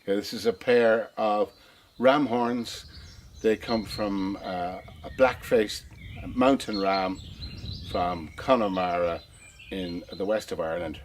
This is a pair of ram horns. They come from a black-faced mountain ram from Connemara in the west of Ireland.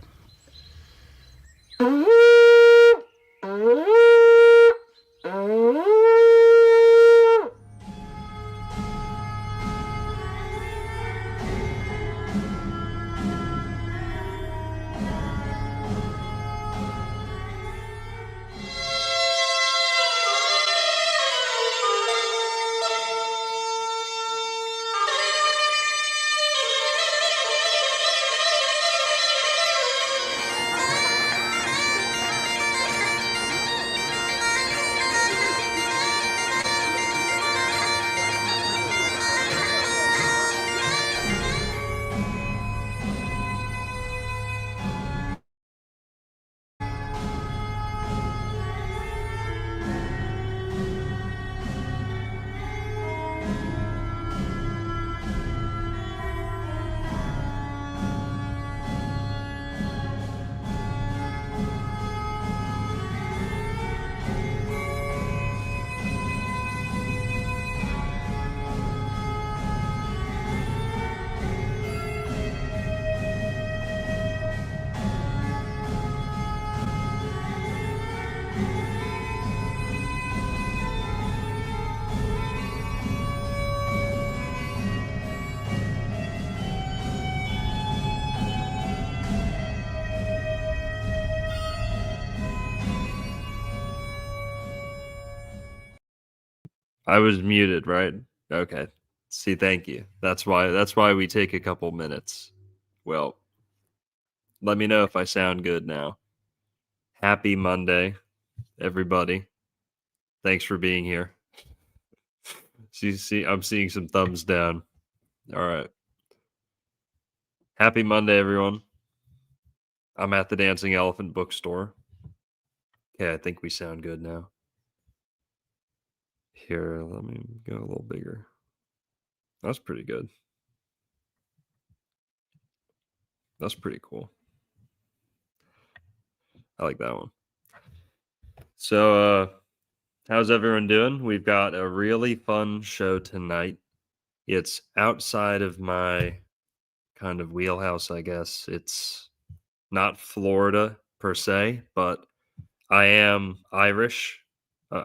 I was muted, right? Okay. See, thank you. That's why we take a couple minutes. Well, let me know if I sound good now. Happy Monday, everybody. Thanks for being here. See, I'm seeing some thumbs down. All right. Happy Monday, everyone. I'm at the Dancing Elephant bookstore. Okay, I think we sound good now. Here, let me go a little bigger. That's pretty good. That's pretty cool. I like that one. So, how's everyone doing? We've got a really fun show tonight. It's outside of my kind of wheelhouse, I guess. It's not Florida per se, but I am Irish,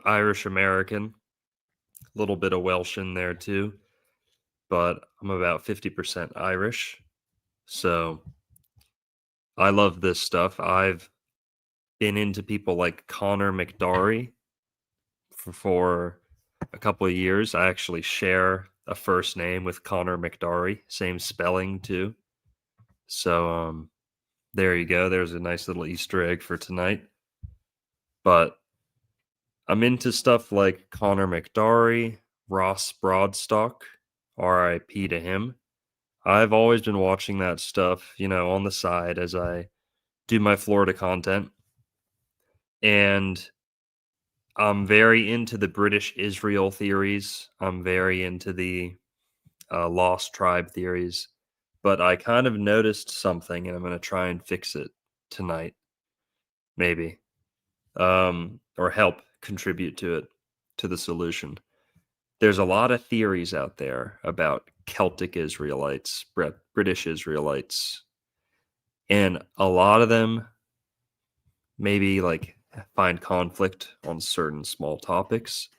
Irish American, a little bit of Welsh in there too, but I'm about 50% Irish. So I love this stuff. I've been into people like Connor McDarry for a couple of years. I actually share a first name with Connor McDarry, same spelling too. So there you go. There's a nice little Easter egg for tonight. But I'm into stuff like Connor McDarry, Ross Broadstock, RIP to him. I've always been watching that stuff, on the side as I do my Florida content. And I'm very into the British Israel theories. I'm very into the lost tribe theories. But I kind of noticed something, and I'm going to try and fix it tonight, maybe, or help contribute to it, to the solution. There's a lot of theories out there about Celtic Israelites, British Israelites, and a lot of them maybe like find conflict on certain small topics.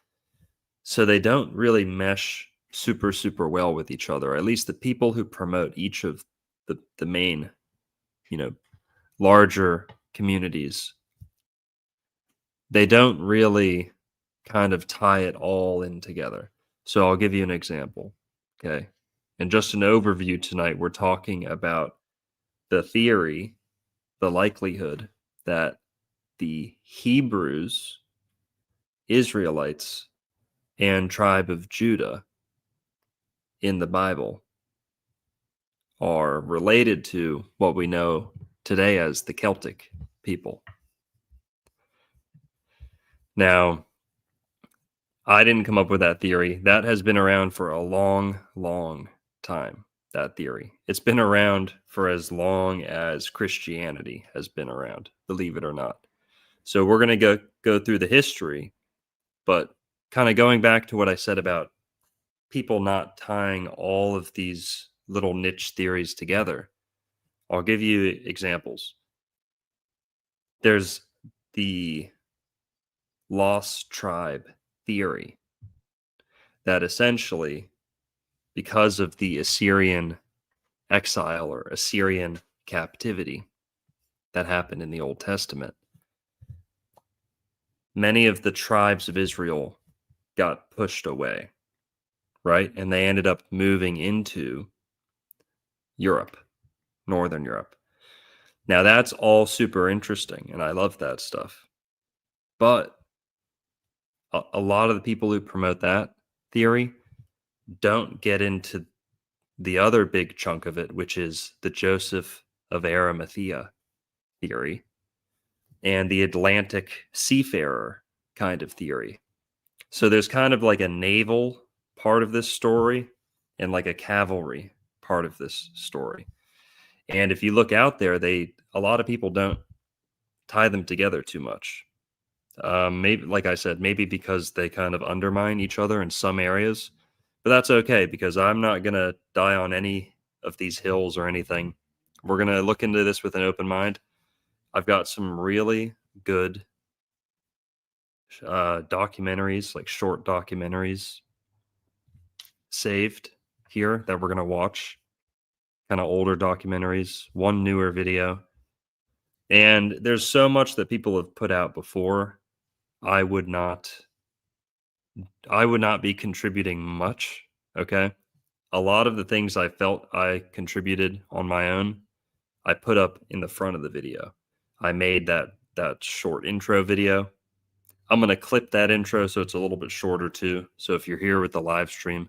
So they don't really mesh super well with each other. At least the people who promote each of the main, larger communities, they don't really kind of tie it all in together. So I'll give you an example. Okay. And just an overview tonight, we're talking about the theory, the likelihood that the Hebrews, Israelites, and tribe of Judah in the Bible are related to what we know today as the Celtic people. Now, I didn't come up with that theory. That has been around for a long time, that theory. It's been around for as long as Christianity has been around, believe it or not. So we're going to go through the history, but kind of going back to what I said about people not tying all of these little niche theories together. I'll give you examples. There's the lost tribe theory that essentially, because of the Assyrian exile or Assyrian captivity that happened in the Old Testament, many of the tribes of Israel got pushed away, right? And they ended up moving into Europe, Northern Europe. Now, that's all super interesting, and I love that stuff. But a lot of the people who promote that theory don't get into the other big chunk of it, which is the Joseph of Arimathea theory and the Atlantic seafarer kind of theory. So there's kind of like a naval part of this story and like a cavalry part of this story. And if you look out there, a lot of people don't tie them together too much. Maybe, like I said, maybe because they kind of undermine each other in some areas, but that's okay because I'm not going to die on any of these hills or anything. We're going to look into this with an open mind. I've got some really good documentaries, like short documentaries saved here that we're going to watch, kind of older documentaries, one newer video. And there's so much that people have put out before. I would not be contributing much. Okay. A lot of the things I felt I contributed on my own, I put up in the front of the video. I made that short intro video. I'm going to clip that intro so it's a little bit shorter too. So if you're here with the live stream,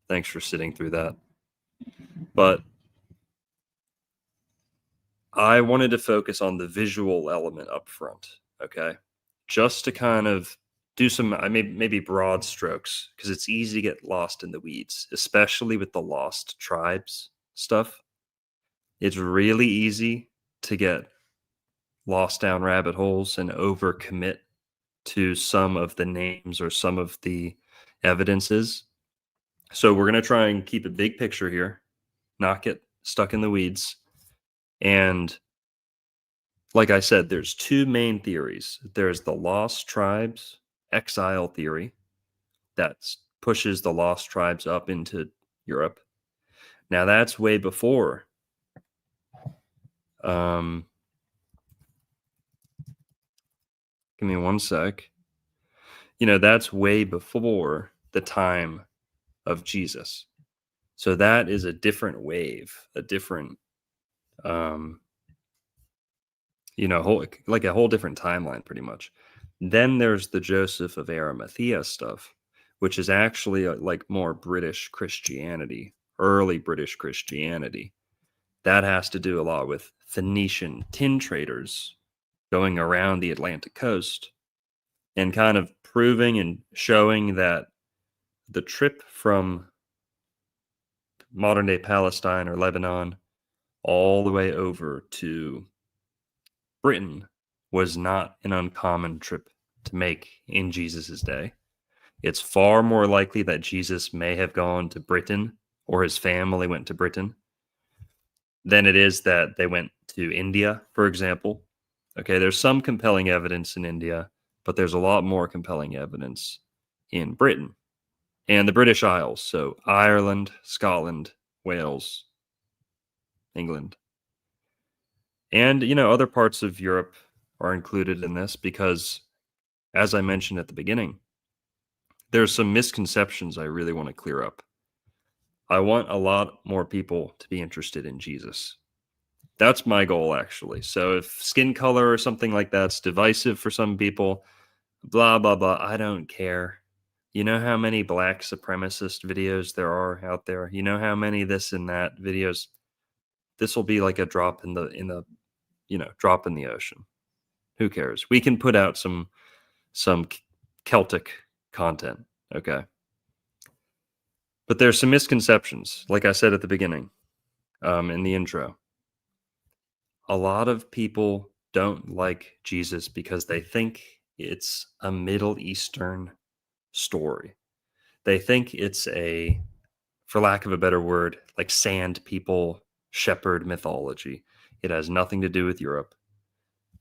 thanks for sitting through that. But I wanted to focus on the visual element up front, okay? Just to kind of do some maybe broad strokes, because it's easy to get lost in the weeds, especially with the lost tribes stuff. It's really easy to get lost down rabbit holes and overcommit to some of the names or some of the evidences. So we're going to try and keep a big picture here, not get stuck in the weeds. And like I said, there's two main theories. There's the lost tribes exile theory that pushes the lost tribes up into Europe. Now that's way before give me one sec. That's way before the time of Jesus. So that is a different wave, a different like a whole different timeline pretty much. Then there's the Joseph of Arimathea stuff, which is actually like more British Christianity, early British Christianity. That has to do a lot with Phoenician tin traders going around the Atlantic coast and kind of proving and showing that the trip from modern day Palestine or Lebanon all the way over to Britain was not an uncommon trip to make in Jesus's day. It's far more likely that Jesus may have gone to Britain or his family went to Britain than it is that they went to India, for example. Okay, there's some compelling evidence in India, but there's a lot more compelling evidence in Britain and the British Isles. So Ireland, Scotland, Wales, England. And, other parts of Europe are included in this because, as I mentioned at the beginning, there's some misconceptions I really want to clear up. I want a lot more people to be interested in Jesus. That's my goal, actually. So if skin color or something like that's divisive for some people, blah, blah, blah, I don't care. You know how many black supremacist videos there are out there? You know how many this and that videos? This will be like a drop in the drop in the ocean. Who cares? We can put out some Celtic content, okay? But there's some misconceptions, like I said at the beginning, in the intro. A lot of people don't like Jesus because they think it's a Middle Eastern story. They think it's a, for lack of a better word, like sand people shepherd mythology. It has nothing to do with Europe.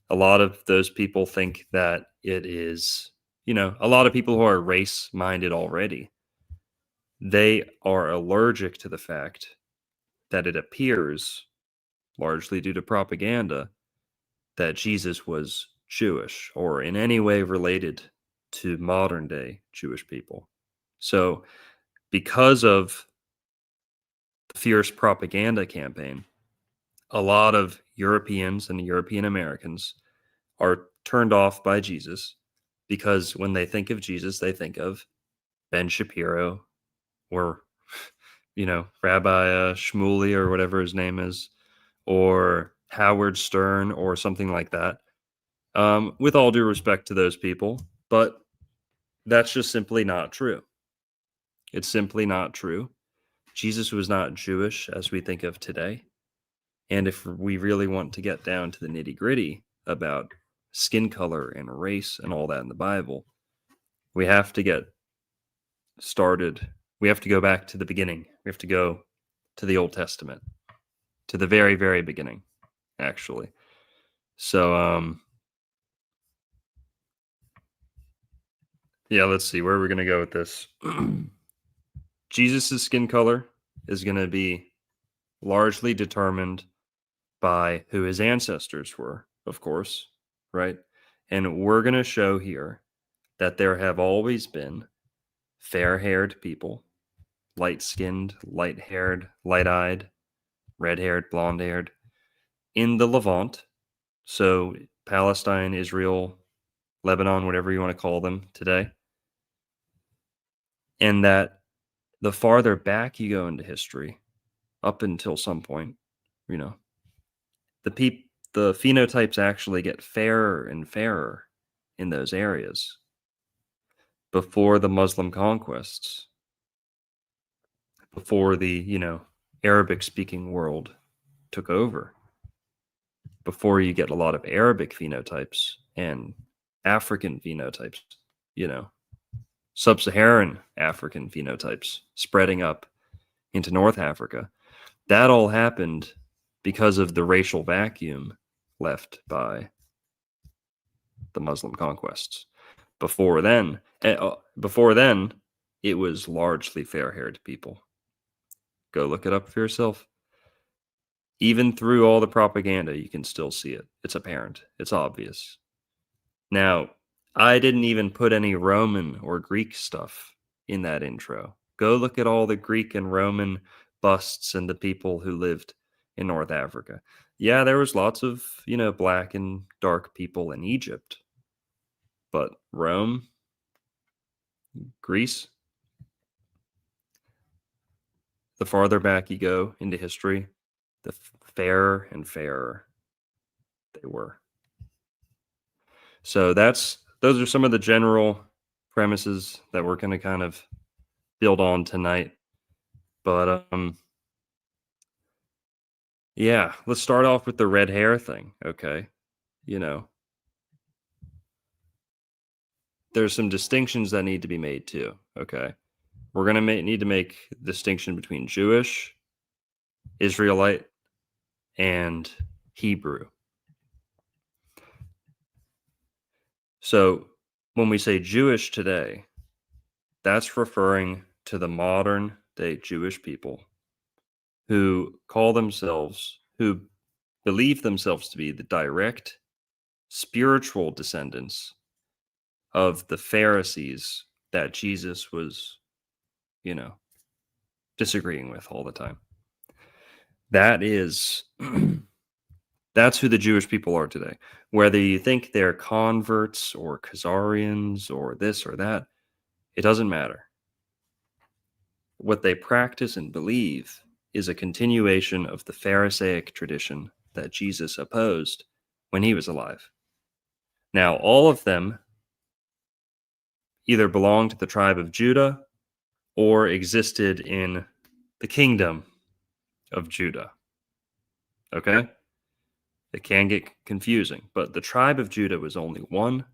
A lot of those people think that it is, a lot of people who are race minded already, they are allergic to the fact that it appears, largely due to propaganda, that Jesus was Jewish or in any way related to modern day Jewish people. So, because of the fierce propaganda campaign, a lot of Europeans and European Americans are turned off by Jesus because when they think of Jesus, they think of Ben Shapiro or, Rabbi Shmuley or whatever his name is, or Howard Stern or something like that. With all due respect to those people, but that's just simply not true. It's simply not true. Jesus was not Jewish as we think of today. And if we really want to get down to the nitty gritty about skin color and race and all that in the Bible, we have to get started. We have to go back to the beginning. We have to go to the Old Testament, to the very, very beginning, actually. So, yeah, let's see where we're going to go with this. Jesus' skin color is going to be largely determined by who his ancestors were, of course, right? And we're going to show here that there have always been fair-haired people, light-skinned, light-haired, light-eyed, red-haired, blonde-haired in the Levant. So Palestine, Israel, Lebanon, whatever you want to call them today. And that the farther back you go into history, up until some point, the phenotypes actually get fairer and fairer in those areas before the Muslim conquests, before the Arabic speaking world took over, before you get a lot of Arabic phenotypes and African phenotypes, sub-Saharan African phenotypes spreading up into North Africa. That all happened because of the racial vacuum left by the Muslim conquests. Before then, it was largely fair-haired people. Go look it up for yourself. Even through all the propaganda, you can still see it. It's apparent. It's obvious. Now, I didn't even put any Roman or Greek stuff in that intro. Go look at all the Greek and Roman busts and the people who lived in North Africa. Yeah, there was lots of, black and dark people in Egypt. But Rome, Greece, the farther back you go into history, the fairer and fairer they were. So those are some of the general premises that we're going to kind of build on tonight. But yeah, let's start off with the red hair thing, okay? There's some distinctions that need to be made too, okay? We're going to need to make distinction between Jewish, Israelite, and Hebrew. So when we say Jewish today, that's referring to the modern day Jewish people who believe themselves to be the direct spiritual descendants of the Pharisees that Jesus was, disagreeing with all the time. That's who the Jewish people are today. Whether you think they're converts or Khazarians or this or that, it doesn't matter. What they practice and believe is a continuation of the Pharisaic tradition that Jesus opposed when he was alive. Now, all of them either belong to the tribe of Judah or existed in the kingdom of Judah. Okay? It can get confusing, but the tribe of Judah was only one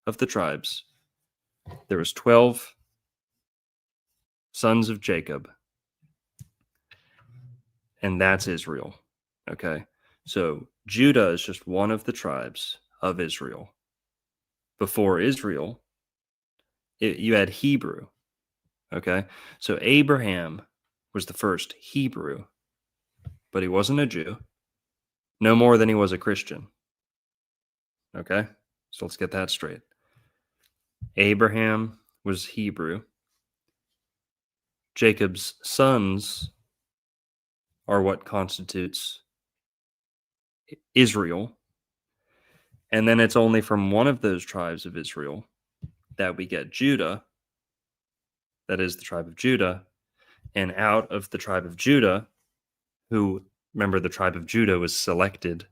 of the tribes. There was 12 sons of Jacob, and that's Israel. Okay? So Judah is just one of the tribes of Israel. Before Israel, you had Hebrew. Okay? So Abraham was the first Hebrew, but he wasn't a Jew, no more than he was a Christian. Okay? So let's get that straight. Abraham was Hebrew. Jacob's sons are what constitutes Israel. And then it's only from one of those tribes of Israel that we get Judah, that is the tribe of Judah. And out of the tribe of Judah, who, remember, the tribe of Judah was selected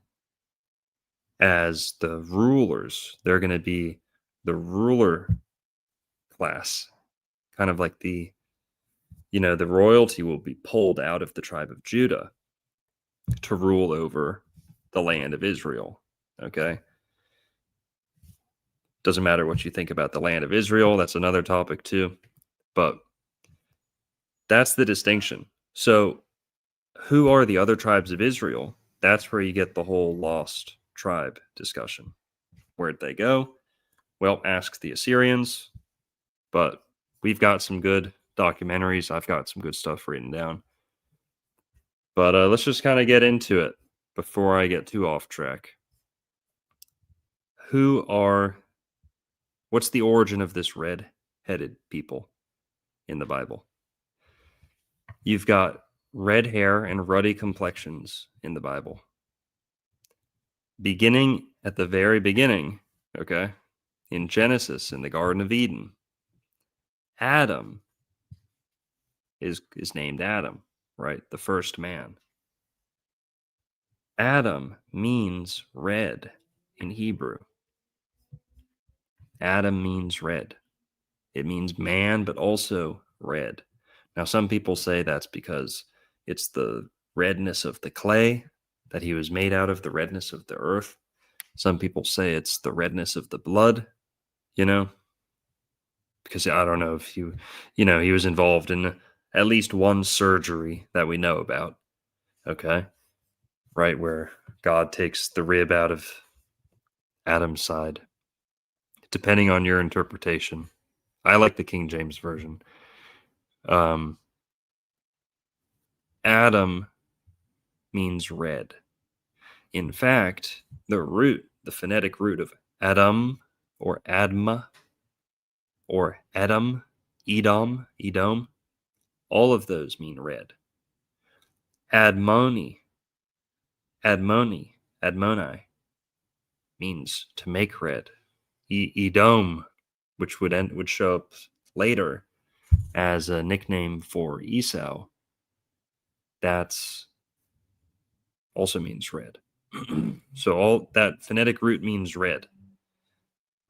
as the rulers. They're going to be the ruler class, kind of like the royalty will be pulled out of the tribe of Judah to rule over the land of Israel. Okay? Doesn't matter what you think about the land of Israel. That's another topic too. But that's the distinction. So who are the other tribes of Israel? That's where you get the whole lost tribe discussion. Where'd they go? Well, ask the Assyrians. But we've got some good documentaries. I've got some good stuff written down. But let's just kind of get into it before I get too off track. What's the origin of this red-headed people in the Bible? You've got red hair and ruddy complexions in the Bible. Beginning at the very beginning, okay? In Genesis, in the Garden of Eden, Adam is named Adam, right? The first man. Adam means red in Hebrew. Adam means red. It means man, but also red. Now, some people say that's because it's the redness of the clay that he was made out of, the redness of the earth. Some people say it's the redness of the blood, because I don't know if he was involved in at least one surgery that we know about. Okay. Right, where God takes the rib out of Adam's side, depending on your interpretation. I like the King James Version. Adam means red. In fact, the phonetic root of Adam or Adma or Edom, Edom, all of those mean red. Admoni means to make red. Edom, which would show up later as a nickname for Esau, that's also means red. So all that phonetic root means red.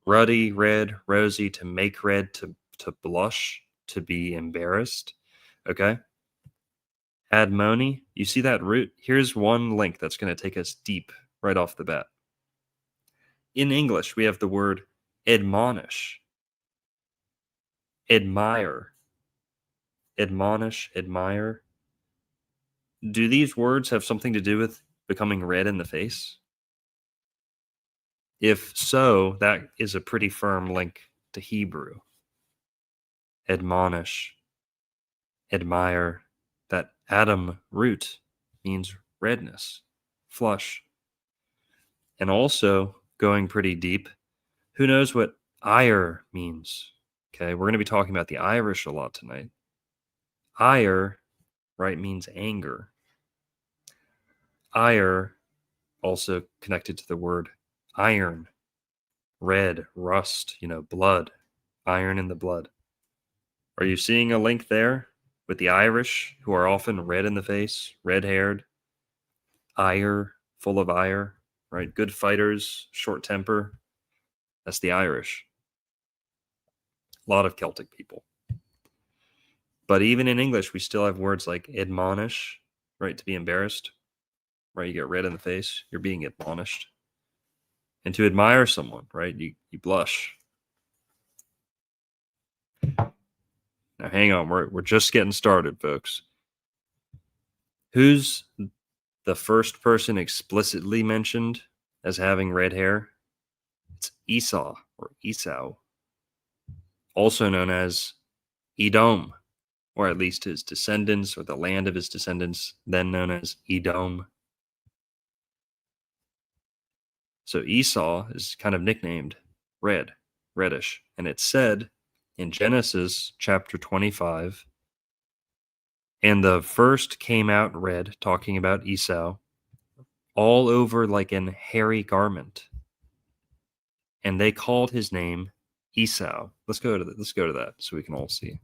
Ruddy, red, rosy, to make red, to blush, to be embarrassed. Okay. Admoni, you see that root? Here's one link that's going to take us deep right off the bat. In English, we have the word admonish, admire, admonish, admire. Do these words have something to do with becoming red in the face? If so, that is a pretty firm link to Hebrew. Admonish, admire. That Adam root means redness, flush. And also, going pretty deep, who knows what ire means? Okay, we're going to be talking about the Irish a lot tonight. Ire, right, means anger. Ire, also connected to the word iron, red, rust, blood, iron in the blood. Are you seeing a link there with the Irish, who are often red in the face, red-haired, ire, full of ire, right? Good fighters, short temper. That's the Irish. A lot of Celtic people. But even in English, we still have words like admonish, right? To be embarrassed, right? You get red in the face, you're being admonished. And to admire someone, right? You blush. Now, hang on. We're just getting started, folks. Who's the first person explicitly mentioned as having red hair? It's Esau or Esau, also known as Edom, or at least his descendants or the land of his descendants, then known as Edom. So Esau is kind of nicknamed red, reddish. And it's said in Genesis chapter 25, and the first came out red, talking about Esau, all over like an hairy garment. And they called his name Esau. Let's go to that so we can all see.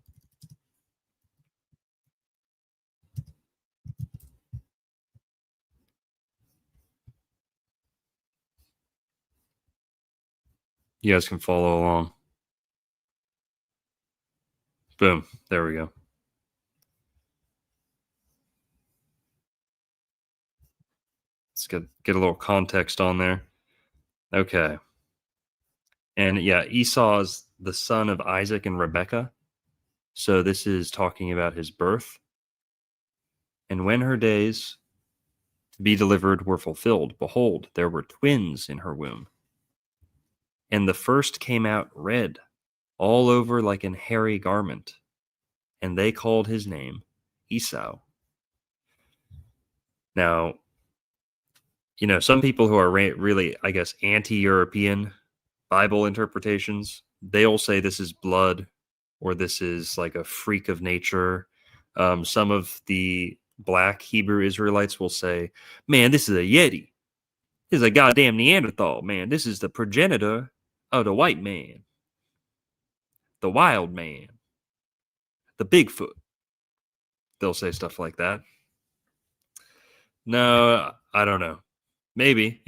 You guys can follow along. Boom. There we go. Let's get a little context on there. Okay. And yeah, Esau is the son of Isaac and Rebekah. So this is talking about his birth. And when her days to be delivered were fulfilled, behold, there were twins in her womb. And the first came out red, all over like an hairy garment. And they called his name Esau. Now, some people who are really, I guess, anti-European Bible interpretations, they'll say this is blood or this is like a freak of nature. Some of the black Hebrew Israelites will say, man, this is a Yeti. This is a goddamn Neanderthal, man. This is the progenitor Oh, the white man, the wild man, the Bigfoot. They'll say stuff like that. No, I don't know. Maybe,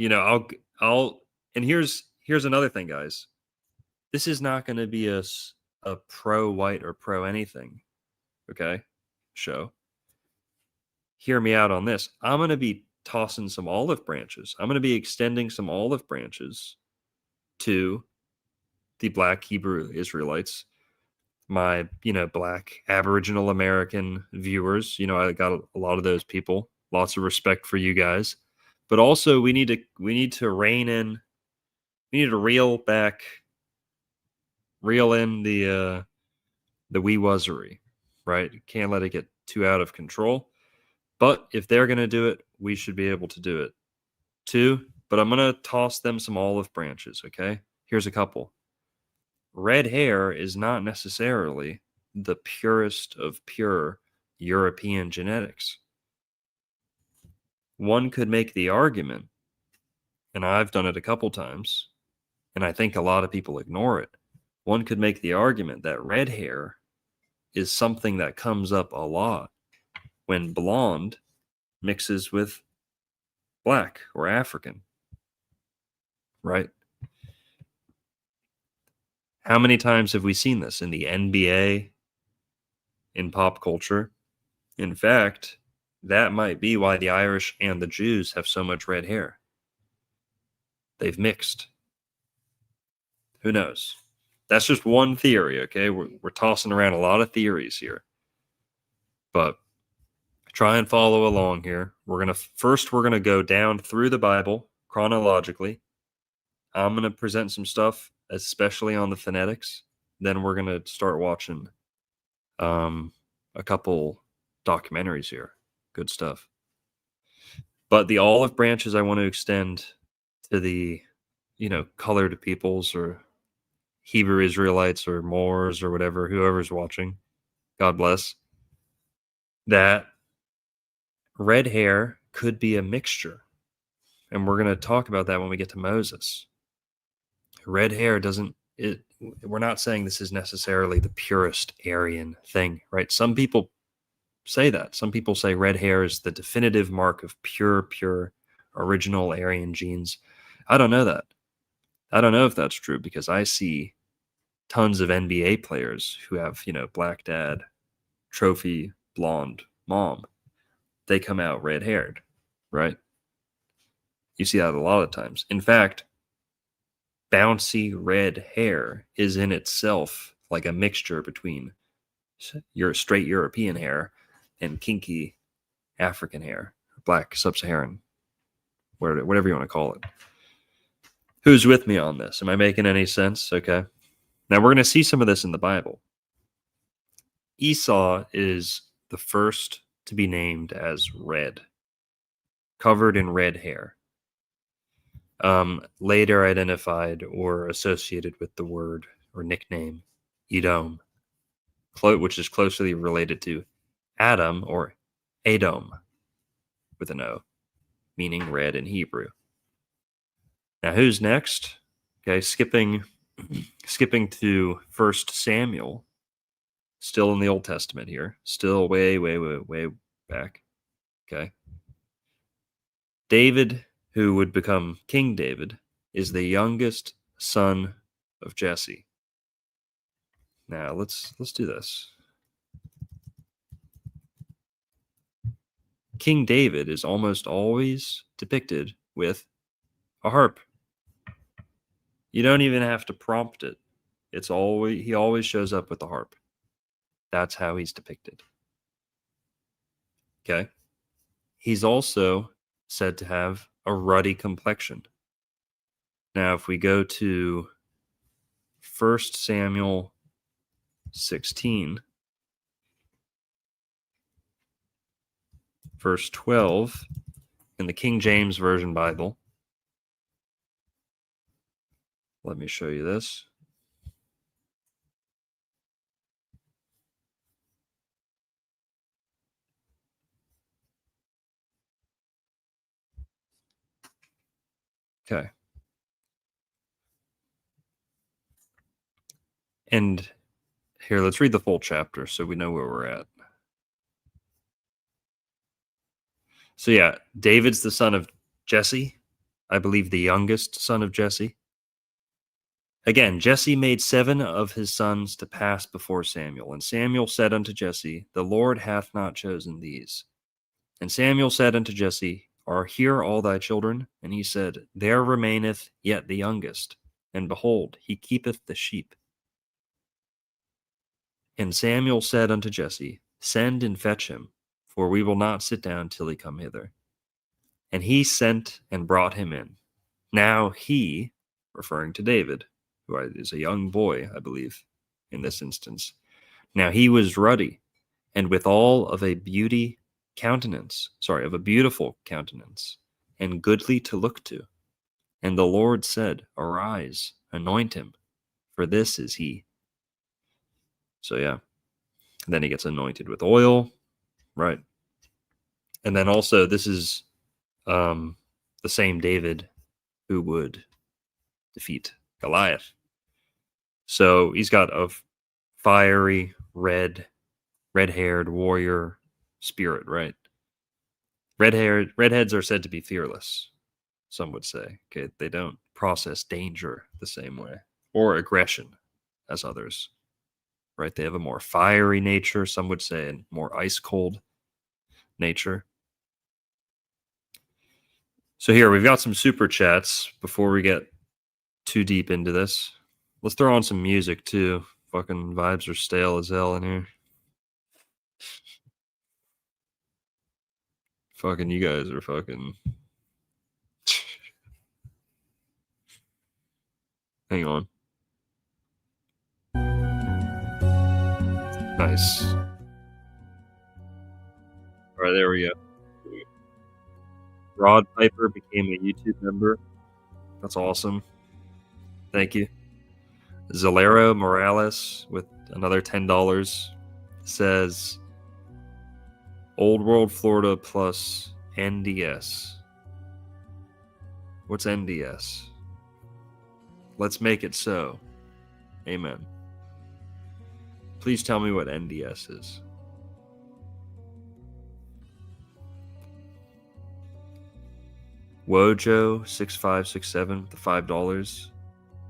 I'll, and here's another thing, guys. This is not going to be a pro white or pro anything, okay? Show. Hear me out on this. I'm going to be tossing some olive branches. I'm going to be extending some olive branches to the Black Hebrew Israelites, my, Black Aboriginal American viewers. I got a lot of those people. Lots of respect for you guys. But also we need to rein in, we need to reel in the wee wuzzery, right? Can't let it get too out of control. But if they're going to do it, we should be able to do it too. But I'm going to toss them some olive branches, okay? Here's a couple. Red hair is not necessarily the purest of pure European genetics. One could make the argument, and I've done it a couple times, and I think a lot of people ignore it. One could make the argument that red hair is something that comes up a lot when blonde mixes with black or African, right? How many times have we seen this in the NBA, in pop culture? In fact, that might be why the Irish and the Jews have so much red hair. They've mixed. Who knows? That's just one theory, okay? We're tossing around a lot of theories here. But try and follow along here. We're going to go down through the Bible chronologically. I'm going to present some stuff, especially on the phonetics. Then we're going to start watching a couple documentaries here. Good stuff. But the olive branches I want to extend to the, colored peoples or Hebrew Israelites or Moors or whatever, whoever's watching. God bless. That red hair could be a mixture. And we're going to talk about that when we get to Moses. Red hair we're not saying this is necessarily the purest Aryan thing, right? Some people say that. Some people say red hair is the definitive mark of pure original Aryan genes. I don't know that. I don't know if that's true because I see tons of NBA players who have, black dad, trophy blonde mom. They come out red haired, right? You see that a lot of times. In fact, bouncy red hair is in itself like a mixture between your straight European hair and kinky African hair, black sub-Saharan, whatever you want to call it. Who's with me on this? Am I making any sense? Okay. Now we're going to see some of this in the Bible. Esau is the first to be named as red, covered in red hair. Later identified or associated with the word or nickname Edom, which is closely related to Adam or Edom with an O, meaning red in Hebrew. Now, who's next? Okay, skipping to 1 Samuel, still in the Old Testament here, still way back. Okay. David, who would become King David, is the youngest son of Jesse. Now, let's do this. King David is almost always depicted with a harp. You don't even have to prompt it. He always shows up with the harp. That's how he's depicted. Okay. He's also said to have a ruddy complexion. Now, if we go to 1 Samuel 16, verse 12, in the King James Version Bible, let me show you this. Okay. And here, let's read the full chapter so we know where we're at. So yeah, David's the son of Jesse, I believe the youngest son of Jesse. Again, Jesse made 7 of his sons to pass before Samuel. And Samuel said unto Jesse, The Lord hath not chosen these. And Samuel said unto Jesse, Are here all thy children? And he said, There remaineth yet the youngest. And behold, he keepeth the sheep. And Samuel said unto Jesse, Send and fetch him, for we will not sit down till he come hither. And he sent and brought him in. Now he, referring to David, who is a young boy, I believe, in this instance. Now he was ruddy, and withal of a beautiful countenance, and goodly to look to. And the Lord said, Arise, anoint him, for this is he. So yeah, and then he gets anointed with oil, right? And then also this is the same David who would defeat Goliath. So he's got a fiery red-haired warrior spirit, right? Redheads are said to be fearless, some would say. Okay, they don't process danger the same way, or aggression as others, right? They have a more fiery nature, some would say, and more ice-cold nature. So here, we've got some super chats before we get too deep into this. Let's throw on some music, too. Fucking vibes are stale as hell in here. Fucking you guys are fucking... Hang on. Nice. All right, there we go. Rod Piper became a YouTube member. That's awesome. Thank you. Zalero Morales with another $10 says Old World Florida plus NDS. What's NDS? Let's make it so. Amen. Please tell me what NDS is. Wojo6567, the $5.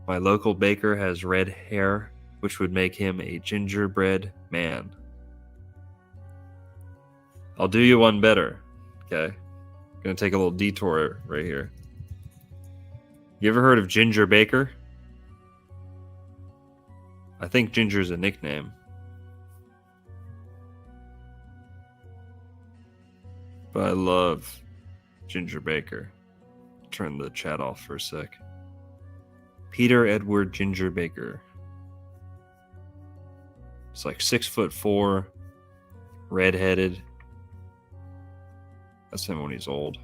My local baker has red hair, which would make him a gingerbread man. I'll do you one better. Okay. Gonna take a little detour right here. You ever heard of Ginger Baker? I think Ginger's a nickname. But I love Ginger Baker. Turn the chat off for a sec. Peter Edward Ginger Baker. It's like 6'4", redheaded. That's him when he's old.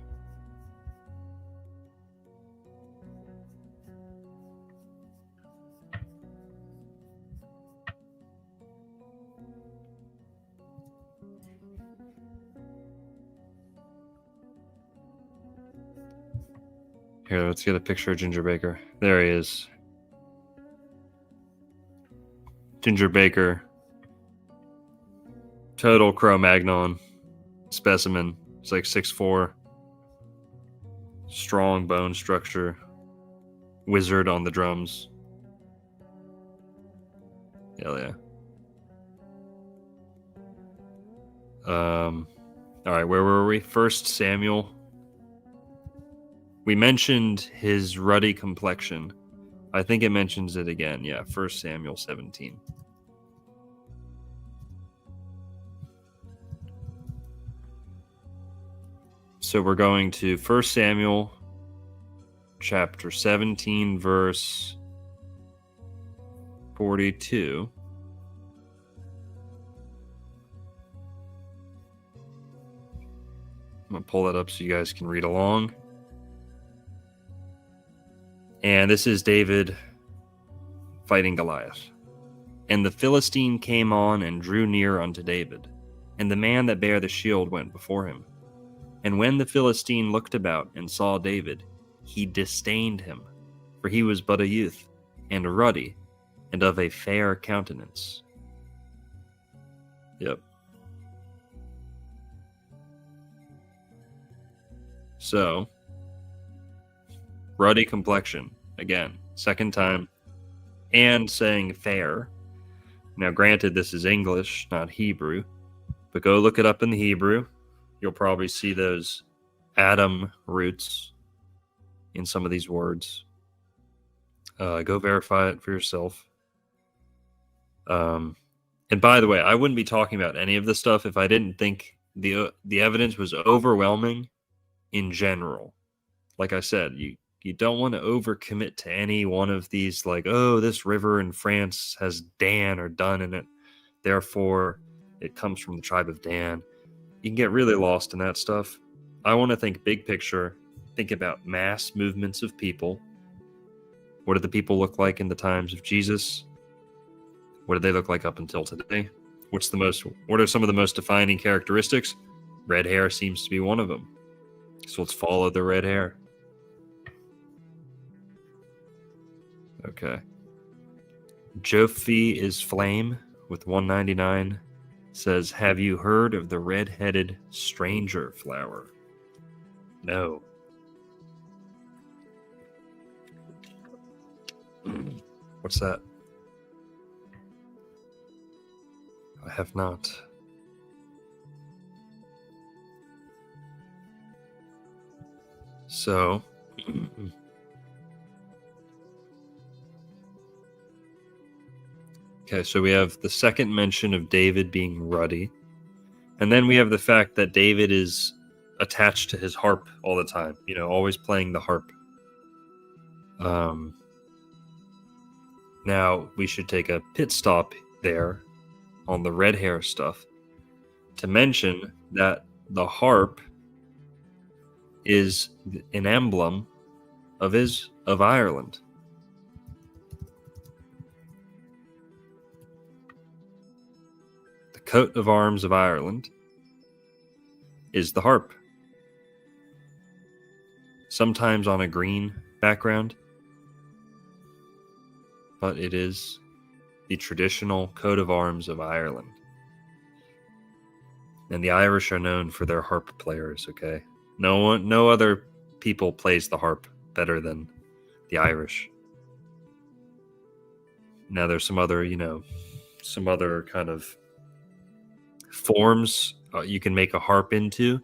Here, let's get a picture of Ginger Baker. There he is. Ginger Baker. Total Cro-Magnon specimen. It's like 6'4". Strong bone structure. Wizard on the drums. Hell yeah. Alright, where were we? 1 Samuel. We mentioned his ruddy complexion. I think it mentions it again. Yeah, 1 Samuel 17. So we're going to 1 Samuel chapter 17, verse 42. I'm going to pull that up so you guys can read along. And this is David fighting Goliath. And the Philistine came on and drew near unto David. And the man that bare the shield went before him. And when the Philistine looked about and saw David, he disdained him, for he was but a youth, and ruddy, and of a fair countenance. Yep. So, ruddy complexion, again, second time, and saying fair. Now, granted, this is English, not Hebrew, but go look it up in the Hebrew. You'll probably see those Adam roots in some of these words. Go verify it for yourself. And by the way, I wouldn't be talking about any of this stuff if I didn't think the evidence was overwhelming in general. Like I said, you don't want to overcommit to any one of these, like, oh, this river in France has Dan or Dun in it, therefore it comes from the tribe of Dan. You can get really lost in that stuff. I want to think big picture, think about mass movements of people. What did the people look like in the times of Jesus? What did they look like up until today? What are some of the most defining characteristics? Red hair seems to be one of them. So let's follow the red hair. Okay. Jofi is Flame with 199 says, have you heard of the red-headed stranger flower? No. What's that? I have not. So, okay, so we have the second mention of David being ruddy. And then we have the fact that David is attached to his harp all the time, always playing the harp. Now, we should take a pit stop there on the red hair stuff to mention that the harp is an emblem of Ireland. The coat of arms of Ireland is the harp. Sometimes on a green background, but it is the traditional coat of arms of Ireland. And the Irish are known for their harp players, okay? No other people plays the harp better than the Irish. Now there's some other kind of forms you can make a harp into,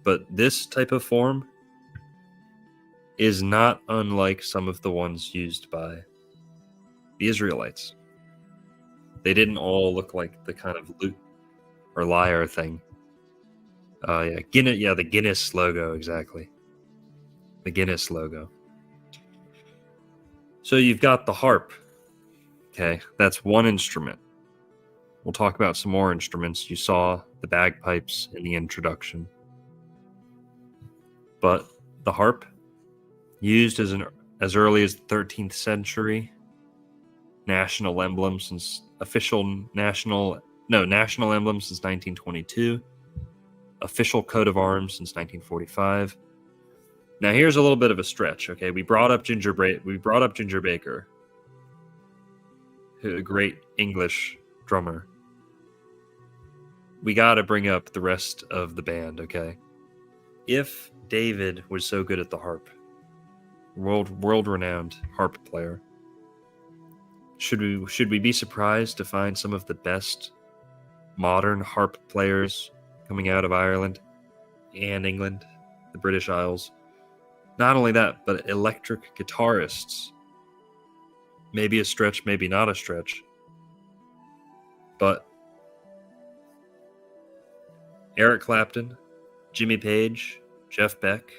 but this type of form is not unlike some of the ones used by the Israelites. They didn't all look like the kind of lute or lyre thing. The Guinness logo, exactly. The Guinness logo. So you've got the harp. Okay, that's one instrument. We'll talk about some more instruments. You saw the bagpipes in the introduction. But the harp, used as early as the 13th century, national emblem since 1922, official coat of arms since 1945. Now here's a little bit of a stretch, okay? We brought up Ginger Baker, a great English drummer. We got to bring up the rest of the band, okay? If David was so good at the harp, world-renowned harp player, should we be surprised to find some of the best modern harp players coming out of Ireland and England, the British Isles? Not only that, but electric guitarists. Maybe a stretch, maybe not a stretch. But Eric Clapton, Jimmy Page, Jeff Beck,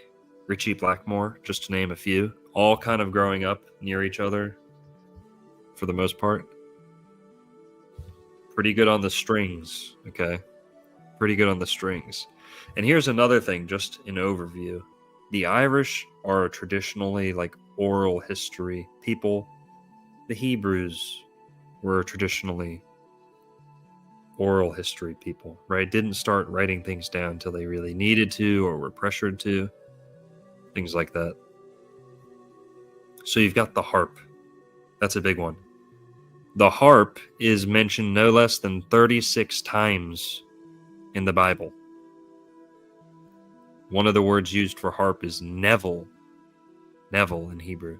Ritchie Blackmore, just to name a few, all kind of growing up near each other for the most part. Pretty good on the strings, okay? Pretty good on the strings. And here's another thing, just in overview. The Irish are traditionally like oral history people. The Hebrews were traditionally oral history people, right? Didn't start writing things down until they really needed to or were pressured to. Things like that. So you've got the harp. That's a big one. the harp is mentioned no less than 36 times in the Bible. One of the words used for harp is nevel. Nevel in Hebrew.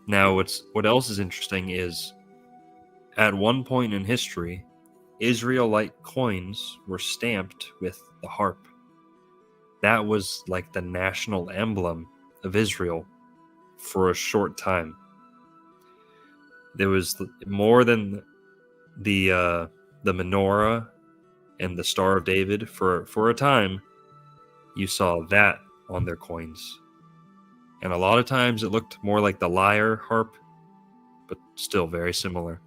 Now, what else is interesting is at one point in history, Israelite coins were stamped with the harp. That was like the national emblem of Israel for a short time. There was more than the menorah and the Star of David. For a time, you saw that on their coins. And a lot of times it looked more like the lyre harp, but still very similar.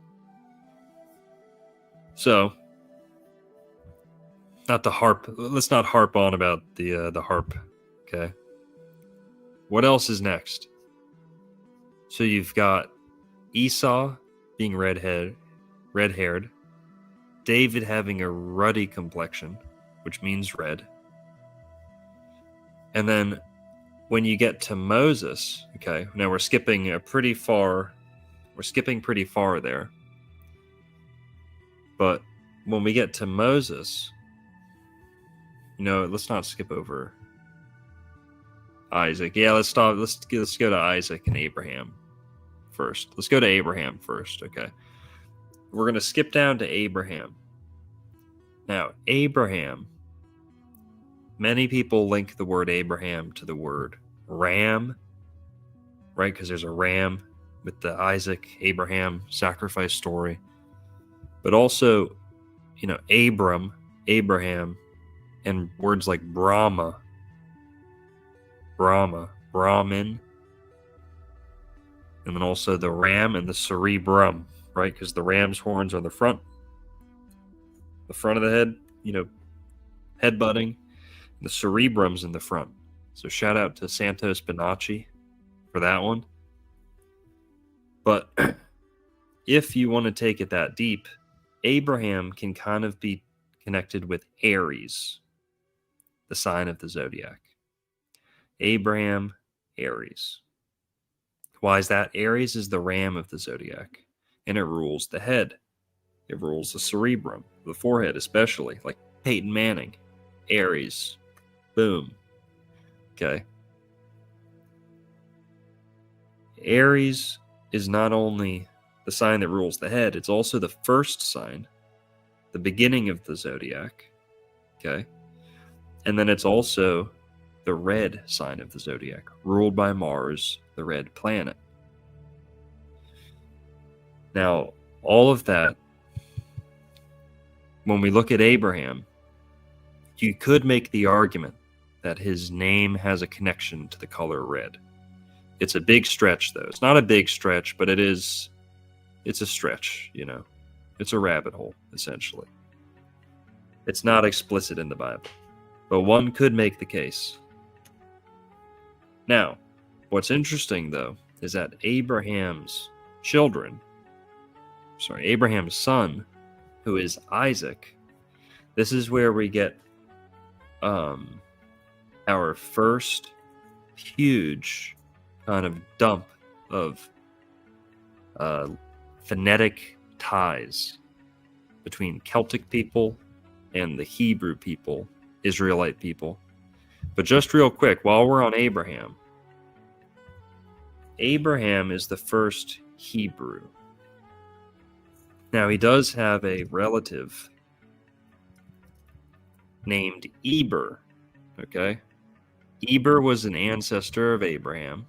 So, not the harp. Let's not harp on about the harp, okay? What else is next? So you've got Esau being red-haired, David having a ruddy complexion, which means red. And then when you get to Moses, okay, now we're skipping pretty far there. But when we get to Moses, let's not skip over Isaac. Yeah, let's go to Isaac and Abraham first. Let's go to Abraham first, okay? We're going to skip down to Abraham. Now, Abraham, many people link the word Abraham to the word ram, right? Because there's a ram with the Isaac, Abraham sacrifice story. But also, Abraham, and words like Brahman, and then also the ram and the cerebrum, right? Because the ram's horns are the front of the head, head butting. The cerebrum's in the front. So shout out to Santos Bonacci for that one. But if you want to take it that deep, Abraham can kind of be connected with Aries, the sign of the zodiac. Abraham, Aries. Why is that? Aries is the ram of the zodiac, and it rules the head. It rules the cerebrum, the forehead especially, like Peyton Manning. Aries. Boom. Okay. Aries is not only the sign that rules the head, it's also the first sign, the beginning of the zodiac. Okay. And then it's also the red sign of the zodiac, ruled by Mars, the red planet. Now, all of that, when we look at Abraham, you could make the argument that his name has a connection to the color red. It's a big stretch, though. It's not a big stretch, but it's a stretch, It's a rabbit hole, essentially. It's not explicit in the Bible, but one could make the case. Now, what's interesting, though, is that Abraham's son, who is Isaac, this is where we get our first huge kind of dump of phonetic ties between Celtic people and the Hebrew people, Israelite people. But just real quick, while we're on Abraham is the first Hebrew. Now, he does have a relative named Eber, okay? Eber was an ancestor of Abraham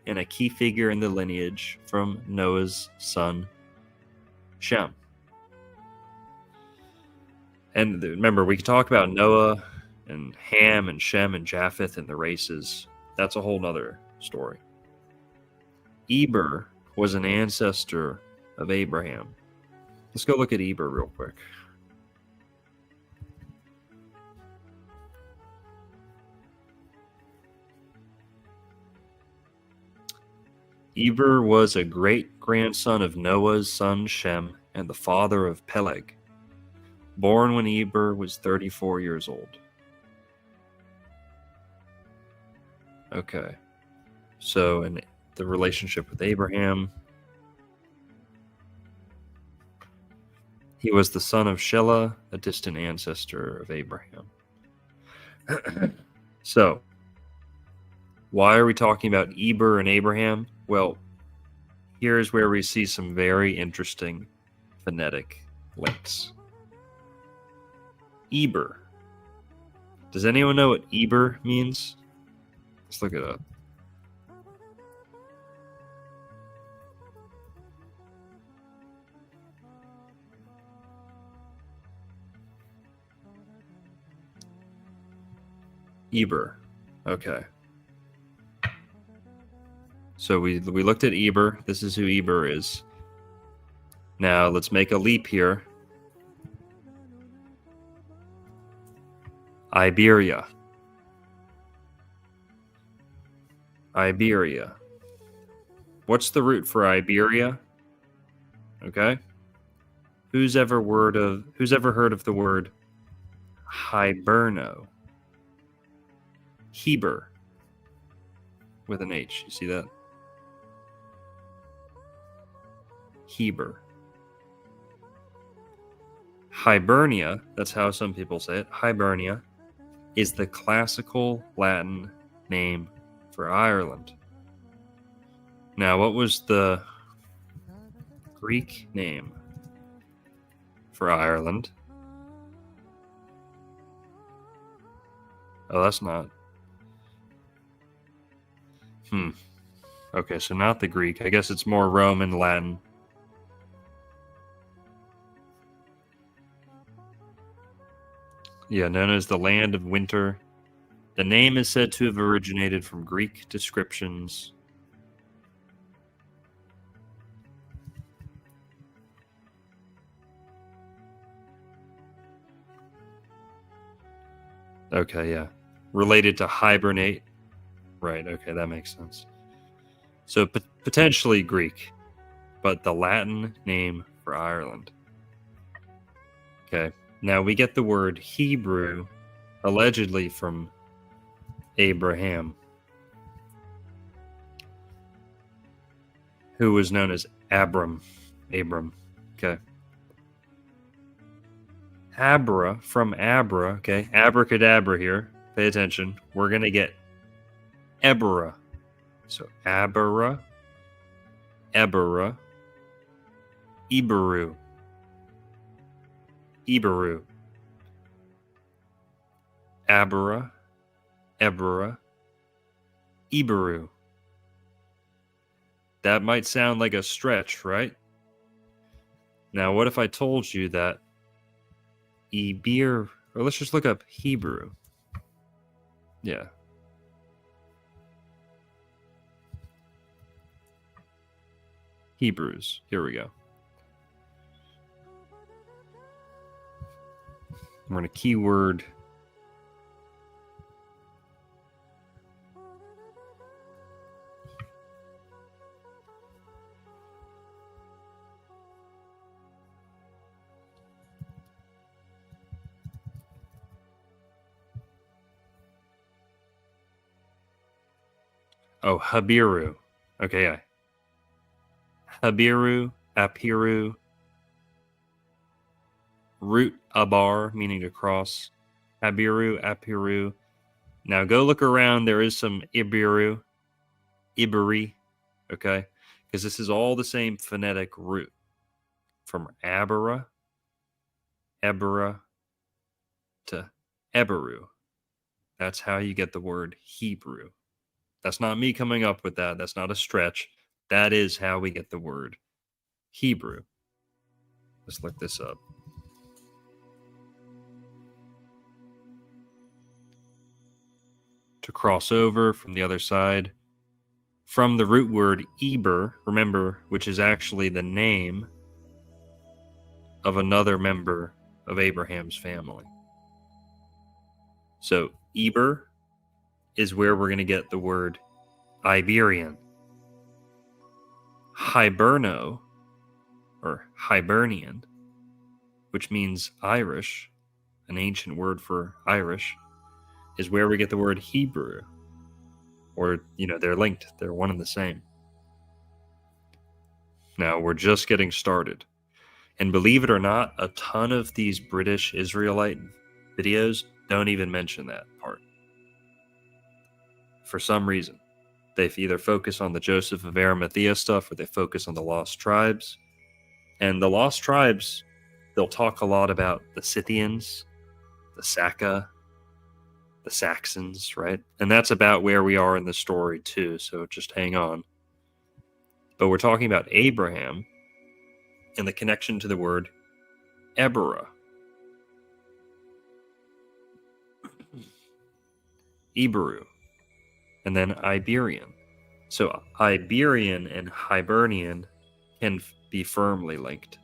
and a key figure in the lineage from Noah's son, Shem. And remember, we can talk about Noah and Ham and Shem and Japheth and the races. That's a whole nother story. Eber was an ancestor of Abraham. Let's go look at Eber real quick. Eber was a great-grandson of Noah's son Shem and the father of Peleg, born when Eber was 34 years old. Okay, so in the relationship with Abraham, He was the son of Shelah, a distant ancestor of Abraham. So, why are we talking about Eber and Abraham? Well, here's where we see some very interesting phonetic links. Eber. Does anyone know what Eber means? Let's look it up. Eber. Okay. So we looked at Eber. This is who Eber is. Now let's make a leap here. Iberia. Iberia. What's the root for Iberia? Okay. Who's ever heard of the word hiberno? Heber with an H. You see that? Heber. Hibernia, that's how some people say it. Hibernia is the classical Latin name for Ireland. Now, what was the Greek name for Ireland? Oh, that's not. Okay, so not the Greek. I guess it's more Roman Latin. Yeah, known as the Land of Winter. The name is said to have originated from Greek descriptions. Okay, yeah. Related to hibernate. Right, okay, that makes sense. So potentially Greek, but the Latin name for Ireland. Okay, now we get the word Hebrew allegedly from Abraham, who was known as Abram. Okay. From Abra, okay, abracadabra here. Pay attention. We're going to get Ebera. So Abera, Iberu. Abera, Ebera, Iberu. That might sound like a stretch, right? Now, what if I told you that or let's just look up Hebrew. Yeah. Hebrews. Here we go. We're going to keyword Habiru. Okay, yeah. Habiru, Apiru, root abar, meaning to cross. Habiru, Apiru. Now go look around. There is some Iberi, okay? Because this is all the same phonetic root. From Ebera to Eberu. That's how you get the word Hebrew. That's not me coming up with that. That's not a stretch. That is how we get the word Hebrew. Let's look this up. To cross over from the other side, from the root word Eber, remember, which is actually the name of another member of Abraham's family. So Eber is where we're going to get the word Iberian. Hiberno, or Hibernian, which means Irish, an ancient word for Irish, is where we get the word Hebrew. Or, they're linked. They're one and the same. Now, we're just getting started. And believe it or not, a ton of these British Israelite videos don't even mention that part. For some reason, they either focus on the Joseph of Arimathea stuff or they focus on the Lost Tribes. And the Lost Tribes, they'll talk a lot about the Scythians, the Saka, the Saxons, right? And that's about where we are in the story too, so just hang on. But we're talking about Abraham and the connection to the word Eberah. Iberu, and then Iberian. So Iberian and Hibernian can be firmly linked.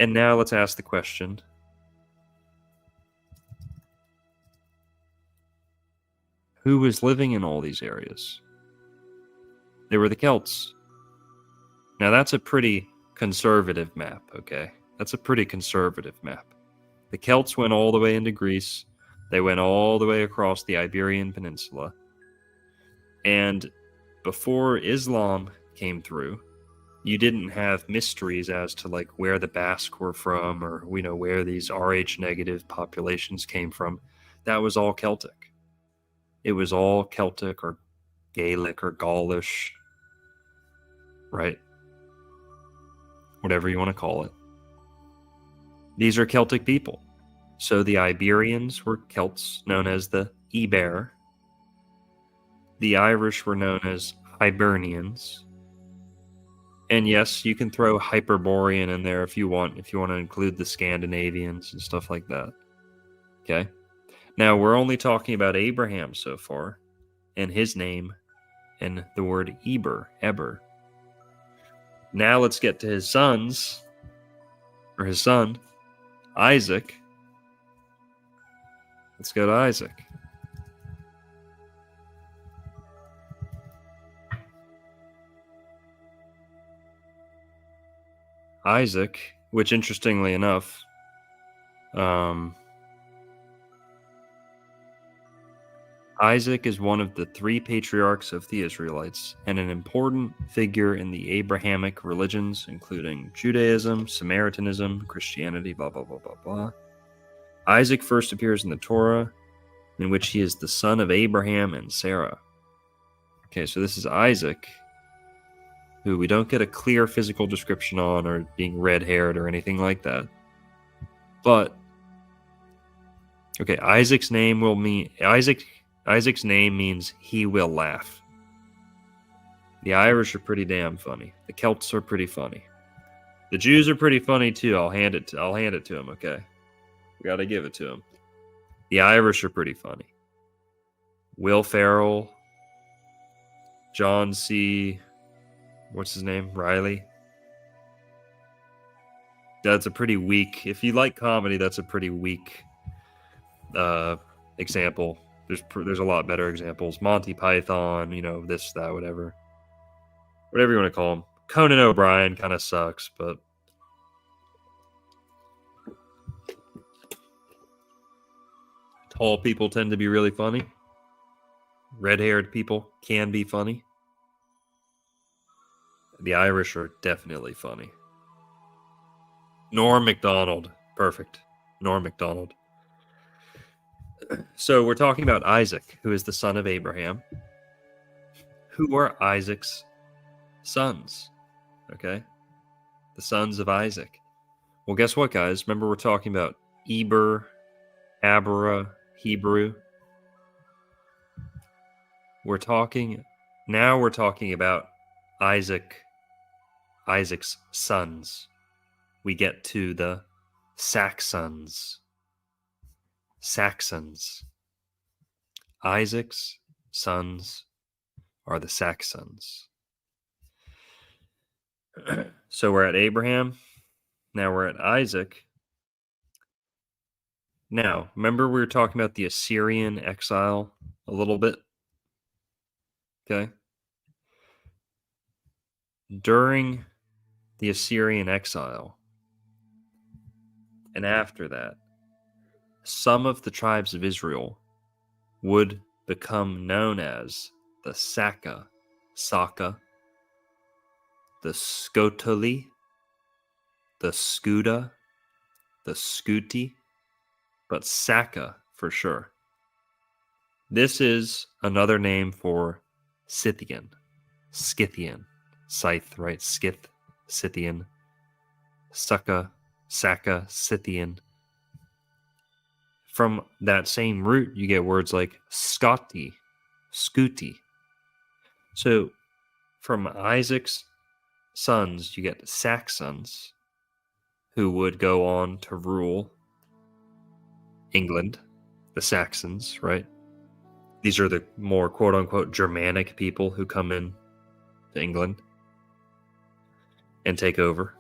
And now let's ask the question, who was living in all these areas? They were the Celts. Now that's a pretty conservative map, okay? That's a pretty conservative map. The Celts went all the way into Greece. They went all the way across the Iberian Peninsula. And before Islam came through, you didn't have mysteries as to like where the Basque were from or where these Rh negative populations came from. That was all Celtic. It was all Celtic or Gaelic or Gaulish, right? Whatever you want to call it. These are Celtic people. So the Iberians were Celts known as the Iber. The Irish were known as Hibernians. And yes, you can throw Hyperborean in there if you want to include the Scandinavians and stuff like that. Okay? Now, we're only talking about Abraham so far, and his name, and the word Eber. Now let's get to his sons, or his son, Isaac. Let's go to Isaac. Isaac, which interestingly enough, Isaac is one of the three patriarchs of the Israelites and an important figure in the Abrahamic religions, including Judaism, Samaritanism, Christianity, blah, blah, blah, blah, blah. Isaac first appears in the Torah, in which he is the son of Abraham and Sarah. Okay, so this is Isaac, who we don't get a clear physical description on or being red-haired or anything like that. But, okay, Isaac's name means he will laugh. The Irish are pretty damn funny. The Celts are pretty funny. The Jews are pretty funny too. I'll hand it to them, okay? We gotta give it to them. The Irish are pretty funny. Will Ferrell, John C. What's his name? Riley. That's a pretty weak. If you like comedy, that's a pretty weak example. There's a lot better examples. Monty Python, this, that, whatever you want to call him. Conan O'Brien kind of sucks, but tall people tend to be really funny. Red-haired people can be funny. The Irish are definitely funny. Norm Macdonald. Perfect. Norm Macdonald. So we're talking about Isaac, who is the son of Abraham. Who are Isaac's sons? Okay? The sons of Isaac. Well, guess what, guys? Remember we're talking about Eber, Abera, Hebrew. We're talking about Isaac's sons. We get to the Saxons. Isaac's sons are the Saxons. So we're at Abraham. Now we're at Isaac. Now, remember we were talking about the Assyrian exile a little bit? Okay. During the Assyrian exile, and after that, some of the tribes of Israel would become known as the Saka, the Scotoli, the Scuda, the Scuti, but Saka for sure. This is another name for Scythian, Scythe, right? Scythian, Saka, Scythian. From that same root, you get words like Scotti, Scooty. So from Isaac's sons, you get Saxons, who would go on to rule England, the Saxons, right? These are the more quote-unquote Germanic people who come in to England and take over.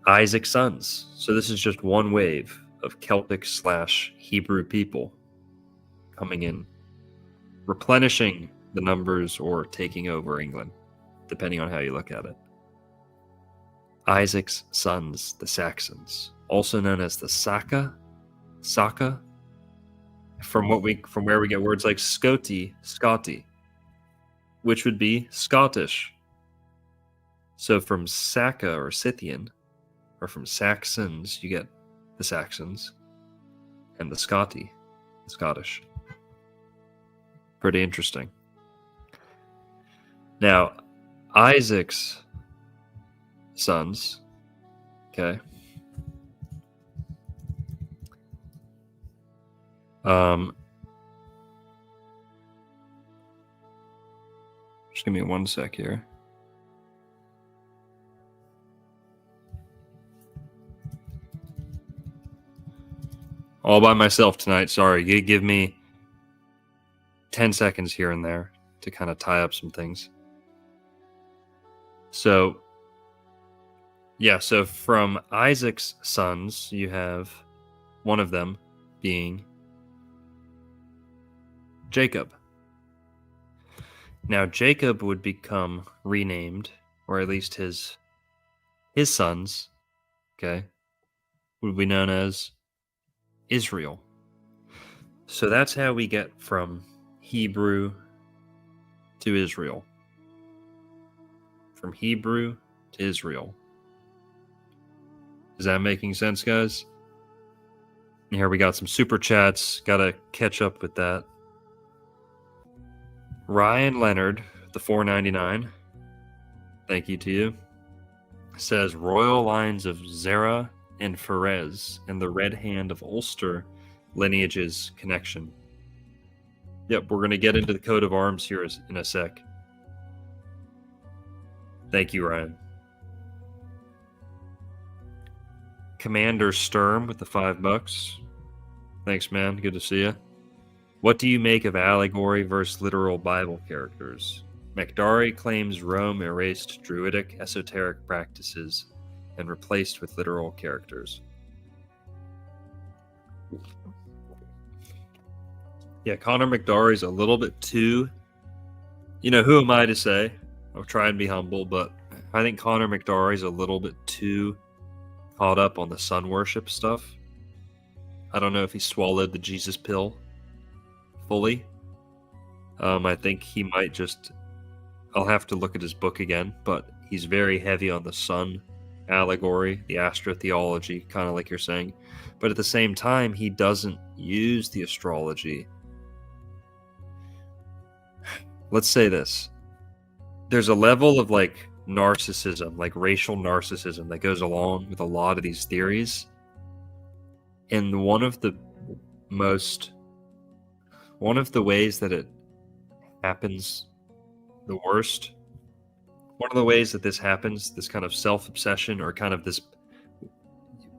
Isaac's sons. So this is just one wave of Celtic/Hebrew people coming in, replenishing the numbers or taking over England, depending on how you look at it. Isaac's sons, the Saxons, also known as the Saka, from where we get words like Scotty, which would be Scottish. So from Saka or Scythian, or from Saxons, you get the Saxons, and the Scotty, the Scottish. Pretty interesting. Now, Isaac's sons, okay. Just give me one sec here. All by myself tonight. Sorry. You give me 10 seconds here and there to kind of tie up some things. So, yeah, so from Isaac's sons, you have one of them being Jacob. Now, Jacob would become renamed, or at least his sons, okay, would be known as Israel. So that's how we get from Hebrew to Israel. From Hebrew to Israel. Is that making sense, guys? Here we got some super chats. Gotta catch up with that. Ryan Leonard, the $4.99. Thank you to you. Says royal lines of Zerah and Pharez and the Red Hand of Ulster lineages connection. Yep, we're going to get into the coat of arms here in a sec. Thank you, Ryan. Commander Sturm with the $5. Thanks, man. Good to see you. What do you make of allegory versus literal Bible characters? McDarry claims Rome erased druidic esoteric practices and replaced with literal characters. Yeah, Connor McDarry's a little bit too... who am I to say? I'll try and be humble, but I think Connor McDarry's a little bit too caught up on the sun worship stuff. I don't know if he swallowed the Jesus pill fully. I think he might just... I'll have to look at his book again, but he's very heavy on the sun allegory, the astrotheology, kind of like you're saying. But at the same time, he doesn't use the astrology. Let's say this. There's a level of narcissism, like racial narcissism that goes along with a lot of these theories. And one of the ways that it happens the worst, one of the ways that this happens, this kind of self-obsession or kind of this,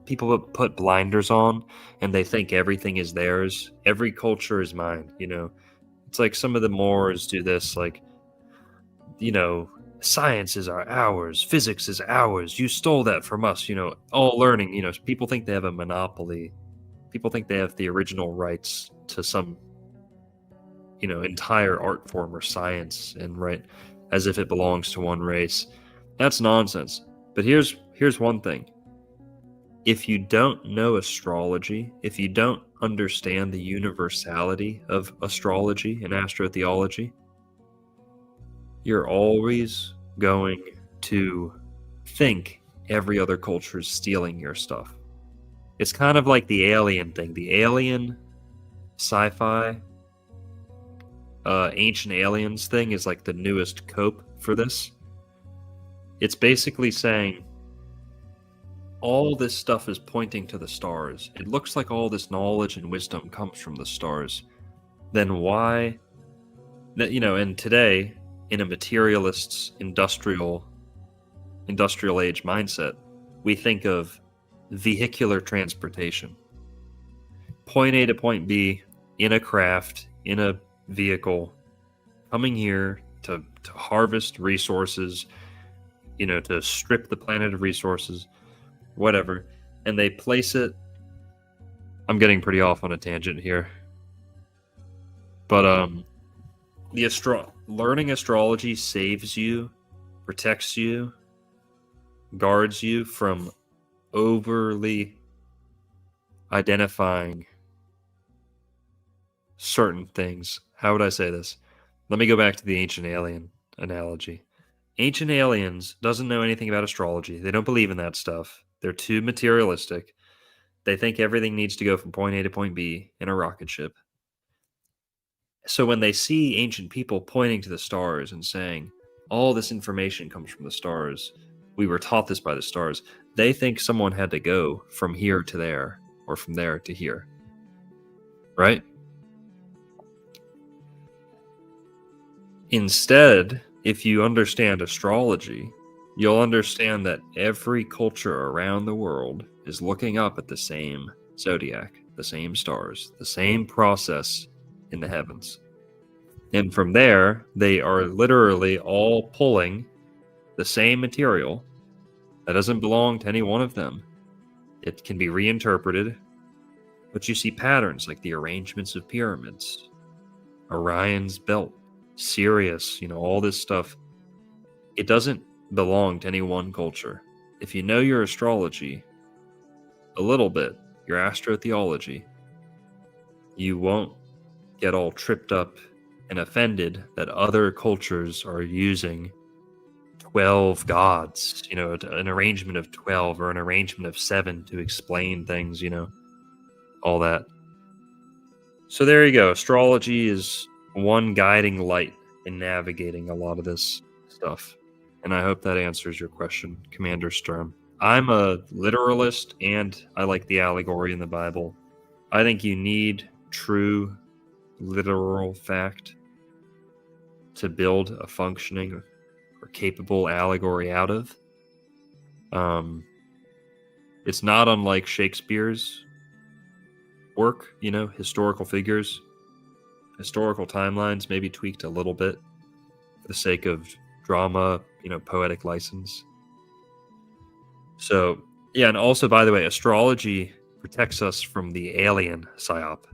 people put blinders on and they think everything is theirs. Every culture is mine, It's like some of the Moors do this, science is ours, physics is ours, you stole that from us, all learning, people think they have a monopoly. People think they have the original rights to some, entire art form or science, and right, as if it belongs to one race. That's nonsense. But here's one thing. If you don't know astrology, if you don't understand the universality of astrology and astrotheology, you're always going to think every other culture is stealing your stuff. It's kind of like the alien thing. The alien sci-fi ancient aliens thing is like the newest cope for this. It's basically saying all this stuff is pointing to the stars. It looks like all this knowledge and wisdom comes from the stars. Then why that, and today in a materialist's industrial age mindset, we think of vehicular transportation. Point A to point B in a craft, in a vehicle, coming here to harvest resources, to strip the planet of resources, whatever, and they place it. I'm getting pretty off on a tangent here, but learning astrology saves you, protects you, guards you from overly identifying certain things. How would I say this? Let me go back to the ancient alien analogy. Ancient aliens doesn't know anything about astrology. They don't believe in that stuff. They're too materialistic. They think everything needs to go from point A to point B in a rocket ship. So when they see ancient people pointing to the stars and saying, all this information comes from the stars, we were taught this by the stars, they think someone had to go from here to there or from there to here. Right? Instead, if you understand astrology, you'll understand that every culture around the world is looking up at the same zodiac, the same stars, the same process in the heavens. And from there, they are literally all pulling the same material that doesn't belong to any one of them. It can be reinterpreted, but you see patterns like the arrangements of pyramids, Orion's belt, Sirius, all this stuff. It doesn't belong to any one culture. If you know your astrology a little bit, your astrotheology, you won't get all tripped up and offended that other cultures are using 12 gods, an arrangement of 12 or an arrangement of 7 to explain things, all that. So there you go. Astrology is one guiding light in navigating a lot of this stuff. And I hope that answers your question, Commander Sturm. I'm a literalist and I like the allegory in the Bible. I think you need true literal fact to build a functioning or capable allegory out of. It's not unlike Shakespeare's work, historical figures, historical timelines, maybe tweaked a little bit for the sake of drama, poetic license. So, yeah, and also, by the way, astrology protects us from the alien psyop.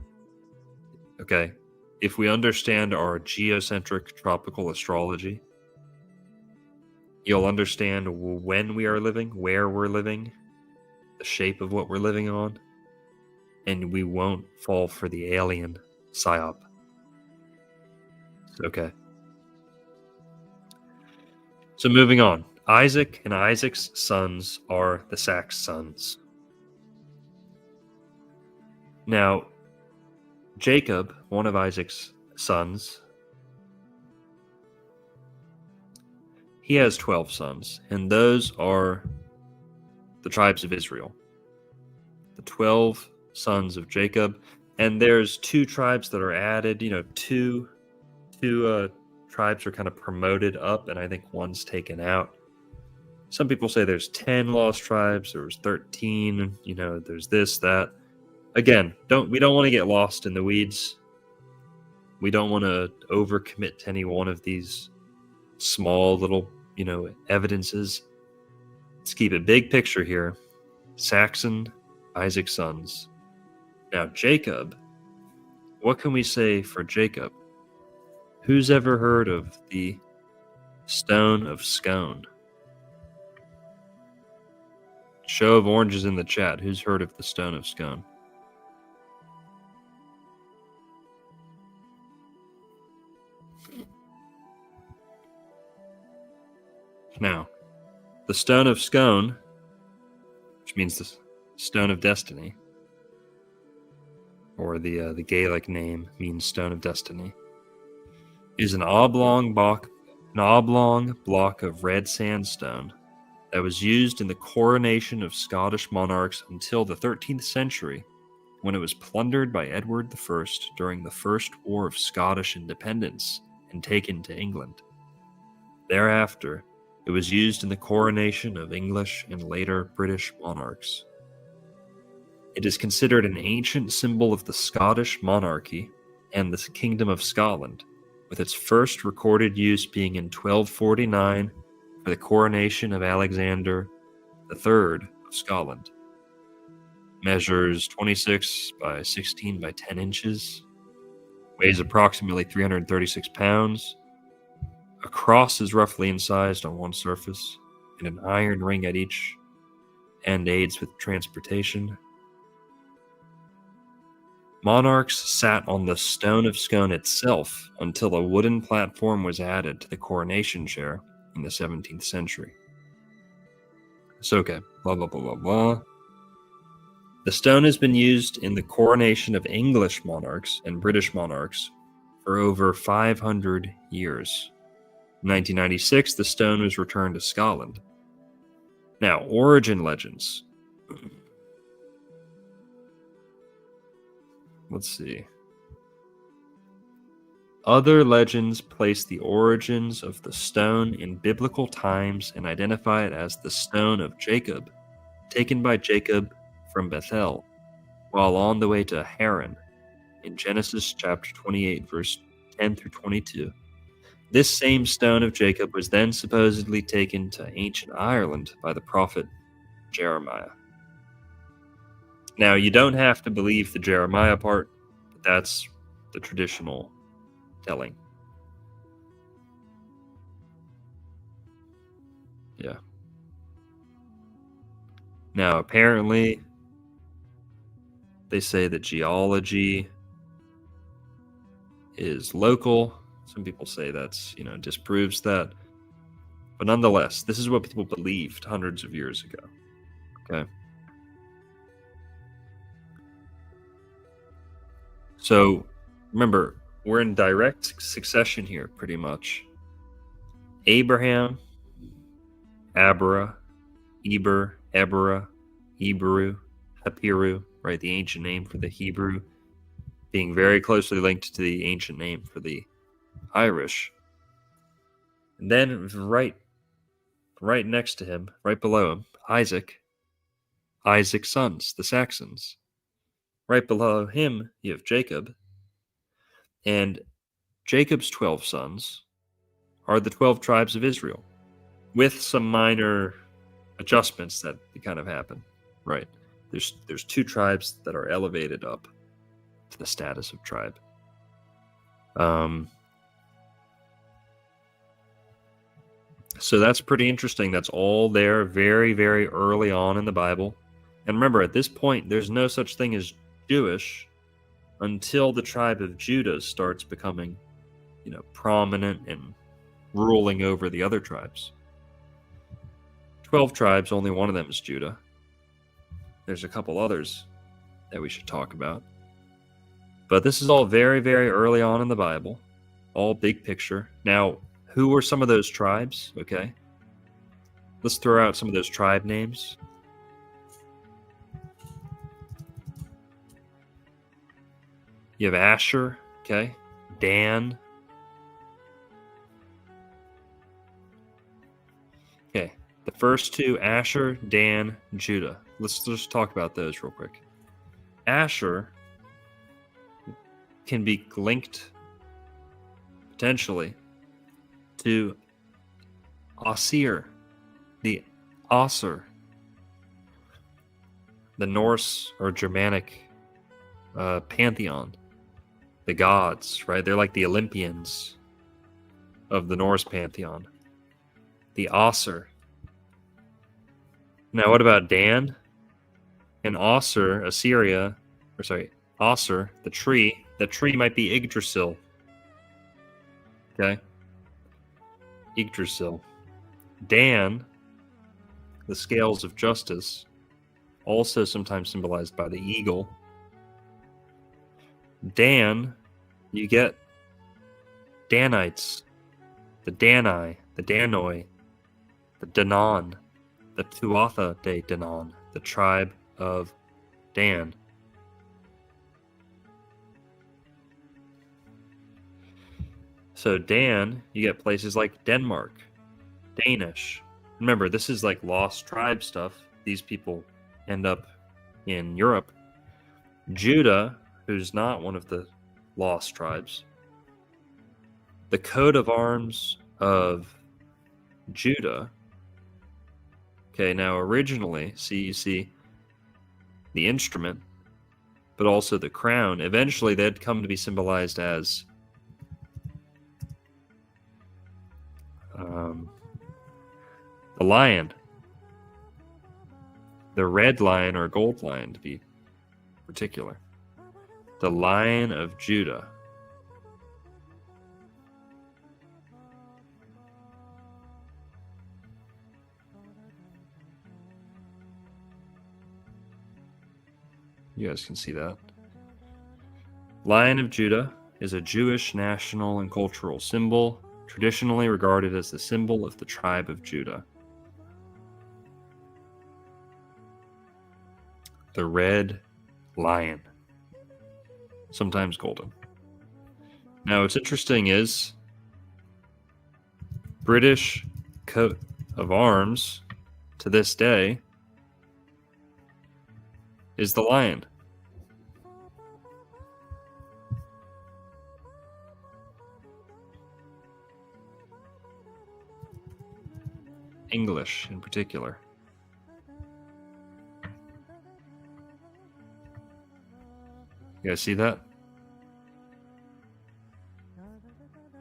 Okay? If we understand our geocentric tropical astrology, you'll understand when we are living, where we're living, the shape of what we're living on, and we won't fall for the alien psyop. Okay. So moving on. Isaac and Isaac's sons are the Saxons. Now, Jacob, one of Isaac's sons, he has 12 sons, and those are the tribes of Israel. The 12 sons of Jacob, and there's 2 tribes that are added, two tribes are kind of promoted up, and I think one's taken out. Some people say there's 10 lost tribes, there's 13, there's this, that. Again, we don't want to get lost in the weeds. We don't want to overcommit to any one of these small little, evidences. Let's keep it big picture here. Saxon, Isaac's sons. Now, Jacob, what can we say for Jacob? Who's ever heard of the Stone of Scone? Show of oranges in the chat. Who's heard of the Stone of Scone? Now, the Stone of Scone which means the Stone of Destiny, or the Gaelic name means Stone of Destiny, is an oblong block of red sandstone that was used in the coronation of Scottish monarchs until the 13th century, when it was plundered by Edward I during the First War of Scottish Independence and taken to England. Thereafter, it was used in the coronation of English and later British monarchs. It is considered an ancient symbol of the Scottish monarchy and the Kingdom of Scotland, with its first recorded use being in 1249 for the coronation of Alexander III of Scotland. Measures 26 by 16 by 10 inches, weighs approximately 336 pounds. A cross is roughly incised on one surface, and an iron ring at each end aids with transportation. Monarchs sat on the Stone of Scone itself until a wooden platform was added to the coronation chair in the 17th century. So, okay, blah, blah, blah, blah, blah. The stone has been used in the coronation of English monarchs and British monarchs for over 500 years. In 1996, the stone was returned to Scotland. Now, origin legends. Let's see. Other legends place the origins of the stone in biblical times and identify it as the Stone of Jacob, taken by Jacob from Bethel, while on the way to Haran, in Genesis chapter 28, verse 10 through 22. This same Stone of Jacob was then supposedly taken to ancient Ireland by the prophet Jeremiah. Now, you don't have to believe the Jeremiah part, but that's the traditional telling. Yeah. Now, apparently, they say that geology is local. Some people say that's, disproves that. But nonetheless, this is what people believed hundreds of years ago. Okay. So, remember, we're in direct succession here, pretty much. Abraham, Abra, Eber, Ebera, Hebrew, Hapiru, right? The ancient name for the Hebrew, being very closely linked to the ancient name for the Irish. And then right next to him, right below him, Isaac's sons, the Saxons. Right below him, you have Jacob. And Jacob's 12 sons are the 12 tribes of Israel, with some minor adjustments that kind of happen. Right. There's 2 tribes that are elevated up to the status of tribe. So that's pretty interesting. That's all there very, very early on in the Bible. And remember, at this point, there's no such thing as Jewish until the tribe of Judah starts becoming, prominent and ruling over the other tribes. 12 tribes, only one of them is Judah. There's a couple others that we should talk about. But this is all very, very early on in the Bible, all big picture. Now, who were some of those tribes? Okay. Let's throw out some of those tribe names. You have Asher, okay? Dan. Okay. The first 2, Asher, Dan, Judah. Let's just talk about those real quick. Asher can be linked potentially to Asir, the Asur, the Norse or Germanic pantheon, the gods, right? They're like the Olympians of the Norse pantheon, the Asur. Now, what about Dan? And Asur, Asur, the tree might be Yggdrasil. Okay? Yggdrasil. Dan, the scales of justice, also sometimes symbolized by the eagle. Dan, you get Danites, the Dani, the Danoi, the Danon, the Tuatha de Danon, the tribe of Dan. So Dan, you get places like Denmark, Danish. Remember, this is like lost tribe stuff. These people end up in Europe. Judah, who's not one of the lost tribes. The coat of arms of Judah. Okay, now originally, you see the instrument, but also the crown. Eventually, they'd come to be symbolized as the lion, the red lion or gold lion to be particular, the Lion of Judah. You guys can see that. Lion of Judah is a Jewish national and cultural symbol, traditionally regarded as the symbol of the tribe of Judah. The red lion, sometimes golden. Now, what's interesting is British coat of arms to this day is the lion. English in particular. You guys see that?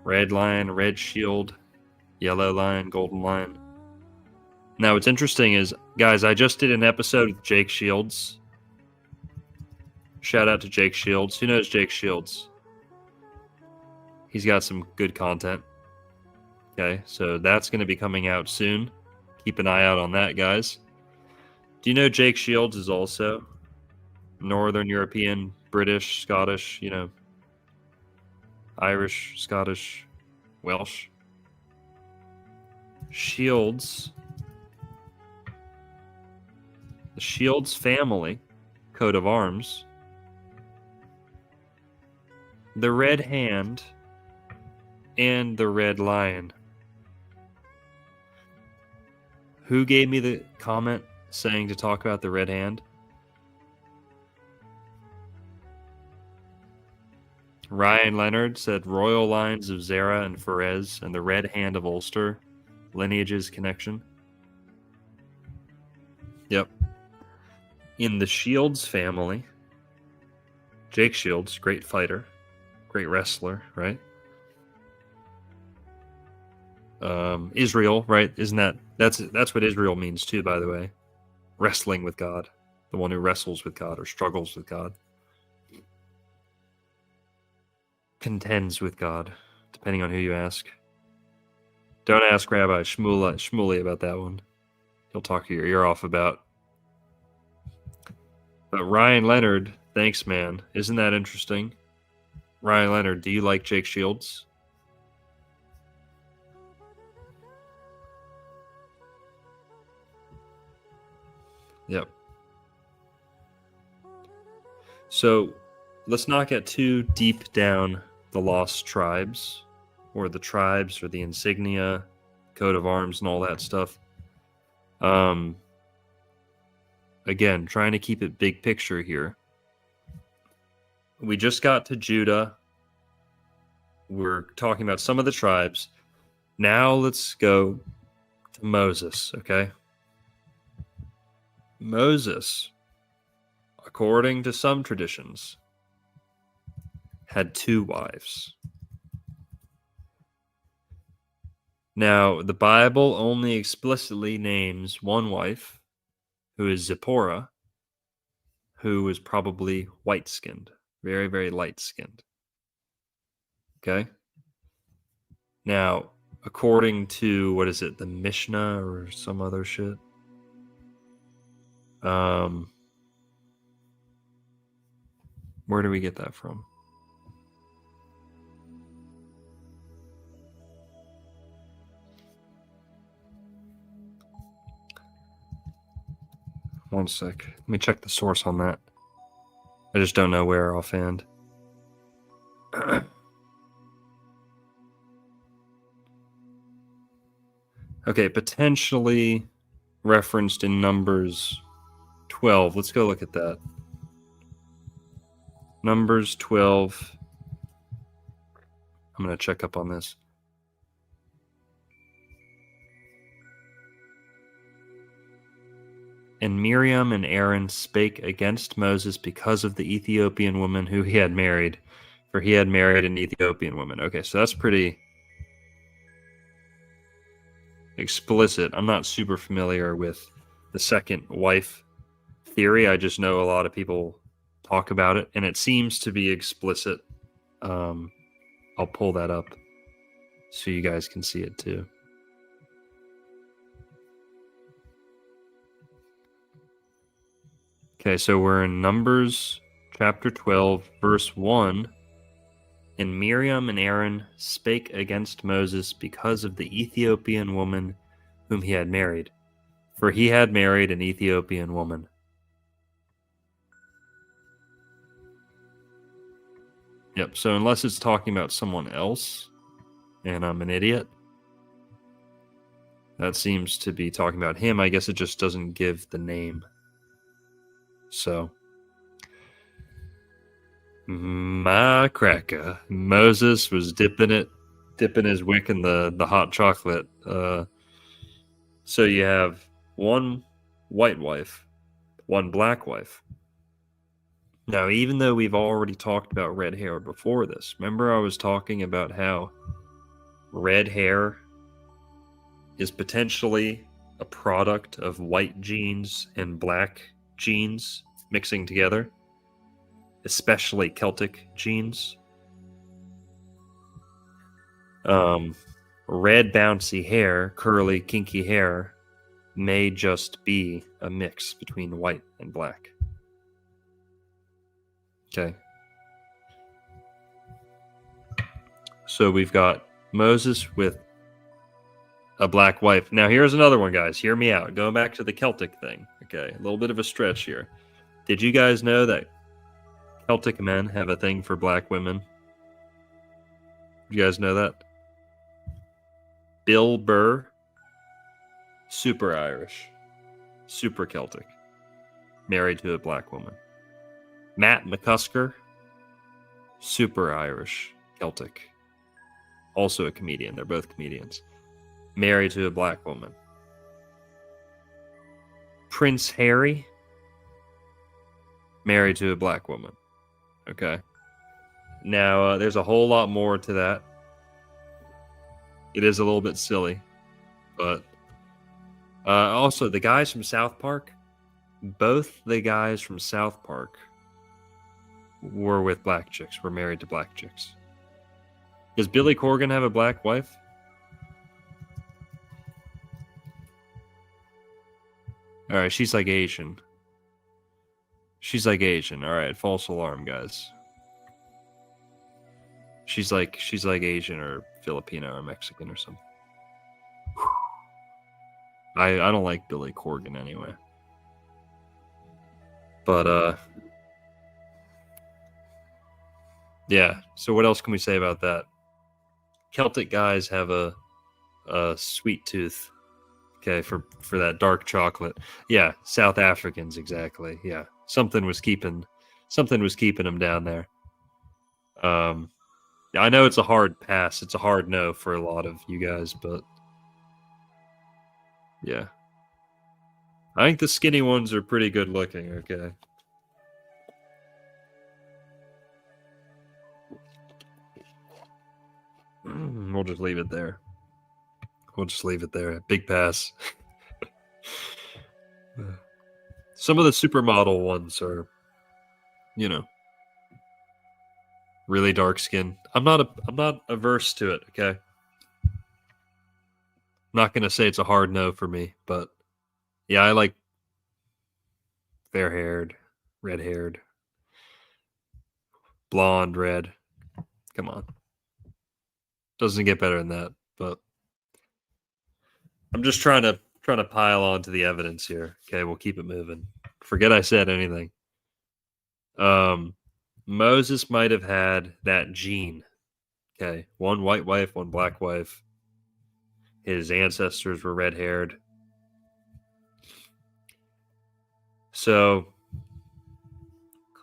Red lion, red shield, yellow lion, golden lion. Now, what's interesting is, guys, I just did an episode with Jake Shields. Shout out to Jake Shields. Who knows Jake Shields? He's got some good content. Okay, so that's going to be coming out soon. Keep an eye out on that, guys. Do you know Jake Shields is also Northern European, British, Scottish, Irish, Scottish, Welsh? Shields. The Shields family coat of arms. The red hand and the red lion. Who gave me the comment saying to talk about the red hand? Ryan Leonard said royal lines of Zara and Ferez and the red hand of Ulster, lineages connection. Yep. In the Shields family, Jake Shields, great fighter, great wrestler, right? Israel, right? Isn't that's what Israel means too, by the way. Wrestling with God, the one who wrestles with God or struggles with God, contends with God, depending on who you ask. Don't ask Rabbi Shmuley about that one. He'll talk your ear off about. But Ryan Leonard, thanks, man. Isn't that interesting? Ryan Leonard, do you like Jake Shields? Yep. So let's not get too deep down the lost tribes or the tribes or the insignia, coat of arms and all that stuff. Again, trying to keep it big picture here. We just got to Judah. We're talking about some of the tribes. Now let's go to Moses, okay? Moses, according to some traditions, had 2 wives. Now, the Bible only explicitly names one wife, who is Zipporah, who was probably white-skinned, very, very light-skinned. Okay? Now, according to, the Mishnah or some other shit? Where do we get that from? One sec. Let me check the source on that. I just don't know where offhand. Okay, potentially referenced in Numbers 12. Let's go look at that. Numbers 12. I'm going to check up on this. And Miriam and Aaron spake against Moses because of the Ethiopian woman who he had married, for he had married an Ethiopian woman. Okay, so that's pretty explicit. I'm not super familiar with the second wife theory. I just know a lot of people talk about it, and it seems to be explicit. I'll pull that up so you guys can see it too. Okay, so we're in Numbers chapter 12, verse 1. And Miriam and Aaron spake against Moses because of the Ethiopian woman whom he had married, for he had married an Ethiopian woman. Yep, so unless it's talking about someone else, and I'm an idiot, that seems to be talking about him. I guess it just doesn't give the name. So, my cracker, Moses was dipping his wick in the hot chocolate. So you have one white wife, one black wife. Now, even though we've already talked about red hair before this, remember I was talking about how red hair is potentially a product of white genes and black genes mixing together, especially Celtic genes. Red bouncy hair, curly kinky hair, may just be a mix between white and black. Okay. So we've got Moses with a black wife. Now here's another one, guys. Hear me out. Going back to the Celtic thing. Okay, a little bit of a stretch here. Did you guys know that Celtic men have a thing for black women? You guys know that? Bill Burr, super Irish, super Celtic, married to a black woman. Matt McCusker, super Irish, Celtic, also a comedian. They're both comedians. Married to a black woman. Prince Harry, married to a black woman. Okay. Now, there's a whole lot more to that. It is a little bit silly. But also, the guys from South Park, both the guys from South Park were with black chicks, were married to black chicks. Does Billy Corgan have a black wife? All right, she's like Asian. She's like Asian. All right, false alarm, guys. She's like Asian or Filipino or Mexican or something. I don't like Billy Corgan anyway. But yeah. So what else can we say about that? Celtic guys have a sweet tooth. Okay, for that dark chocolate. Yeah, South Africans exactly. Yeah, something was keeping them down there. I know it's a hard pass. It's a hard no for a lot of you guys, but yeah, I think the skinny ones are pretty good looking. Okay. We'll just leave it there. Big pass. Some of the supermodel ones are, really dark skin. I'm not averse to it, okay? I'm not gonna say it's a hard no for me, but yeah, I like fair haired, red haired. blonde, red. Come on. Doesn't get better than that, but I'm just trying to pile onto the evidence here. Okay, we'll keep it moving. Forget I said anything. Moses might have had that gene. Okay, one white wife, one black wife. His ancestors were red-haired. So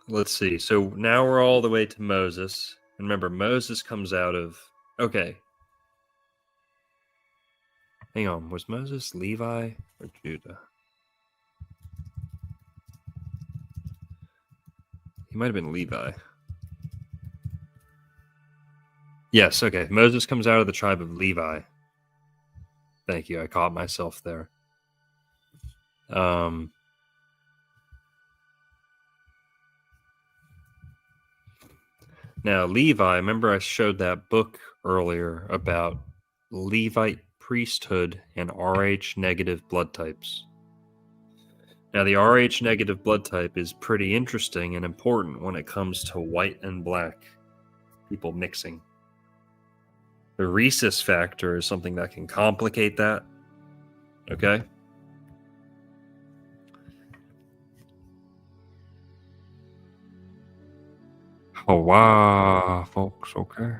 let's see. So now we're all the way to Moses. And remember, Moses comes out of... Okay. Hang on. Was Moses Levi or Judah? He might have been Levi. Yes, okay. Moses comes out of the tribe of Levi. Thank you. I caught myself there. Now, Levi, remember I showed that book earlier about Levite priesthood and Rh negative blood types. Now, the Rh negative blood type is pretty interesting and important when it comes to white and black people mixing. The rhesus factor is something that can complicate that. Okay? Oh, wow, folks, okay.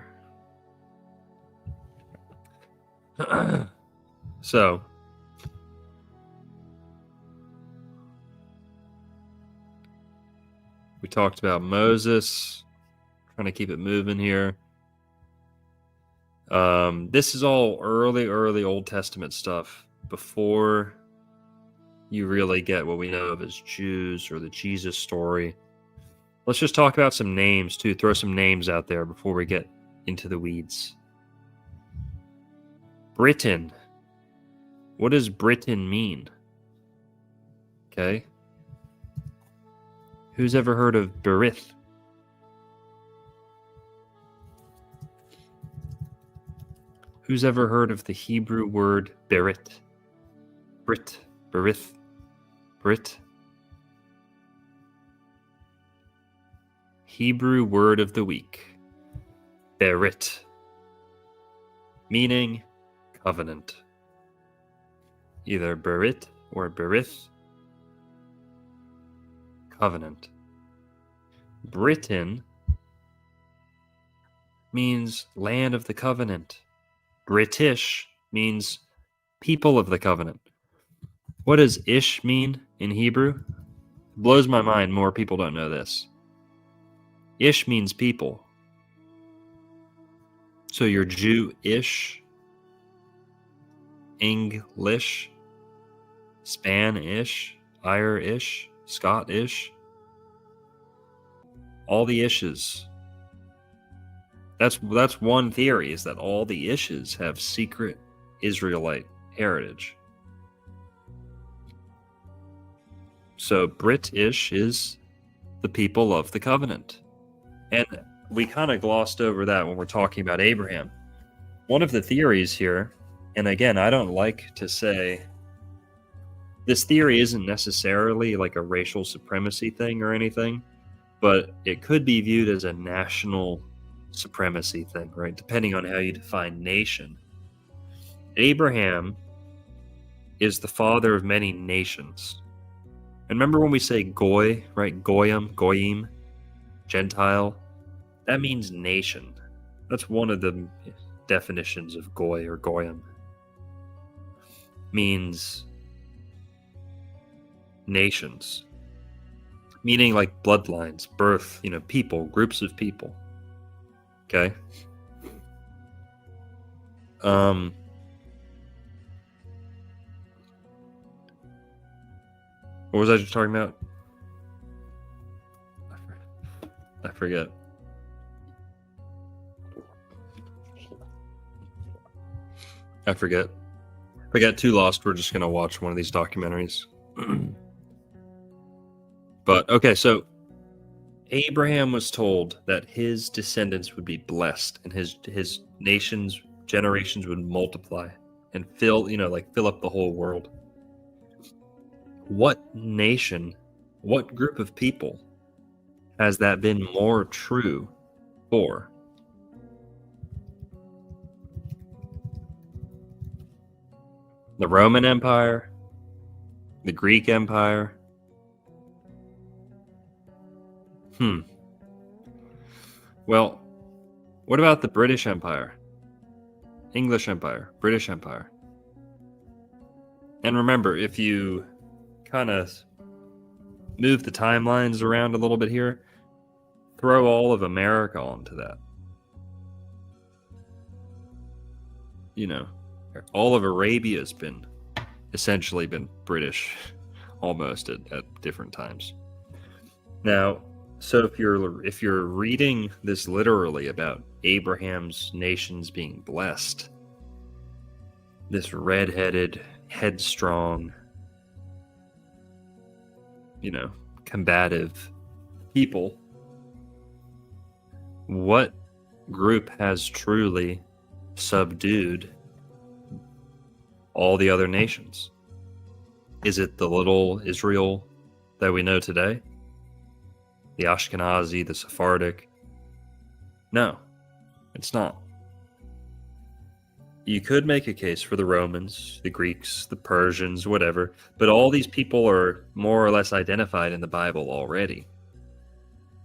So, we talked about Moses, trying to keep it moving here. This is all early Old Testament stuff before you really get what we know of as Jews or the Jesus story. Let's just talk about some names too. Throw some names out there before we get into the weeds. Britain. What does Britain mean? Okay. Who's ever heard of Berith? Who's ever heard of the Hebrew word Berit? Brit, Berith, Brit. Hebrew word of the week. Berit. Meaning covenant. Either Berit or Berith. Covenant. Britain means land of the covenant. British means people of the covenant. What does ish mean in Hebrew? It blows my mind more people don't know this. Ish means people. So you're Jew-ish, English, Spanish, Irish, Scottish. All the ishes. That's one theory, is that all the ishes have secret Israelite heritage. So British is the people of the covenant. And we kind of glossed over that when we're talking about Abraham. One of the theories here, and again, I don't like to say this theory isn't necessarily like a racial supremacy thing or anything, but it could be viewed as a national supremacy thing, right? Depending on how you define nation. Abraham is the father of many nations. And remember when we say goy, right? Goyim, Gentile, that means nation. That's one of the definitions of goy or goyim. Means nations. Meaning like bloodlines, birth, people, groups of people. Okay. What was I just talking about? I forget. If I get too lost, we're just going to watch one of these documentaries. But, okay, so Abraham was told that his descendants would be blessed and his nation's generations would multiply and fill up the whole world. What nation, what group of people has that been more true before. The Roman Empire, the Greek Empire. Well, what about the British Empire? English Empire, British Empire. And remember, if you kind of move the timelines around a little bit here, throw all of America onto that. You know, all of Arabia's been essentially been British almost at different times. Now, so if you're reading this literally about Abraham's nations being blessed, this red-headed, headstrong, combative people, what group has truly subdued all the other nations? Is it the little Israel that we know today? The Ashkenazi, the Sephardic? No, it's not. You could make a case for the Romans, the Greeks, the Persians, whatever, but all these people are more or less identified in the Bible already.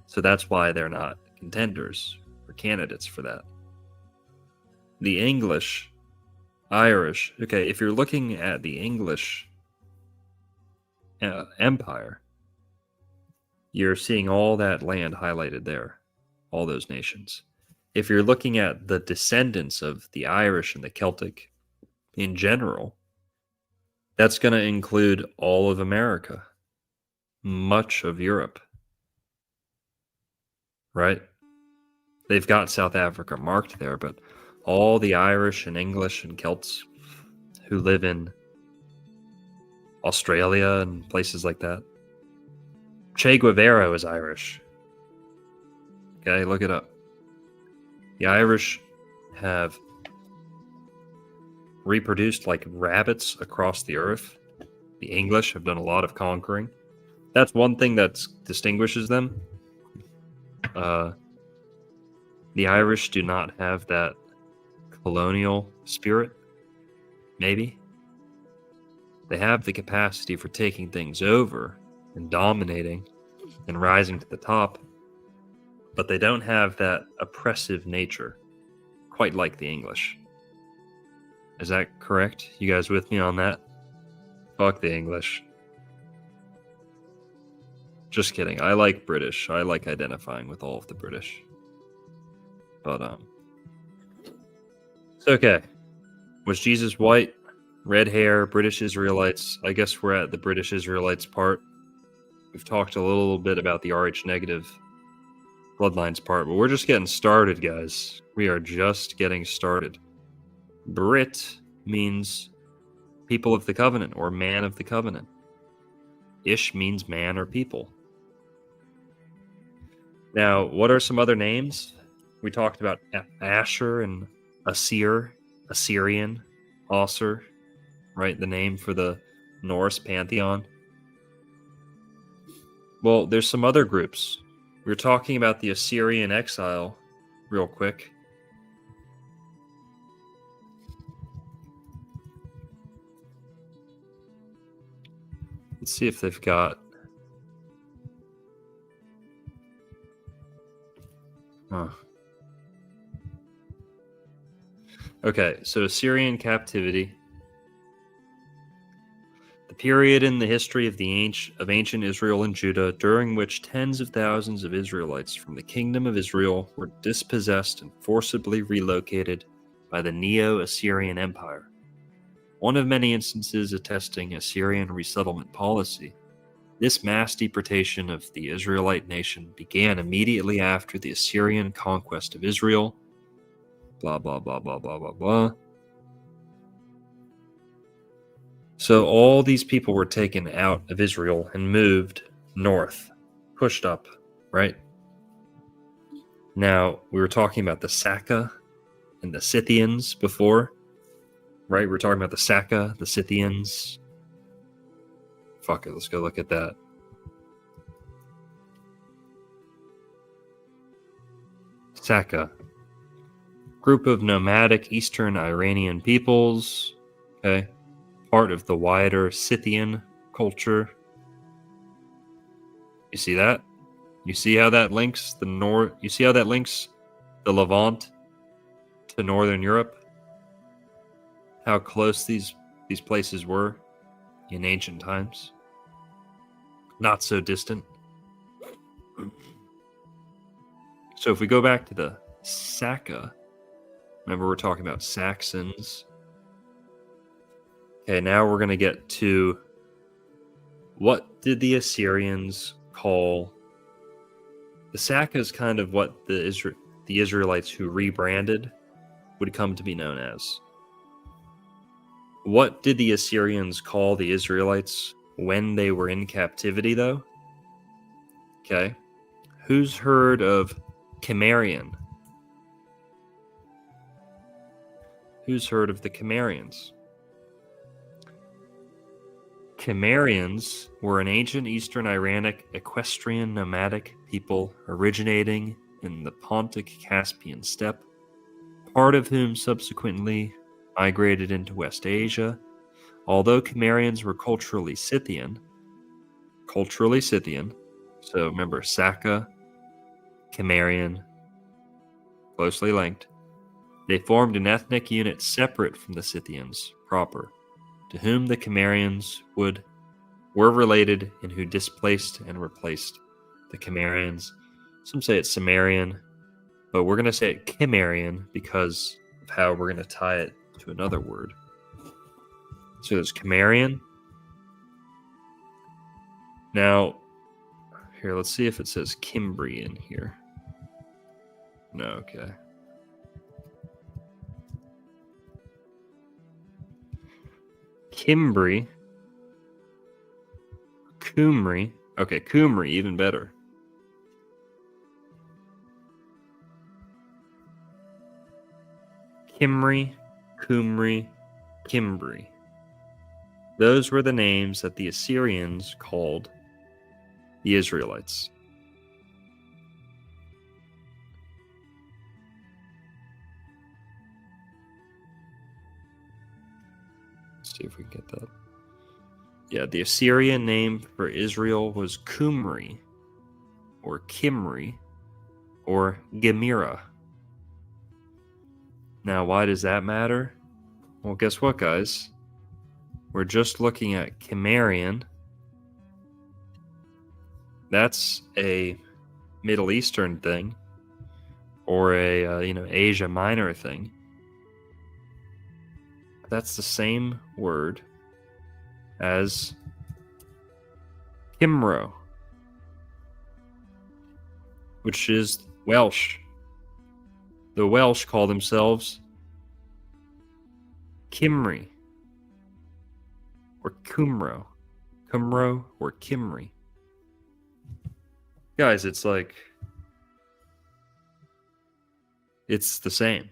So that's why they're not contenders or candidates for that. The English, Irish, okay, if you're looking at the English empire, you're seeing all that land highlighted there, all those nations. If you're looking at the descendants of the Irish and the Celtic in general, that's going to include all of America, much of Europe, right? They've got South Africa marked there, but all the Irish and English and Celts who live in Australia and places like that. Che Guevara was Irish. Okay, look it up. The Irish have reproduced like rabbits across the earth. The English have done a lot of conquering. That's one thing that distinguishes them. The Irish do not have that colonial spirit, maybe. They have the capacity for taking things over and dominating and rising to the top, but they don't have that oppressive nature, quite like the English. Is that correct? You guys with me on that? Fuck the English. Just kidding. I like British. I like identifying with all of the British. But, it's okay. Was Jesus white? Red hair? British Israelites? I guess we're at the British Israelites part. We've talked a little bit about the RH negative Bloodlines part, but we're just getting started, guys. We are just getting started. Brit means people of the covenant or man of the covenant. Ish means man or people. Now, what are some other names? We talked about Asher and Asir, Assyrian, Osir, right? The name for the Norse pantheon. Well, there's some other groups. We were talking about the Assyrian exile real quick. Let's see if they've got... Okay, so Assyrian captivity. The period in the history of ancient Israel and Judah during which tens of thousands of Israelites from the kingdom of Israel were dispossessed and forcibly relocated by the Neo-Assyrian Empire. One of many instances attesting Assyrian resettlement policy. This mass deportation of the Israelite nation began immediately after the Assyrian conquest of Israel. Blah, blah, blah, blah, blah, blah, blah. So all these people were taken out of Israel and moved north, pushed up, right? Now, we were talking about the Saka and the Scythians before, right? We were talking about the Saka, the Scythians. Fuck it, let's go look at that. Saka. Group of nomadic Eastern Iranian peoples. Okay. Part of the wider Scythian culture. You see that? You see how that links the north? You see how that links the Levant to Northern Europe? How close these places were in ancient times? Not so distant. So if we go back to the Saka, remember we're talking about Saxons. Okay, now we're going to get to what did the Assyrians call the Saka is kind of what the Israelites who rebranded would come to be known as. What did the Assyrians call the Israelites when they were in captivity, though? Okay. Who's heard of Cimmerian? Who's heard of the Cimmerians? Cimmerians were an ancient Eastern Iranic equestrian nomadic people originating in the Pontic-Caspian steppe, part of whom subsequently migrated into West Asia. Although Cimmerians were culturally Scythian, so remember Saka, Cimmerian, closely linked, they formed an ethnic unit separate from the Scythians proper, to whom the Cimmerians were related and who displaced and replaced the Cimmerians. Some say it's Cimmerian, but we're going to say it Cimmerian because of how we're going to tie it to another word. So there's Cimmerian. Now, here, let's see if it says Cimbrian here. No, okay. Cymry. Cymry. Okay, Cymry, even better. Cymry, Cimbri. Those were the names that the Assyrians called the Israelites. Let's see if we can get that. Yeah, the Assyrian name for Israel was Cymri, or Kimri, or Gemira. Now, why does that matter? Well, guess what, guys? We're just looking at Cimmerian. That's a Middle Eastern thing, or a Asia Minor thing. That's the same word as Cymro, which is Welsh. The Welsh call themselves Cymri, or Cymro. Cymro or Cymri. Guys, it's like, it's the same.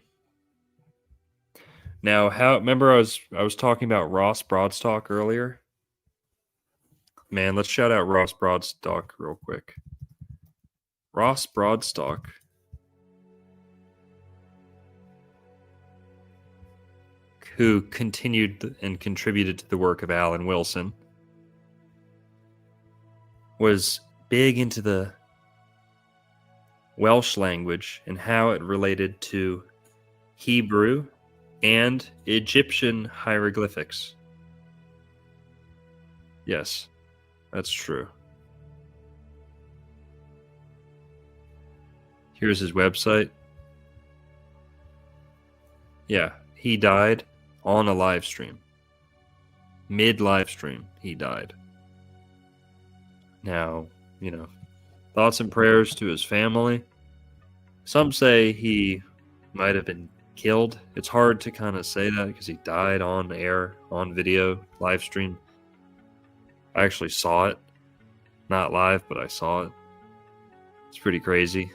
Now, remember I was talking about Ross Broadstock earlier? Man, let's shout out Ross Broadstock real quick. Ross Broadstock who continued and contributed to the work of Alan Wilson, was big into the Welsh language and how it related to Hebrew and Egyptian hieroglyphics. Yes, that's true. Here's his website. Yeah, he died on a live stream. Mid-live stream, he died. Now, thoughts and prayers to his family. Some say he might have been killed. It's hard to kind of say that because he died on air, on video, live stream. I actually saw it. Not live, but I saw it. It's pretty crazy.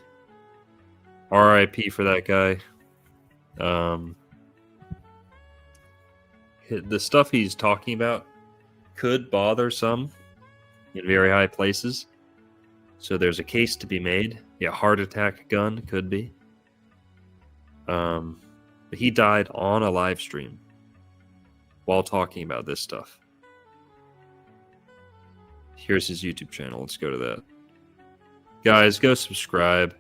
RIP for that guy. The stuff he's talking about could bother some in very high places. So there's a case to be made. Yeah, heart attack gun could be. But he died on a live stream while talking about this stuff. Here's his YouTube channel. Let's go to that. Guys, go subscribe.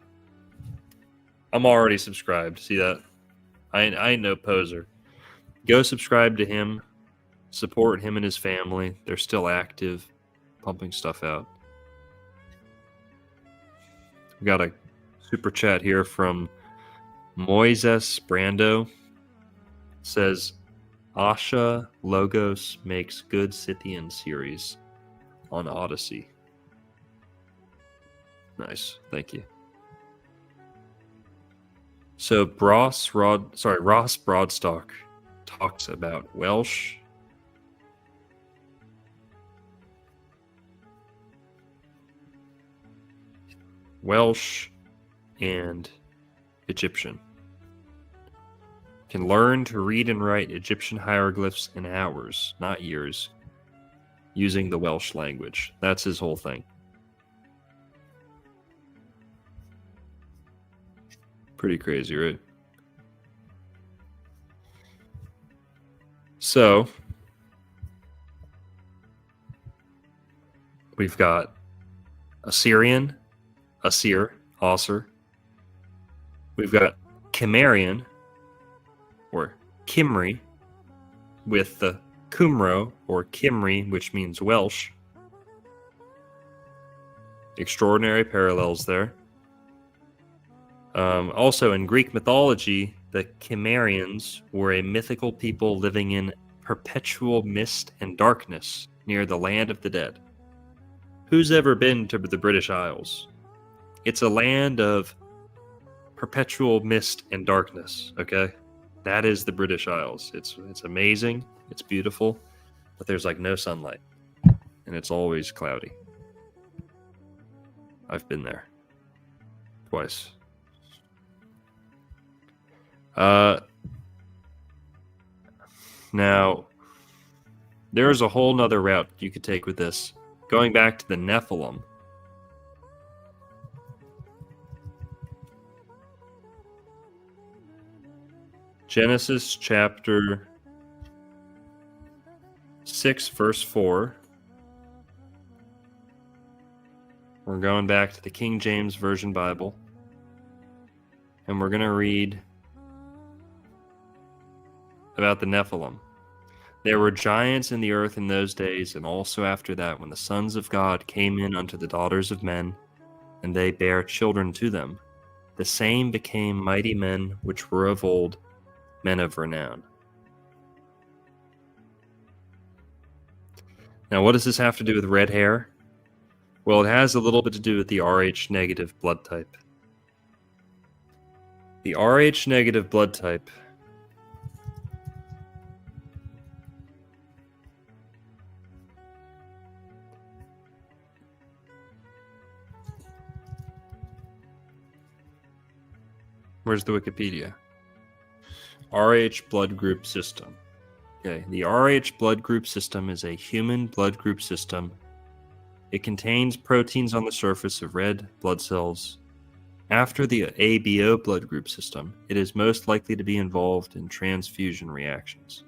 I'm already subscribed. See that? I ain't no poser. Go subscribe to him. Support him and his family. They're still active, pumping stuff out. We got a super chat here from Moises Brando. It says, Asha Logos makes good Scythian series on Odyssey. Nice, thank you. So Ross Broadstock talks about Welsh, and Egyptian. Can learn to read and write Egyptian hieroglyphs in hours, not years, using the Welsh language. That's his whole thing. Pretty crazy, right? So, we've got Assyrian, Asir. We've got Cimmerian, or Kimri, with the Cymro, or Kimri, which means Welsh. Extraordinary parallels there. Also, in Greek mythology, the Cimmerians were a mythical people living in perpetual mist and darkness near the land of the dead. Who's ever been to the British Isles? It's a land of perpetual mist and darkness, okay? That is the British Isles. It's amazing, it's beautiful, but there's like no sunlight, and it's always cloudy. I've been there twice. Now, there's a whole nother route you could take with this. Going back to the Nephilim. Genesis chapter 6, verse 4. We're going back to the King James Version Bible. And we're going to read about the Nephilim. There were giants in the earth in those days, and also after that, when the sons of God came in unto the daughters of men, and they bare children to them. The same became mighty men which were of old, men of renown. Now, what does this have to do with red hair? Well, it has a little bit to do with the Rh negative blood type. The Rh negative blood type Where's the Wikipedia? Rh blood group system. Okay, the Rh blood group system is a human blood group system. It contains proteins on the surface of red blood cells. After the ABO blood group system, it is most likely to be involved in transfusion reactions.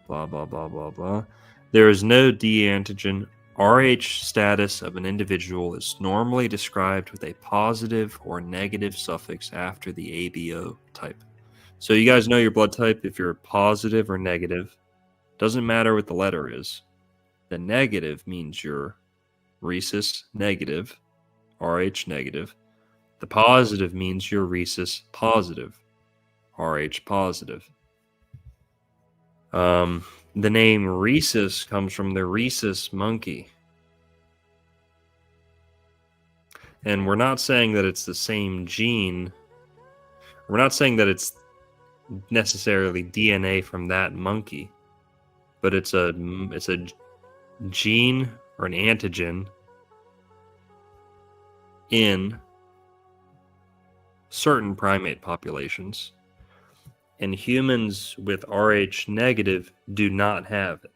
Blah, blah, blah, blah, blah. There is no D antigen. Rh status of an individual is normally described with a positive or negative suffix after the ABO type. So you guys know your blood type if you're positive or negative. Doesn't matter what the letter is. The negative means you're rhesus negative, Rh negative. The positive means you're rhesus positive, Rh positive. The name rhesus comes from the rhesus monkey. And we're not saying that it's the same gene. We're not saying that it's necessarily DNA from that monkey, but it's a gene or an antigen in certain primate populations. And humans with Rh negative do not have it.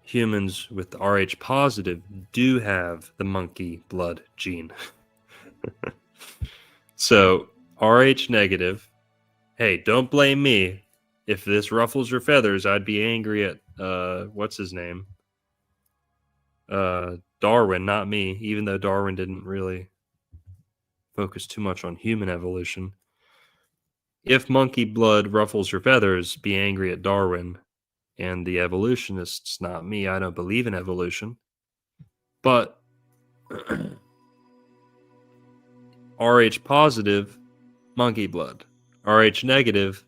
Humans with Rh positive do have the monkey blood gene. So Rh negative. Hey, don't blame me. If this ruffles your feathers, I'd be angry at what's his name? Darwin, not me, even though Darwin didn't really focus too much on human evolution. If monkey blood ruffles your feathers, be angry at Darwin and the evolutionists, not me. I don't believe in evolution. But Rh positive, monkey blood. Rh negative,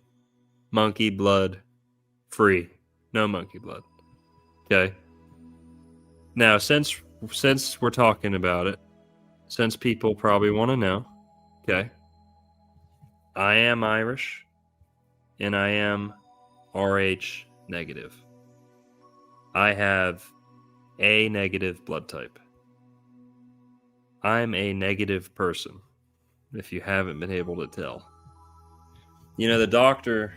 monkey blood free. No monkey blood. Okay. Now, since we're talking about it, since people probably want to know, okay, I am Irish and I am Rh negative. I have A negative blood type. I'm a negative person, if you haven't been able to tell. You know, the doctor,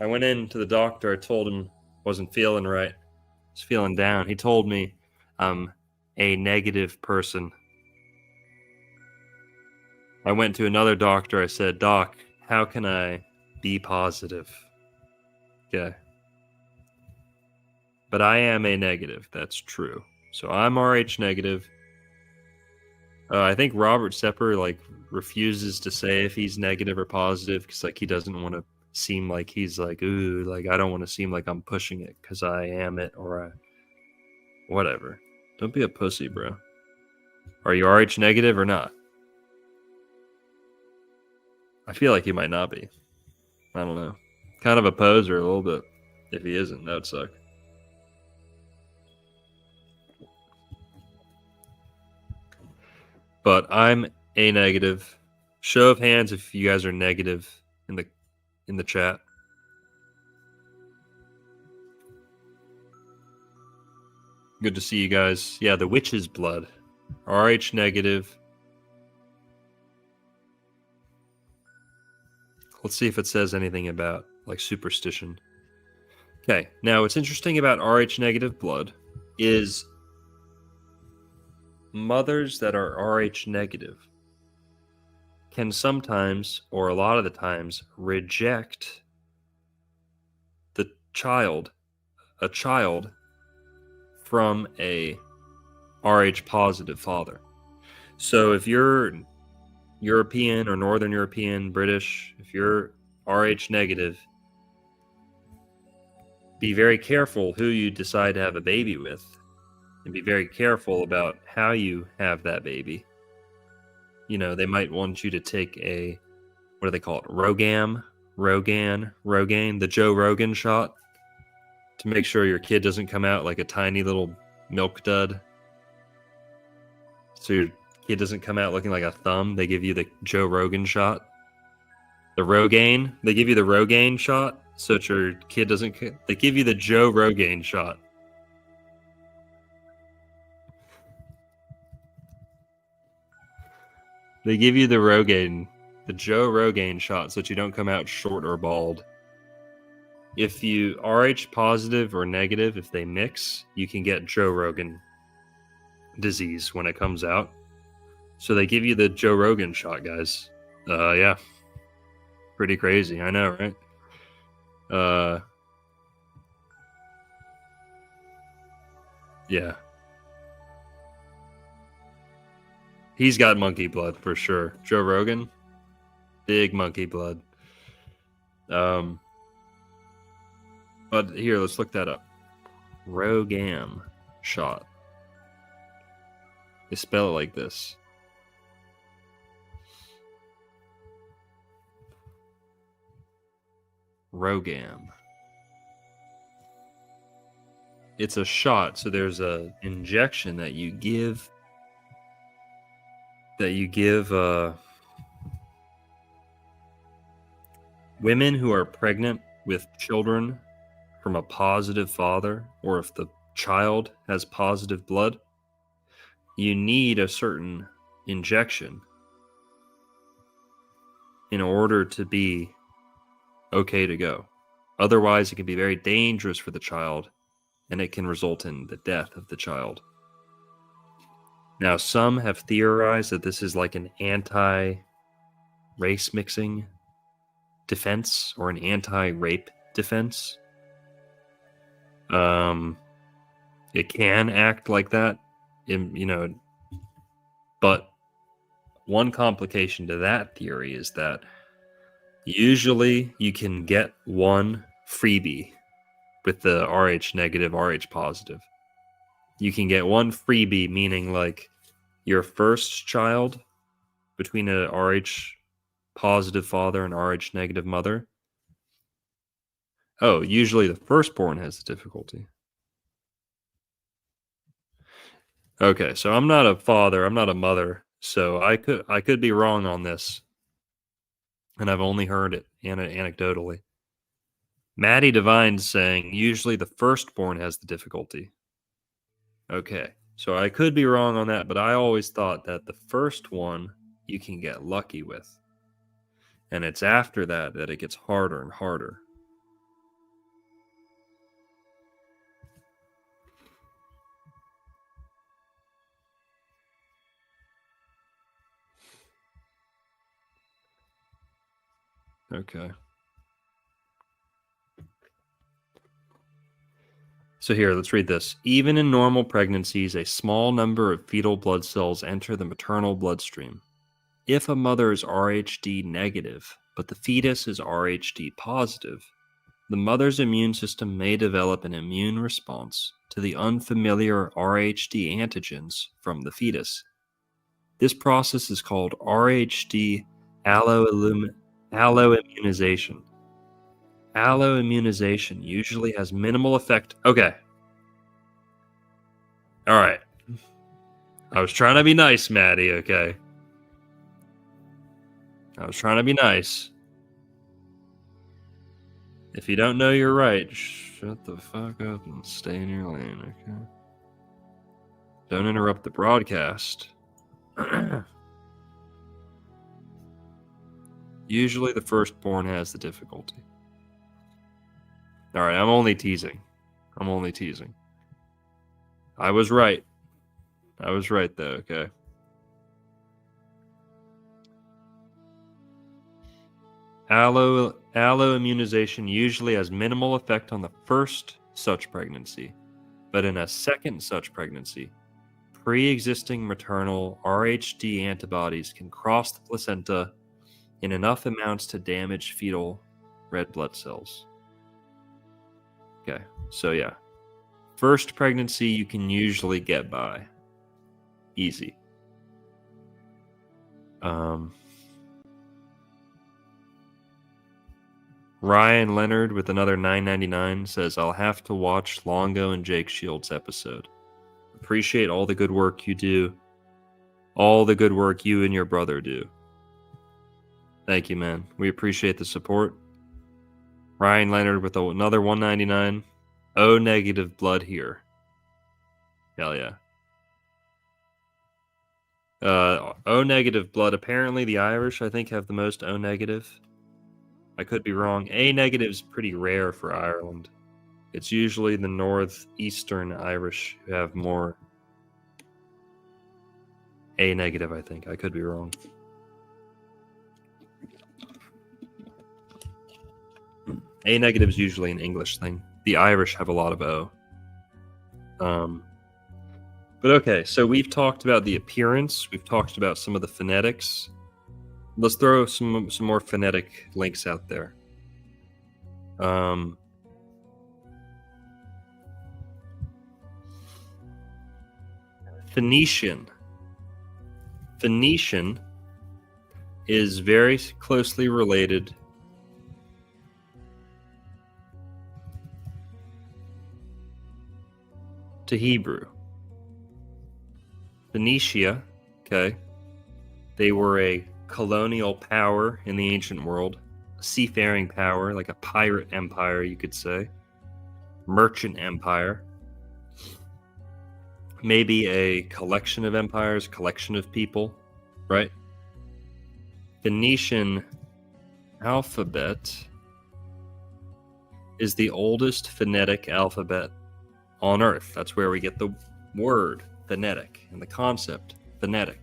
I went in to the doctor, I told him I wasn't feeling right. I was feeling down. He told me I'm a negative person. I went to another doctor. I said, Doc, how can I be positive? Okay. But I am a negative. That's true. So I'm Rh negative. I think Robert Sepper refuses to say if he's negative or positive because he doesn't want to seem like he's ooh, I don't want to seem like I'm pushing it because I am it or whatever. Don't be a pussy, bro. Are you Rh negative or not? I feel like he might not be. I don't know. Kind of a poser a little bit. If he isn't, that would suck. But I'm A negative. Show of hands if you guys are negative in the chat. Good to see you guys. Yeah, the witch's blood. Rh negative. Let's see if it says anything about superstition. Okay, now what's interesting about Rh negative blood is mothers that are Rh negative can sometimes, or a lot of the times, reject a child from a Rh positive father. So if you're European or Northern European, British, if you're Rh negative, be very careful who you decide to have a baby with, and be very careful about how you have that baby. You know, they might want you to take what do they call it? Rogaine, the Joe Rogan shot, to make sure your kid doesn't come out like a tiny little milk dud. So your kid doesn't come out looking like a thumb. They give you the Joe Rogan shot. The Rogaine, they give you the Rogaine shot so that your kid doesn't. They give you the Joe Rogan shot. They give you the Joe Rogan shot so that you don't come out short or bald. If you Rh positive or negative, if they mix, you can get Joe Rogan disease when it comes out. So they give you the Joe Rogan shot, guys. Yeah. Pretty crazy, I know, right? Yeah. He's got monkey blood for sure. Joe Rogan, big monkey blood. But here, let's look that up. Rogan shot. They spell it like this. Rogan. It's a shot, so there's a injection that you give women who are pregnant with children from a positive father, or if the child has positive blood, you need a certain injection in order to be okay to go. Otherwise, it can be very dangerous for the child, and it can result in the death of the child. Now, some have theorized that this is like an anti-life race mixing defense or an anti-rape defense. It can act like that, but one complication to that theory is that usually you can get one freebie with the Rh negative, Rh positive. You can get one freebie, meaning like your first child between a Rh positive father and Rh negative mother. Oh, usually the firstborn has the difficulty. Okay, so I'm not a father, I'm not a mother, so I could be wrong on this, and I've only heard it anecdotally. Maddie Divine's saying usually the firstborn has the difficulty. Okay, so I could be wrong on that, but I always thought that the first one you can get lucky with, and it's after that that it gets harder and harder. Okay. So here, let's read this. Even in normal pregnancies, a small number of fetal blood cells enter the maternal bloodstream. If a mother is RhD negative, but the fetus is RhD positive, the mother's immune system may develop an immune response to the unfamiliar RhD antigens from the fetus. This process is called RhD alloimmunization. Alloimmunization usually has minimal effect. Okay. All right. I was trying to be nice, Maddie, okay? I was trying to be nice. If you don't know you're right, shut the fuck up and stay in your lane, okay? Don't interrupt the broadcast. Usually the firstborn has the difficulty. All right, I'm only teasing. I was right. Though, okay? Alloimmunization usually has minimal effect on the first such pregnancy, but in a second such pregnancy, pre-existing maternal RhD antibodies can cross the placenta in enough amounts to damage fetal red blood cells. Okay, so yeah. First pregnancy you can usually get by. Easy. Ryan Leonard with another $9.99 says, I'll have to watch Longo and Jake Shields episode. Appreciate all the good work you do. All the good work you and your brother do. Thank you, man. We appreciate the support. Ryan Leonard with another $1.99. O negative blood here. Hell yeah. O negative blood. Apparently the Irish, I think, have the most O negative. I could be wrong. A negative is pretty rare for Ireland. It's usually the northeastern Irish who have more A negative, I think. I could be wrong. A negative is usually an English thing. The Irish have a lot of O. But okay, so we've talked about the appearance. We've talked about some of the phonetics. Let's throw some more phonetic links out there. Phoenician. Phoenician is very closely related to Hebrew. Phoenicia, okay, they were a colonial power in the ancient world, a seafaring power, like a pirate empire, you could say, merchant empire, maybe a collection of empires, collection of people, right? Phoenician alphabet is the oldest phonetic alphabet on Earth. That's where we get the word phonetic and the concept phonetic.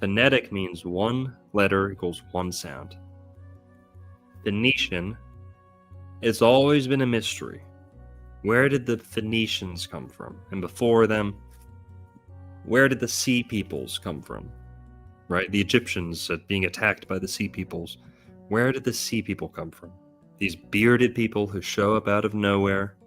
Phonetic means one letter equals one sound. Phoenician, it's always been a mystery. Where did the Phoenicians come from? And before them, where did the Sea Peoples come from? Right? The Egyptians being attacked by the Sea Peoples. Where did the Sea People come from? These bearded people who show up out of nowhere.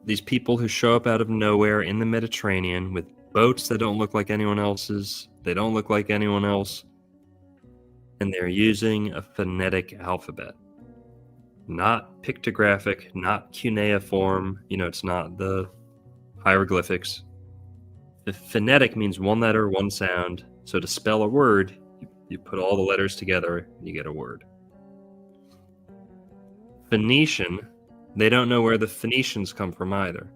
These people who show up out of nowhere in the Mediterranean with boats that don't look like anyone else's. They don't look like anyone else. And they're using a phonetic alphabet. Not pictographic, not cuneiform. It's not the hieroglyphics. The phonetic means one letter, one sound. So to spell a word, you put all the letters together and you get a word. Phoenician, they don't know where the Phoenicians come from either.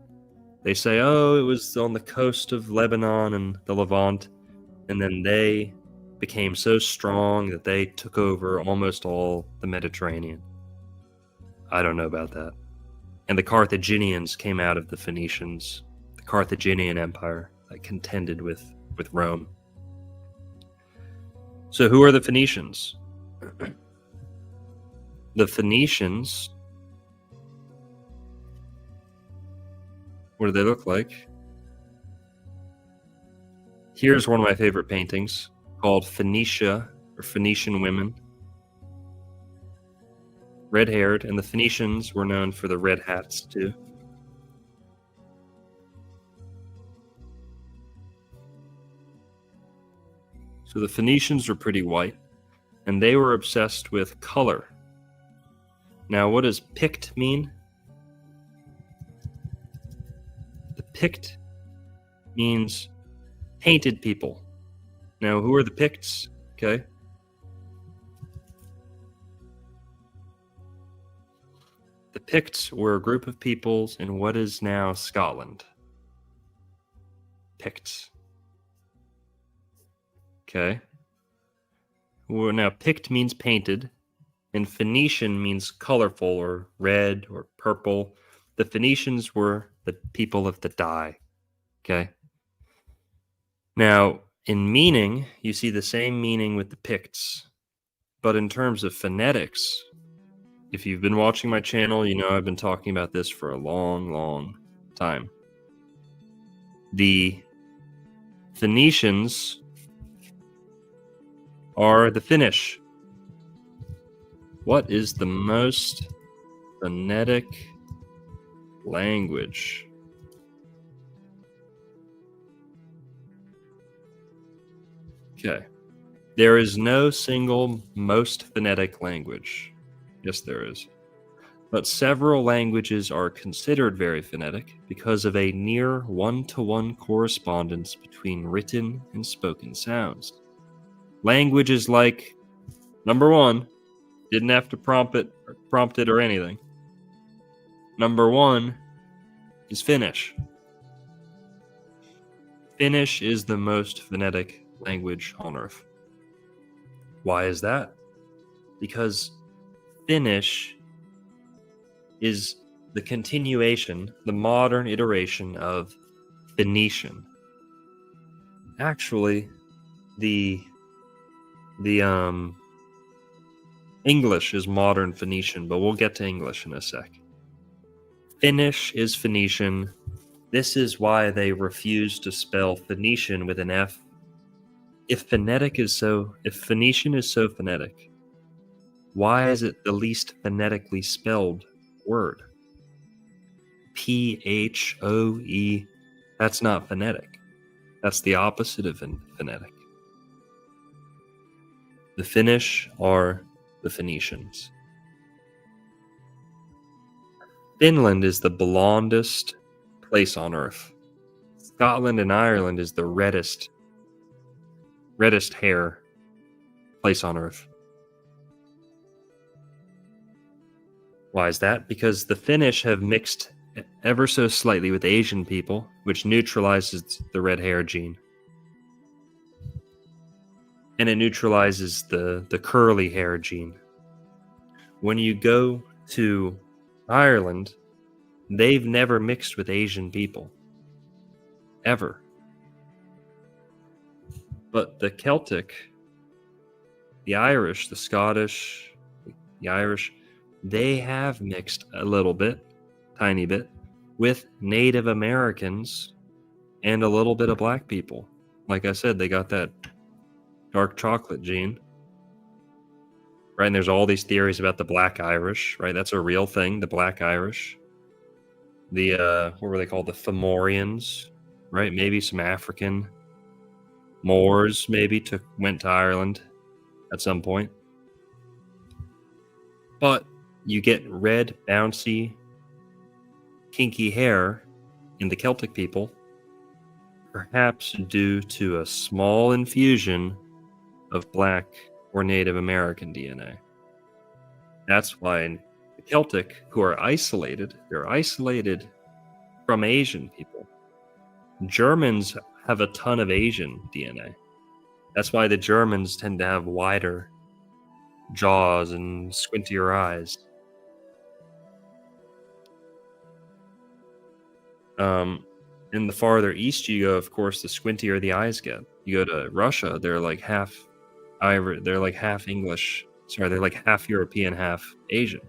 They say, oh, it was on the coast of Lebanon and the Levant, and then they became so strong that they took over almost all the Mediterranean. I don't know about that. And the Carthaginians came out of the Phoenicians, the Carthaginian Empire that contended with Rome. So who are the Phoenicians? The Phoenicians, what do they look like? Here's one of my favorite paintings called Phoenicia, or Phoenician Women. Red-haired, and the Phoenicians were known for the red hats too. So the Phoenicians were pretty white, and they were obsessed with color. Now, what does Pict mean? The Pict means painted people. Now, who are the Picts? Okay. The Picts were a group of peoples in what is now Scotland. Picts. Okay. Well, now, Pict means painted, and Phoenician means colorful or red or purple. The Phoenicians were the people of the dye. Okay. Now, in meaning, you see the same meaning with the Picts, but in terms of phonetics, if you've been watching my channel, you know I've been talking about this for a long, long time. The Phoenicians are the Finnish. What is the most phonetic language? Okay. There is no single most phonetic language. Yes, there is. But several languages are considered very phonetic because of a near one-to-one correspondence between written and spoken sounds. Languages like, number one, didn't have to prompt it or anything. Number one is Finnish. Finnish is the most phonetic language on Earth. Why is that? Because Finnish is the continuation, the modern iteration of Phoenician. Actually, the English is modern Phoenician, but we'll get to English in a sec. Finnish is Phoenician. This is why they refuse to spell Phoenician with an F. If Phoenician is so phonetic, why is it the least phonetically spelled word? P-H-O-E, that's not phonetic. That's the opposite of phonetic. The Finnish are the Phoenicians. Finland is the blondest place on Earth. Scotland and Ireland is the reddest hair place on Earth. Why is that? Because the Finnish have mixed ever so slightly with Asian people, which neutralizes the red hair gene. And it neutralizes the curly hair gene. When you go to Ireland, they've never mixed with Asian people. ever. But the Celtic, the Irish, the Scottish, the Irish, they have mixed a little bit, tiny bit, with Native Americans and a little bit of black people. Like I said, they got that dark chocolate gene, right? And there's all these theories about the Black Irish, right? That's a real thing, the Black Irish. The what were they called? The Fomorians, right? Maybe some African Moors maybe went to Ireland at some point. But you get red, bouncy, kinky hair in the Celtic people, perhaps due to a small infusion of black or Native American DNA. That's why in the Celtic, who are isolated, they're isolated from Asian people. Germans have a ton of Asian DNA. That's why the Germans tend to have wider jaws and squintier eyes. In the farther east you go, of course, the squintier the eyes get. You go to Russia, they're like half English. Sorry, they're like half European, half Asian.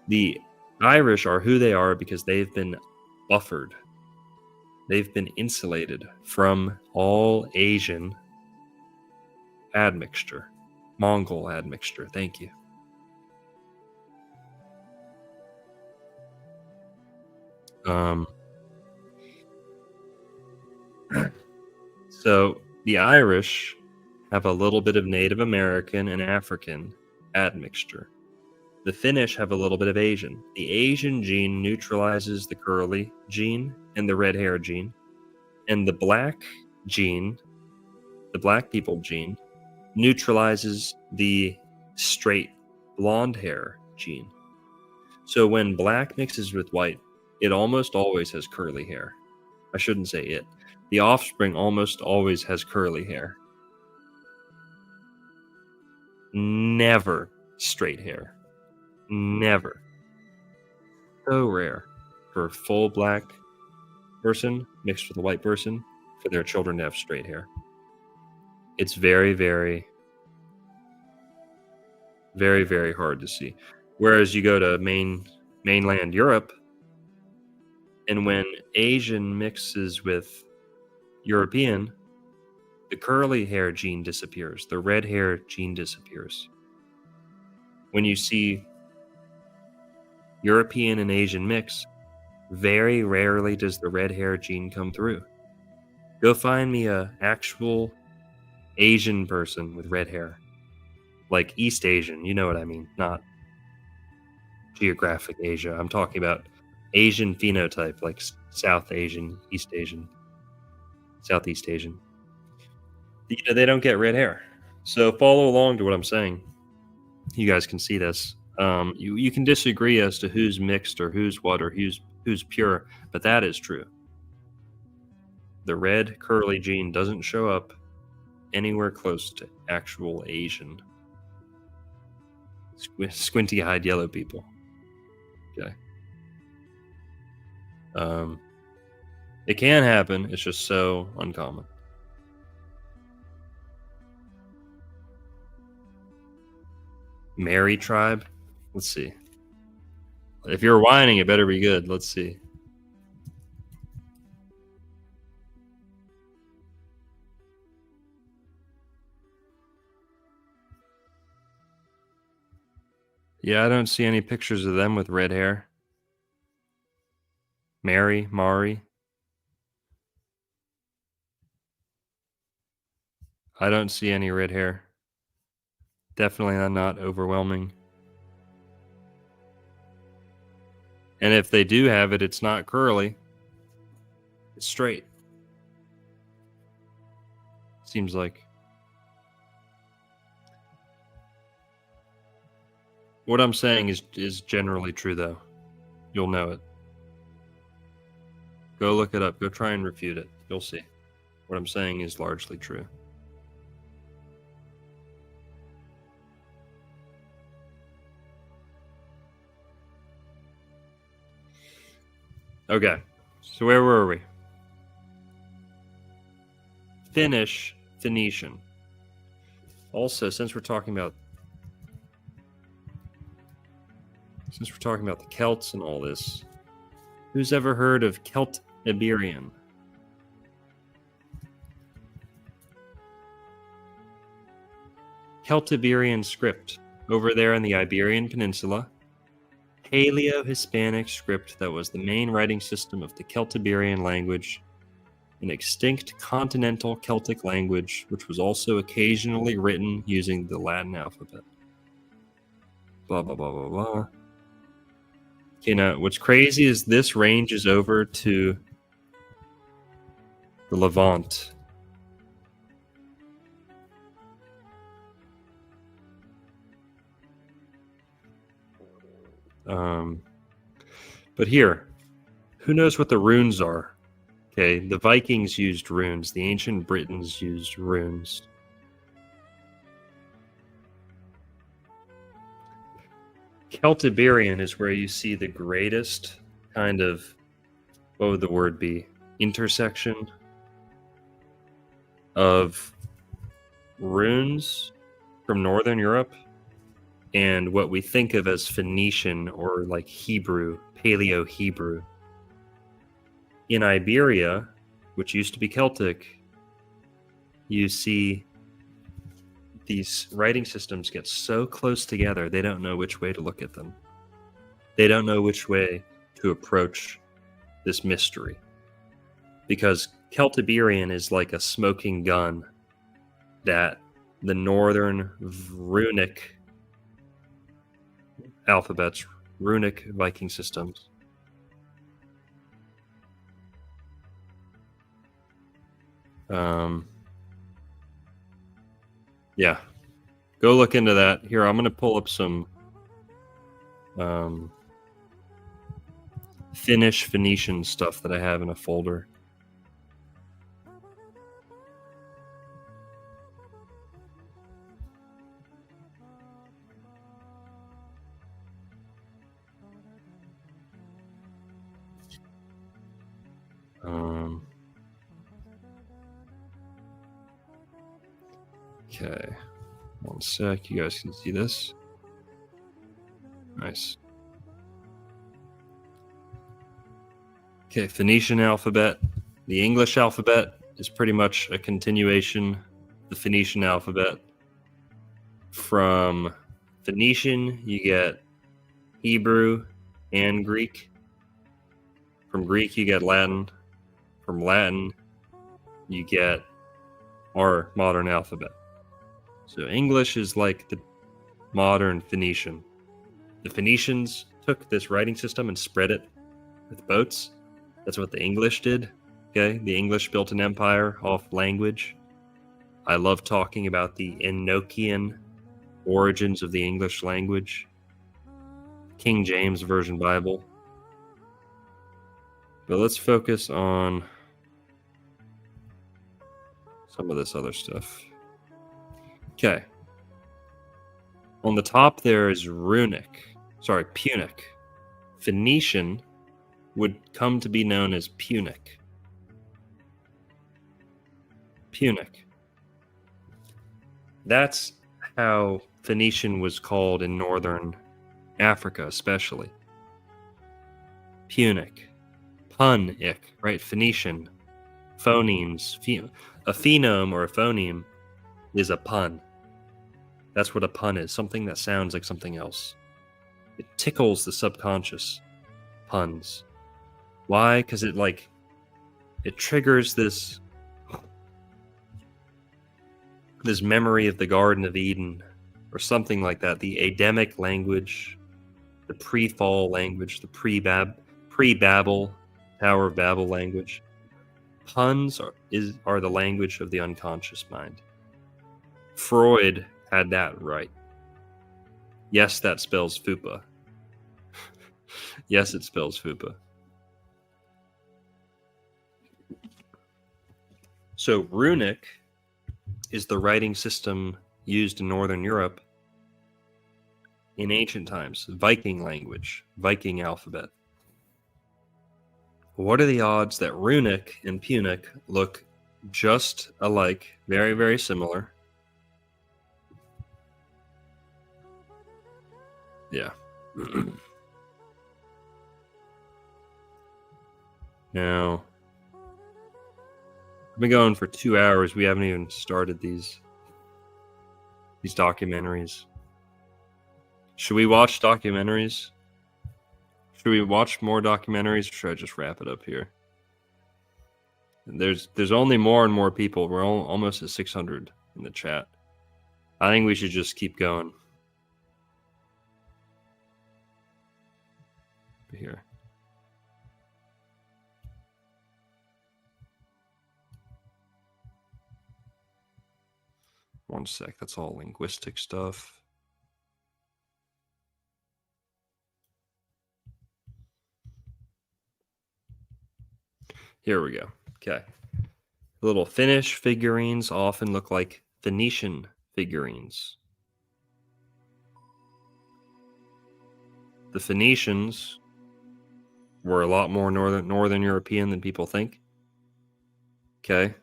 The Irish are who they are because they've been buffered. They've been insulated from all Asian admixture. Mongol admixture. Thank you. So the Irish have a little bit of Native American and African admixture. The Finnish have a little bit of Asian. The Asian gene neutralizes the curly gene and the red hair gene. And the black gene, the black people gene, neutralizes the straight blonde hair gene. So when black mixes with white, it almost always has curly hair. I shouldn't say it. The offspring almost always has curly hair. Never straight hair. Never. So rare for a full black person mixed with a white person for their children to have straight hair. It's very, very, very, very hard to see. Whereas you go to mainland Europe, and when Asian mixes with European, the curly hair gene disappears. The red hair gene disappears. When you see European and Asian mix, very rarely does the red hair gene come through. Go find me a actual Asian person with red hair. Like East Asian, you know what I mean, not geographic Asia. I'm talking about Asian phenotype, like South Asian, East Asian, Southeast Asian. They don't get red hair. So follow along to what I'm saying. You guys can see this. You can disagree as to who's mixed or who's what or who's pure, but that is true. The red curly gene doesn't show up anywhere close to actual Asian squinty-eyed yellow people. Okay. It can happen. It's just so uncommon. Mary tribe. Let's see. If you're whining, it better be good. Let's see. Yeah, I don't see any pictures of them with red hair. Mari. I don't see any red hair. Definitely not overwhelming. And if they do have it, it's not curly. It's straight. Seems like. What I'm saying is generally true, though. You'll know it. Go look it up. Go try and refute it. You'll see. What I'm saying is largely true. Okay. So where were we? Finnish, Phoenician. Also, since we're talking about the Celts and all this, who's ever heard of Celt-Iberian? Celt-Iberian script over there in the Iberian Peninsula. Paleo-Hispanic script that was the main writing system of the Celt-Iberian language, an extinct continental Celtic language, which was also occasionally written using the Latin alphabet. Blah, blah, blah, blah, blah. Okay, now, what's crazy is this ranges over to the Levant. But here, who knows what the runes are? Okay, the Vikings used runes. The ancient Britons used runes. Celtiberian is where you see the greatest kind of, what would the word be? Intersection of runes from Northern Europe and what we think of as Phoenician or like Hebrew, Paleo-Hebrew. In Iberia, which used to be Celtic, you see these writing systems get so close together, they don't know which way to look at them. They don't know which way to approach this mystery. Because Celtiberian is like a smoking gun that the northern runic alphabets, runic Viking systems, yeah, go look into that. Here, I'm going to pull up some Finnish Phoenician stuff that I have in a folder. Okay, one sec. You guys can see this. Nice. Okay, Phoenician alphabet. The English alphabet is pretty much a continuation of the Phoenician alphabet. From Phoenician, you get Hebrew and Greek. From Greek, you get Latin. From Latin, you get our modern alphabet. So English is like the modern Phoenician. The Phoenicians took this writing system and spread it with boats. That's what the English did. Okay, the English built an empire off language. I love talking about the Enochian origins of the English language. King James Version Bible. But let's focus on some of this other stuff. Okay. On the top there is Punic. Phoenician would come to be known as Punic. Punic. That's how Phoenician was called in northern Africa, especially. Punic. Punic, right? Phoenician. Phonemes. A phenome or a phoneme is a pun. That's what a pun is. Something that sounds like something else. It tickles the subconscious. Puns. Why? Because it triggers this memory of the Garden of Eden or something like that. The Adamic language, the pre-fall language, the pre-Babel, Tower of Babel language. Puns are the language of the unconscious mind. Freud had that right. Yes, that spells fupa. Yes, it spells fupa. So runic is the writing system used in Northern Europe in ancient times. Viking language, Viking alphabet. What are the odds that runic and Punic look just alike, very, very similar. Yeah. Now, I've been going for 2 hours. We haven't even started these documentaries. Should we watch documentaries? Should we watch more documentaries, or should I just wrap it up here? There's only more and more people. We're almost at 600 in the chat. I think we should just keep going. Here. One sec. That's all linguistic stuff. Here we go. Okay. Little Finnish figurines often look like Phoenician figurines. The Phoenicians were a lot more northern European than people think. Okay.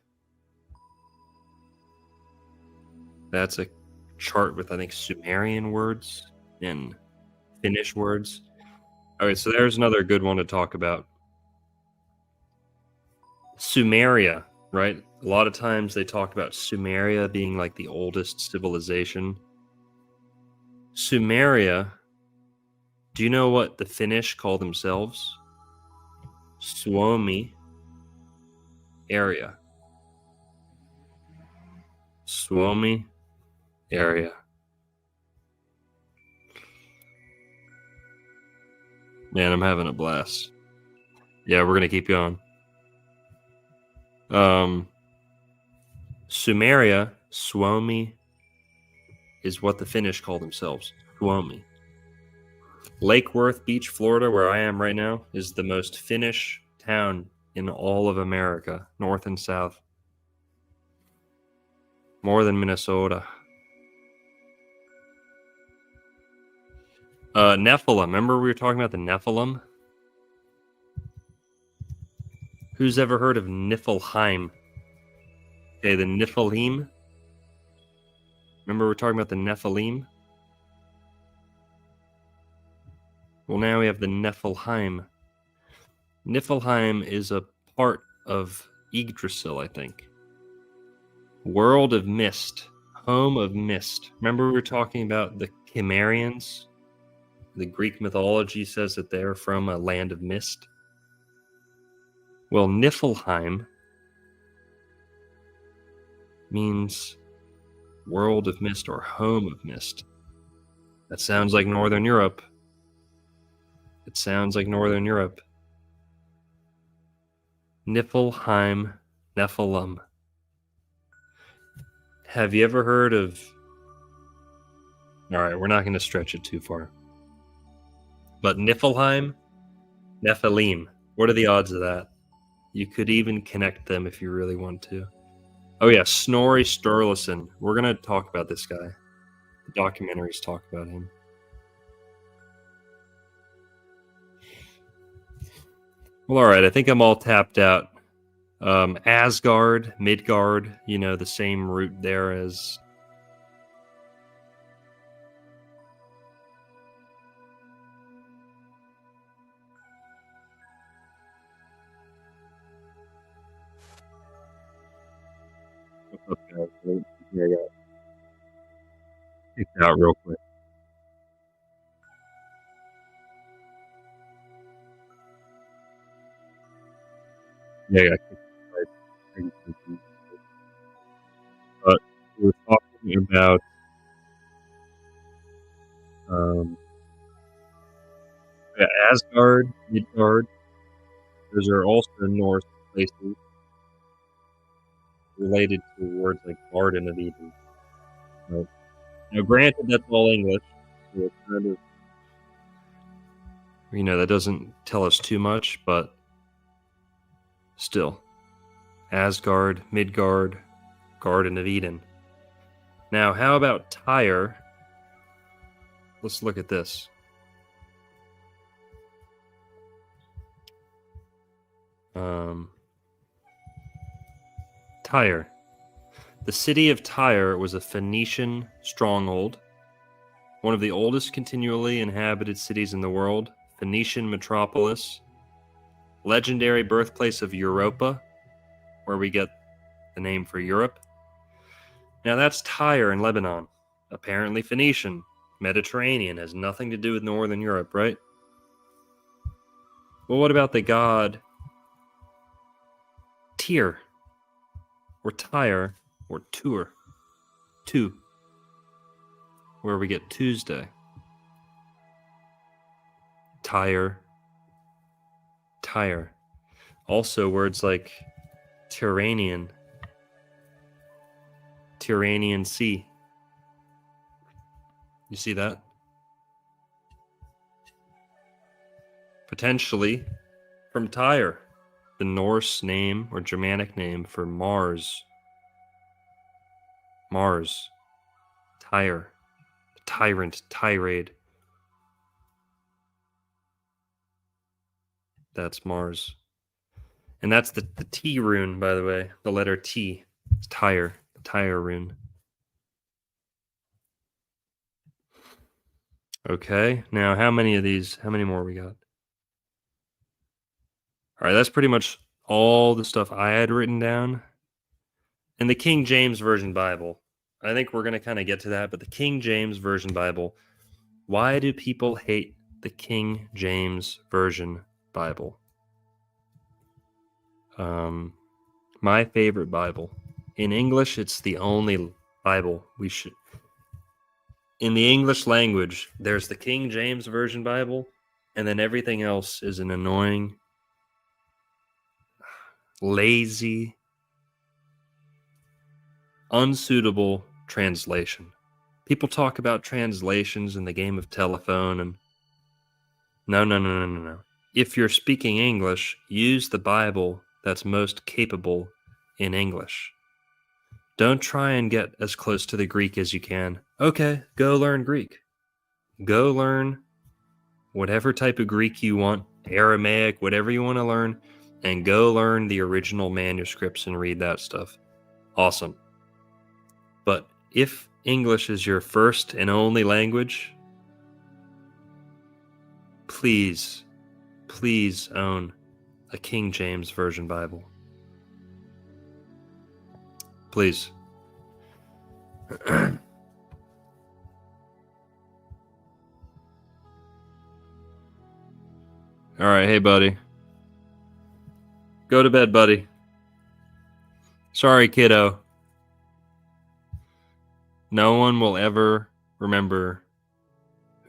That's a chart with, I think, Sumerian words and Finnish words. All right, so there's another good one to talk about. Sumeria, right? A lot of times they talk about Sumeria being like the oldest civilization. Sumeria, do you know what the Finnish call themselves? Suomi area. Suomi area. Man, I'm having a blast. Yeah, we're gonna keep going. Sumeria, Suomi, is what the Finnish call themselves. Suomi. Lake Worth Beach, Florida, where I am right now, is the most Finnish town in all of America, north and south. More than Minnesota. Nephilim. Remember we were talking about the Nephilim? Who's ever heard of Niflheim? Okay, the Nephilim. Remember we're talking about the Nephilim? Well, now we have the Niflheim. Niflheim is a part of Yggdrasil, I think. World of Mist. Home of Mist. Remember we were talking about the Cimmerians? The Greek mythology says that they're from a land of mist. Well, Niflheim means world of mist or home of mist. That sounds like Northern Europe. It sounds like Northern Europe. Niflheim, Nephilim. Have you ever heard of... All right, we're not going to stretch it too far. But Niflheim, Nephilim. What are the odds of that? You could even connect them if you really want to. Oh yeah, Snorri Sturluson. We're going to talk about this guy. The documentaries talk about him. Well, all right. I think I'm all tapped out. Asgard, Midgard, the same root there as... What's up, guys? Here I got kicked out real quick. Yeah, I got kicked out. But we were talking about Asgard, Midgard. Those are also Norse places related to words like Garden of Eden. Right? Now, granted, that's all English, so it's kind of, that doesn't tell us too much, but still. Asgard, Midgard, Garden of Eden. Now, how about Tyre? Let's look at this. Tyre. The city of Tyre was a Phoenician stronghold, one of the oldest continually inhabited cities in the world, Phoenician metropolis, legendary birthplace of Europa, where we get the name for Europe. Now that's Tyre in Lebanon. Apparently Phoenician. Mediterranean has nothing to do with Northern Europe, right? Well, what about the god Tyr, or Tyre, or Tur, where we get Tuesday? Tyre. Also words like Tyrrhenian Sea. You see that? Potentially from Tyre, the Norse name or Germanic name for Mars. Tyre, tyrant, tirade. That's Mars. And that's the T rune, by the way. The letter T. It's Tyre, the Tyre rune. Okay, now how many more we got? All right, that's pretty much all the stuff I had written down. In the King James Version Bible, I think we're going to kind of get to that, but the King James Version Bible, why do people hate the King James Version Bible? My favorite Bible. In English, it's the only Bible we should... In the English language, there's the King James Version Bible, and then everything else is an annoying, lazy, unsuitable translation. People talk about translations in the game of telephone, and no. If you're speaking English, use the Bible that's most capable in English. Don't try and get as close to the Greek as you can. Okay, go learn Greek. Go learn whatever type of Greek you want, Aramaic, whatever you want to learn, and go learn the original manuscripts and read that stuff. Awesome. But if English is your first and only language, please own a King James Version Bible. Please. All right, hey buddy. Go to bed, buddy. Sorry, kiddo. No one will ever remember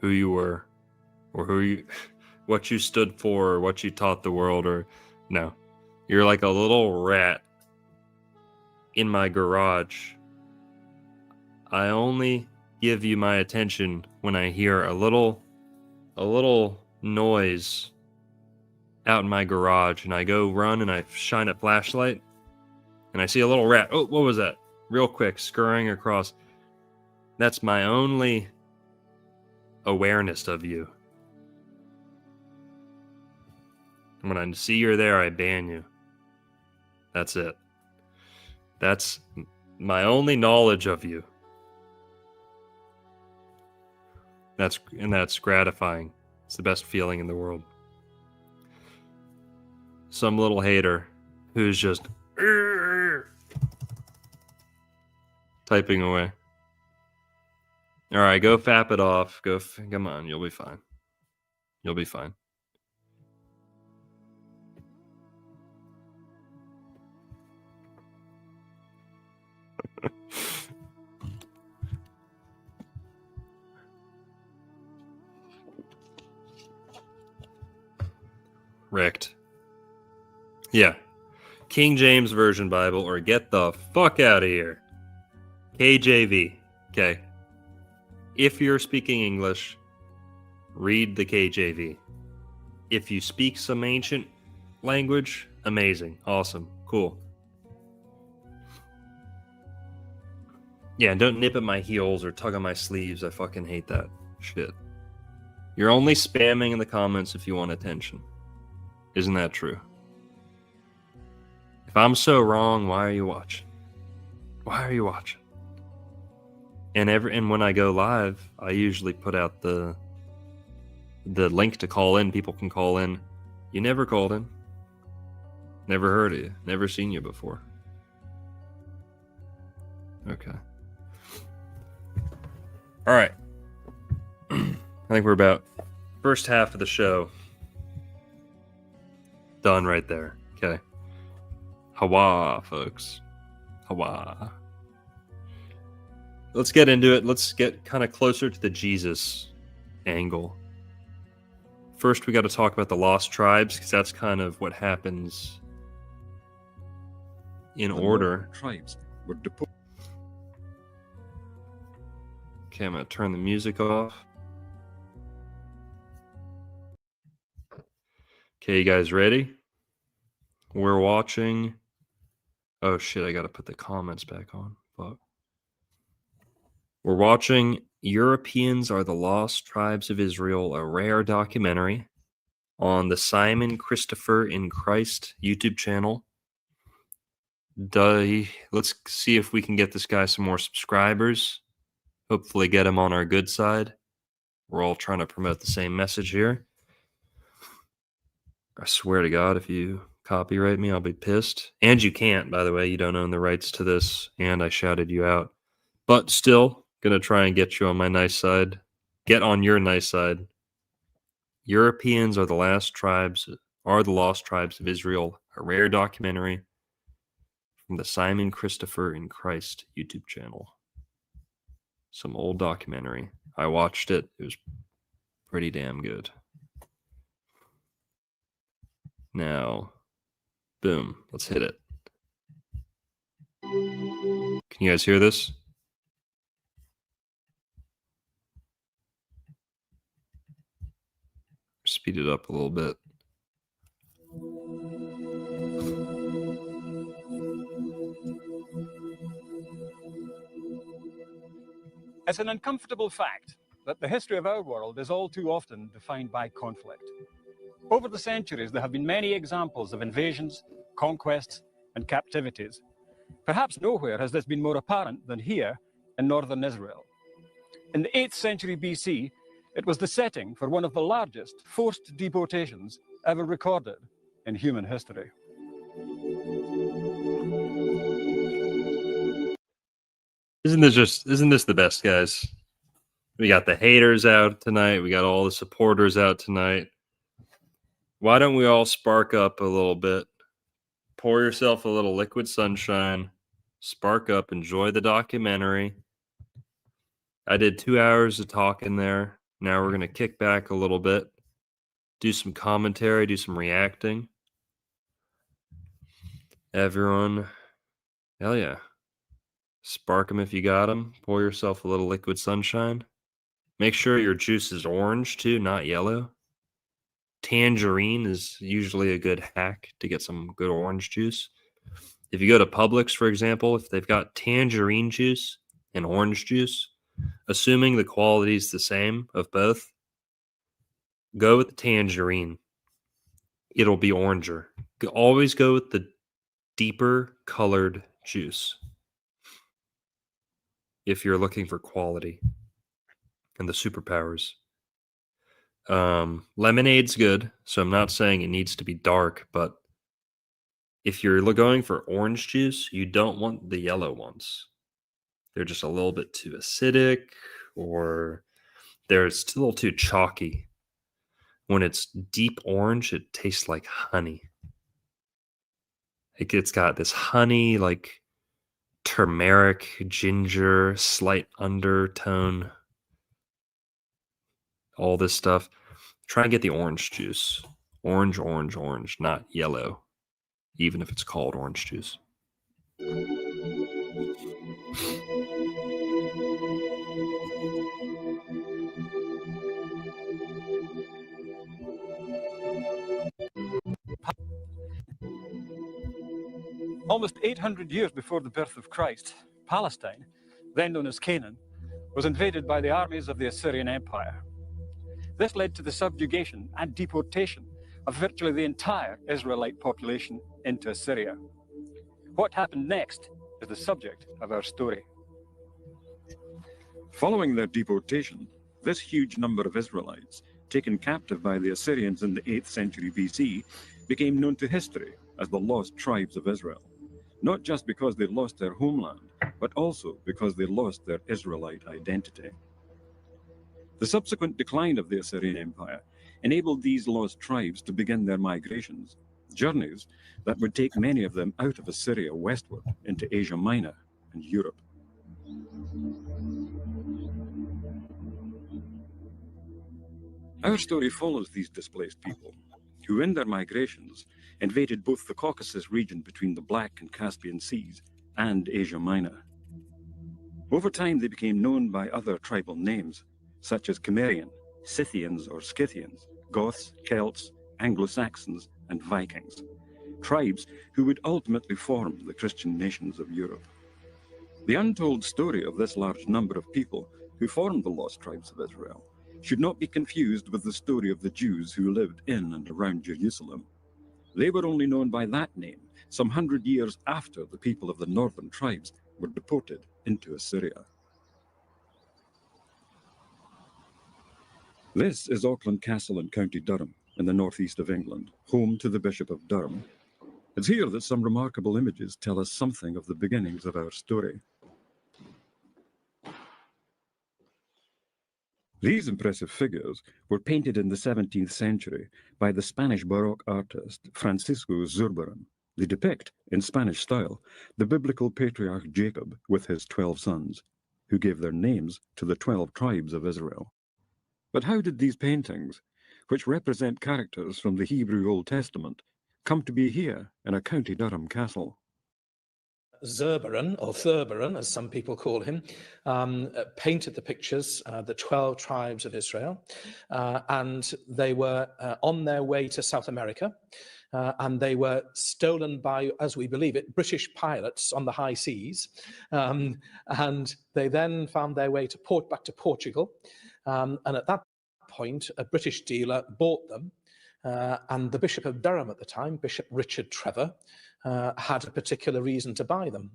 who you were or what you stood for or what you taught the world no. You're like a little rat in my garage. I only give you my attention when I hear a little noise out in my garage, and I go run and I shine a flashlight and I see a little rat. Oh, what was that? Real quick, scurrying across. That's my only awareness of you. And when I see you're there, I ban you. That's it. That's my only knowledge of you. That's gratifying. It's the best feeling in the world. Some little hater who's just typing away. All right, go fap it off. Come on, you'll be fine. You'll be fine. Wrecked. Yeah. King James Version Bible, or get the fuck out of here. KJV. Okay. If you're speaking English, read the KJV. If you speak some ancient language, amazing. Awesome. Cool. Yeah, don't nip at my heels or tug on my sleeves. I fucking hate that shit. You're only spamming in the comments if you want attention. Isn't that true? If I'm so wrong, why are you watching? Why are you watching? And when I go live, I usually put out the link to call in. People can call in. You never called in. Never heard of you. Never seen you before. Okay. All right. I think we're about first half of the show done right there. Okay. Hawa, folks. Hawa. Let's get into it. Let's get kind of closer to the Jesus angle. First, we got to talk about the lost tribes, because that's kind of what happens in order. Tribes were deported. Okay, I'm going to turn the music off. Okay, you guys ready? We're watching... Oh shit, I got to put the comments back on. Fuck. We're watching Europeans Are the Lost Tribes of Israel, a rare documentary on the Simon Christopher in Christ YouTube channel. Let's see if we can get this guy some more subscribers. Hopefully get him on our good side. We're all trying to promote the same message here. I swear to God, if you copyright me, I'll be pissed. And you can't, by the way. You don't own the rights to this, and I shouted you out. But still, gonna try and get you on my nice side. Get on your nice side. Europeans Are the Lost Tribes of Israel, a rare documentary from the Simon Christopher in Christ YouTube channel. Some old documentary. I watched it. It was pretty damn good. Now, boom. Let's hit it. Can you guys hear this? Speed it up a little bit. It's an uncomfortable fact that the history of our world is all too often defined by conflict. Over the centuries, there have been many examples of invasions, conquests, and captivities. Perhaps nowhere has this been more apparent than here in northern Israel. In the 8th century BC, it was the setting for one of the largest forced deportations ever recorded in human history. Isn't this the best, guys? We got the haters out tonight. We got all the supporters out tonight. Why don't we all spark up a little bit? Pour yourself a little liquid sunshine. Spark up. Enjoy the documentary. I did 2 hours of talking there. Now we're going to kick back a little bit. Do some commentary. Do some reacting. Everyone. Hell yeah. Spark them if you got them. Pour yourself a little liquid sunshine. Make sure your juice is orange too, not yellow. Tangerine is usually a good hack to get some good orange juice. If you go to Publix, for example, if they've got tangerine juice and orange juice, assuming the quality is the same of both, go with the tangerine. It'll be oranger. Always go with the deeper colored juice if you're looking for quality and the superpowers. Lemonade's good, so I'm not saying it needs to be dark, but if you're going for orange juice, you don't want the yellow ones. They're just a little bit too acidic, or they're still a little too chalky. When it's deep orange, it tastes like honey. It's got this honey, like turmeric, ginger, slight undertone, all this stuff. Try and get the orange juice. Orange, orange, orange, not yellow, even if it's called orange juice. Almost 800 years before the birth of Christ, Palestine, then known as Canaan, was invaded by the armies of the Assyrian Empire. This led to the subjugation and deportation of virtually the entire Israelite population into Assyria. What happened next is the subject of our story. Following their deportation, this huge number of Israelites, taken captive by the Assyrians in the 8th century BC, became known to history as the lost tribes of Israel, not just because they lost their homeland, but also because they lost their Israelite identity. The subsequent decline of the Assyrian Empire enabled these lost tribes to begin their migrations, journeys that would take many of them out of Assyria westward into Asia Minor and Europe. Our story follows these displaced people, who in their migrations invaded both the Caucasus region between the Black and Caspian Seas and Asia Minor. Over time, they became known by other tribal names, such as Cimmerian, Scythians or Scythians, Goths, Celts, Anglo-Saxons, and Vikings, tribes who would ultimately form the Christian nations of Europe. The untold story of this large number of people who formed the lost tribes of Israel should not be confused with the story of the Jews who lived in and around Jerusalem. They were only known by that name some 100 years after the people of the northern tribes were deported into Assyria. This is Auckland Castle in County Durham, in the northeast of England, home to the Bishop of Durham. It's here that some remarkable images tell us something of the beginnings of our story. These impressive figures were painted in the 17th century by the Spanish Baroque artist Francisco Zurbarán. They depict, in Spanish style, the biblical patriarch Jacob with his 12 sons, who gave their names to the 12 tribes of Israel. But how did these paintings, which represent characters from the Hebrew Old Testament, come to be here in a County Durham castle? Zurbarán, or Thurbarán, as some people call him, painted the pictures, the 12 tribes of Israel, and they were on their way to South America, and they were stolen by, as we believe it, British pirates on the high seas, and they then found their way to back to Portugal, and at that point, a British dealer bought them, and the Bishop of Durham at the time, Bishop Richard Trevor, had a particular reason to buy them.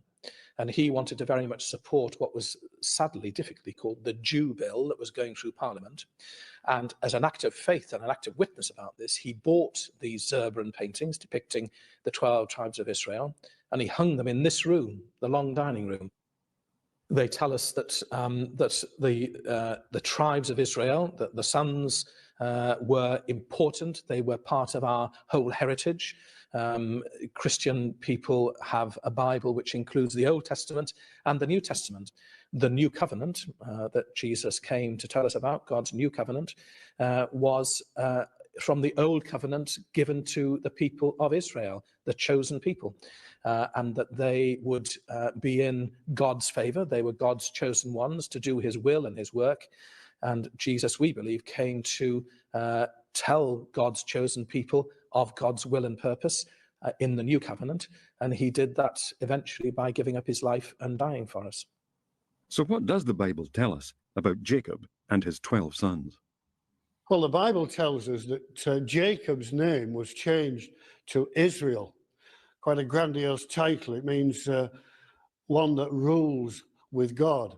And he wanted to very much support what was sadly difficultly called the Jew Bill that was going through Parliament. And as an act of faith and an act of witness about this, he bought these Zurbarán paintings depicting the 12 tribes of Israel, and he hung them in this room, the long dining room. They tell us that the tribes of Israel, that the sons were important. They were part of our whole heritage. Christian people have a Bible which includes the Old Testament and the New Testament. The New Covenant that Jesus came to tell us about, God's New Covenant, was from the Old Covenant given to the people of Israel, the chosen people, and that they would be in God's favor. They were God's chosen ones to do his will and his work. And Jesus, we believe, came to tell God's chosen people of God's will and purpose in the New Covenant. And he did that eventually by giving up his life and dying for us. So what does the Bible tell us about Jacob and his 12 sons? Well, the Bible tells us that Jacob's name was changed to Israel. Quite a grandiose title. It means one that rules with God.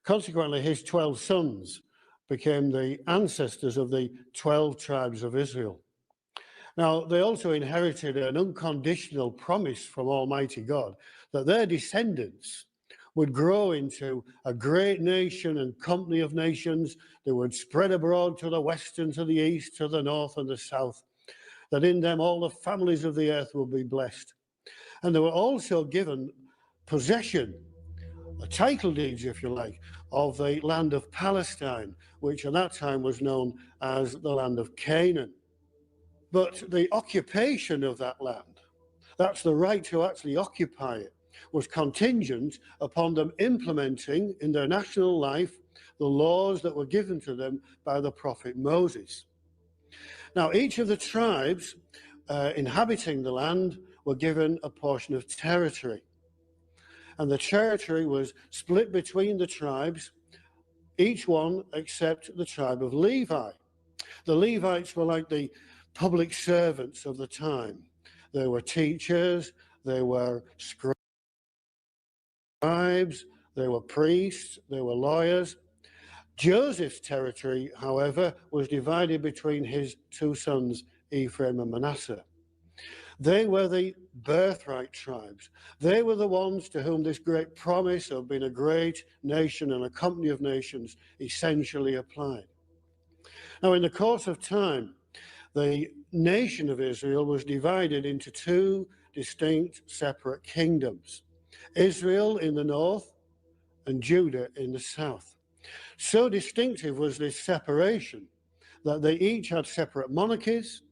Consequently, his 12 sons became the ancestors of the 12 tribes of Israel. Now, they also inherited an unconditional promise from Almighty God that their descendants would grow into a great nation and company of nations that would spread abroad to the west and to the east, to the north and the south, that in them all the families of the earth would be blessed. And they were also given possession, title deeds, if you like, of the land of Palestine, which at that time was known as the land of Canaan. But the occupation of that land, that's the right to actually occupy it, was contingent upon them implementing in their national life the laws that were given to them by the prophet Moses. Now, each of the tribes inhabiting the land were given a portion of territory. And the territory was split between the tribes, each one except the tribe of Levi. The Levites were like the public servants of the time. They were teachers, they were scribes, tribes, they were priests, they were lawyers. Joseph's territory, however, was divided between his two sons, Ephraim and Manasseh. They were the birthright tribes. They were the ones to whom this great promise of being a great nation and a company of nations essentially applied. Now, in the course of time, the nation of Israel was divided into two distinct separate kingdoms, Israel in the north and Judah in the south. So distinctive was this separation that they each had separate monarchies,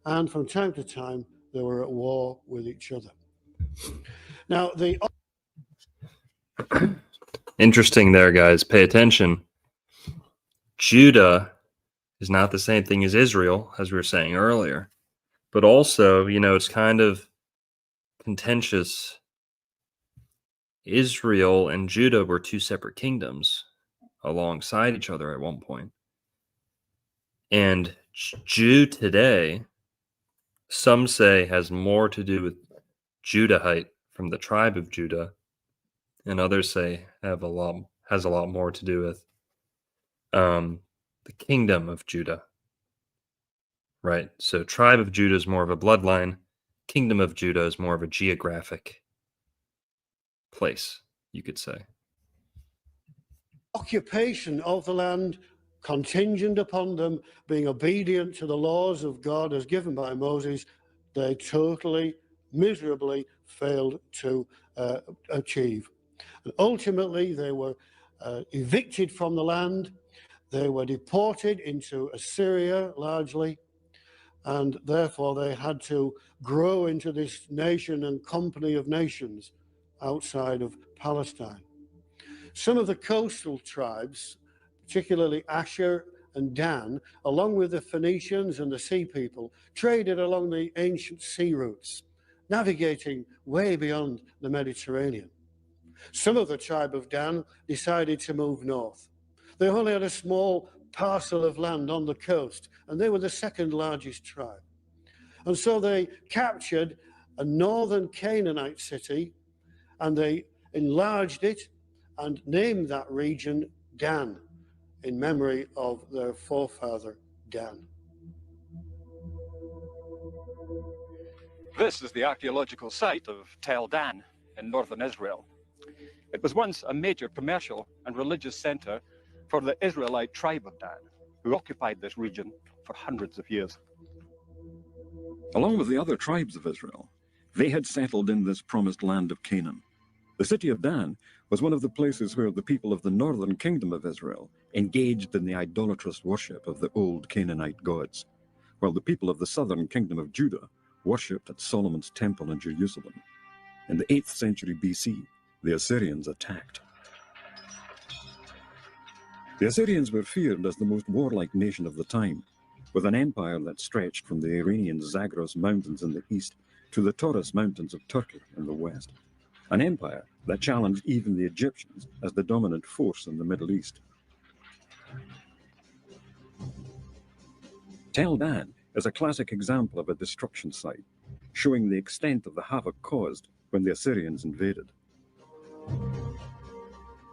and from time to time they were at war with each other. Now, Interesting there, guys. Pay attention. Judah is not the same thing as Israel, as we were saying earlier. But also, it's kind of contentious. Israel and Judah were two separate kingdoms alongside each other at one point. And Jew today, some say, has more to do with Judahite from the tribe of Judah, and others say has a lot more to do with the kingdom of Judah. Right? So tribe of Judah is more of a bloodline. Kingdom of Judah is more of a geographic place, you could say. Occupation of the land contingent upon them being obedient to the laws of God as given by Moses, they totally, miserably failed to achieve. And ultimately, they were evicted from the land. They were deported into Assyria largely, and therefore they had to grow into this nation and company of nations outside of Palestine. Some of the coastal tribes, particularly Asher and Dan, along with the Phoenicians and the sea people, traded along the ancient sea routes, navigating way beyond the Mediterranean. Some of the tribe of Dan decided to move north. They only had a small parcel of land on the coast, and they were the second largest tribe. And so they captured a northern Canaanite city, and they enlarged it and named that region Dan, in memory of their forefather Dan. This is the archaeological site of Tel Dan in northern Israel. It was once a major commercial and religious center for the Israelite tribe of Dan, who occupied this region for hundreds of years. Along with the other tribes of Israel, they had settled in this promised land of Canaan. The city of Dan was one of the places where the people of the northern kingdom of Israel engaged in the idolatrous worship of the old Canaanite gods, while the people of the southern kingdom of Judah worshipped at Solomon's temple in Jerusalem. In the 8th century BC, the Assyrians attacked. The Assyrians were feared as the most warlike nation of the time, with an empire that stretched from the Iranian Zagros Mountains in the east to the Taurus Mountains of Turkey in the west. An empire that challenged even the Egyptians as the dominant force in the Middle East. Tel Dan is a classic example of a destruction site, showing the extent of the havoc caused when the Assyrians invaded.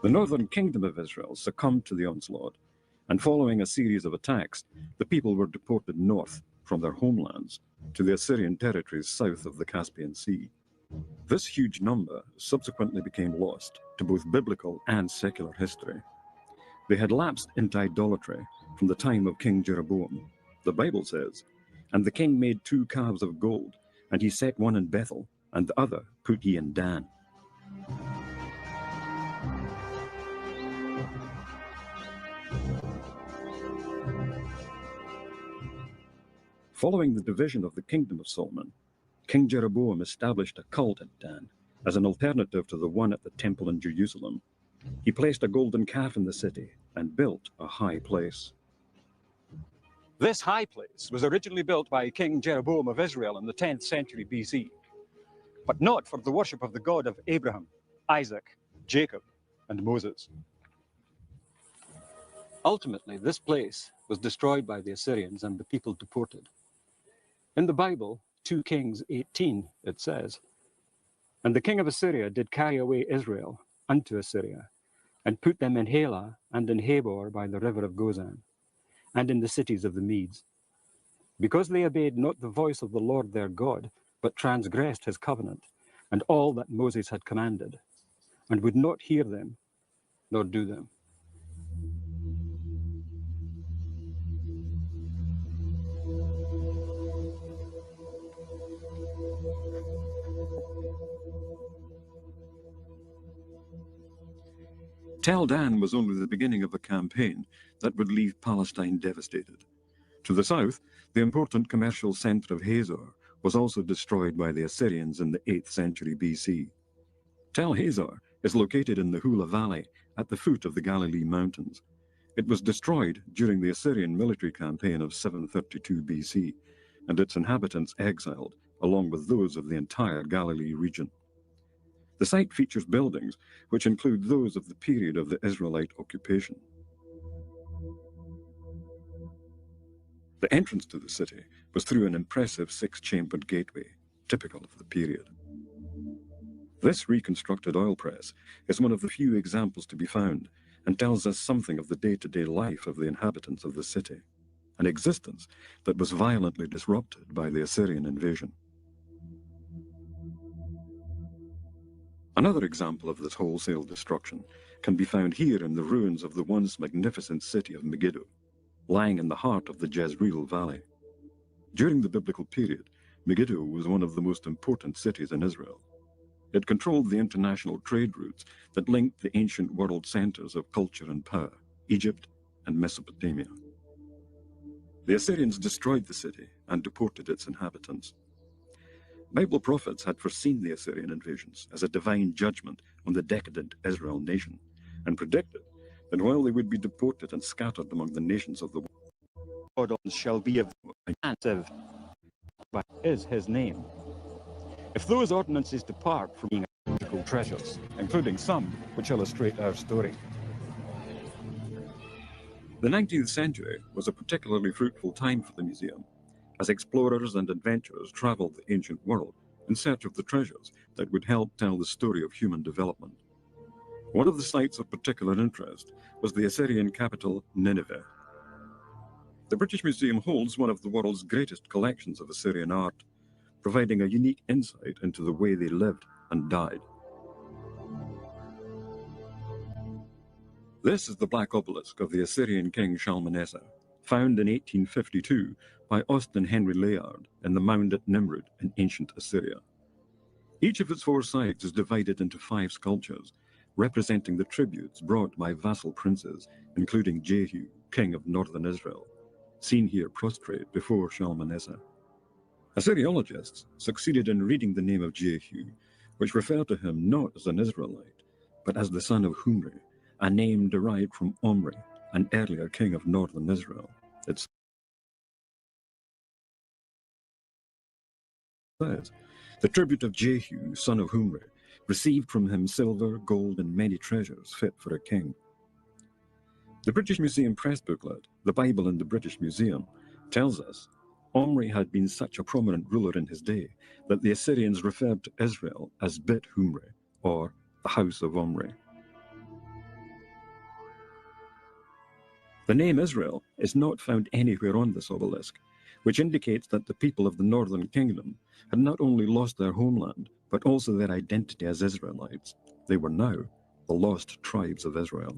The northern kingdom of Israel succumbed to the onslaught, and following a series of attacks, the people were deported north from their homelands to the Assyrian territories south of the Caspian Sea. This huge number subsequently became lost to both biblical and secular history. They had lapsed into idolatry from the time of King Jeroboam. The Bible says, "And the king made 2 calves of gold, and he set one in Bethel, and the other put he in Dan." Following the division of the kingdom of Solomon, King Jeroboam established a cult at Dan as an alternative to the one at the temple in Jerusalem. He placed a golden calf in the city and built a high place. This high place was originally built by King Jeroboam of Israel in the 10th century BC, but not for the worship of the God of Abraham, Isaac, Jacob, and Moses. Ultimately, this place was destroyed by the Assyrians and the people deported. In the Bible, 2 Kings 18, it says, And the king of Assyria did carry away Israel unto Assyria, and put them in Halah and in Habor by the river of Gozan, and in the cities of the Medes, because they obeyed not the voice of the Lord their God, but transgressed his covenant, and all that Moses had commanded, and would not hear them, nor do them. Tel Dan was only the beginning of a campaign that would leave Palestine devastated. To the south, the important commercial center of Hazor was also destroyed by the Assyrians in the 8th century BC. Tel Hazor is located in the Hula Valley at the foot of the Galilee Mountains. It was destroyed during the Assyrian military campaign of 732 BC, and its inhabitants exiled, along with those of the entire Galilee region. The site features buildings which include those of the period of the Israelite occupation. The entrance to the city was through an impressive 6-chambered gateway, typical of the period. This reconstructed oil press is one of the few examples to be found and tells us something of the day-to-day life of the inhabitants of the city, an existence that was violently disrupted by the Assyrian invasion. Another example of this wholesale destruction can be found here in the ruins of the once magnificent city of Megiddo, lying in the heart of the Jezreel Valley. During the biblical period, Megiddo was one of the most important cities in Israel. It controlled the international trade routes that linked the ancient world centers of culture and power, Egypt and Mesopotamia. The Assyrians destroyed the city and deported its inhabitants. Bible prophets had foreseen the Assyrian invasions as a divine judgment on the decadent Israel nation, and predicted that while they would be deported and scattered among the nations of the world, Shall be of but is his name. If those ordinances depart from being magical treasures, including some which illustrate our story. the 19th century was a particularly fruitful time for the museum, as explorers and adventurers traveled the ancient world in search of the treasures that would help tell the story of human development. One of the sites of particular interest was the Assyrian capital, Nineveh. The British Museum holds one of the world's greatest collections of Assyrian art, providing a unique insight into the way they lived and died. This is the black obelisk of the Assyrian king Shalmaneser, found in 1852 by Austin Henry Layard in the mound at Nimrud in ancient Assyria. Each of its 4 sides is divided into 5 sculptures, representing the tributes brought by vassal princes, including Jehu, king of northern Israel, seen here prostrate before Shalmaneser. Assyriologists succeeded in reading the name of Jehu, which referred to him not as an Israelite, but as the son of Humri, a name derived from Omri, an earlier king of northern Israel. It says, the tribute of Jehu, son of Humri, received from him silver, gold, and many treasures fit for a king. The British Museum press booklet, The Bible in the British Museum, tells us Omri had been such a prominent ruler in his day that the Assyrians referred to Israel as Bit Humri, or the House of Omri. The name Israel is not found anywhere on this obelisk, which indicates that the people of the northern kingdom had not only lost their homeland, but also their identity as Israelites. They were now the lost tribes of Israel.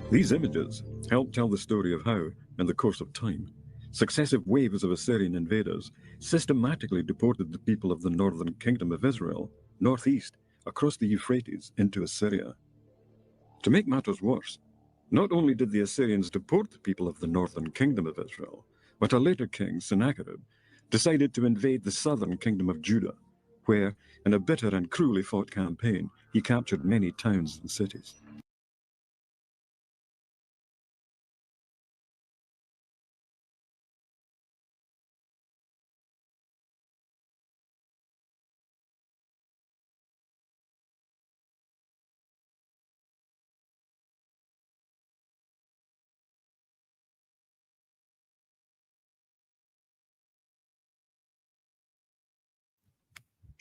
These images help tell the story of how, in the course of time, successive waves of Assyrian invaders systematically deported the people of the northern kingdom of Israel northeast across the Euphrates into Assyria. To make matters worse, not only did the Assyrians deport the people of the northern kingdom of Israel, but a later king, Sennacherib, decided to invade the southern kingdom of Judah, where, in a bitter and cruelly fought campaign, he captured many towns and cities.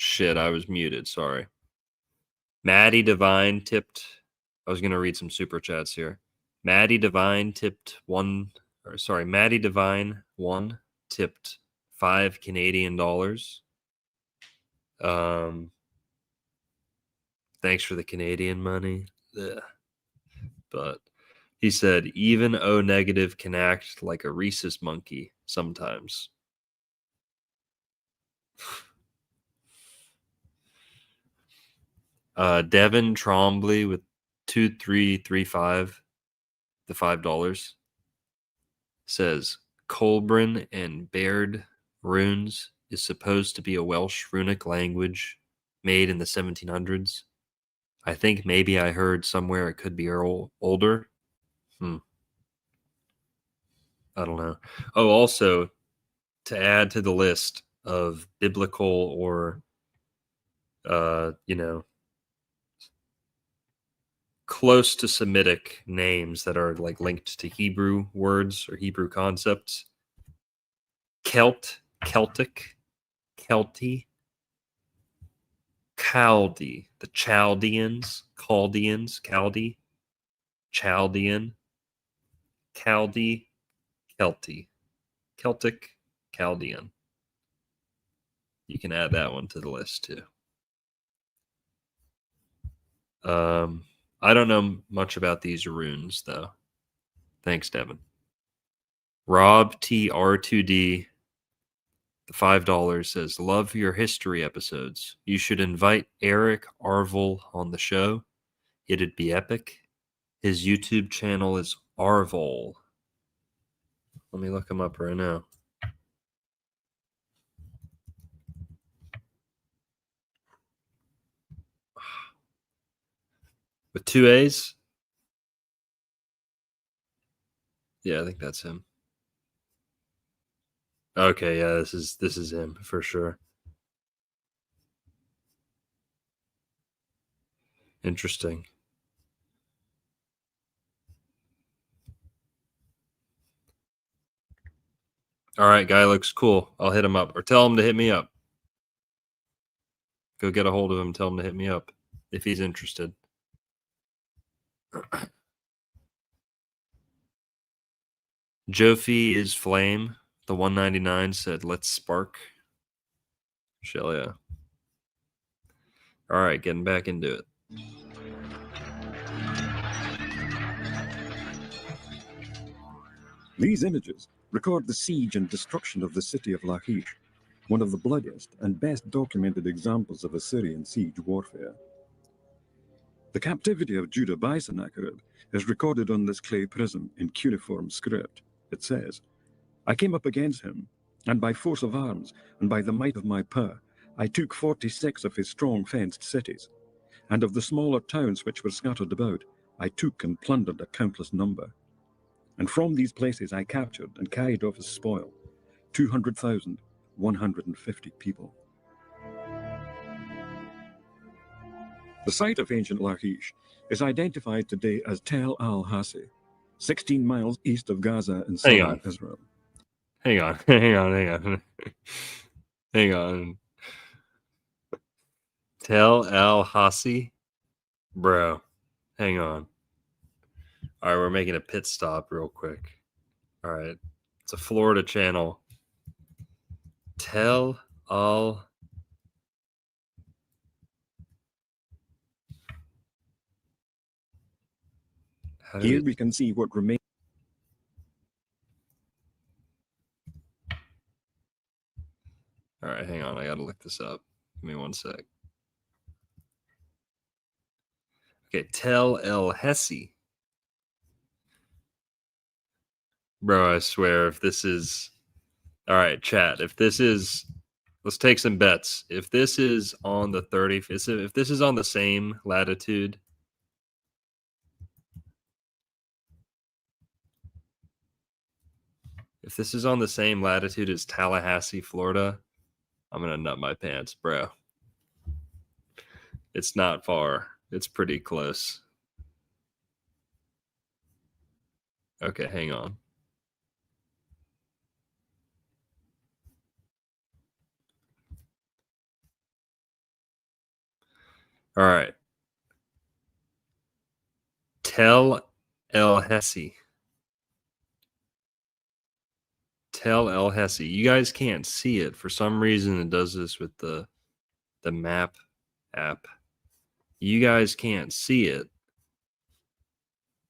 Shit, I was muted. Sorry. Maddie Divine tipped. I was going to read some super chats here. Maddie Divine tipped Maddie Divine tipped $5 Canadian. Thanks for the Canadian money. Ugh. But he said, even O negative can act like a rhesus monkey sometimes. Devin Trombley with 2335, the $5, says Colbrin and Baird runes is supposed to be a Welsh runic language made in the 1700s. I think maybe I heard somewhere it could be older. I don't know. Oh, also, to add to the list of biblical or, close to Semitic names that are like linked to Hebrew words or Hebrew concepts. Celtic, Kelty, Chaldee, the Chaldeans, Chaldee, Chaldean, Chaldee, Kelty, Celtic, Chaldean. You can add that one to the list too. I don't know much about these runes though. Thanks, Devin. Rob TR2D, the $5 says, love your history episodes. You should invite Eric Arvil on the show. It'd be epic. His YouTube channel is Arvil. Let me look him up right now. With 2 A's? Yeah, I think that's him. Okay, yeah, this is him for sure. Interesting. All right, guy looks cool. I'll hit him up or tell him to hit me up. Go get a hold of him. Tell him to hit me up if he's interested. Jofi is Flame. The 199 said, let's spark. Shell, yeah. All right, getting back into it. These images record the siege and destruction of the city of Lachish, one of the bloodiest and best documented examples of Assyrian siege warfare. The captivity of Judah by Sennacherib is recorded on this clay prism in cuneiform script. It says, I came up against him, and by force of arms, and by the might of my power, I took 46 of his strong fenced cities, and of the smaller towns which were scattered about, I took and plundered a countless number. And from these places I captured and carried off as spoil 200,150 people. The site of ancient Lachish is identified today as Tel al-Hassi, 16 miles east of Gaza in southern Israel. Hang on. Hang on. Tel al-Hassi? Bro, hang on. All right, we're making a pit stop real quick. All right. It's a Florida channel. Tel al... Here we can see what remains. All right, hang on. I got to look this up. Give me one sec. Okay, Tel el-Hassi. Bro, I swear, if this is... All right, chat. If this is... Let's take some bets. If this is on the 30th... If this is on the same latitude... If this is on the same latitude as Tallahassee, Florida, I'm going to nut my pants, bro. It's not far. It's pretty close. Okay, hang on. All right. Tel El Hesi. Tel El Hesi. You guys can't see it. For some reason, it does this with the map app. You guys can't see it,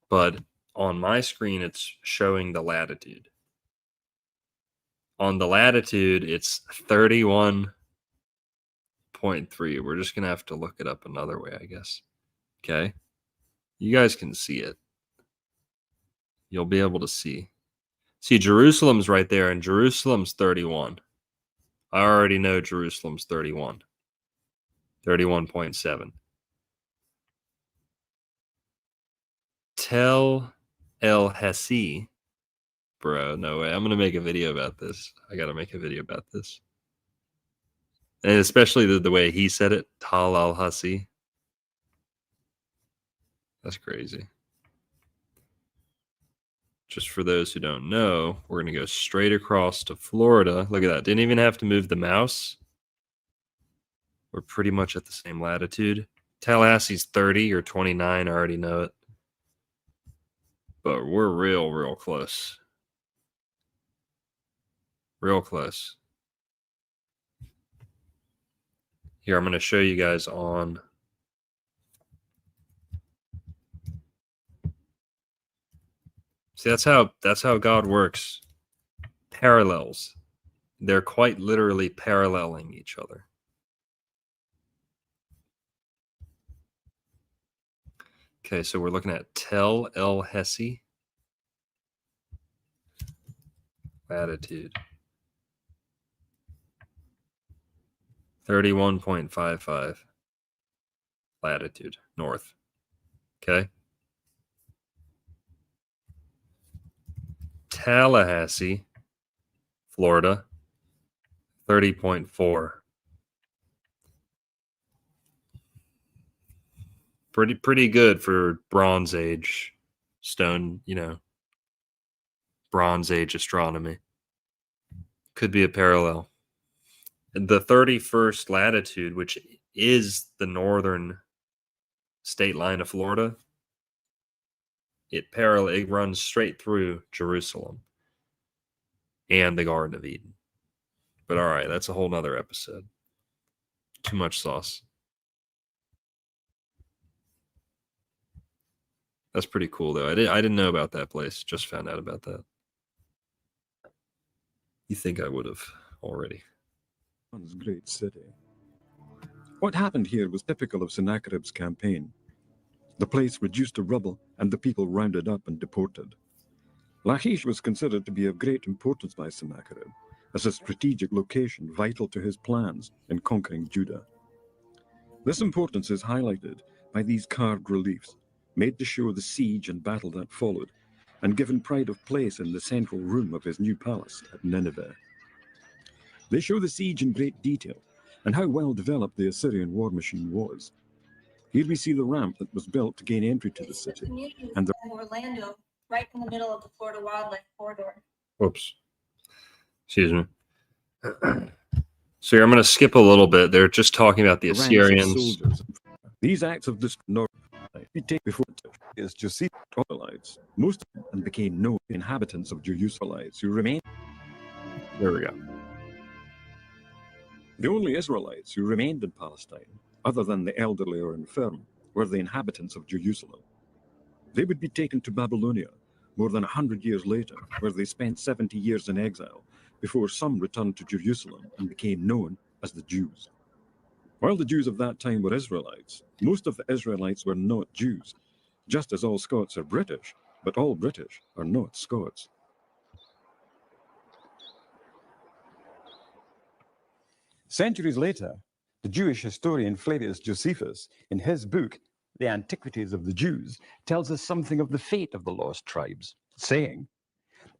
but on my screen, it's showing the latitude. On the latitude, it's 31.3. We're just going to have to look it up another way, I guess. Okay. You guys can see it. You'll be able to see. See, Jerusalem's right there, and Jerusalem's 31. I already know Jerusalem's 31. 31.7. Tel El Hesi. Bro, no way. I'm going to make a video about this. I got to make a video about this. And especially the way he said it. Tal Al Hasi. That's crazy. Just for those who don't know, we're going to go straight across to Florida. Look at that. Didn't even have to move the mouse. We're pretty much at the same latitude. Tallahassee's 30 or 29. I already know it. But we're real close. Real close. Here, I'm going to show you guys on. See, that's how God works. Parallels. They're quite literally paralleling each other. Okay, so we're looking at Tel El Hesi. Latitude. 31.55. Latitude. North. Okay. Tallahassee, Florida, 30.4. Pretty good for Bronze Age stone, Bronze Age astronomy. Could be a parallel. The 31st latitude, which is the northern state line of Florida, it runs straight through Jerusalem and the Garden of Eden. But all right, that's a whole nother episode. Too much sauce. That's pretty cool, though. I didn't know about that place. Just found out about that. You think I would have already. Great city. What happened here was typical of Sennacherib's campaign. The place reduced to rubble and the people rounded up and deported. Lachish was considered to be of great importance by Sennacherib as a strategic location vital to his plans in conquering Judah. This importance is highlighted by these carved reliefs, made to show the siege and battle that followed, and given pride of place in the central room of his new palace at Nineveh. They show the siege in great detail and how well developed the Assyrian war machine was. Here we see the ramp that was built to gain entry to the city, and the Orlando, right in the middle of the Florida Wildlife Corridor. Whoops. Excuse me. So I'm going to skip a little bit. They're just talking about the ranks of Assyrians. soldiers. These acts of destruction we take before is Joseph's Israelites, most of them, and became known inhabitants of Jerusalem who remained. There we go. The only Israelites who remained in Palestine, other than the elderly or infirm, were the inhabitants of Jerusalem. They would be taken to Babylonia more than 100 years later, where they spent 70 years in exile before some returned to Jerusalem and became known as the Jews. While the Jews of that time were Israelites, most of the Israelites were not Jews, just as all Scots are British, but all British are not Scots. Centuries later, the Jewish historian Flavius Josephus, in his book, The Antiquities of the Jews, tells us something of the fate of the lost tribes, saying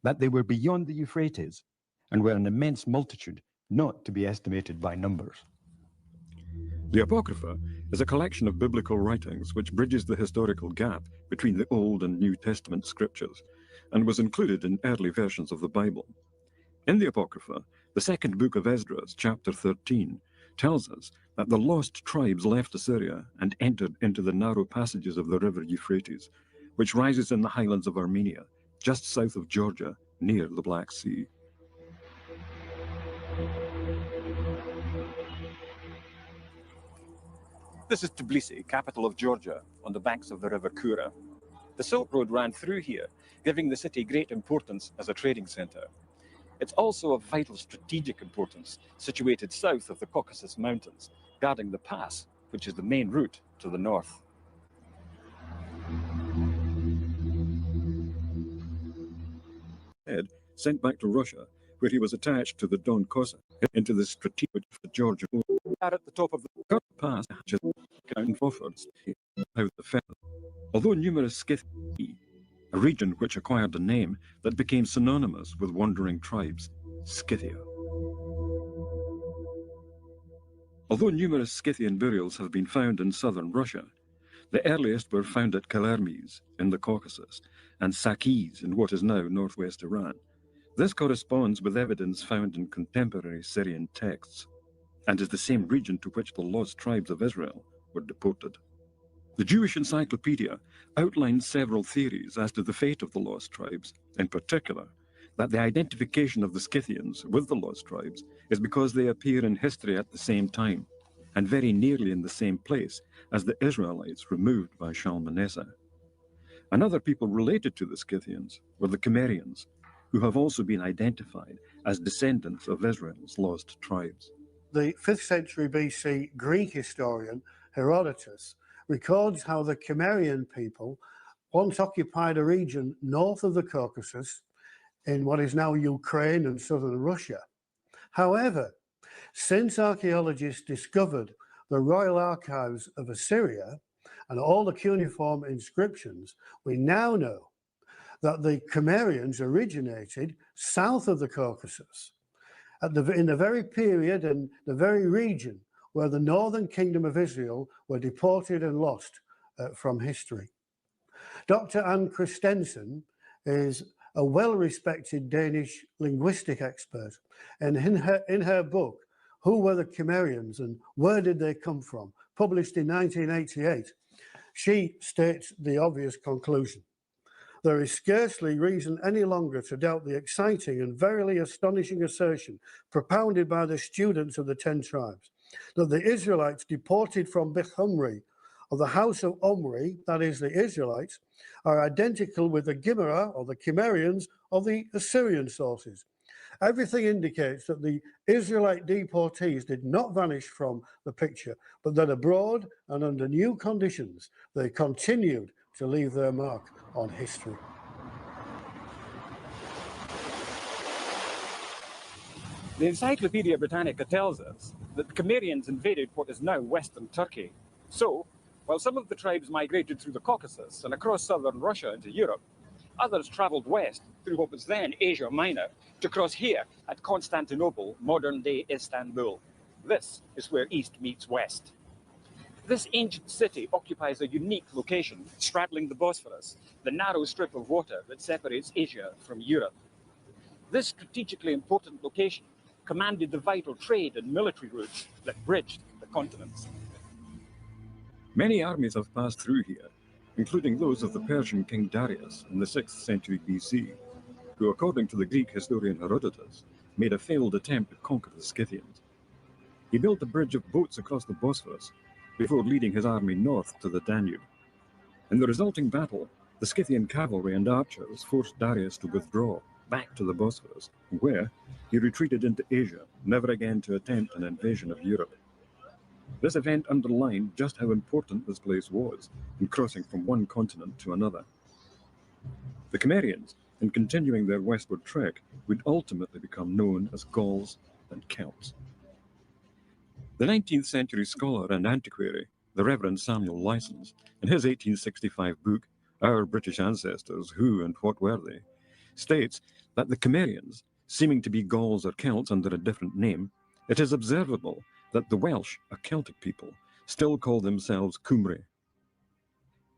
that they were beyond the Euphrates and were an immense multitude, not to be estimated by numbers. The Apocrypha is a collection of biblical writings which bridges the historical gap between the Old and New Testament scriptures and was included in early versions of the Bible. In the Apocrypha, the second book of Esdras, chapter 13, tells us that the lost tribes left Assyria and entered into the narrow passages of the river Euphrates, which rises in the highlands of Armenia, just south of Georgia, near the Black Sea. This is Tbilisi, capital of Georgia, on the banks of the river Kura. The Silk Road ran through here, giving the city great importance as a trading center. It's also of vital strategic importance, situated south of the Caucasus Mountains, guarding the pass, which is the main route to the north. Sent back to Russia, where he was attached to the Don Cossack, into the strategic Georgia. At the top of the Current pass, just counting forwards, how the fell. Although numerous Scythia, a region which acquired a name that became synonymous with wandering tribes, Scythia. Although numerous Scythian burials have been found in southern Russia, the earliest were found at Kalermes in the Caucasus and Sakis in what is now northwest Iran. This corresponds with evidence found in contemporary Syrian texts and is the same region to which the lost tribes of Israel were deported. The Jewish Encyclopedia outlines several theories as to the fate of the lost tribes, in particular, that the identification of the Scythians with the lost tribes is because they appear in history at the same time, and very nearly in the same place as the Israelites removed by Shalmaneser. Another people related to the Scythians were the Cimmerians, who have also been identified as descendants of Israel's lost tribes. The 5th century BC Greek historian Herodotus records how the Cimmerian people once occupied a region north of the Caucasus in what is now Ukraine and southern Russia. However, since archaeologists discovered the royal archives of Assyria and all the cuneiform inscriptions, we now know that the Cimmerians originated south of the Caucasus, in the very period and the very region where the northern kingdom of Israel were deported and lost from history. Dr. Anne Christensen is a well-respected Danish linguistic expert, and in her book, Who Were the Cimmerians and Where Did They Come From?, published in 1988, she states the obvious conclusion. There is scarcely reason any longer to doubt the exciting and verily astonishing assertion propounded by the students of the 10 tribes, that the Israelites deported from Bethumri of the house of Omri, that is the Israelites, are identical with the Gimera or the Cimmerians of the Assyrian sources. Everything indicates that the Israelite deportees did not vanish from the picture, but that abroad and under new conditions, they continued to leave their mark on history. The Encyclopedia Britannica tells us that the Cimmerians invaded what is now western Turkey. So, while some of the tribes migrated through the Caucasus and across southern Russia into Europe, others traveled west through what was then Asia Minor to cross here at Constantinople, modern-day Istanbul. This is where east meets west. This ancient city occupies a unique location, straddling the Bosphorus, the narrow strip of water that separates Asia from Europe. This strategically important location commanded the vital trade and military routes that bridged the continents. Many armies have passed through here, including those of the Persian king Darius in the 6th century BC, who, according to the Greek historian Herodotus, made a failed attempt to conquer the Scythians. He built a bridge of boats across the Bosphorus before leading his army north to the Danube. In the resulting battle, the Scythian cavalry and archers forced Darius to withdraw back to the Bosphorus, where he retreated into Asia, never again to attempt an invasion of Europe. This event underlined just how important this place was in crossing from one continent to another. The Cimmerians, in continuing their westward trek, would ultimately become known as Gauls and Celts. The 19th century scholar and antiquary, the Reverend Samuel Lysons, in his 1865 book, Our British Ancestors, Who and What Were They?, states that the Cimmerians, seeming to be Gauls or Celts under a different name, it is observable that the Welsh, a Celtic people, still call themselves Cymri.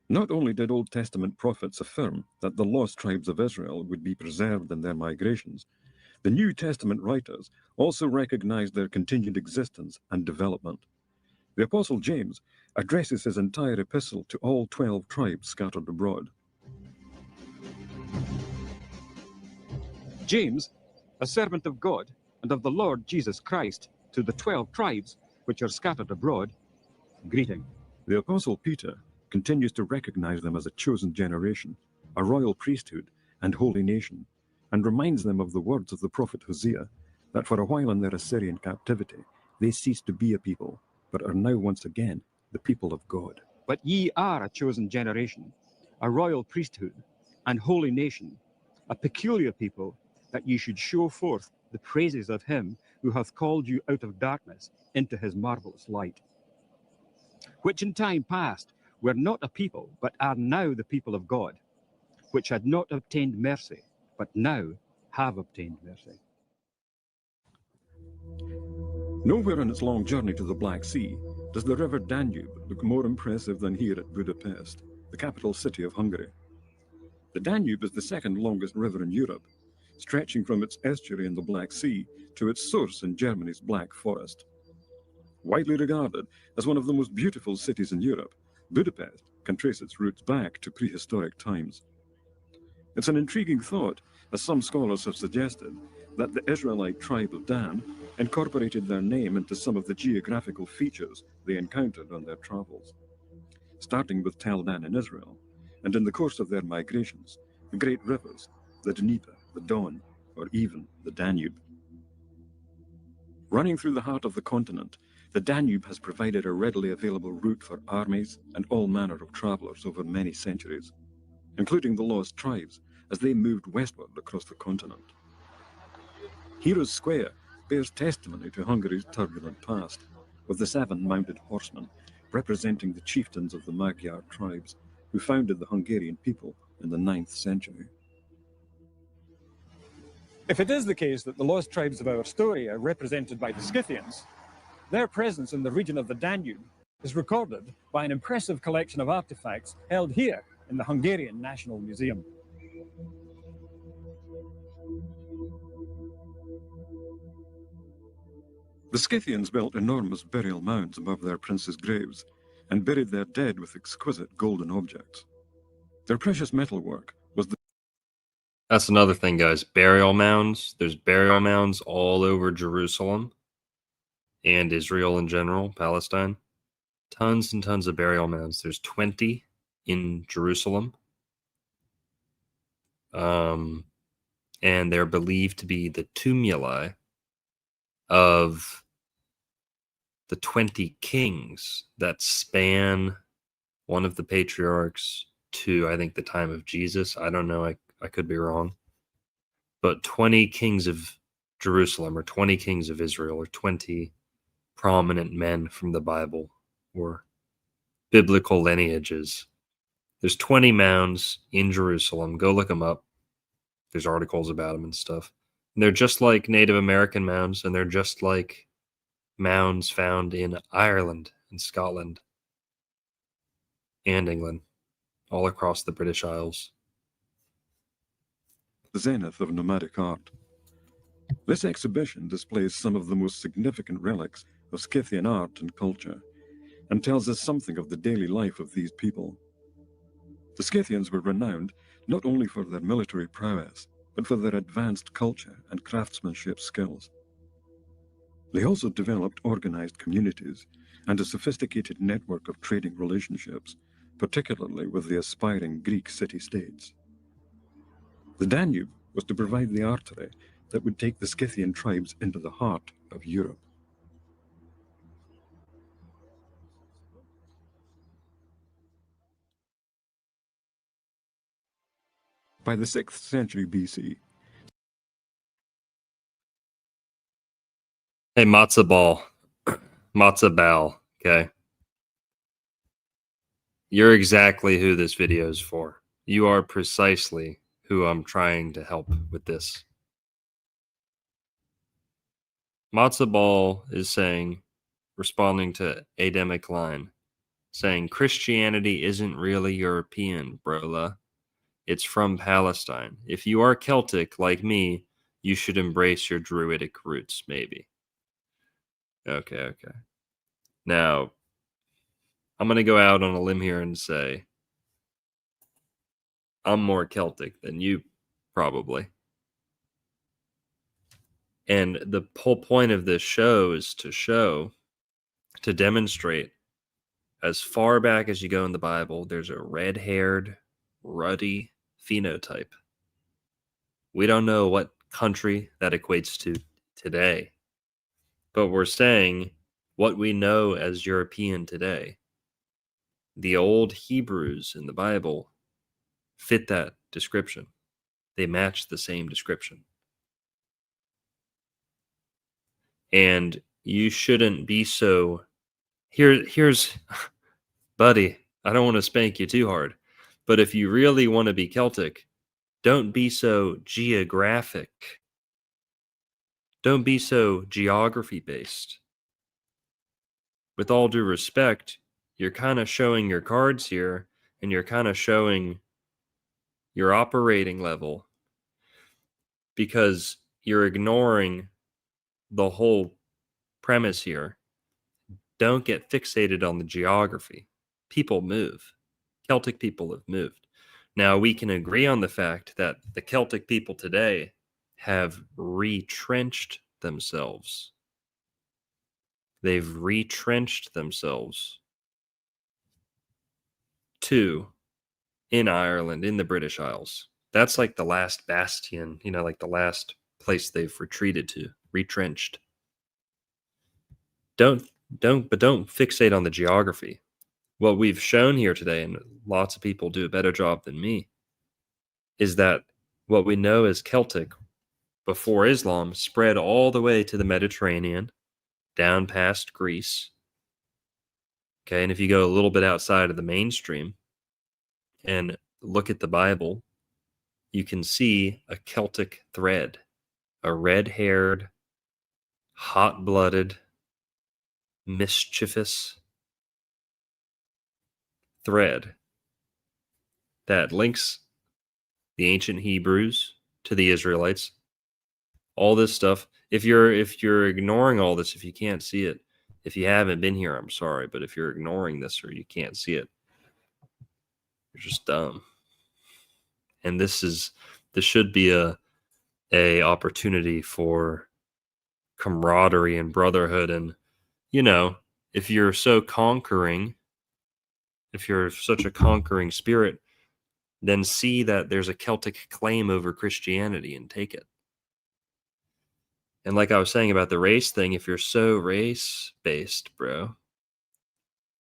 Not only did Old Testament prophets affirm that the lost tribes of Israel would be preserved in their migrations, The New Testament writers also recognized their continued existence and development. The Apostle James addresses his entire epistle to all 12 tribes scattered abroad. James, a servant of God and of the Lord Jesus Christ, to the 12 tribes which are scattered abroad, greeting. The Apostle Peter continues to recognize them as a chosen generation, a royal priesthood, and holy nation, and reminds them of the words of the prophet Hosea, that for a while in their Assyrian captivity they ceased to be a people, but are now once again the people of God. But ye are a chosen generation, a royal priesthood, and holy nation, a peculiar people, that ye should show forth the praises of him who hath called you out of darkness into his marvelous light, which in time past were not a people, but are now the people of God, which had not obtained mercy, but now have obtained mercy. Nowhere in its long journey to the Black Sea does the river Danube look more impressive than here at Budapest, the capital city of Hungary. The Danube is the second longest river in Europe, stretching from its estuary in the Black Sea to its source in Germany's Black Forest. Widely regarded as one of the most beautiful cities in Europe, Budapest can trace its roots back to prehistoric times. It's an intriguing thought, as some scholars have suggested, that the Israelite tribe of Dan incorporated their name into some of the geographical features they encountered on their travels. Starting with Tel Dan in Israel, and in the course of their migrations, the great rivers, the Dnieper, the Don, or even the Danube. Running through the heart of the continent, the Danube has provided a readily available route for armies and all manner of travelers over many centuries, including the lost tribes as they moved westward across the continent. Heroes Square bears testimony to Hungary's turbulent past, with the 7 mounted horsemen representing the chieftains of the Magyar tribes who founded the Hungarian people in the 9th century. If it is the case that the lost tribes of our story are represented by the Scythians, their presence in the region of the Danube is recorded by an impressive collection of artifacts held here in the Hungarian National Museum. The Scythians built enormous burial mounds above their princes' graves and buried their dead with exquisite golden objects. Their precious metalwork was the That's another thing, guys. Burial mounds. There's burial mounds all over Jerusalem and Israel in general, Palestine. Tons and tons of burial mounds. There's 20 in Jerusalem. And they're believed to be the tumuli of the 20 kings that span one of the patriarchs to, I think, the time of Jesus. I don't know. I could be wrong. But 20 kings of Jerusalem, or 20 kings of Israel, or 20 prominent men from the Bible or biblical lineages. There's 20 mounds in Jerusalem. Go look them up. There's articles about them and stuff. And they're just like Native American mounds, and they're just like mounds found in Ireland and Scotland and England, all across the British Isles. the zenith of nomadic art. This exhibition displays some of the most significant relics of Scythian art and culture, and tells us something of the daily life of these people. The Scythians were renowned not only for their military prowess, but for their advanced culture and craftsmanship skills. They also developed organized communities and a sophisticated network of trading relationships, particularly with the aspiring Greek city-states. The Danube was to provide the artery that would take the Scythian tribes into the heart of Europe. By the 6th century BC, Hey, matzo ball. Matzo ball, okay? You're exactly who this video is for. You are precisely who I'm trying to help with this. Matzo ball is saying, responding to Adamic line, saying Christianity isn't really European, brola. It's from Palestine. If you are Celtic like me, you should embrace your Druidic roots, maybe. Okay. Now, I'm going to go out on a limb here and say I'm more Celtic than you, probably. And the whole point of this show is to demonstrate, as far back as you go in the Bible, there's a red-haired, ruddy phenotype. We don't know what country that equates to today, but we're saying what we know as European today. The old Hebrews in the Bible fit that description. They match the same description. And you shouldn't be so... Here's... Buddy, I don't want to spank you too hard, but if you really want to be Celtic, don't be so geographic. Don't be so geography-based. With all due respect, you're kind of showing your cards here, and you're kind of showing your operating level, because you're ignoring the whole premise here. Don't get fixated on the geography. People move. Celtic people have moved. Now, we can agree on the fact that the Celtic people today have retrenched themselves. They've retrenched themselves in Ireland, in the British Isles. That's like the last bastion, like the last place they've retreated to, retrenched. Don't fixate on the geography. What we've shown here today, and lots of people do a better job than me, is that what we know as Celtic before Islam spread all the way to the Mediterranean, down past Greece. Okay, and if you go a little bit outside of the mainstream and look at the Bible, you can see a Celtic thread, a red-haired, hot-blooded, mischievous thread that links the ancient Hebrews to the Israelites. All this stuff. If you're ignoring all this, if you can't see it, if you haven't been here, I'm sorry, but if you're ignoring this or you can't see it, you're just dumb. And this should be a opportunity for camaraderie and brotherhood. And if you're so conquering, if you're such a conquering spirit, then see that there's a Celtic claim over Christianity and take it. And like I was saying about the race thing, if you're so race-based, bro,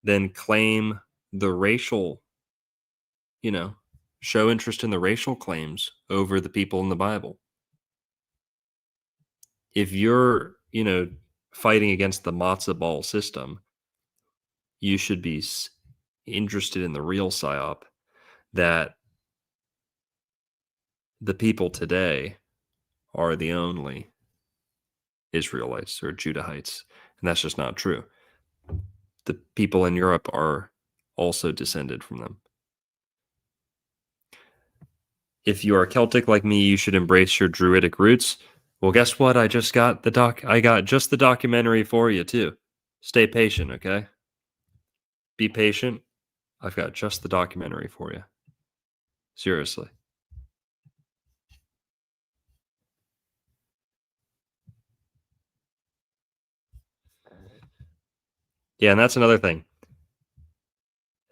then claim the racial, show interest in the racial claims over the people in the Bible. If you're, fighting against the matzo ball system, you should be interested in the real psyop, that the people today are the only Israelites or Judahites, and that's just not true. The people in Europe are also descended from them. If you are Celtic like me, you should embrace your Druidic roots. Well, guess what? I got just the documentary for you too. Stay patient, okay? Be patient. I've got just the documentary for you. Seriously. Yeah, and that's another thing.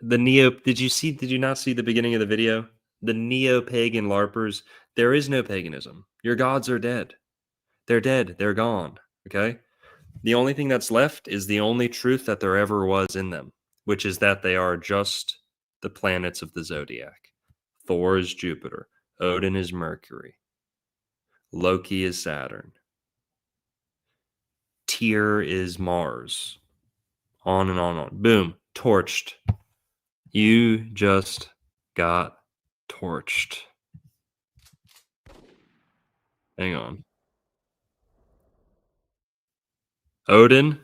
Did you not see the beginning of the video? The neo-pagan LARPers, there is no paganism. Your gods are dead. They're dead. They're gone. Okay? The only thing that's left is the only truth that there ever was in them, which is that they are just the planets of the zodiac. Thor is Jupiter. Odin is Mercury. Loki is Saturn. Tyr is Mars. On and on and on. Boom. Torched. You just got torched. Hang on. Odin?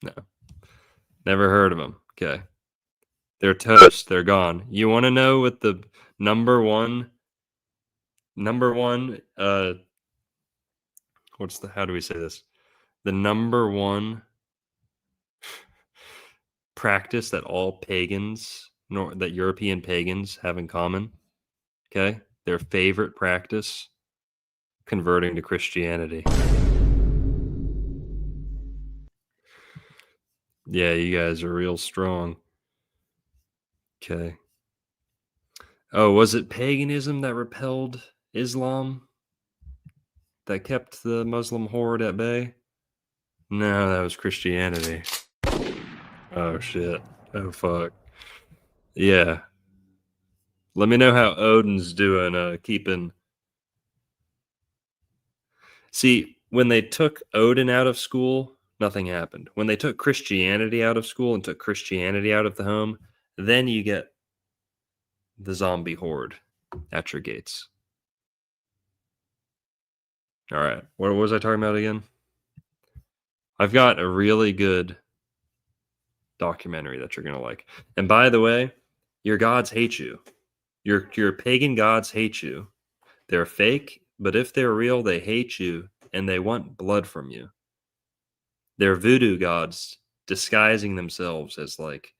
No. Never heard of them. Okay. They're toast. They're gone. You want to know what the Number one, how do we say this? The number one practice that all pagans, that European pagans have in common, okay? Their favorite practice, converting to Christianity. Yeah, you guys are real strong. Okay. Oh, was it paganism that repelled Islam? That kept the Muslim horde at bay? No, that was Christianity. Oh, shit. Oh, fuck. Yeah. Let me know how Odin's doing, keeping... See, when they took Odin out of school, nothing happened. When they took Christianity out of school and took Christianity out of the home, then you get the zombie horde at your gates. All right. What was I talking about again? I've got a really good documentary that you're going to like. And by the way, your gods hate you. Your pagan gods hate you. They're fake, but if they're real, they hate you and they want blood from you. They're voodoo gods disguising themselves as like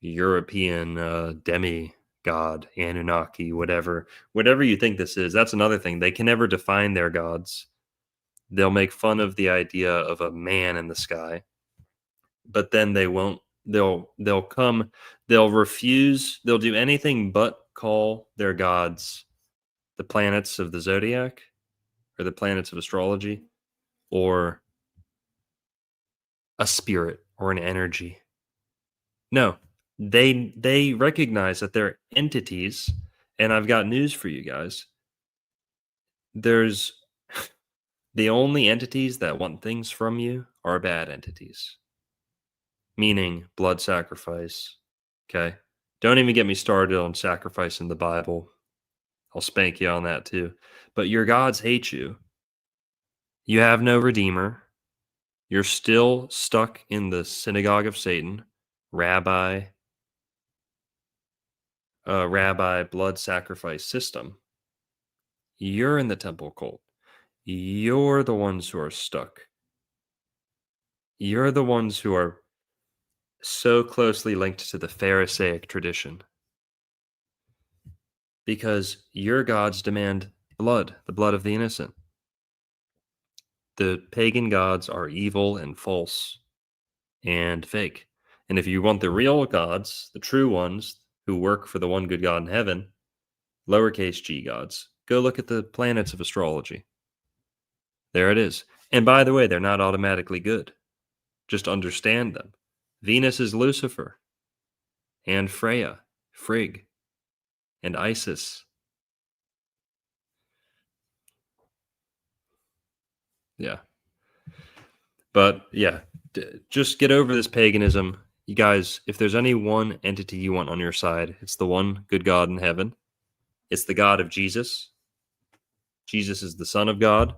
European demigod, Anunnaki, whatever you think this is. That's another thing. They can never define their gods. They'll make fun of the idea of a man in the sky, but then they won't. They'll refuse. They'll do anything but call their gods the planets of the zodiac, or the planets of astrology, or a spirit or an energy. No, they recognize that they're entities, and I've got news for you guys. There's the only entities that want things from you are bad entities, meaning blood sacrifice. Okay, don't even get me started on sacrifice in the Bible. I'll spank you on that too. But your gods hate you. You have no redeemer. You're still stuck in the synagogue of Satan, rabbi blood sacrifice system. You're in the temple cult. You're the ones who are stuck. You're the ones who are so closely linked to the Pharisaic tradition. Because your gods demand blood, the blood of the innocent. The pagan gods are evil and false and fake. And if you want the real gods, the true ones who work for the one good God in heaven, lowercase g gods, go look at the planets of astrology. There it is. And by the way, they're not automatically good. Just understand them. Venus is Lucifer, and Freya, Frigg, and Isis. Yeah. But yeah, just get over this paganism. You guys, if there's any one entity you want on your side, it's the one good God in heaven. It's the God of Jesus. Jesus is the Son of God.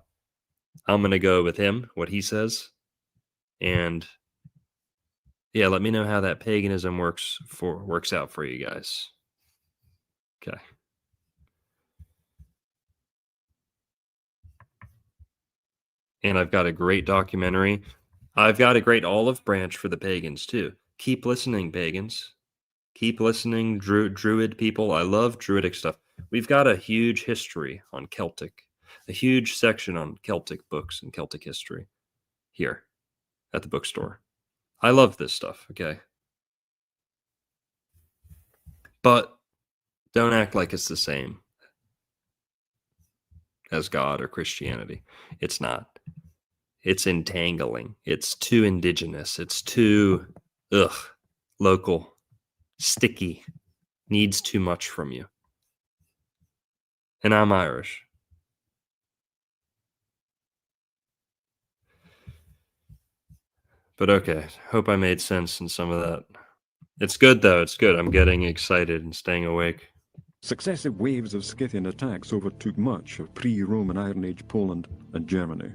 I'm going to go with him, what he says. And yeah, let me know how that paganism works out for you guys. Okay. And I've got a great documentary. I've got a great olive branch for the pagans too. Keep listening, pagans. Keep listening, Druid people. I love Druidic stuff. We've got a huge history on Celtic, a huge section on Celtic books and Celtic history here at the bookstore. I love this stuff, okay? But don't act like it's the same as God or Christianity. It's not. It's entangling. It's too indigenous. It's too, local, sticky, needs too much from you. And I'm Irish. But okay, hope I made sense in some of that. It's good, though. It's good. I'm getting excited and staying awake. Successive waves of Scythian attacks overtook much of pre-Roman Iron Age Poland and Germany.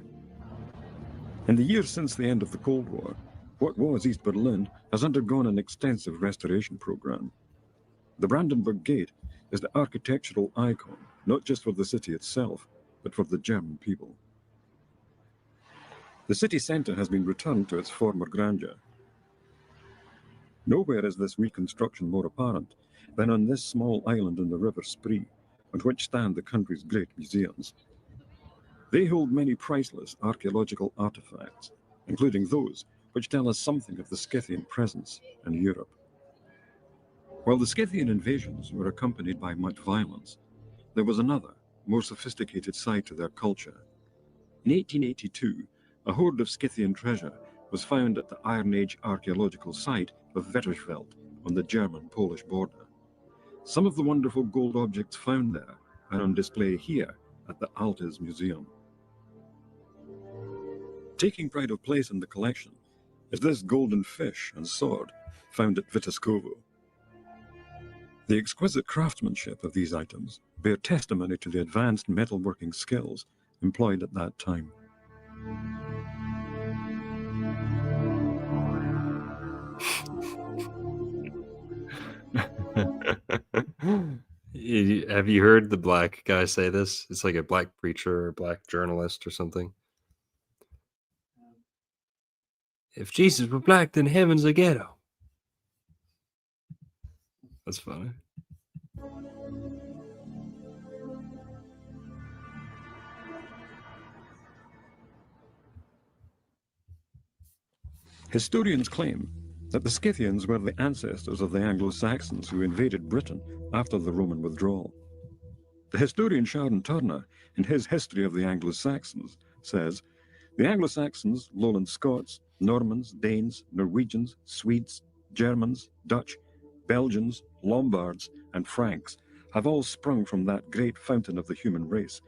In the years since the end of the Cold War, what was East Berlin has undergone an extensive restoration program. The Brandenburg Gate is the architectural icon, not just for the city itself, but for the German people. The city centre has been returned to its former grandeur. Nowhere is this reconstruction more apparent than on this small island in the River Spree, on which stand the country's great museums. They hold many priceless archaeological artifacts, including those which tell us something of the Scythian presence in Europe. While the Scythian invasions were accompanied by much violence, there was another, more sophisticated side to their culture. In 1882, a hoard of Scythian treasure was found at the Iron Age archaeological site of Wetterveld on the German-Polish border. Some of the wonderful gold objects found there are on display here at the Altes Museum. Taking pride of place in the collection is this golden fish and sword found at Wittyskowo. The exquisite craftsmanship of these items bear testimony to the advanced metalworking skills employed at that time. Have you heard the black guy say this? It's like a black preacher or black journalist or something. If Jesus were black, then heaven's a ghetto. That's funny. Historians claim that the Scythians were the ancestors of the Anglo-Saxons who invaded Britain after the Roman withdrawal. The historian Sharon Turner, in his History of the Anglo-Saxons, says, "The Anglo-Saxons, Lowland Scots, Normans, Danes, Norwegians, Swedes, Germans, Dutch, Belgians, Lombards, and Franks have all sprung from that great fountain of the human race,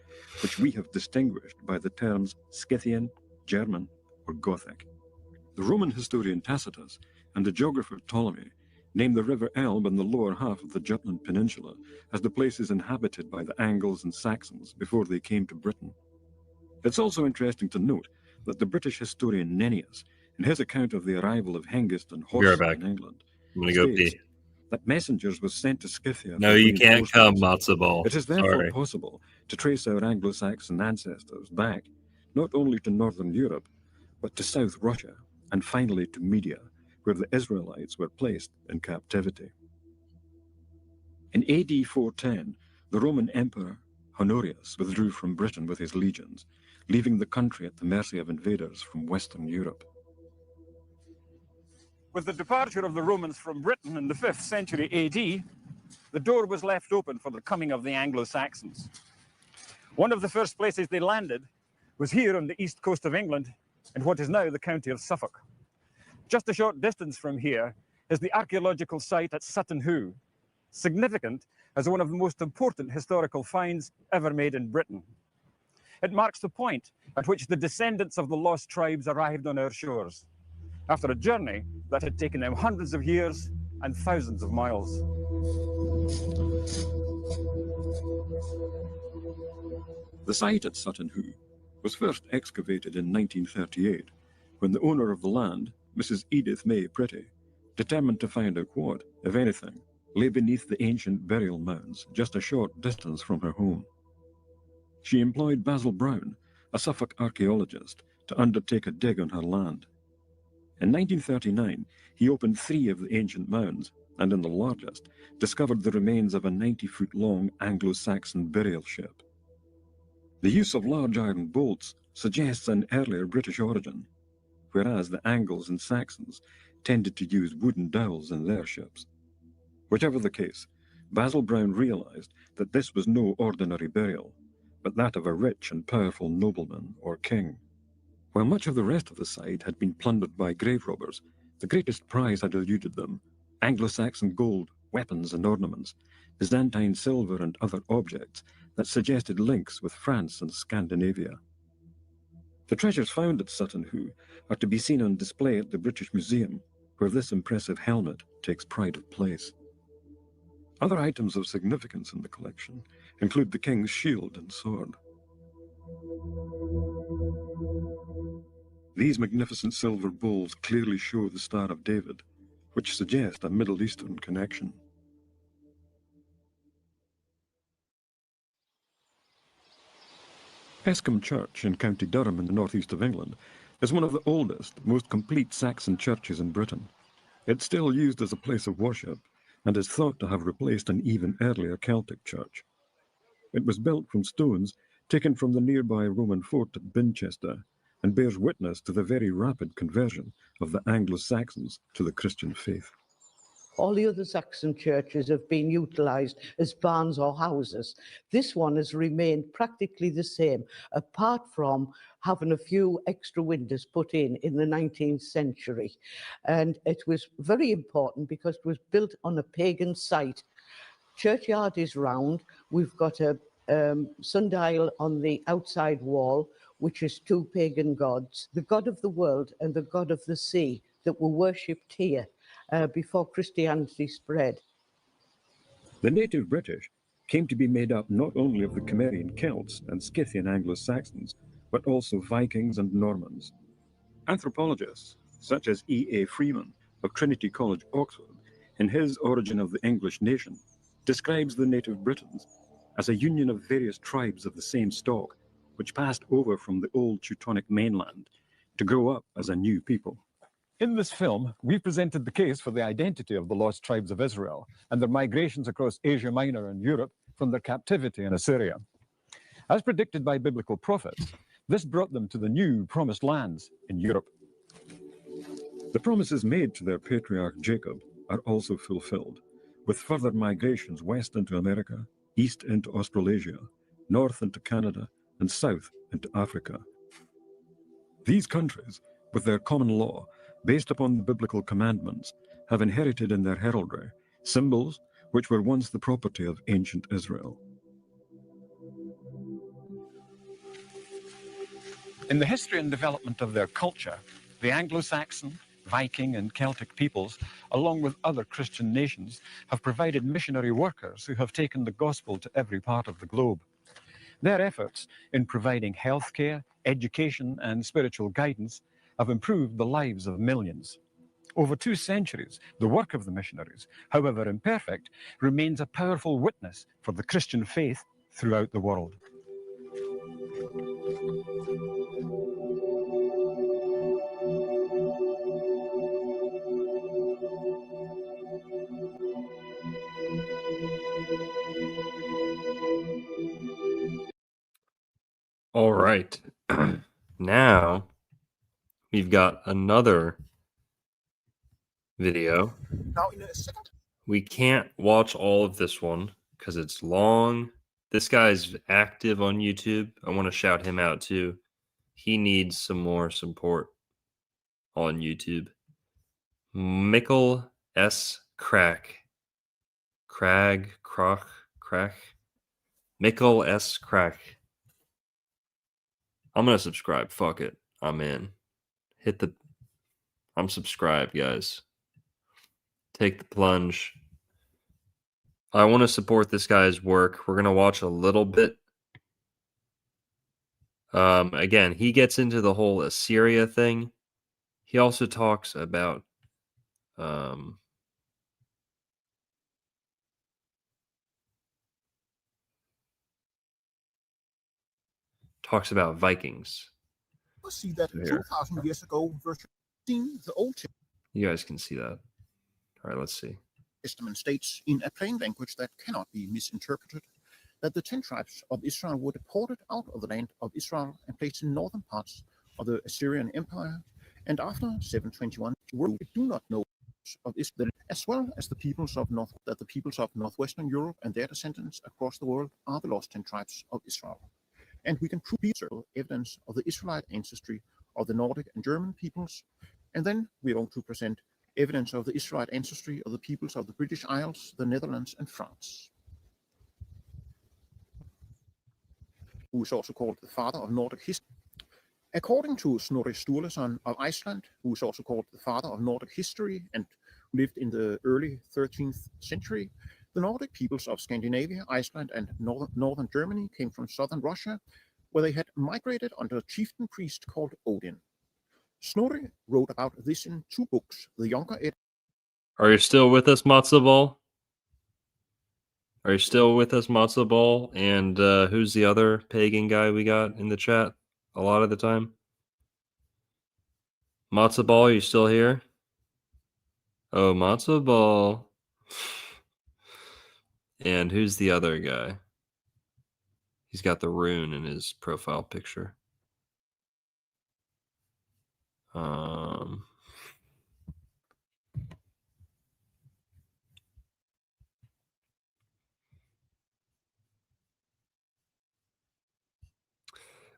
which we have distinguished by the terms Scythian, German, or Gothic." The Roman historian Tacitus and the geographer Ptolemy named the river Elbe in the lower half of the Jutland Peninsula as the places inhabited by the Angles and Saxons before they came to Britain. It's also interesting to note that the British historian Nennius, in his account of the arrival of Hengist and Be right Horsa back. in England, I'm gonna go states pee. that messengers were sent to Scythia No, for you can't come, reinforcements. matzo ball. It is therefore Sorry. possible to trace our Anglo-Saxon ancestors back not only to Northern Europe, but to South Russia, and finally to Media, where the Israelites were placed in captivity. In AD 410, the Roman Emperor Honorius withdrew from Britain with his legions, leaving the country at the mercy of invaders from Western Europe. With the departure of the Romans from Britain in the 5th century AD, the door was left open for the coming of the Anglo-Saxons. One of the first places they landed was here on the east coast of England, in what is now the county of Suffolk. Just a short distance from here is the archaeological site at Sutton Hoo, significant as one of the most important historical finds ever made in Britain. It marks the point at which the descendants of the lost tribes arrived on our shores, after a journey that had taken them hundreds of years and thousands of miles. The site at Sutton Hoo was first excavated in 1938, when the owner of the land, Mrs. Edith May Pretty, determined to find out what, if anything, lay beneath the ancient burial mounds just a short distance from her home. She employed Basil Brown, a Suffolk archaeologist, to undertake a dig on her land. In 1939, he opened 3 of the ancient mounds, and in the largest, discovered the remains of a 90-foot-long Anglo-Saxon burial ship. The use of large iron bolts suggests an earlier British origin, whereas the Angles and Saxons tended to use wooden dowels in their ships. Whichever the case, Basil Brown realized that this was no ordinary burial, but that of a rich and powerful nobleman or king. While much of the rest of the site had been plundered by grave robbers, the greatest prize had eluded them: Anglo-Saxon gold, weapons and ornaments, Byzantine silver and other objects that suggested links with France and Scandinavia. The treasures found at Sutton Hoo are to be seen on display at the British Museum, where this impressive helmet takes pride of place. Other items of significance in the collection include the king's shield and sword. These magnificent silver bowls clearly show the Star of David, which suggest a Middle Eastern connection. Escombe Church in County Durham in the northeast of England is one of the oldest, most complete Saxon churches in Britain. It's still used as a place of worship and is thought to have replaced an even earlier Celtic church. It was built from stones taken from the nearby Roman fort at Binchester and bears witness to the very rapid conversion of the Anglo-Saxons to the Christian faith. All the other Saxon churches have been utilised as barns or houses. This one has remained practically the same, apart from having a few extra windows put in the 19th century. And it was very important because it was built on a pagan site. Churchyard is round. We've got a sundial on the outside wall, which is two pagan gods, the god of the world and the god of the sea, that were worshipped here before Christianity spread. The native British came to be made up not only of the Cimmerian Celts and Scythian Anglo-Saxons, but also Vikings and Normans. Anthropologists, such as E.A. Freeman of Trinity College, Oxford, in his Origin of the English Nation, describes the native Britons as a union of various tribes of the same stock, which passed over from the old Teutonic mainland to grow up as a new people. In this film, we presented the case for the identity of the lost tribes of Israel and their migrations across Asia Minor and Europe from their captivity in Assyria. As predicted by biblical prophets, this brought them to the new promised lands in Europe. The promises made to their patriarch Jacob are also fulfilled, with further migrations west into America, east into Australasia, north into Canada, and south into Africa. These countries, with their common law, based upon the biblical commandments, have inherited in their heraldry symbols which were once the property of ancient Israel. In the history and development of their culture, the Anglo-Saxon, Viking, and Celtic peoples, along with other Christian nations, have provided missionary workers who have taken the gospel to every part of the globe. Their efforts in providing healthcare, education, and spiritual guidance have improved the lives of millions. Over 2 centuries, the work of the missionaries, however imperfect, remains a powerful witness for the Christian faith throughout the world. All right. Now we've got another video. Now, in a second. We can't watch all of this one because it's long. This guy's active on YouTube. I want to shout him out too. He needs some more support on YouTube. Mickle S. Crack. Crack. Mickle S. Crack. I'm going to subscribe. Fuck it. I'm in. I'm subscribed, guys. Take the plunge. I want to support this guy's work. We're going to watch a little bit. Again, he gets into the whole Assyria thing. He also talks about Vikings. We'll see that 2,000 years ago, version the Old You guys can see that. All right, let's see. Testament states in a plain language that cannot be misinterpreted that the 10 tribes of Israel were deported out of the land of Israel and placed in northern parts of the Assyrian Empire, and after 721, we do not know of Israel, as well as the peoples of northwestern Europe and their descendants across the world are the lost 10 tribes of Israel. And we can prove evidence of the Israelite ancestry of the Nordic and German peoples, and then we're going to present evidence of the Israelite ancestry of the peoples of the British Isles, the Netherlands, and France. Who is also called the father of Nordic history. According to Snorri Sturluson of Iceland, who is also called the father of Nordic history and lived in the early 13th century, the Nordic peoples of Scandinavia, Iceland, and northern Germany came from southern Russia, where they had migrated under a chieftain priest called Odin. Snorri wrote about this in 2 books, the Younger Ed. Are you still with us, Matzo Ball? Are you still with us, Matzo Ball? And who's the other pagan guy we got in the chat a lot of the time? Matzo Ball, are you still here? Oh, Matzo Ball. And who's the other guy? He's got the rune in his profile picture.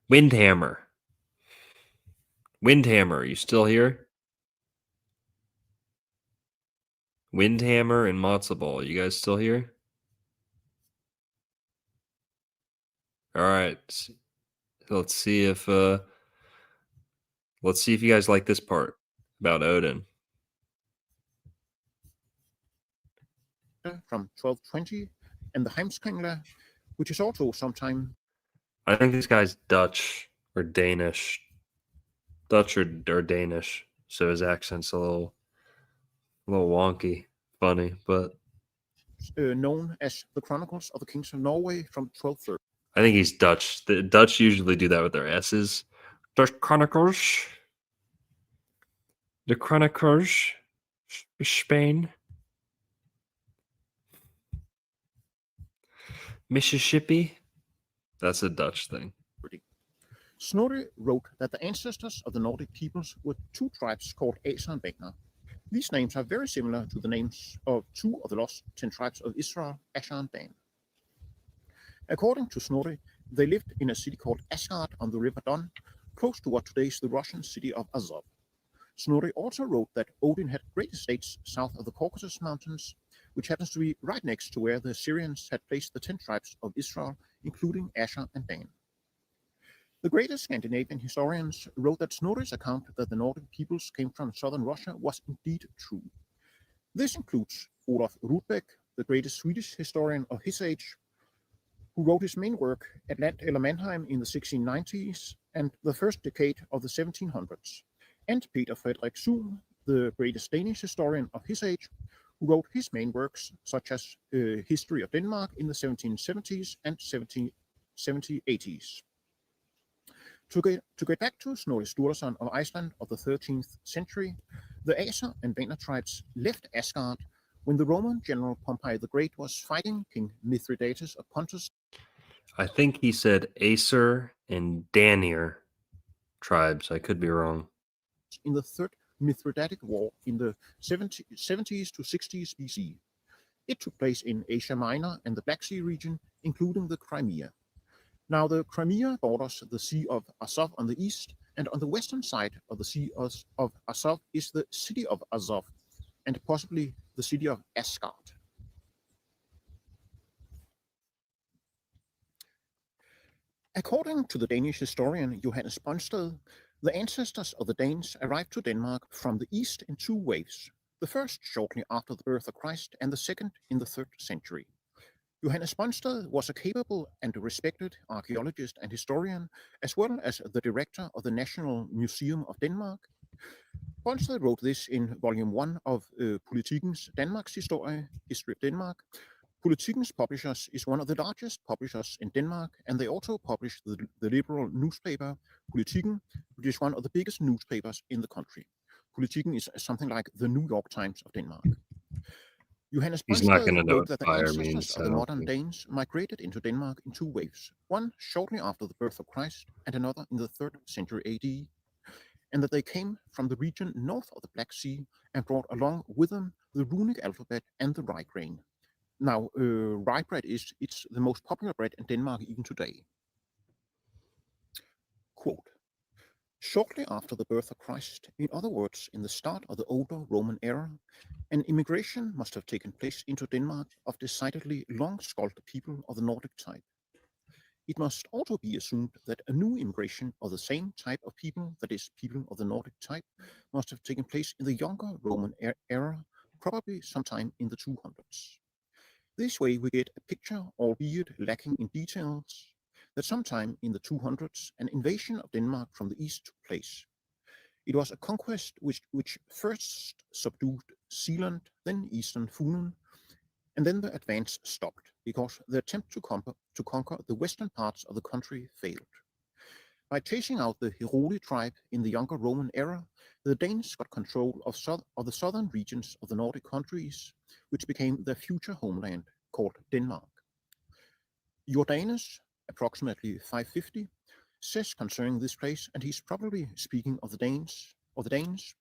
Windhammer. Windhammer, are you still here? Windhammer and Matzo Ball, you guys still here? All right. Let's see if you guys like this part about Odin. From 1220, and the Heimskringla, which is also sometime. I think this guy's Dutch or Danish. Dutch or Danish. So his accent's a little wonky, funny, but known as the Chronicles of the Kings of Norway from 1230. I think he's Dutch. The Dutch usually do that with their S's. The Chronicles. The Chronicles. Spain. Mississippi. That's a Dutch thing. Snorri wrote that the ancestors of the Nordic peoples were two tribes called Asa and Vegna. These names are very similar to the names of two of the lost 10 tribes of Israel, Asher and Dan. According to Snorri, they lived in a city called Asgard on the river Don, close to what today is the Russian city of Azov. Snorri also wrote that Odin had great estates south of the Caucasus Mountains, which happens to be right next to where the Assyrians had placed the 10 tribes of Israel, including Asher and Dan. The greatest Scandinavian historians wrote that Snorri's account that the Nordic peoples came from southern Russia was indeed true. This includes Olaf Rudbeck, the greatest Swedish historian of his age, who wrote his main work, Atlant eller Mannheim, in the 1690s and the first decade of the 1700s, and Peter Frederik Suhl, the greatest Danish historian of his age, who wrote his main works, such as History of Denmark in the 1770s and 1780s. To get back to Snorri Sturluson of Iceland of the 13th century, the Asa and Vegna tribes left Asgard when the Roman general Pompey the Great was fighting King Mithridates of Pontus. I think he said Acer and Danir tribes. I could be wrong. In the Third Mithridatic War in the 70s to 60s BC. It took place in Asia Minor and the Black Sea region, including the Crimea. Now, the Crimea borders the Sea of Azov on the east, and on the western side of the Sea of Azov is the city of Azov, and possibly the city of Asgard. According to the Danish historian Johannes Brøndsted, the ancestors of the Danes arrived to Denmark from the east in two waves, the first shortly after the birth of Christ and the second in the 3rd century. Johannes Brøndsted was a capable and respected archaeologist and historian, as well as the director of the National Museum of Denmark. Brøndsted wrote this in volume 1 of Politikens Danmarks Historie, History of Denmark. Politikens Publishers is one of the largest publishers in Denmark, and they also publish the liberal newspaper Politiken, which is one of the biggest newspapers in the country. Politiken is something like the New York Times of Denmark. Johannes Brøndsted wrote that the ancestors of the modern Danes migrated into Denmark in two waves, one shortly after the birth of Christ and another in the 3rd century AD, and that they came from the region north of the Black Sea and brought along with them the runic alphabet and the rye grain. Now, rye bread it's the most popular bread in Denmark even today. Quote, shortly after the birth of Christ, in other words, in the start of the older Roman era, an immigration must have taken place into Denmark of decidedly long-skulled people of the Nordic type. It must also be assumed that a new immigration of the same type of people, that is, people of the Nordic type, must have taken place in the younger Roman era, probably sometime in the 200s. This way we get a picture, albeit lacking in details, that sometime in the 200s an invasion of Denmark from the east took place. It was a conquest which first subdued Sealand, then eastern Funen, and then the advance stopped. because the attempt to conquer the western parts of the country failed. By chasing out the Heruli tribe in the younger Roman era, the Danes got control of the southern regions of the Nordic countries, which became their future homeland, called Denmark. Jordanes, approximately 550, says concerning this place, and he's probably speaking of the Danes,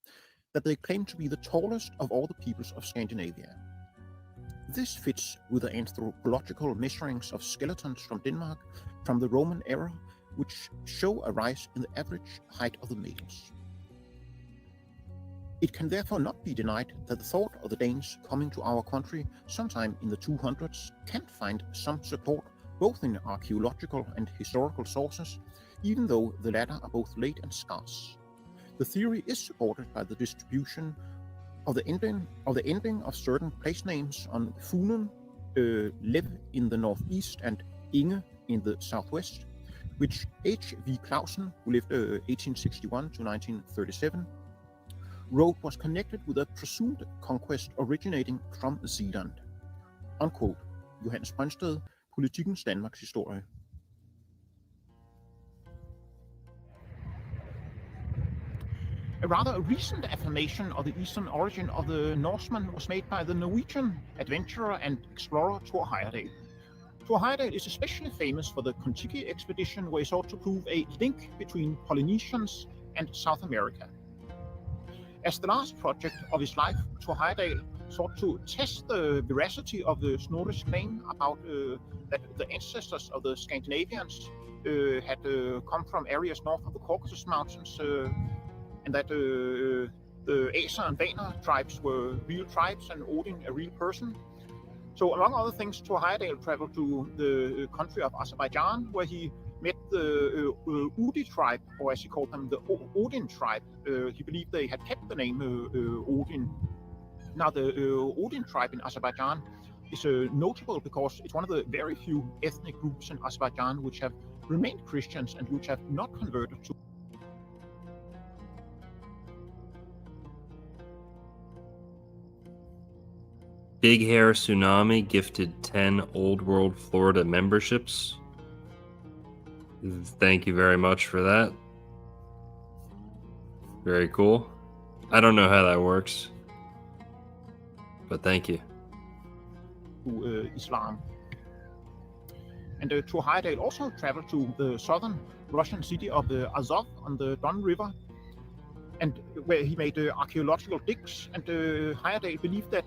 that they claim to be the tallest of all the peoples of Scandinavia. This fits with the anthropological measurings of skeletons from Denmark from the Roman era, which show a rise in the average height of the males. It can therefore not be denied that the thought of the Danes coming to our country sometime in the 200s can find some support both in archaeological and historical sources, even though the latter are both late and scarce. The theory is supported by the distribution of the ending of certain place names on Funen, Lev in the northeast and Inge in the southwest, which H.V. Clausen, who lived 1861 to 1937, wrote was connected with a presumed conquest originating from Zealand. Unquote. Johannes Brøndsted, Politikens Danmarks Historie. A rather recent affirmation of the eastern origin of the Norsemen was made by the Norwegian adventurer and explorer Thor Heyerdahl. Thor Heyerdahl is especially famous for the Kon-Tiki expedition, where he sought to prove a link between Polynesians and South America. As the last project of his life, Thor Heyerdahl sought to test the veracity of the Snorri's claim about that the ancestors of the Scandinavians had come from areas north of the Caucasus Mountains, and that the Aser and Vaner tribes were real tribes and Odin a real person. So among other things, Thor Heyerdahl traveled to the country of Azerbaijan, where he met the Udi tribe, or as he called them, the Odin tribe. He believed they had kept the name Odin. Now, the Odin tribe in Azerbaijan is notable because it's one of the very few ethnic groups in Azerbaijan which have remained Christians and which have not converted to Big Hair Tsunami gifted 10 Old World Florida memberships. Thank you very much for that. Very cool. I don't know how that works, but thank you. Islam. And Thor Heyerdahl also traveled to the southern Russian city of Azov on the Don River, and where he made archaeological digs. And Heyerdahl believed that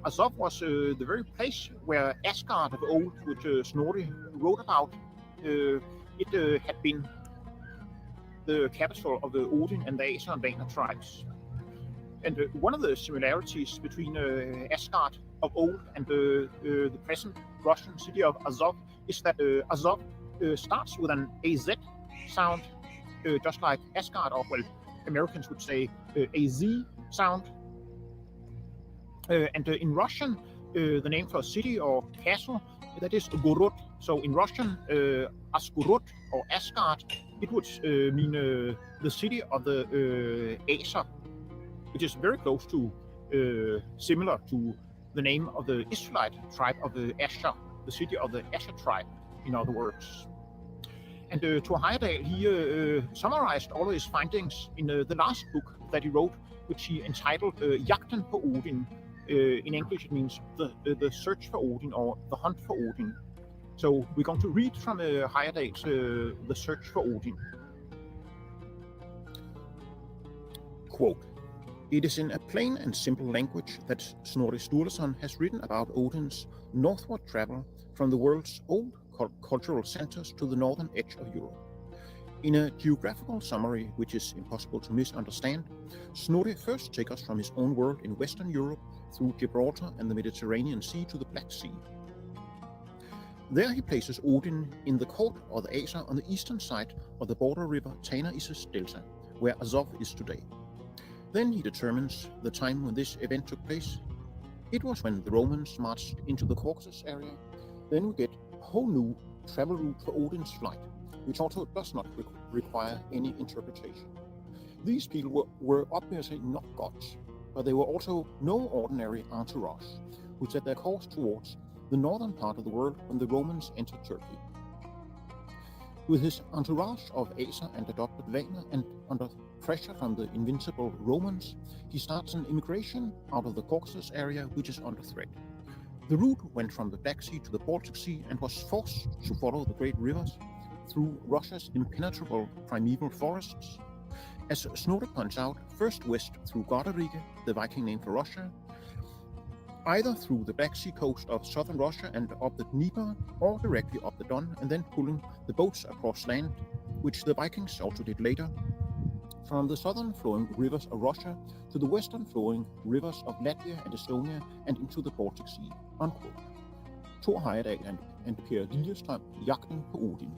Azov was the very place where Asgard of old, which Snorri wrote about, it had been the capital of the Odin and the Aser and Vaner tribes. And one of the similarities between Asgard of old and the present Russian city of Azov is that Azov starts with an AZ sound, just like Asgard, or well, Americans would say AZ sound. And in Russian, the name for a city or castle, that is Gorod. So in Russian, Asgorod or Asgard, it would mean the city of the Aser, which is very close to, similar to the name of the Israelite tribe of the Asher, the city of the Asher tribe, in other words. And Thor Heyerdahl, he summarized all of his findings in the last book that he wrote, which he entitled Jagten på Odin. In English, it means the search for Odin, or the hunt for Odin. So we're going to read from Heyerdahl's The Search for Odin. Quote, "It is in a plain and simple language that Snorri Sturluson has written about Odin's northward travel from the world's old cultural centers to the northern edge of Europe. In a geographical summary which is impossible to misunderstand, Snorri first takes us from his own world in Western Europe through Gibraltar and the Mediterranean Sea to the Black Sea. There he places Odin in the court or the Aser on the eastern side of the border river Tana-Issus Delta, where Azov is today. Then he determines the time when this event took place. It was when the Romans marched into the Caucasus area. Then we get a whole new travel route for Odin's flight, which also does not require any interpretation. These people were obviously not gods, but they were also no ordinary entourage, who set their course towards the northern part of the world when the Romans entered Turkey. With his entourage of Aser and adopted Wagner, and under pressure from the invincible Romans, he starts an immigration out of the Caucasus area, which is under threat. The route went from the Black Sea to the Baltic Sea and was forced to follow the great rivers through Russia's impenetrable primeval forests. As Snorre points out, first west through Gardarige, the Viking name for Russia, either through the Black Sea coast of southern Russia and up the Dnieper, or directly up the Don, and then pulling the boats across land, which the Vikings also did later, from the southern flowing rivers of Russia to the western flowing rivers of Latvia and Estonia and into the Baltic Sea." Unquote. Thor Heyerdahl and Per Liljestrøm, Jagten på Odin.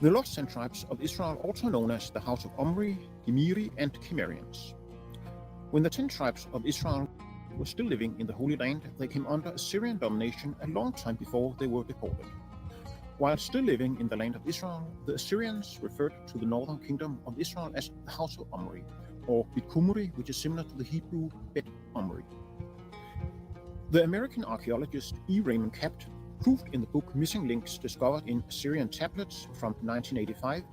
The lost 10 tribes of Israel, also known as the House of Omri, Gemiri, and Cimmerians. When the 10 tribes of Israel were still living in the Holy Land, they came under Assyrian domination a long time before they were deported. While still living in the land of Israel, the Assyrians referred to the northern kingdom of Israel as the House of Omri, or Bet Kumri, which is similar to the Hebrew Bet Omri. The American archaeologist E. Raymond Capt proved in the book Missing Links discovered in Assyrian tablets from 1985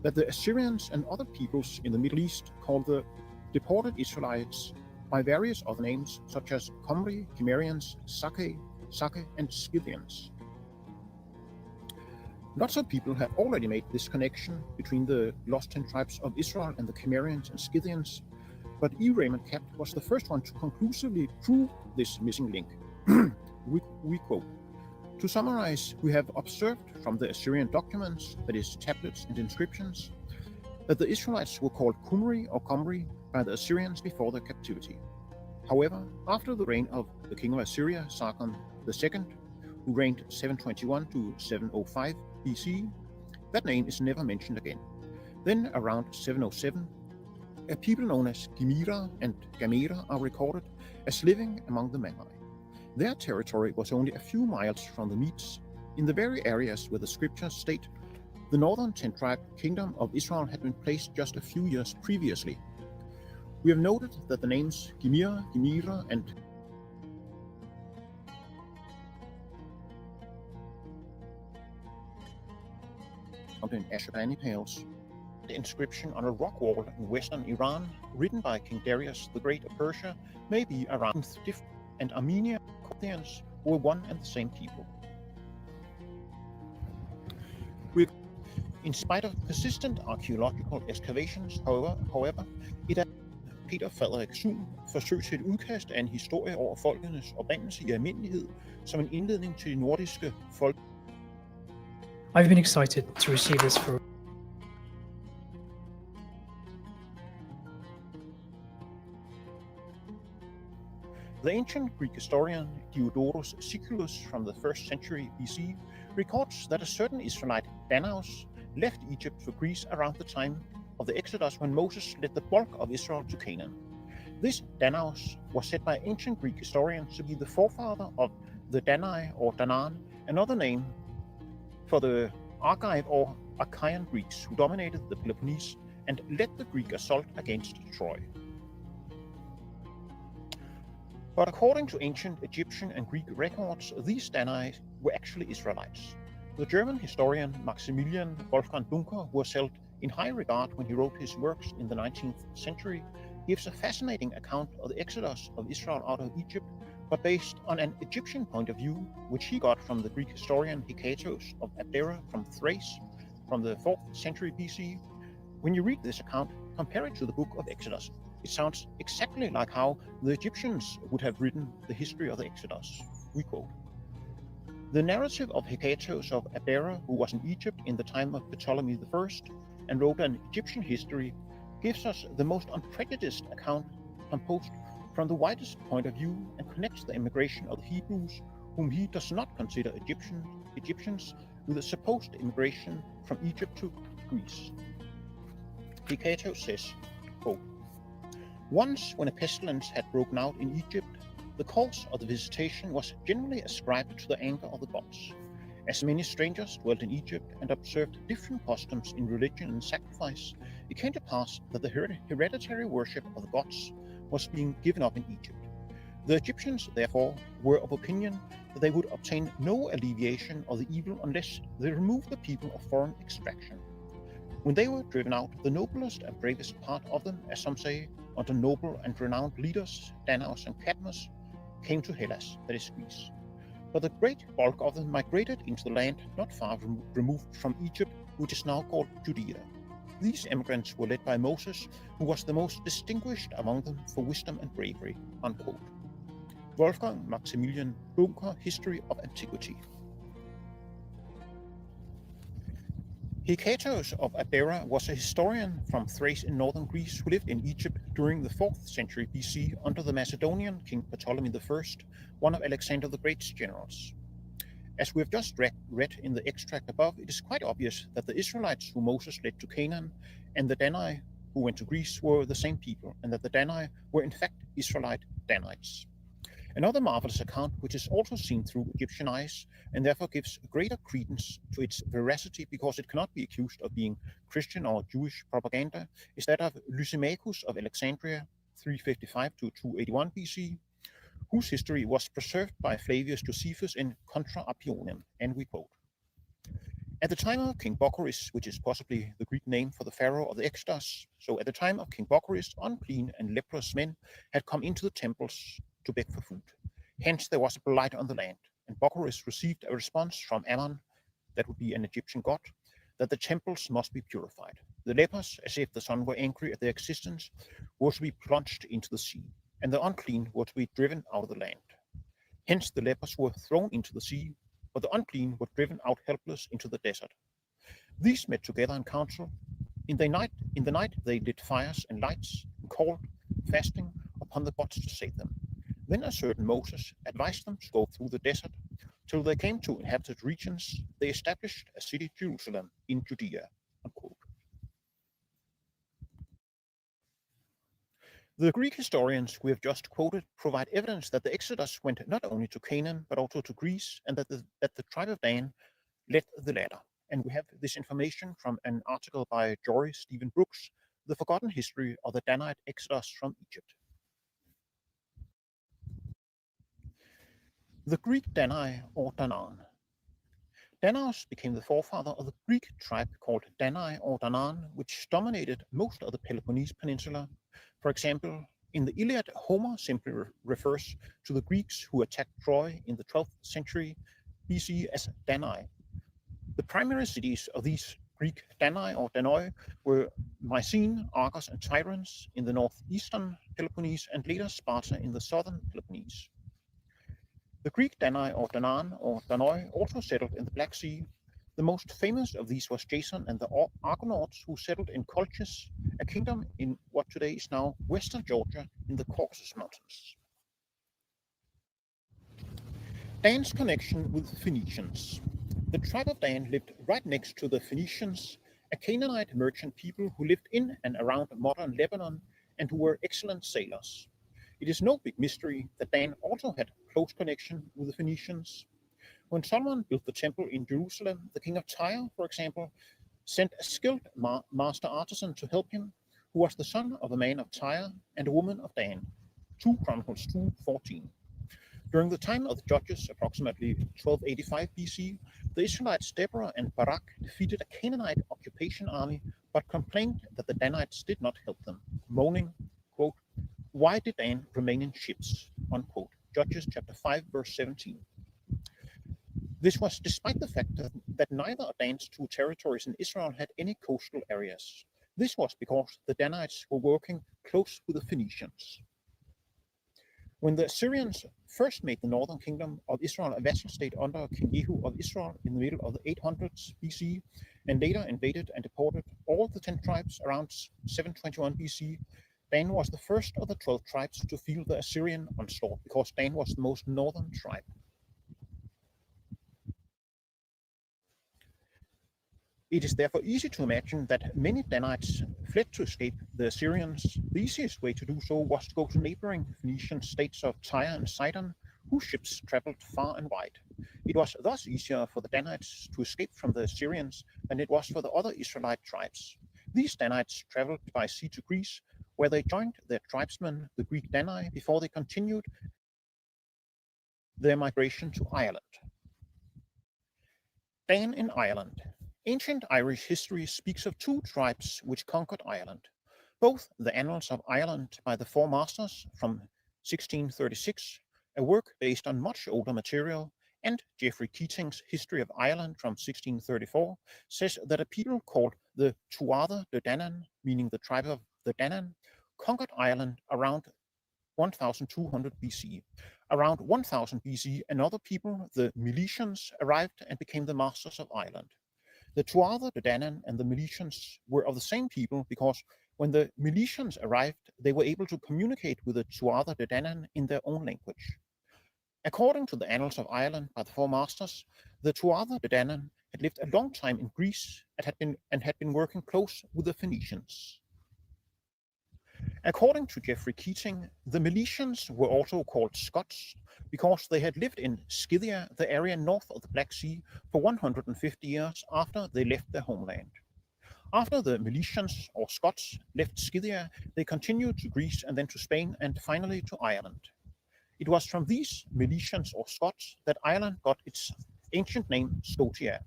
that the Assyrians and other peoples in the Middle East called the deported Israelites by various other names such as Comri, Cimmerians, Sake, and Scythians. Lots of people have already made this connection between the lost 10 tribes of Israel and the Cimmerians and Scythians, but E. Raymond Capt was the first one to conclusively prove this missing link. We quote, "To summarize, we have observed from the Assyrian documents, that is, tablets and inscriptions, that the Israelites were called Kumri or Comri by the Assyrians before their captivity. However, after the reign of the king of Assyria, Sargon II, who reigned 721 to 705 BC, that name is never mentioned again. Then, around 707, a people known as Gemira and Gamera are recorded as living among the Magi. Their territory was only a few miles from the Medes, in the very areas where the scriptures state the northern 10-tribe kingdom of Israel had been placed just a few years previously. We have noted that the names Gemira, Gemira, and in Ashurbanipals, the inscription on a rock wall in western Iran, written by King Darius the Great of Persia, may be around different, and Armenia and Chaldeans were one and the same people. In spite of persistent archaeological excavations, however, it er Peter Frederik Suhm forsøg til et udkast af en historie over folkenes oprindelse i almindelighed som en indledning til de nordiske folk. I've been excited to receive this for The ancient Greek historian Diodorus Siculus from the 1st century BC records that a certain Israelite, Danaus, left Egypt for Greece around the time of the Exodus when Moses led the bulk of Israel to Canaan. This Danaus was said by ancient Greek historians to be the forefather of the Danai or Danaan, another name for the Argive or Achaean Greeks who dominated the Peloponnese and led the Greek assault against Troy. But according to ancient Egyptian and Greek records, these Danai were actually Israelites. The German historian Maximilian Wolfgang Duncker, who was held in high regard when he wrote his works in the 19th century, gives a fascinating account of the exodus of Israel out of Egypt, but based on an Egyptian point of view, which he got from the Greek historian Hekatos of Abdera from Thrace from the 4th century BC. When you read this account, compare it to the book of Exodus. It sounds exactly like how the Egyptians would have written the history of the Exodus. We quote, "The narrative of Hekatos of Abdera, who was in Egypt in the time of Ptolemy I and wrote an Egyptian history, gives us the most unprejudiced account composed from the widest point of view and connects the immigration of the Hebrews, whom he does not consider Egyptians, with the supposed immigration from Egypt to Greece." Hekatos says, quote, "Once, when a pestilence had broken out in Egypt, the cause of the visitation was generally ascribed to the anger of the gods. As many strangers dwelt in Egypt and observed different customs in religion and sacrifice, it came to pass that the hereditary worship of the gods was being given up in Egypt. The Egyptians, therefore, were of opinion that they would obtain no alleviation of the evil unless they removed the people of foreign extraction. When they were driven out, the noblest and bravest part of them, as some say, under noble and renowned leaders, Danaus and Cadmus, came to Hellas, that is Greece. But the great bulk of them migrated into the land not far removed from Egypt, which is now called Judea. These immigrants were led by Moses, who was the most distinguished among them for wisdom and bravery, unquote. Wolfgang Maximilian Bunker, History of Antiquity. Hecatæus of Abera was a historian from Thrace in northern Greece who lived in Egypt during the 4th century BC under the Macedonian king Ptolemy I, one of Alexander the Great's generals. As we have just read in the extract above, it is quite obvious that the Israelites who Moses led to Canaan and the Danai who went to Greece were the same people, and that the Danai were in fact Israelite Danites. Another marvelous account, which is also seen through Egyptian eyes, and therefore gives greater credence to its veracity because it cannot be accused of being Christian or Jewish propaganda, is that of Lysimachus of Alexandria, 355 to 281 BC, whose history was preserved by Flavius Josephus in Contra Appionem, and we quote: At the time of King Bocchoris, which is possibly the Greek name for the pharaoh of the Exodus, so at the time of King Bocchoris, unclean and leprous men had come into the temples to beg for food. Hence there was a blight on the land, and Bocchoris received a response from Ammon, that would be an Egyptian god, that the temples must be purified. The lepers, as if the sun were angry at their existence, were to be plunged into the sea, and the unclean were to be driven out of the land. Hence the lepers were thrown into the sea, but the unclean were driven out helpless into the desert. These met together in council. In the night they lit fires and lights, and called, fasting, upon the gods to save them. Then a certain Moses advised them to go through the desert till they came to inhabited regions. They established a city, Jerusalem, in Judea. Unquote. The Greek historians we have just quoted provide evidence that the Exodus went not only to Canaan but also to Greece, and that the tribe of Dan led the latter. And we have this information from an article by Jory Stephen Brooks, The Forgotten History of the Danite Exodus from Egypt. The Greek Danai or Danaan. Danaus became the forefather of the Greek tribe called Danai or Danaan, which dominated most of the Peloponnese Peninsula. For example, in the Iliad, Homer simply refers to the Greeks who attacked Troy in the 12th century BC as Danai. The primary cities of these Greek Danai or Danoi were Mycene, Argos, and Tiryns in the northeastern Peloponnese, and later Sparta in the southern Peloponnese. The Greek Danai or Danaan or Danoi also settled in the Black Sea. The most famous of these was Jason and the Argonauts, who settled in Colchis, a kingdom in what today is now western Georgia in the Caucasus Mountains. Dan's connection with the Phoenicians. The tribe of Dan lived right next to the Phoenicians, a Canaanite merchant people who lived in and around modern Lebanon and who were excellent sailors. It is no big mystery that Dan also had close connection with the Phoenicians. When Solomon built the temple in Jerusalem, the king of Tyre, for example, sent a skilled master artisan to help him, who was the son of a man of Tyre and a woman of Dan. 2 Chronicles 2:14. During the time of the Judges, approximately 1285 BC, the Israelites Deborah and Barak defeated a Canaanite occupation army, but complained that the Danites did not help them, moaning, quote, "Why did Dan remain in ships?" Unquote. Judges chapter 5, verse 17. This was despite the fact that neither of Dan's 2 territories in Israel had any coastal areas. This was because the Danites were working close with the Phoenicians. When the Assyrians first made the northern kingdom of Israel a vassal state under King Jehu of Israel in the middle of the 800s BC, and later invaded and deported all the 10 tribes around 721 BC, Dan was the first of the 12 tribes to feel the Assyrian onslaught, because Dan was the most northern tribe. It is therefore easy to imagine that many Danites fled to escape the Assyrians. The easiest way to do so was to go to neighboring Phoenician states of Tyre and Sidon, whose ships traveled far and wide. It was thus easier for the Danites to escape from the Assyrians than it was for the other Israelite tribes. These Danites traveled by sea to Greece, where they joined their tribesmen, the Greek Danai, before they continued their migration to Ireland. Dan in Ireland. Ancient Irish history speaks of two tribes which conquered Ireland. Both the Annals of Ireland by the Four Masters from 1636, a work based on much older material, and Geoffrey Keating's History of Ireland from 1634 says that a people called the Tuatha de Danann, meaning the tribe of the Danann, conquered Ireland around 1200 BC. Around 1000 BC, another people, the Milesians, arrived and became the masters of Ireland. The Tuatha de Danann and the Milesians were of the same people because when the Milesians arrived, they were able to communicate with the Tuatha de Danann in their own language. According to the Annals of Ireland by the Four Masters, the Tuatha de Danann had lived a long time in Greece and had been working close with the Phoenicians. According to Geoffrey Keating, the Milesians were also called Scots because they had lived in Scythia, the area north of the Black Sea, for 150 years after they left their homeland. After the Milesians or Scots left Scythia, they continued to Greece and then to Spain and finally to Ireland. It was from these Milesians or Scots that Ireland got its ancient name Scotia.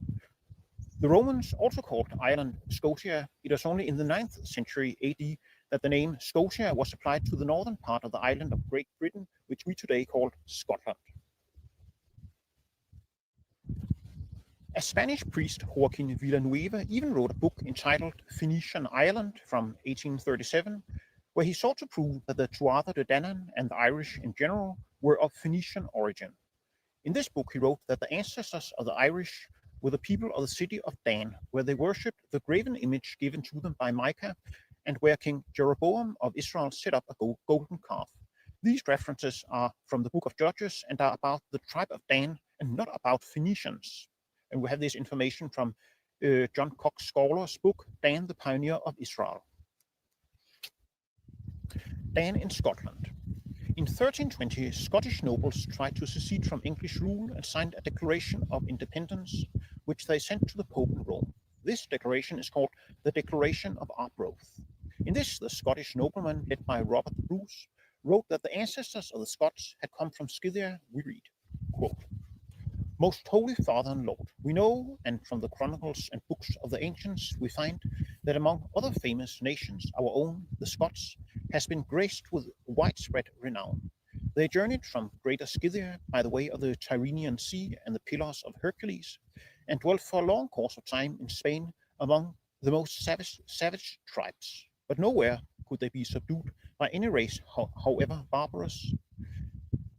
The Romans also called Ireland Scotia. It was only in the 9th century AD that the name Scotia was applied to the northern part of the island of Great Britain, which we today call Scotland. A Spanish priest, Joaquin Villanueva, even wrote a book entitled Phoenician Ireland from 1837, where he sought to prove that the Tuatha de Danann and the Irish in general were of Phoenician origin. In this book he wrote that the ancestors of the Irish were the people of the city of Dan, where they worshipped the graven image given to them by Micah, and where King Jeroboam of Israel set up a golden calf. These references are from the book of Judges and are about the tribe of Dan and not about Phoenicians. And we have this information from John Cox Scholar's book, Dan, the Pioneer of Israel. Dan in Scotland. In 1320, Scottish nobles tried to secede from English rule and signed a Declaration of Independence, which they sent to the Pope in Rome. This declaration is called the Declaration of Arbroath. In this, the Scottish nobleman, led by Robert the Bruce, wrote that the ancestors of the Scots had come from Scythia. We read, quote, "Most Holy Father and Lord, we know, and from the chronicles and books of the ancients, we find that among other famous nations, our own, the Scots, has been graced with widespread renown. They journeyed from Greater Scythia by the way of the Tyrrhenian Sea and the Pillars of Hercules, and dwelt for a long course of time in Spain among the most savage tribes. But nowhere could they be subdued by any race, however barbarous.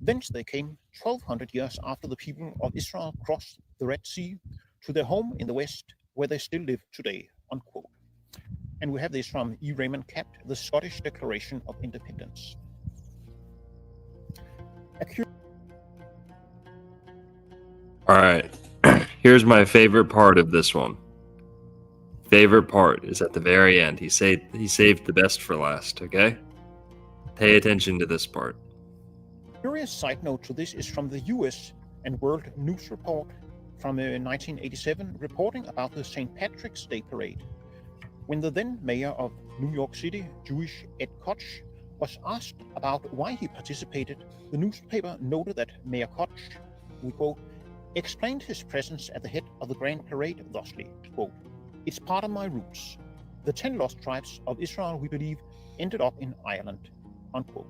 Thence they came 1200 years after the people of Israel crossed the Red Sea to their home in the west, where they still live today," unquote. And we have this from E. Raymond Capt, the Scottish Declaration of Independence. All right. Here's my favorite part of this one. Favorite part is at the very end. He saved the best for last, okay? Pay attention to this part. Curious side note to this is from the US and World News Report from 1987, reporting about the St. Patrick's Day Parade. When the then mayor of New York City, Jewish Ed Koch, was asked about why he participated, the newspaper noted that Mayor Koch, we quote, explained his presence at the head of the grand parade thusly, quote, "It's part of my roots. The 10 lost tribes of Israel, we believe, ended up in Ireland," unquote.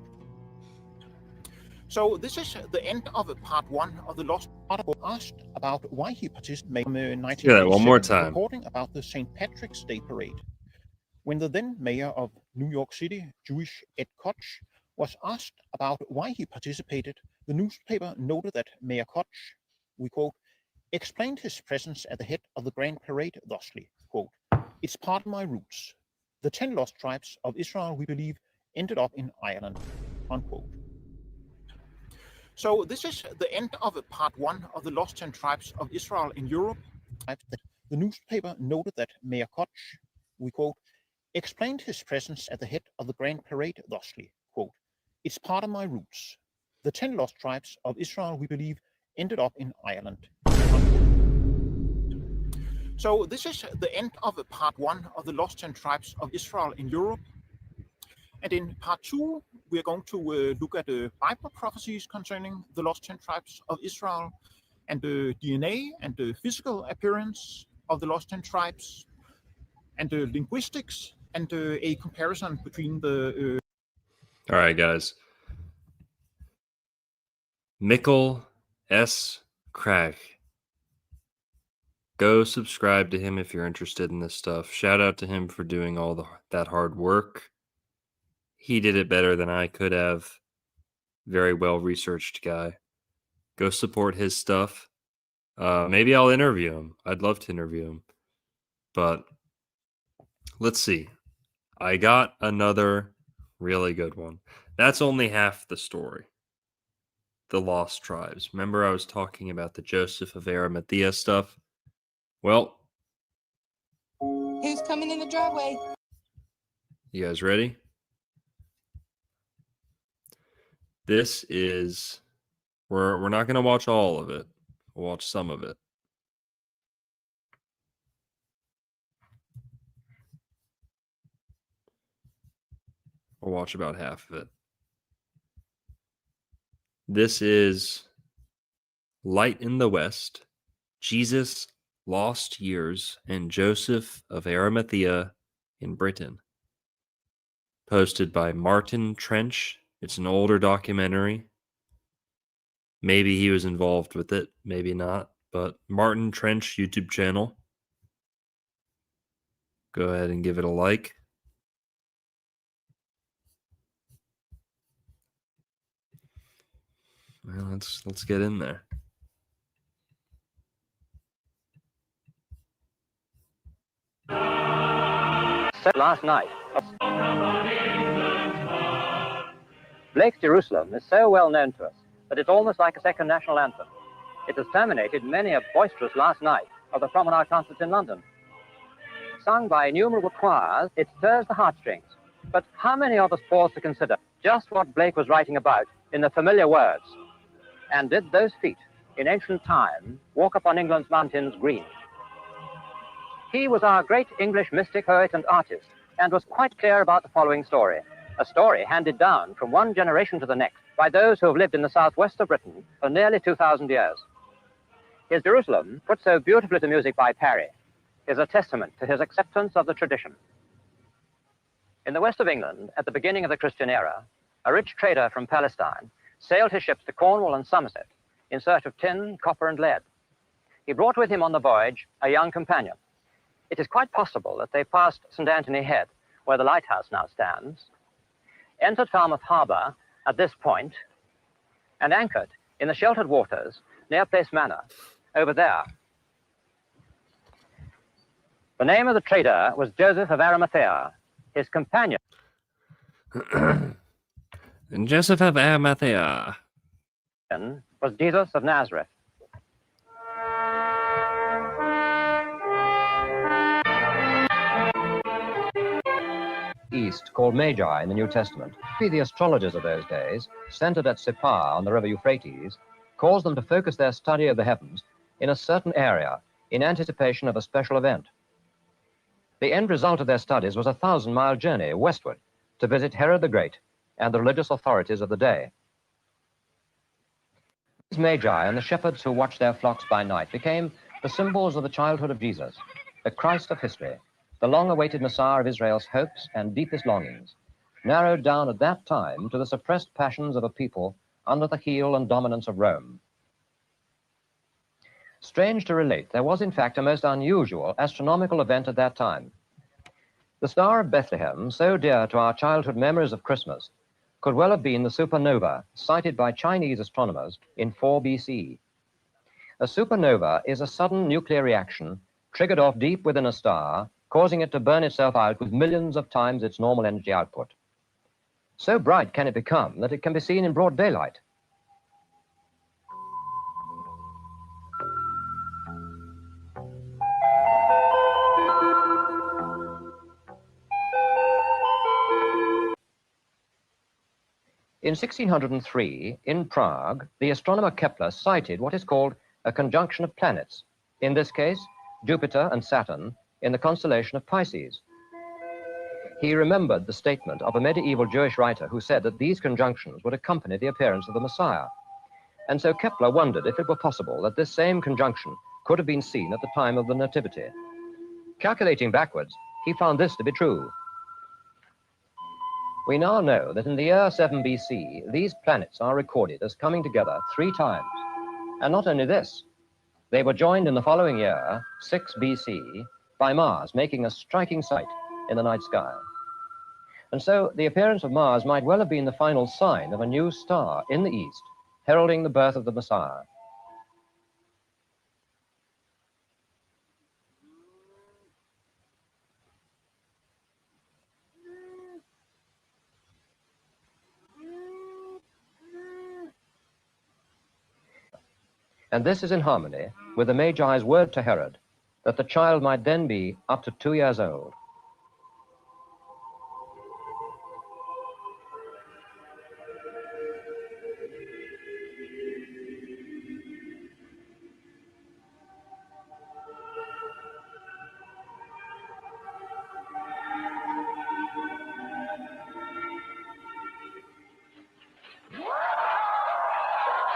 So this is the end of part 1 of the Lost Article, asked about why he participated in 1987, Yeah, one more time. reporting about the St. Patrick's Day Parade. When the then mayor of New York City, Jewish Ed Koch, was asked about why he participated, the newspaper noted that Mayor Koch, we quote, explained his presence at the head of the grand parade thusly, quote, "It's part of my roots. The 10 lost tribes of Israel, we believe, ended up in Ireland," unquote. So this is the end of part 1 of the Lost 10 Tribes of Israel in Europe. The newspaper noted that Mayor Koch, we quote, explained his presence at the head of the grand parade thusly, quote, "It's part of my roots. The 10 lost tribes of Israel, we believe, ended up in Ireland," unquote. So this is the end of part 1 of the Lost 10 Tribes of Israel in Europe. And in part 2, we are going to look at the Bible prophecies concerning the lost 10 tribes of Israel, and the DNA and the physical appearance of the lost 10 tribes, and the linguistics, and a comparison between the... All right, guys. Mikkel S. Krag. Go subscribe to him if you're interested in this stuff. Shout out to him for doing all that hard work. He did it better than I could have. Very well researched guy. Go support his stuff. Maybe I'll interview him. I'd love to interview him. But let's see. I got another really good one. That's only half the story. The lost tribes. Remember I was talking about the Joseph of Arimathea stuff? Well, who's coming in the driveway? You guys ready? This is we're not going to watch all of it. We'll watch some of it. We'll watch about half of it. This is Light in the West, Jesus' Lost Years, and Joseph of Arimathea in Britain. Posted by Martin Trench. It's an older documentary. Maybe he was involved with it, maybe not. But Martin Trench YouTube channel. Go ahead and give it a like. Well, let's get in there. Last night, Blake's Jerusalem is so well known to us that it's almost like a second national anthem. It has terminated many a boisterous last night of the promenade concerts in London. Sung by innumerable choirs, it stirs the heartstrings. But how many of us pause to consider just what Blake was writing about in the familiar words? And did those feet, in ancient time, walk upon England's mountains green? He was our great English mystic, poet, and artist, and was quite clear about the following story. A story handed down from one generation to the next by those who have lived in the southwest of Britain for nearly 2,000 years. His Jerusalem, put so beautifully to music by Parry, is a testament to his acceptance of the tradition. In the west of England, at the beginning of the Christian era, a rich trader from Palestine sailed his ships to Cornwall and Somerset in search of tin, copper, and lead. He brought with him on the voyage a young companion. It is quite possible that they passed St. Anthony Head, where the lighthouse now stands, entered Falmouth Harbour at this point, and anchored in the sheltered waters near Place Manor, over there. The name of the trader was Joseph of Arimathea. His companion Joseph of Arimathea was Jesus of Nazareth. East, called Magi in the New Testament. The astrologers of those days, centered at Sippar on the river Euphrates, caused them to focus their study of the heavens in a certain area in anticipation of a special event. The end result of their studies was a 1,000-mile journey westward to visit Herod the Great and the religious authorities of the day. These Magi and the shepherds who watched their flocks by night became the symbols of the childhood of Jesus, the Christ of history, the long-awaited Messiah of Israel's hopes and deepest longings, narrowed down at that time to the suppressed passions of a people under the heel and dominance of Rome. Strange to relate, there was in fact a most unusual astronomical event at that time. The Star of Bethlehem, so dear to our childhood memories of Christmas, could well have been the supernova sighted by Chinese astronomers in 4 BC. A supernova is a sudden nuclear reaction triggered off deep within a star, causing it to burn itself out with millions of times its normal energy output. So bright can it become that it can be seen in broad daylight. In 1603, in Prague, the astronomer Kepler sighted what is called a conjunction of planets, in this case, Jupiter and Saturn, in the constellation of Pisces. He remembered the statement of a medieval Jewish writer who said that these conjunctions would accompany the appearance of the Messiah. And so Kepler wondered if it were possible that this same conjunction could have been seen at the time of the Nativity. Calculating backwards, he found this to be true. We now know that in the year 7 BC, these planets are recorded as coming together 3 times. And not only this, they were joined in the following year, 6 BC, by Mars, making a striking sight in the night sky. And so the appearance of Mars might well have been the final sign of a new star in the east, heralding the birth of the Messiah. And this is in harmony with the Magi's word to Herod, that the child might then be up to 2 years old.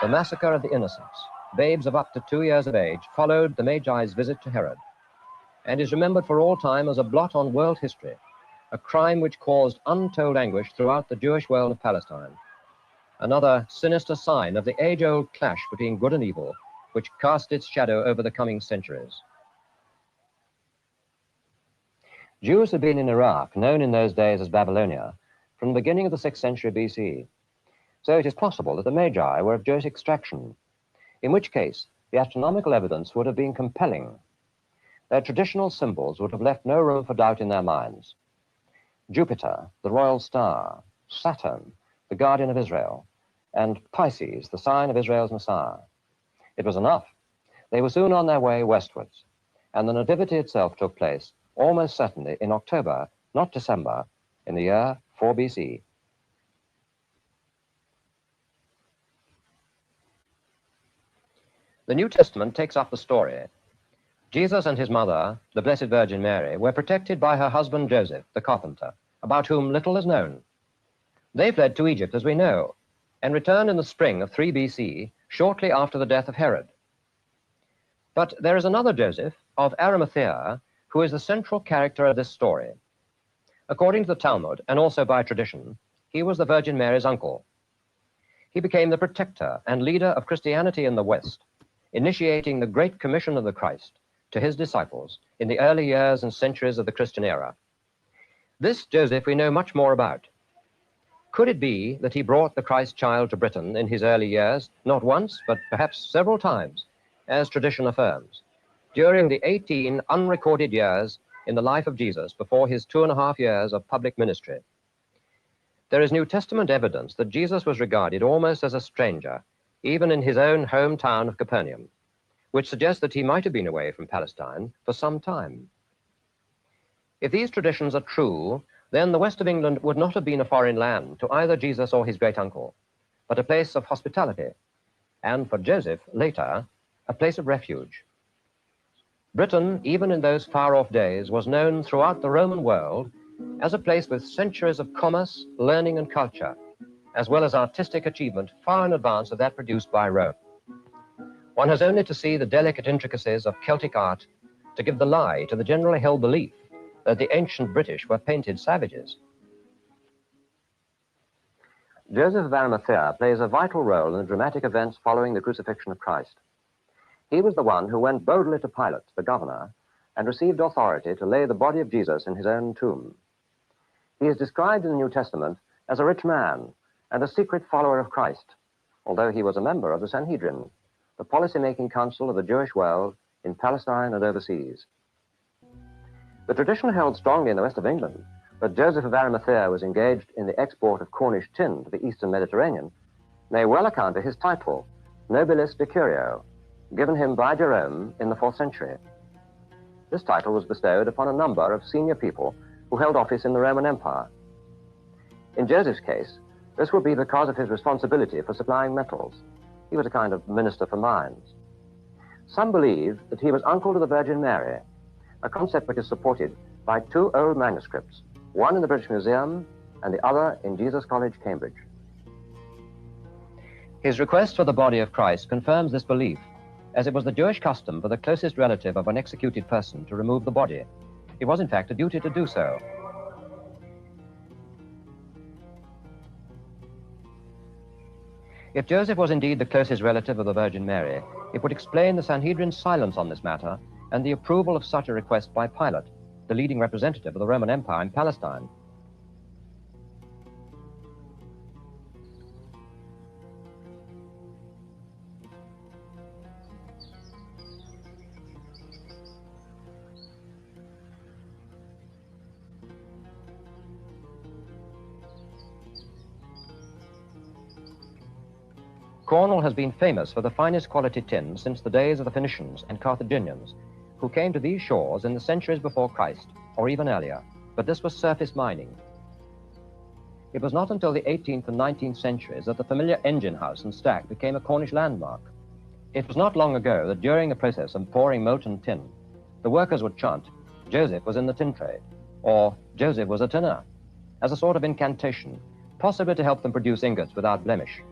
The massacre of the innocents, babes of up to 2 years of age, followed the Magi's visit to Herod, and is remembered for all time as a blot on world history, a crime which caused untold anguish throughout the Jewish world of Palestine. Another sinister sign of the age-old clash between good and evil, which cast its shadow over the coming centuries. Jews had been in Iraq, known in those days as Babylonia, from the beginning of the 6th century BC. So it is possible that the Magi were of Jewish extraction, in which case the astronomical evidence would have been compelling. Their traditional symbols would have left no room for doubt in their minds. Jupiter, the royal star, Saturn, the guardian of Israel, and Pisces, the sign of Israel's Messiah. It was enough. They were soon on their way westwards, and the Nativity itself took place almost certainly in October, not December, in the year 4 BC. The New Testament takes up the story. Jesus and his mother, the Blessed Virgin Mary, were protected by her husband Joseph, the carpenter, about whom little is known. They fled to Egypt, as we know, and returned in the spring of 3 BC, shortly after the death of Herod. But there is another Joseph of Arimathea who is the central character of this story. According to the Talmud, and also by tradition, he was the Virgin Mary's uncle. He became the protector and leader of Christianity in the West, initiating the Great Commission of the Christ to his disciples in the early years and centuries of the Christian era. This Joseph we know much more about. Could it be that he brought the Christ child to Britain in his early years, not once, but perhaps several times, as tradition affirms, during the 18 unrecorded years in the life of Jesus before his 2.5 years of public ministry? There is New Testament evidence that Jesus was regarded almost as a stranger, even in his own hometown of Capernaum, which suggests that he might have been away from Palestine for some time. If these traditions are true, then the west of England would not have been a foreign land to either Jesus or his great uncle, but a place of hospitality, and for Joseph, later, a place of refuge. Britain, even in those far-off days, was known throughout the Roman world as a place with centuries of commerce, learning, and culture, as well as artistic achievement far in advance of that produced by Rome. One has only to see the delicate intricacies of Celtic art to give the lie to the generally held belief that the ancient British were painted savages. Joseph of Arimathea plays a vital role in the dramatic events following the crucifixion of Christ. He was the one who went boldly to Pilate, the governor, and received authority to lay the body of Jesus in his own tomb. He is described in the New Testament as a rich man and a secret follower of Christ, although he was a member of the Sanhedrin, the policy-making council of the Jewish world in Palestine and overseas. The tradition held strongly in the west of England that Joseph of Arimathea was engaged in the export of Cornish tin to the eastern Mediterranean may well account for his title, Nobilis de Curio, given him by Jerome in the 4th century. This title was bestowed upon a number of senior people who held office in the Roman Empire. In Joseph's case, this would be because of his responsibility for supplying metals. He was a kind of minister for mines. Some believe that he was uncle to the Virgin Mary, a concept which is supported by 2 old manuscripts, one in the British Museum and the other in Jesus College, Cambridge. His request for the body of Christ confirms this belief, as it was the Jewish custom for the closest relative of an executed person to remove the body. It was, in fact, a duty to do so. If Joseph was indeed the closest relative of the Virgin Mary, it would explain the Sanhedrin's silence on this matter and the approval of such a request by Pilate, the leading representative of the Roman Empire in Palestine. Cornwall has been famous for the finest quality tin since the days of the Phoenicians and Carthaginians, who came to these shores in the centuries before Christ, or even earlier, but this was surface mining. It was not until the 18th and 19th centuries that the familiar engine house and stack became a Cornish landmark. It was not long ago that during the process of pouring molten tin, the workers would chant, "Joseph was in the tin trade," or "Joseph was a tinner," as a sort of incantation, possibly to help them produce ingots without blemish.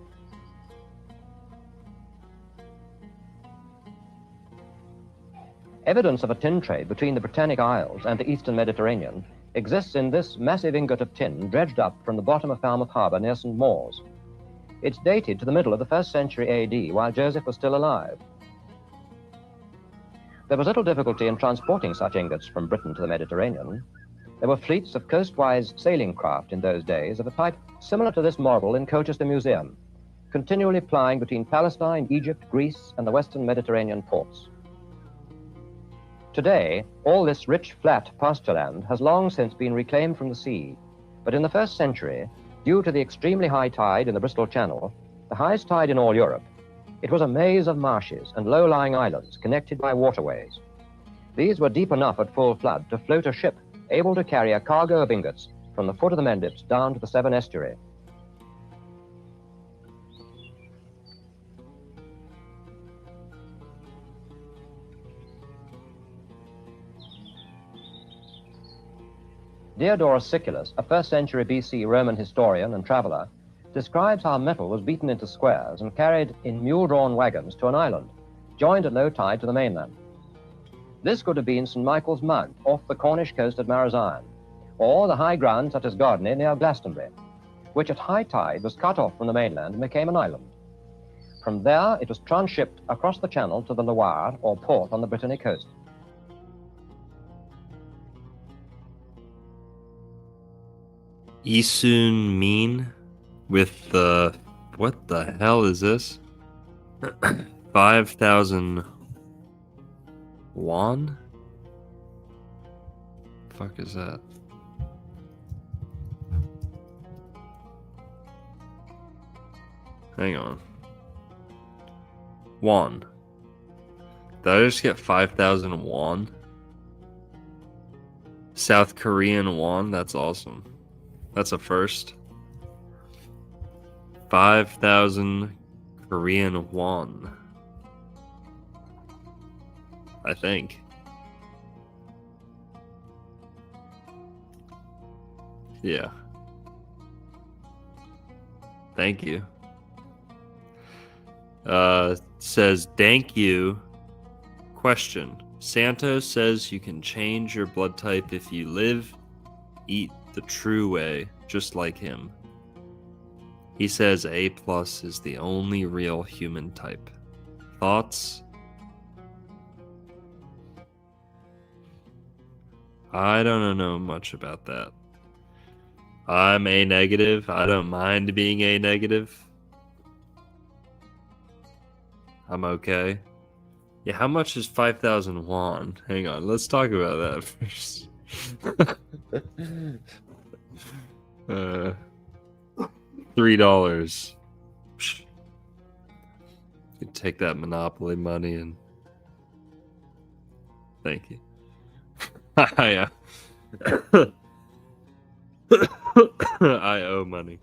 Evidence of a tin trade between the Britannic Isles and the eastern Mediterranean exists in this massive ingot of tin dredged up from the bottom of Falmouth Harbour near St. Mawes. It's dated to the middle of the 1st century AD, while Joseph was still alive. There was little difficulty in transporting such ingots from Britain to the Mediterranean. There were fleets of coastwise sailing craft in those days of a type similar to this model in Colchester Museum, continually plying between Palestine, Egypt, Greece, and the western Mediterranean ports. Today, all this rich, flat pasture land has long since been reclaimed from the sea, but in the 1st century, due to the extremely high tide in the Bristol Channel, the highest tide in all Europe, it was a maze of marshes and low-lying islands connected by waterways. These were deep enough at full flood to float a ship able to carry a cargo of ingots from the foot of the Mendips down to the Severn estuary. Diodorus Siculus, a 1st century BC Roman historian and traveler, describes how metal was beaten into squares and carried in mule-drawn wagons to an island, joined at low tide to the mainland. This could have been St. Michael's Mount off the Cornish coast at Marazion, or the high ground such as Gardney near Glastonbury, which at high tide was cut off from the mainland and became an island. From there, it was transshipped across the channel to the Loire, or port on the Brittany coast. Isun Mean with the... What the hell is this? 5,000 won? Fuck is that? Hang on. Won. Did I just get 5,000 won? South Korean won? That's awesome. That's a first. 5,000 Korean won. I think. Yeah. Thank you. Says, thank you. Question. Santos says you can change your blood type if you live, eat the true way, just like him. He says A+ is the only real human type. Thoughts? I don't know much about that. I'm A negative. I don't mind being A negative. I'm okay. Yeah, how much is 5,000 won? Hang on, let's talk about that first. $3. You take that Monopoly money and thank you. Yeah. I owe money.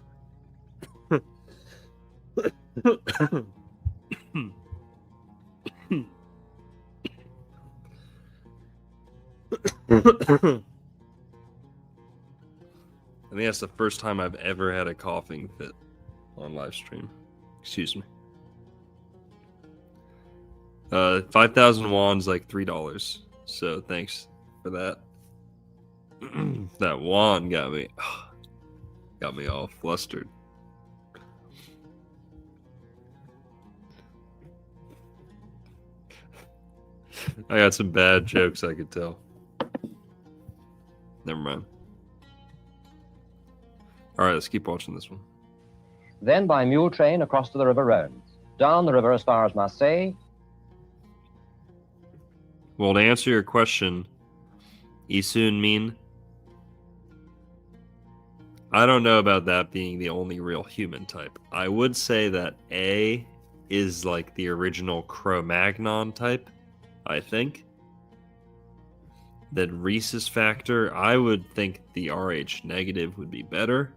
think that's the first time I've ever had a coughing fit on live stream. Excuse me. 5,000 won's like $3. So thanks for that. That wand got me all flustered. I got some bad jokes I could tell. Never mind. All right, let's keep watching this one. Then by mule train across to the River Rhone, down the river as far as Marseille. Well, to answer your question, Isun Min, I don't know about that being the only real human type. I would say that A is like the original Cro-Magnon type, I think. That rhesus factor, I would think the Rh negative would be better.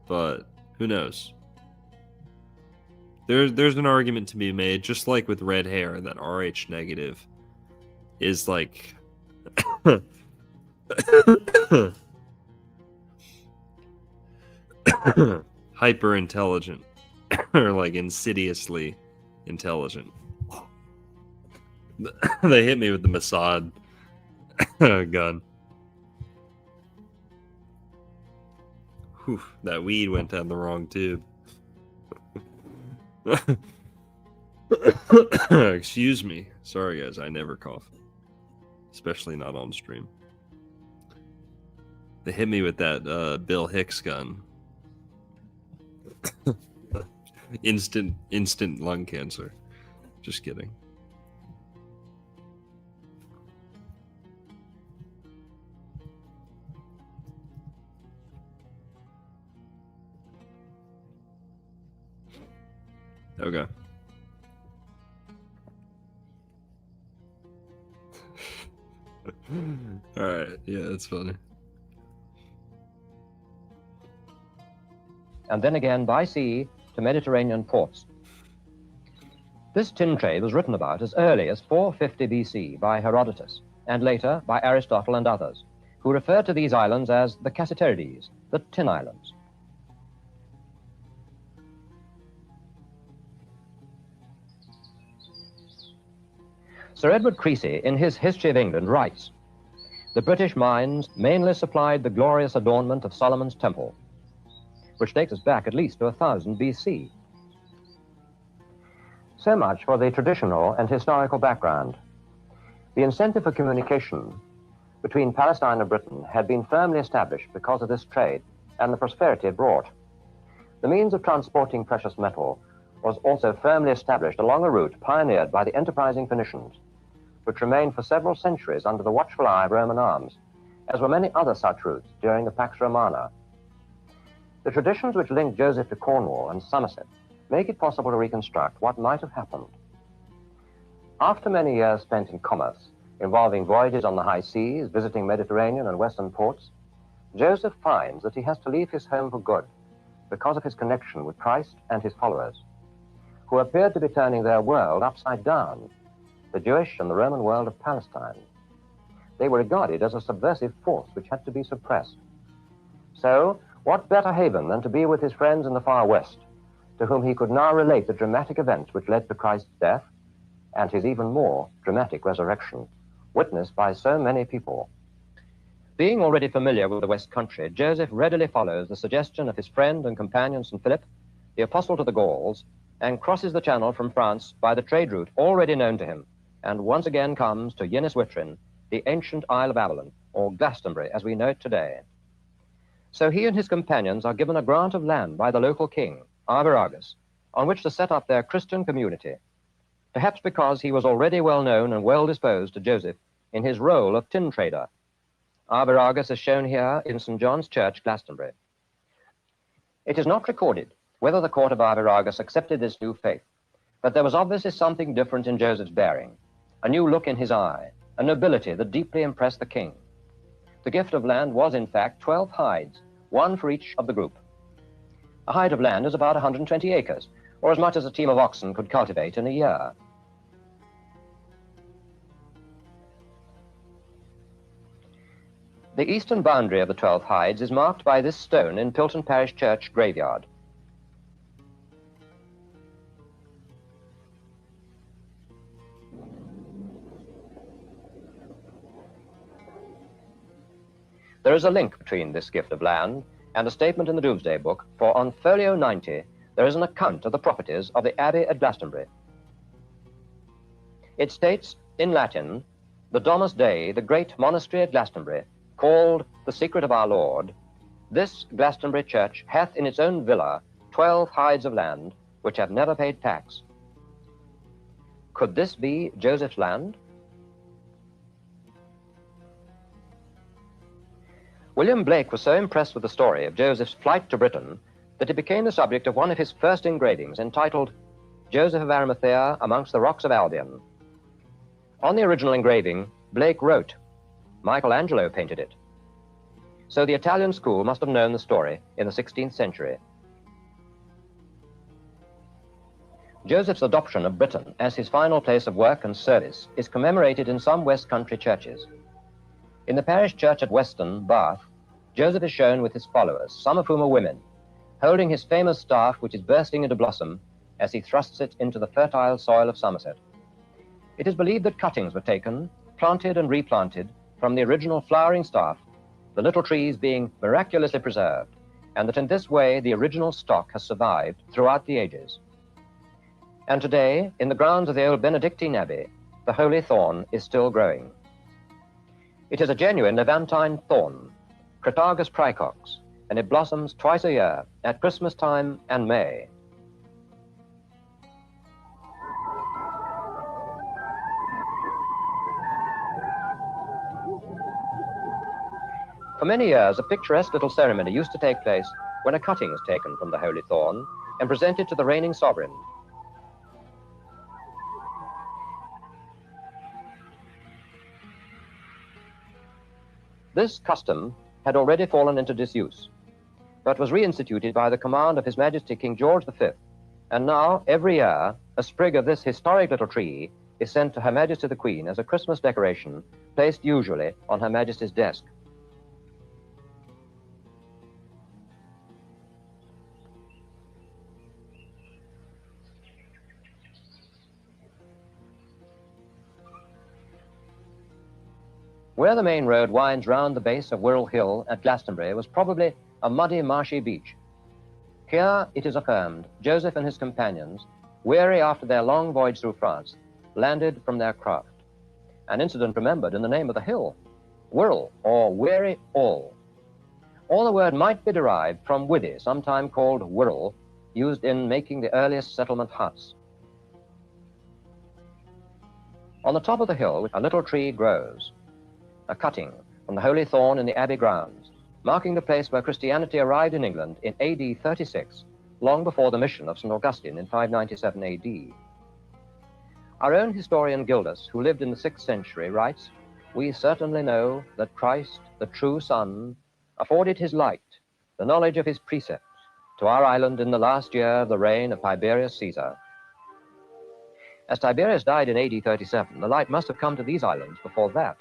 But who knows? There's an argument to be made, just like with red hair, that Rh negative is like hyper intelligent or like insidiously intelligent. They hit me with the Mossad gun. Whew, that weed went down the wrong tube. Excuse me. Sorry, guys. I never cough. Especially not on stream. They hit me with that Bill Hicks gun. Instant lung cancer. Just kidding. Okay. All right. Yeah, that's funny. And then again by sea to Mediterranean ports. This tin trade was written about as early as 450 BC by Herodotus, and later by Aristotle and others, who referred to these islands as the Cassiterides, the Tin Islands. Sir Edward Creasy, in his History of England, writes, "The British mines mainly supplied the glorious adornment of Solomon's Temple, which takes us back at least to 1000 BC. So much for the traditional and historical background. The incentive for communication between Palestine and Britain had been firmly established because of this trade and the prosperity it brought. The means of transporting precious metal was also firmly established along a route pioneered by the enterprising Phoenicians, which remained for several centuries under the watchful eye of Roman arms, as were many other such routes during the Pax Romana. The traditions which link Joseph to Cornwall and Somerset make it possible to reconstruct what might have happened. After many years spent in commerce, involving voyages on the high seas, visiting Mediterranean and Western ports, Joseph finds that he has to leave his home for good because of his connection with Christ and his followers, who appeared to be turning their world upside down, the Jewish and the Roman world of Palestine. They were regarded as a subversive force which had to be suppressed. So, what better haven than to be with his friends in the far west, to whom he could now relate the dramatic events which led to Christ's death and his even more dramatic resurrection, witnessed by so many people. Being already familiar with the West Country, Joseph readily follows the suggestion of his friend and companion St. Philip, the apostle to the Gauls, and crosses the Channel from France by the trade route already known to him, and once again comes to Ynis-Witrin, the ancient Isle of Avalon, or Glastonbury as we know it today. So he and his companions are given a grant of land by the local king, Arviragus, on which to set up their Christian community, perhaps because he was already well known and well disposed to Joseph in his role of tin trader. Arviragus is shown here in St. John's Church, Glastonbury. It is not recorded whether the court of Arviragus accepted this new faith, but there was obviously something different in Joseph's bearing, a new look in his eye, a nobility that deeply impressed the king. The gift of land was, in fact, 12 hides, one for each of the group. A hide of land is about 120 acres, or as much as a team of oxen could cultivate in a year. The eastern boundary of the 12 hides is marked by this stone in Pilton Parish Church graveyard. There is a link between this gift of land and a statement in the Domesday Book, for on folio 90 there is an account of the properties of the Abbey at Glastonbury. It states in Latin, the Domus Dei, the great monastery at Glastonbury, called the Secret of our Lord, this Glastonbury church hath in its own villa 12 hides of land which have never paid tax. Could this be Joseph's land? William Blake was so impressed with the story of Joseph's flight to Britain that it became the subject of one of his first engravings entitled Joseph of Arimathea amongst the Rocks of Albion. On the original engraving, Blake wrote, Michelangelo painted it. So the Italian school must have known the story in the 16th century. Joseph's adoption of Britain as his final place of work and service is commemorated in some West Country churches. In the parish church at Weston, Bath, Joseph is shown with his followers, some of whom are women, holding his famous staff which is bursting into blossom as he thrusts it into the fertile soil of Somerset. It is believed that cuttings were taken, planted and replanted from the original flowering staff, the little trees being miraculously preserved, and that in this way the original stock has survived throughout the ages. And today, in the grounds of the old Benedictine Abbey, the holy thorn is still growing. It is a genuine Levantine thorn, Cratagus praecox, and it blossoms twice a year, at Christmas time and May. For many years, a picturesque little ceremony used to take place when a cutting is taken from the holy thorn and presented to the reigning sovereign. This custom had already fallen into disuse, but was reinstituted by the command of His Majesty King George V, and now, every year, a sprig of this historic little tree is sent to Her Majesty the Queen as a Christmas decoration, placed usually on Her Majesty's desk. Where the main road winds round the base of Wirral Hill at Glastonbury was probably a muddy, marshy beach. Here, it is affirmed, Joseph and his companions, weary after their long voyage through France, landed from their craft. An incident remembered in the name of the hill, Wirral, or Weary All. Or the word might be derived from withy, sometime called wirral, used in making the earliest settlement huts. On the top of the hill, a little tree grows, a cutting from the holy thorn in the abbey grounds, marking the place where Christianity arrived in England in AD 36, long before the mission of St. Augustine in 597 AD. Our own historian Gildas, who lived in the 6th century, writes, "We certainly know that Christ, the true Son, afforded his light, the knowledge of his precepts, to our island in the last year of the reign of Tiberius Caesar." As Tiberius died in AD 37, the light must have come to these islands before that.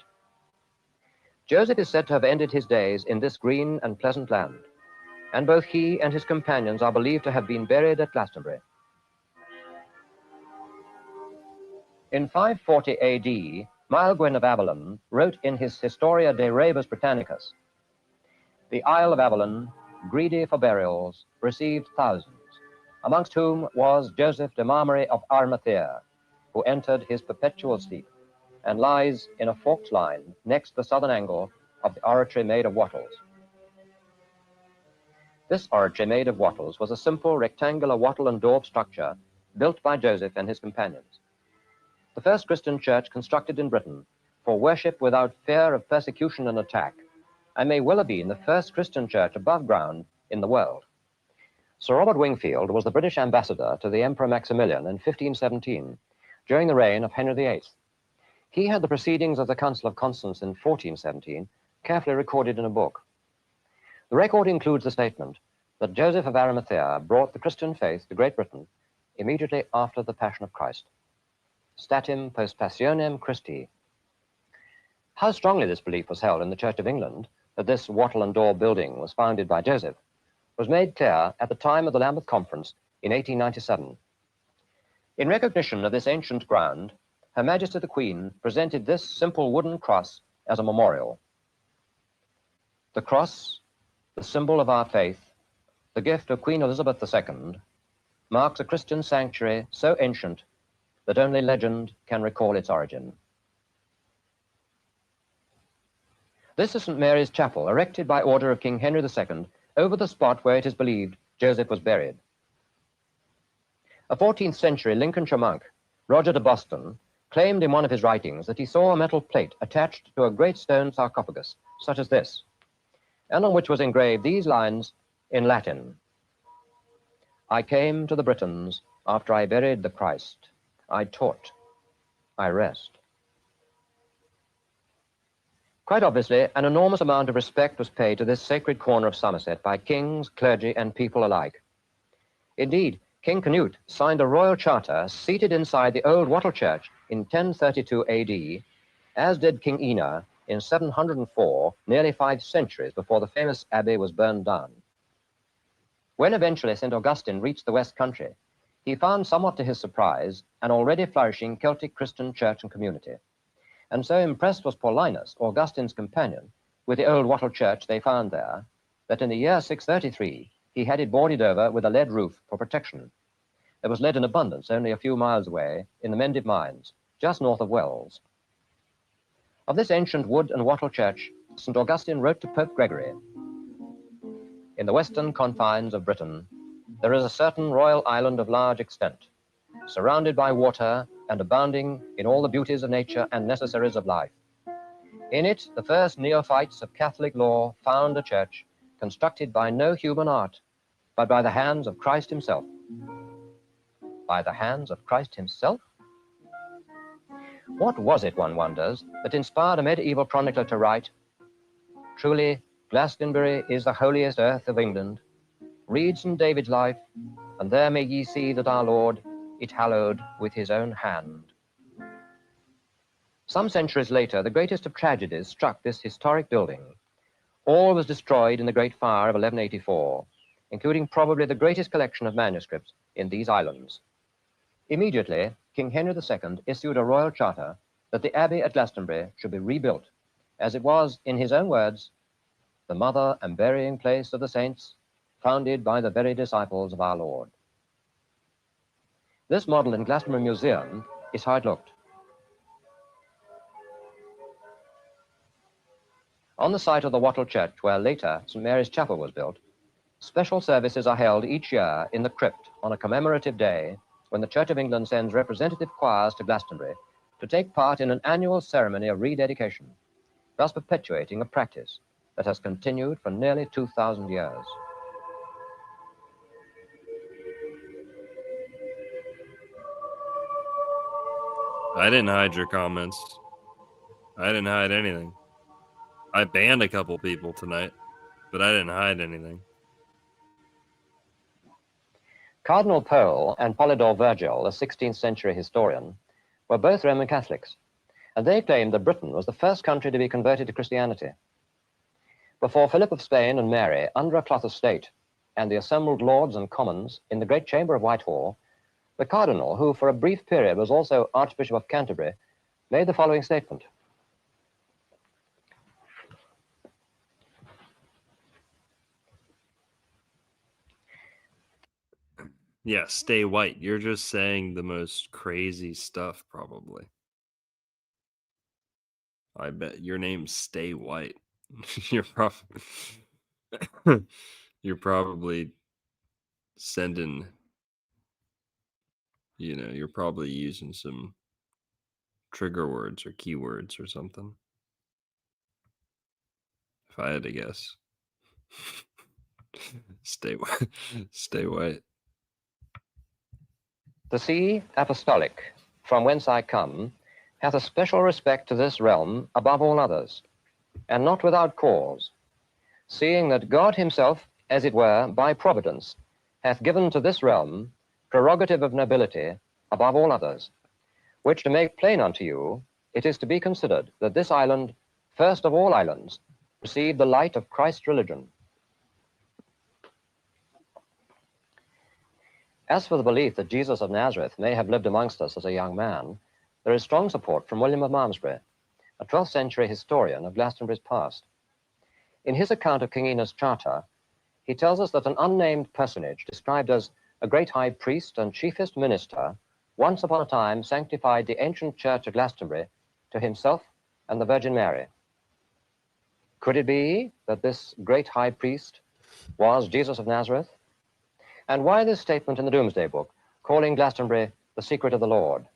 Joseph is said to have ended his days in this green and pleasant land, and both he and his companions are believed to have been buried at Glastonbury. In 540 AD, Maelgwyn of Avalon wrote in his Historia de Rebus Britannicus, "The Isle of Avalon, greedy for burials, received thousands, amongst whom was Joseph de Marmary of Arimathea, who entered his perpetual sleep, and lies in a forked line next the southern angle of the oratory made of wattles." This oratory made of wattles was a simple rectangular wattle and daub structure built by Joseph and his companions. The first Christian church constructed in Britain for worship without fear of persecution and attack, and may well have been the first Christian church above ground in the world. Sir Robert Wingfield was the British ambassador to the Emperor Maximilian in 1517, during the reign of Henry VIII. He had the proceedings of the Council of Constance in 1417 carefully recorded in a book. The record includes the statement that Joseph of Arimathea brought the Christian faith to Great Britain immediately after the Passion of Christ. Statim post passionem Christi. How strongly this belief was held in the Church of England that this wattle and door building was founded by Joseph was made clear at the time of the Lambeth Conference in 1897. In recognition of this ancient ground, Her Majesty the Queen presented this simple wooden cross as a memorial. The cross, the symbol of our faith, the gift of Queen Elizabeth II, marks a Christian sanctuary so ancient that only legend can recall its origin. This is St. Mary's Chapel, erected by order of King Henry II over the spot where it is believed Joseph was buried. A 14th century Lincolnshire monk, Roger de Boston, claimed in one of his writings that he saw a metal plate attached to a great stone sarcophagus, such as this, and on which was engraved these lines in Latin. I came to the Britons after I buried the Christ. I taught, I rest. Quite obviously, an enormous amount of respect was paid to this sacred corner of Somerset by kings, clergy, and people alike. Indeed, King Canute signed a royal charter seated inside the old Wattle Church in 1032 AD, as did King Ina in 704, nearly 5 centuries before the famous abbey was burned down. When eventually St. Augustine reached the West Country, he found, somewhat to his surprise, an already flourishing Celtic Christian church and community. And so impressed was Paulinus, Augustine's companion, with the old Wattle Church they found there, that in the year 633, he had it boarded over with a lead roof for protection. There was lead in abundance only a few miles away in the Mendip Mines, just north of Wells. Of this ancient wood and wattle church, St. Augustine wrote to Pope Gregory, in the western confines of Britain, there is a certain royal island of large extent, surrounded by water and abounding in all the beauties of nature and necessaries of life. In it, the first neophytes of Catholic law found a church constructed by no human art, but by the hands of Christ himself. By the hands of Christ himself? What was it, one wonders, that inspired a medieval chronicler to write, truly, Glastonbury is the holiest earth of England. Read St. David's life, and there may ye see that our Lord it hallowed with his own hand. Some centuries later, the greatest of tragedies struck this historic building. All was destroyed in the Great Fire of 1184, including probably the greatest collection of manuscripts in these islands. Immediately, King Henry II issued a royal charter that the abbey at Glastonbury should be rebuilt, as it was, in his own words, the mother and burying place of the saints, founded by the very disciples of our Lord. This model in Glastonbury Museum is how it looked. On the site of the Wattle Church, where later St. Mary's Chapel was built, special services are held each year in the crypt on a commemorative day when the Church of England sends representative choirs to Glastonbury to take part in an annual ceremony of rededication, thus perpetuating a practice that has continued for nearly 2,000 years. I didn't hide your comments. I didn't hide anything. I banned a couple people tonight, but I didn't hide anything. Cardinal Pole and Polydore Virgil, a 16th century historian, were both Roman Catholics, and they claimed that Britain was the first country to be converted to Christianity. Before Philip of Spain and Mary, under a cloth of state, and the assembled lords and commons in the great chamber of Whitehall, the cardinal, who for a brief period was also Archbishop of Canterbury, made the following statement. Yeah, stay white. You're just saying the most crazy stuff, probably. I bet your name's Stay White. You're probably sending, you're probably using some trigger words or keywords or something. If I had to guess. Stay white. The See Apostolic, from whence I come, hath a special respect to this realm above all others, and not without cause, seeing that God himself, as it were, by providence, hath given to this realm prerogative of nobility above all others, which to make plain unto you, it is to be considered that this island, first of all islands, receive the light of Christ's religion. As for the belief that Jesus of Nazareth may have lived amongst us as a young man, there is strong support from William of Malmesbury, a 12th century historian of Glastonbury's past. In his account of King Ena's charter, he tells us that an unnamed personage described as a great high priest and chiefest minister once upon a time sanctified the ancient church of Glastonbury to himself and the Virgin Mary. Could it be that this great high priest was Jesus of Nazareth? And why this statement in the Doomsday Book, calling Glastonbury the secret of the Lord?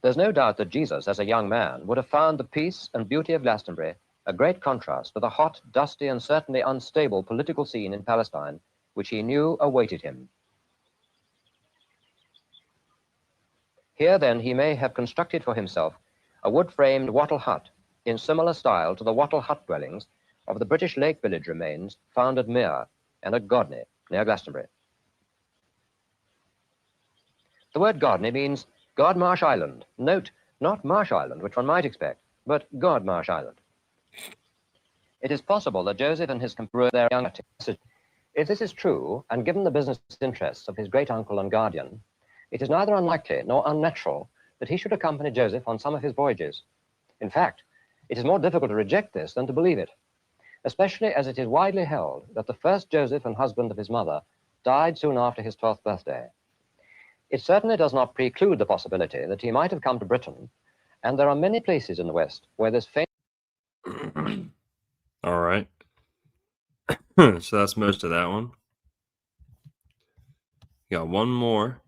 There's no doubt that Jesus, as a young man, would have found the peace and beauty of Glastonbury a great contrast to the hot, dusty, and certainly unstable political scene in Palestine, which he knew awaited him. Here, then, he may have constructed for himself a wood-framed wattle hut in similar style to the wattle hut dwellings of the British Lake Village remains found at Mere and at Godney, near Glastonbury. The word Godney means Godmarsh Island. Note, not Marsh Island, which one might expect, but Godmarsh Island. It is possible that Joseph and his companions were their young. If this is true, and given the business interests of his great-uncle and guardian, it is neither unlikely nor unnatural that he should accompany Joseph on some of his voyages. In fact, it is more difficult to reject this than to believe it, especially as it is widely held that the first Joseph and husband of his mother died soon after his 12th birthday. It certainly does not preclude the possibility that he might have come to Britain, and there are many places in the West where this famous... All right. So that's most of that one. Got one more,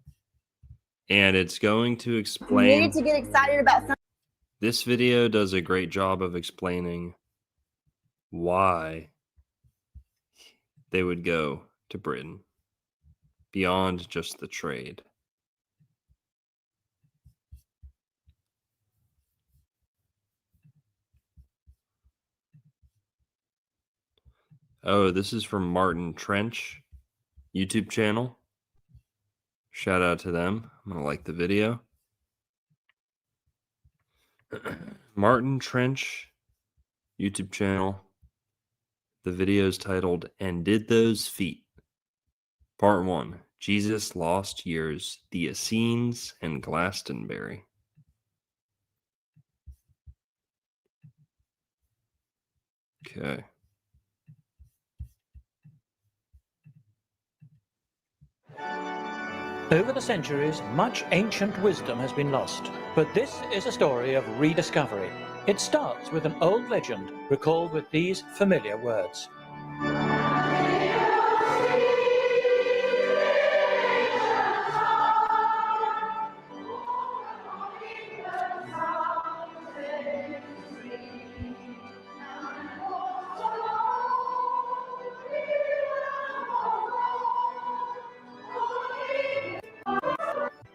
and it's going to explain. You needed to get excited about something. This video does a great job of explaining why they would go to Britain beyond just the trade. Oh, this is from Martin Trench YouTube channel. Shout out to them. I'm going to like the video. Martin Trench YouTube channel. The video is titled, "And Did Those Feet?" Part 1. Jesus' Lost Years, the Essenes, and Glastonbury. Okay. Over the centuries, much ancient wisdom has been lost, but this is a story of rediscovery. It starts with an old legend recalled with these familiar words.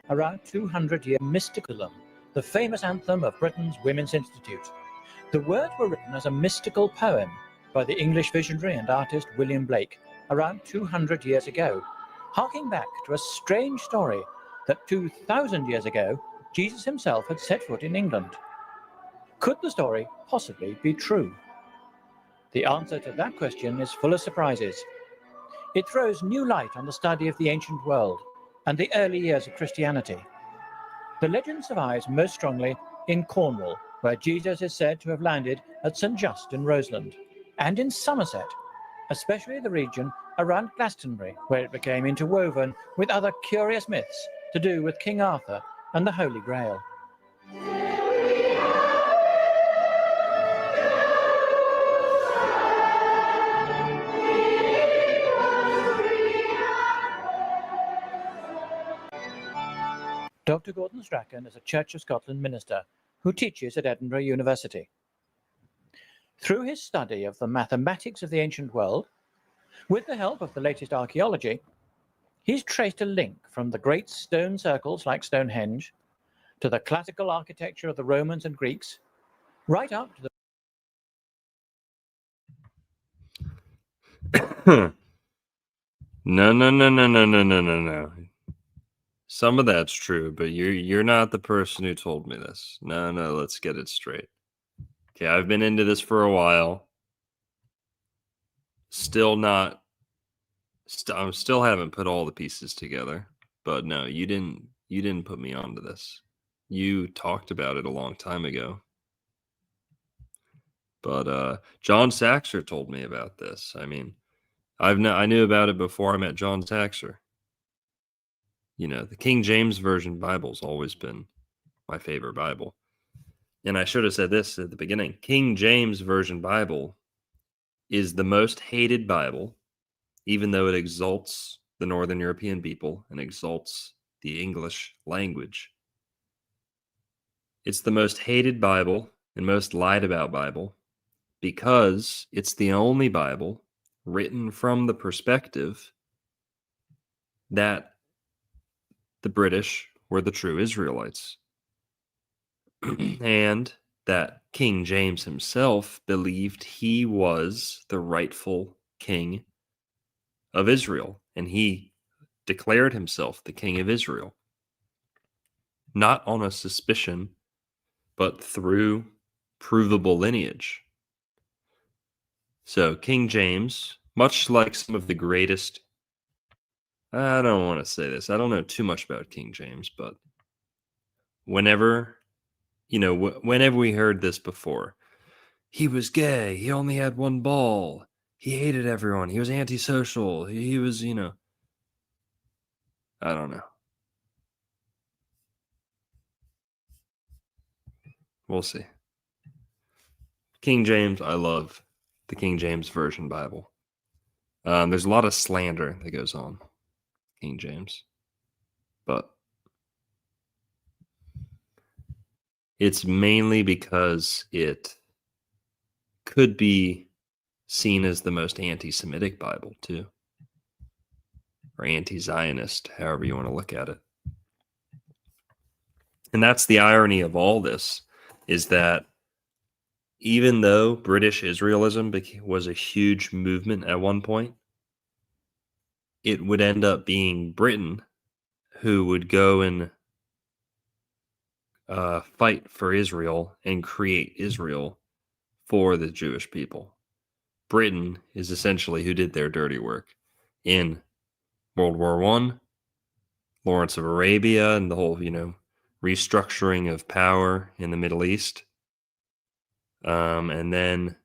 Around 200-year Mysticalum, the famous anthem of Britain's Women's Institute. The words were written as a mystical poem by the English visionary and artist William Blake around 200 years ago, harking back to a strange story that 2,000 years ago Jesus himself had set foot in England. Could the story possibly be true? The answer to that question is full of surprises. It throws new light on the study of the ancient world and the early years of Christianity. The legend survives most strongly in Cornwall, where Jesus is said to have landed at St. Just in Roseland, and in Somerset, especially the region around Glastonbury, where it became interwoven with other curious myths to do with King Arthur and the Holy Grail. Dr. Gordon Strachan is a Church of Scotland minister who teaches at Edinburgh University. Through his study of the mathematics of the ancient world, with the help of the latest archaeology, he's traced a link from the great stone circles like Stonehenge to the classical architecture of the Romans and Greeks, right up to the... No. Some of that's true, but you're not the person who told me this. No, let's get it straight. Okay, I've been into this for a while. Still not. I still haven't put all the pieces together. But no, you didn't. You didn't put me onto this. You talked about it a long time ago. But John Saxer told me about this. I mean, I knew about it before I met John Saxer. You know, the King James Version Bible's always been my favorite Bible. And I should have said this at the beginning. King James Version Bible is the most hated Bible, even though it exalts the Northern European people and exalts the English language. It's the most hated Bible and most lied about Bible because it's the only Bible written from the perspective that the British were the true Israelites. And that King James himself believed he was the rightful king of Israel, and he declared himself the king of Israel, not on a suspicion, but through provable lineage. So King James, much like some of the greatest, I don't want to say this, I don't know too much about King James, but whenever we heard this before, he was gay, he only had one ball, he hated everyone, he was antisocial, he was, I don't know. We'll see. King James, I love the King James Version Bible. There's a lot of slander that goes on King James, but it's mainly because it could be seen as the most anti-Semitic Bible too, or anti-Zionist, however you want to look at it. And that's the irony of all this, is that even though British Israelism was a huge movement at one point, it would end up being Britain who would go and fight for Israel and create Israel for the Jewish people. Britain is essentially who did their dirty work in World War I, Lawrence of Arabia, and the whole, restructuring of power in the Middle East. And then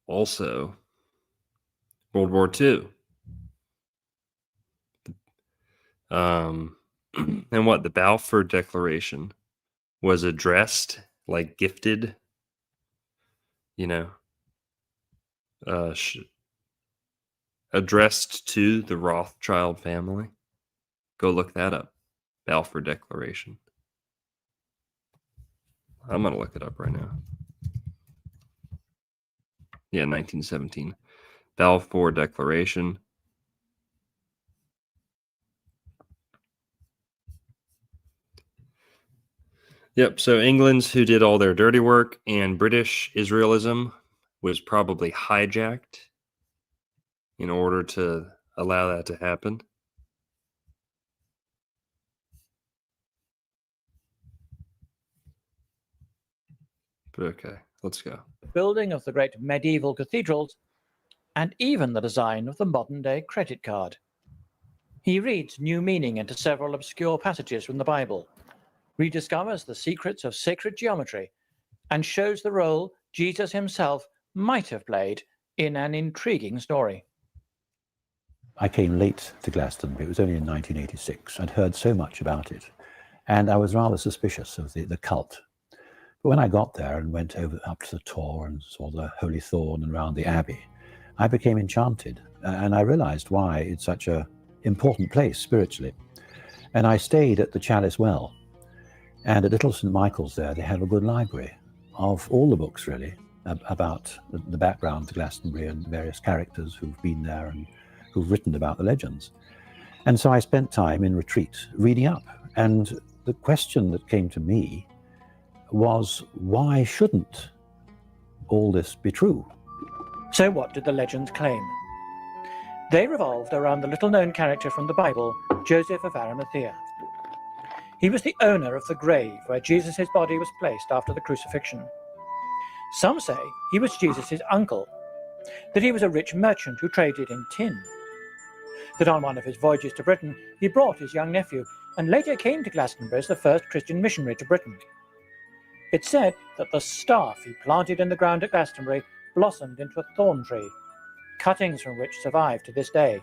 also World War II. And what the Balfour Declaration was addressed, like gifted, addressed to the Rothschild family. Go look that up. Balfour Declaration. I'm going to look it up right now. Yeah, 1917. Balfour Declaration. Yep, so England's who did all their dirty work, and British Israelism was probably hijacked in order to allow that to happen. But okay, let's go. The building of the great medieval cathedrals, and even the design of the modern-day credit card. He reads new meaning into several obscure passages from the Bible, rediscovers the secrets of sacred geometry, and shows the role Jesus himself might have played in an intriguing story. I came late to Glastonbury. It was only in 1986. I'd heard so much about it, and I was rather suspicious of the cult. But when I got there and went up to the Tor and saw the Holy Thorn and round the Abbey, I became enchanted, and I realized why it's such an important place spiritually. And I stayed at the Chalice Well, and at Little St. Michael's there, they have a good library of all the books, really, about the background to Glastonbury and various characters who've been there and who've written about the legends. And so I spent time in retreat reading up. And the question that came to me was, why shouldn't all this be true? So what did the legends claim? They revolved around the little-known character from the Bible, Joseph of Arimathea. He was the owner of the grave where Jesus' body was placed after the crucifixion. Some say he was Jesus' uncle, that he was a rich merchant who traded in tin, that on one of his voyages to Britain he brought his young nephew and later came to Glastonbury as the first Christian missionary to Britain. It's said that the staff he planted in the ground at Glastonbury blossomed into a thorn tree, cuttings from which survive to this day.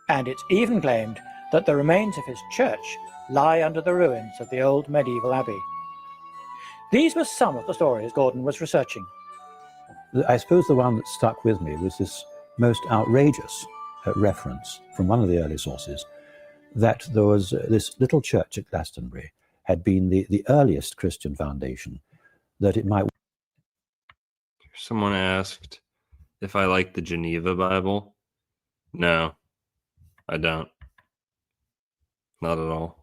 And it's even claimed that the remains of his church lie under the ruins of the old medieval abbey. These were some of the stories Gordon was researching. I suppose the one that stuck with me was this most outrageous reference from one of the early sources that there was this little church at Glastonbury had been the earliest Christian foundation, that it might... Someone asked if I like the Geneva Bible. No, I don't. Not at all.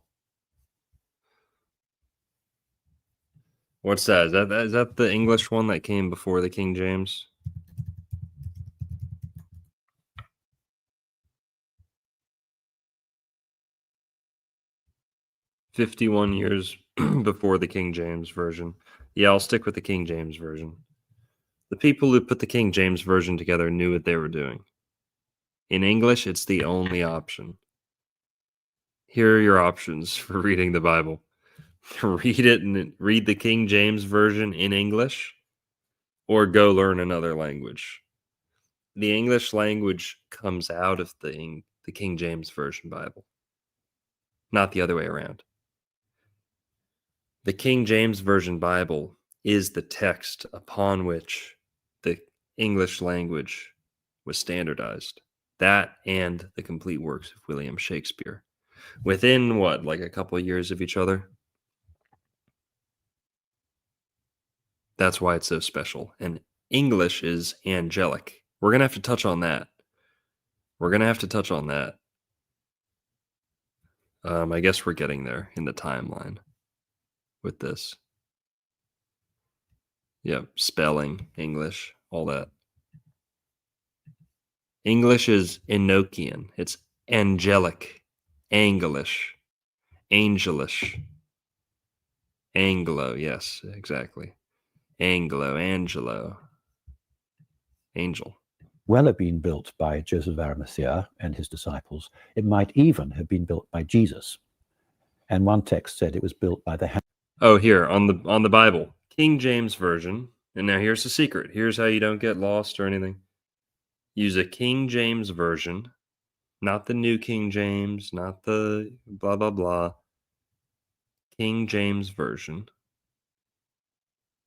What's that? Is that the English one that came before the King James? "51 years before the King James Version." Yeah, I'll stick with the King James Version. The people who put the King James Version together knew what they were doing. In English, it's the only option. Here are your options for reading the Bible. Read the King James Version in English, or go learn another language. The English language comes out of the King James Version Bible, not the other way around. The King James Version Bible is the text upon which the English language was standardized. That and the complete works of William Shakespeare. Within what, like a couple of years of each other? That's why it's so special. And English is angelic. We're going to have to touch on that. I guess we're getting there in the timeline with this. Yep, spelling, English, all that. English is Enochian. It's angelic, Anglish, angelish, Anglo, yes, exactly. Anglo, Angelo, angel. well have been built by Joseph of Arimathea and his disciples. It might even have been built by Jesus. And one text said it was built by the hand. Oh, here on the Bible, King James Version. And now here's the secret. Here's how you don't get lost or anything. Use a King James Version, not the New King James, not the blah blah blah. King James Version.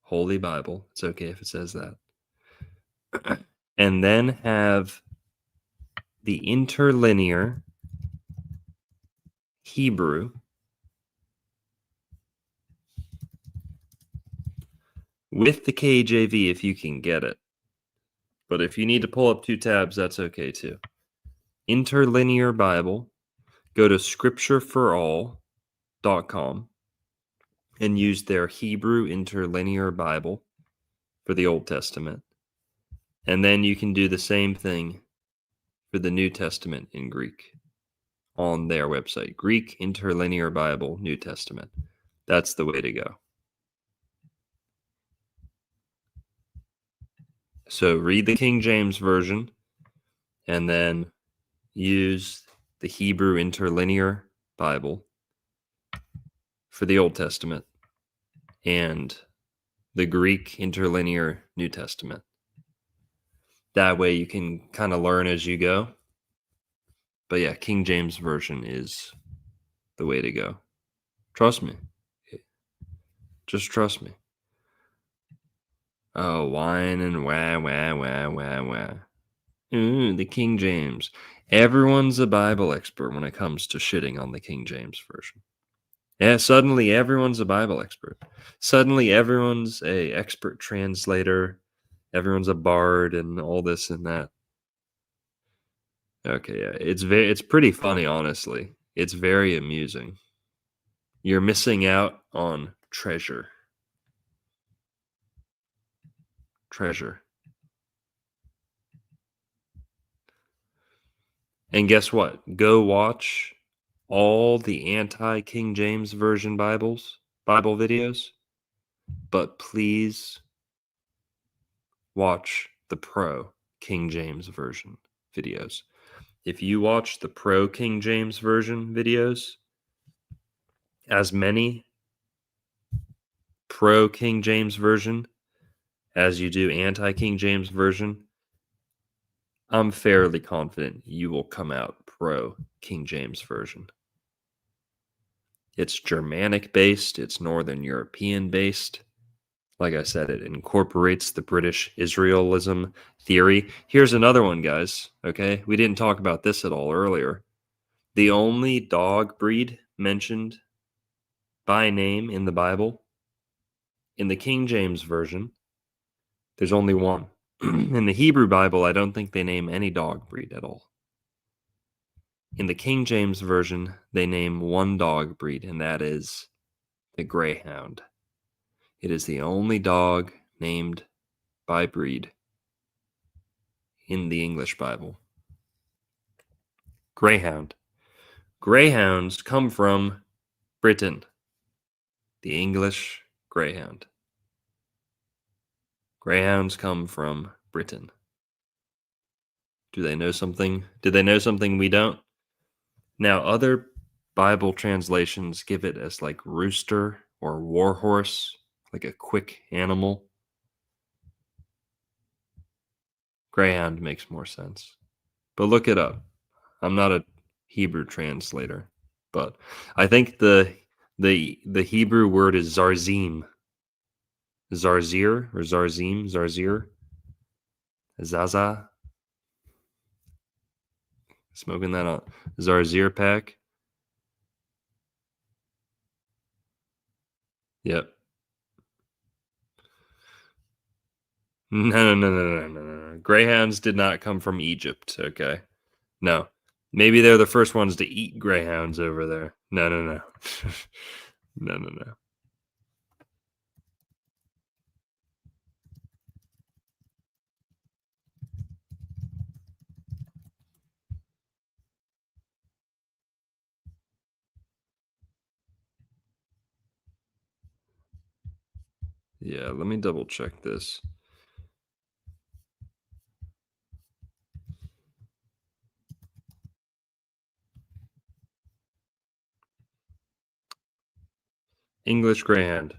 Holy Bible. It's okay if it says that. And then have the interlinear Hebrew with the KJV if you can get it. But if you need to pull up two tabs, that's okay too. Interlinear Bible. Go to scriptureforall.com and use their Hebrew Interlinear Bible for the Old Testament. And then you can do the same thing for the New Testament in Greek on their website. Greek Interlinear Bible, New Testament. That's the way to go. So read the King James Version and then use the Hebrew Interlinear Bible for the Old Testament and the Greek Interlinear New Testament. That way you can kind of learn as you go. But yeah, King James Version is the way to go. Trust me. Just trust me. Oh, whine and wah, wah, wah, wah, wah. Ooh, the King James. Everyone's a Bible expert when it comes to shitting on the King James Version. Yeah, suddenly everyone's a Bible expert. Suddenly everyone's a expert translator. Everyone's a bard and all this and that. Okay, yeah, it's pretty funny, honestly. It's very amusing. You're missing out on treasure. Treasure. And guess what? Go watch all the anti-King James Version Bible videos, but please watch the pro King James Version videos. If you watch the pro King James Version videos, as many pro King James Version as you do anti-King James Version, I'm fairly confident you will come out pro King James Version. It's Germanic based, it's Northern European based. Like I said, it incorporates the British Israelism theory. Here's another one, guys. Okay, we didn't talk about this at all earlier. The only dog breed mentioned by name in the Bible, in the King James Version, there's only one. In the Hebrew Bible, I don't think they name any dog breed at all. In the King James Version, they name one dog breed, and that is the Greyhound. It is the only dog named by breed in the English Bible. Greyhound. Greyhounds come from Britain. The English Greyhound. Greyhounds come from Britain. Do they know something? Did they know something we don't? Now, other Bible translations give it as like rooster or warhorse, like a quick animal. Greyhound makes more sense. But look it up. I'm not a Hebrew translator, but I think the Hebrew word is zarzim. Zarzir or zarzim, zarzir. Zaza. Smoking that on Zarzir pack. Yep. No. Greyhounds did not come from Egypt, okay? No. Maybe they're the first ones to eat greyhounds over there. No. No. Yeah, let me double check this. English Greyhound.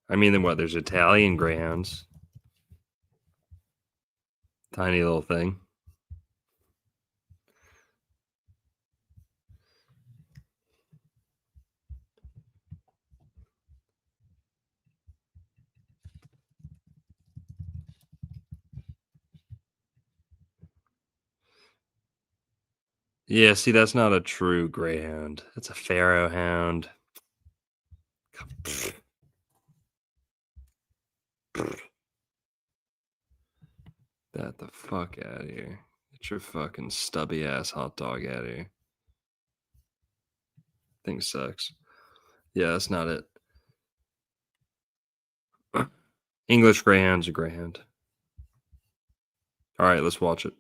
I mean, then what? There's Italian Greyhounds. Tiny little thing. Yeah, see, that's not a true greyhound. That's a pharaoh hound. Get the fuck out of here. Get your fucking stubby ass hot dog out of here. Thing sucks. Yeah, that's not it. English Greyhound's a greyhound. All right, let's watch it.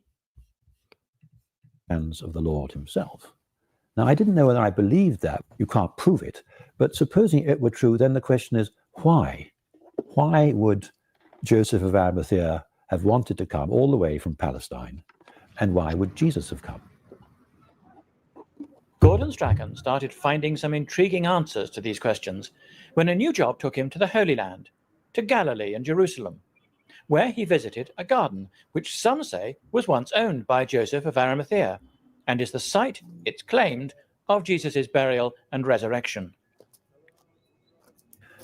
Hands of the Lord himself. Now, I didn't know whether I believed that. You can't prove it. But supposing it were true, then the question is, why? Why would Joseph of Arimathea have wanted to come all the way from Palestine? And why would Jesus have come? Gordon Strachan started finding some intriguing answers to these questions when a new job took him to the Holy Land, to Galilee and Jerusalem, where he visited a garden which some say was once owned by Joseph of Arimathea and is the site, it's claimed, of Jesus' burial and resurrection.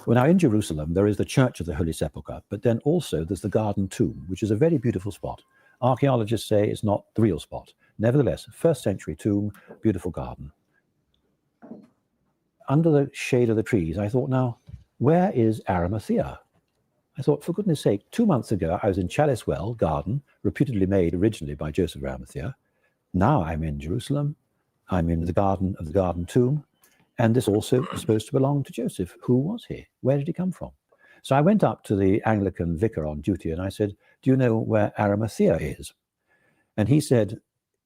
Well, now in Jerusalem, there is the Church of the Holy Sepulchre, but then also there's the Garden Tomb, which is a very beautiful spot. Archaeologists say it's not the real spot. Nevertheless, first century tomb, beautiful garden. Under the shade of the trees, I thought, now, where is Arimathea? I thought, for goodness sake, 2 months ago, I was in Chalice Well Garden, reputedly made originally by Joseph of Arimathea. Now I'm in Jerusalem. I'm in the garden of the Garden Tomb. And this also is supposed to belong to Joseph. Who was he? Where did he come from? So I went up to the Anglican vicar on duty and I said, do you know where Arimathea is? And he said,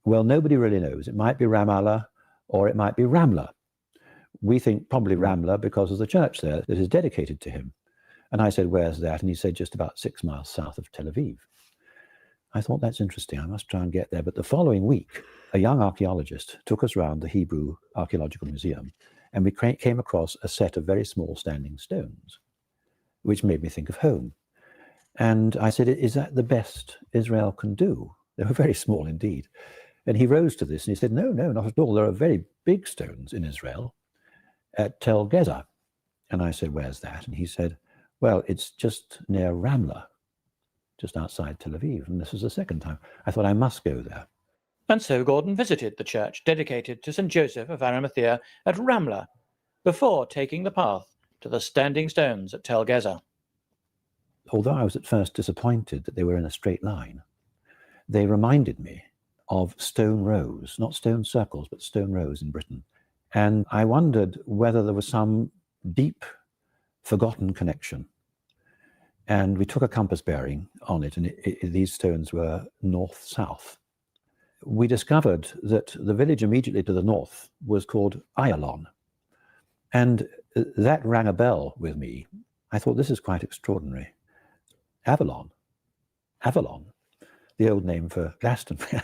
well, nobody really knows. It might be Ramallah or it might be Ramla. We think probably Ramla because of the church there that is dedicated to him. And I said, where's that? And he said, just about 6 miles south of Tel Aviv. I thought, that's interesting. I must try and get there. But the following week, a young archaeologist took us around the Hebrew Archaeological Museum, and we came across a set of very small standing stones, which made me think of home. And I said, is that the best Israel can do? They were very small indeed. And he rose to this and he said, no, not at all. There are very big stones in Israel at Tel Gezer. And I said, where's that? And he said, well, it's just near Ramla, just outside Tel Aviv. And this was the second time. I thought, I must go there. And so Gordon visited the church dedicated to St. Joseph of Arimathea at Ramla before taking the path to the standing stones at Tel Gezer. Although I was at first disappointed that they were in a straight line, they reminded me of stone rows, not stone circles, but stone rows in Britain. And I wondered whether there was some deep, forgotten connection. And we took a compass bearing on it, and these stones were north-south. We discovered that the village immediately to the north was called Ayalon. And that rang a bell with me. I thought, this is quite extraordinary. Avalon, the old name for Glastonbury.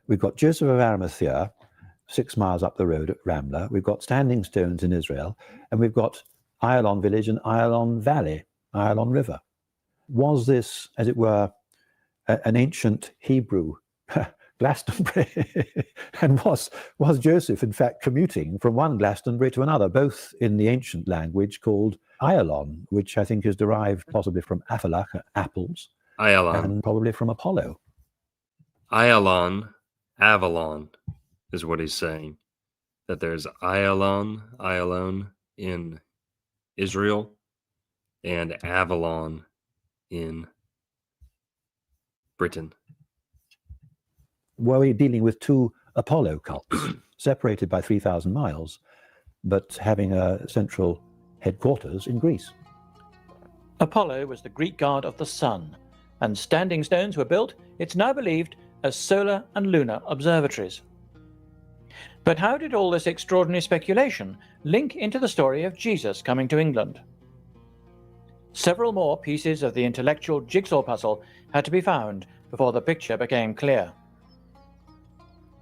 We've got Joseph of Arimathea, 6 miles up the road at Ramla. We've got standing stones in Israel, and we've got Ayalon village and Ayalon valley, Ayalon river. Was this, as it were, an ancient Hebrew Glastonbury? And was Joseph, in fact, commuting from one Glastonbury to another, both in the ancient language called Ayalon, which I think is derived possibly from Aphalach, apples, Ayalon. and probably from Apollo. Ayalon, Avalon is what he's saying. That there's Ayalon in Israel and Avalon in Britain. Were we dealing with two Apollo cults, separated by 3,000 miles, but having a central headquarters in Greece? Apollo was the Greek god of the sun, and standing stones were built, it's now believed, as solar and lunar observatories. But how did all this extraordinary speculation link into the story of Jesus coming to England? Several more pieces of the intellectual jigsaw puzzle had to be found before the picture became clear.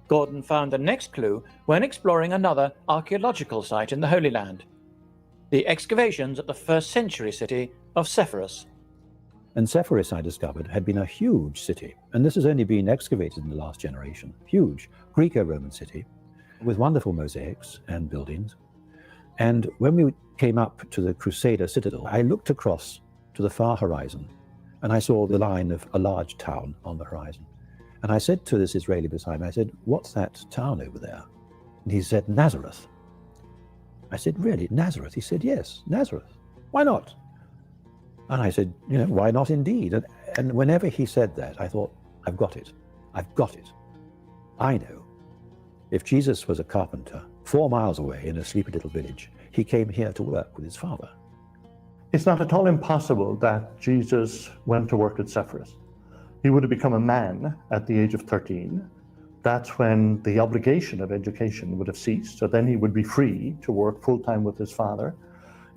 Gordon found the next clue when exploring another archaeological site in the Holy Land, the excavations at the first century city of Sepphoris. And Sepphoris, I discovered, had been a huge city, and this has only been excavated in the last generation. Huge Greco-Roman city with wonderful mosaics and buildings. And when we came up to the Crusader citadel, I looked across to the far horizon, and I saw the line of a large town on the horizon. And I said to this Israeli beside me, I said, what's that town over there? And he said, Nazareth. I said, really, Nazareth? He said, yes, Nazareth. Why not? And I said, why not indeed? And whenever he said that, I thought, I've got it. I've got it. I know. If Jesus was a carpenter 4 miles away in a sleepy little village, he came here to work with his father. It's not at all impossible that Jesus went to work at Sepphoris. He would have become a man at the age of 13. That's when the obligation of education would have ceased, so then he would be free to work full-time with his father.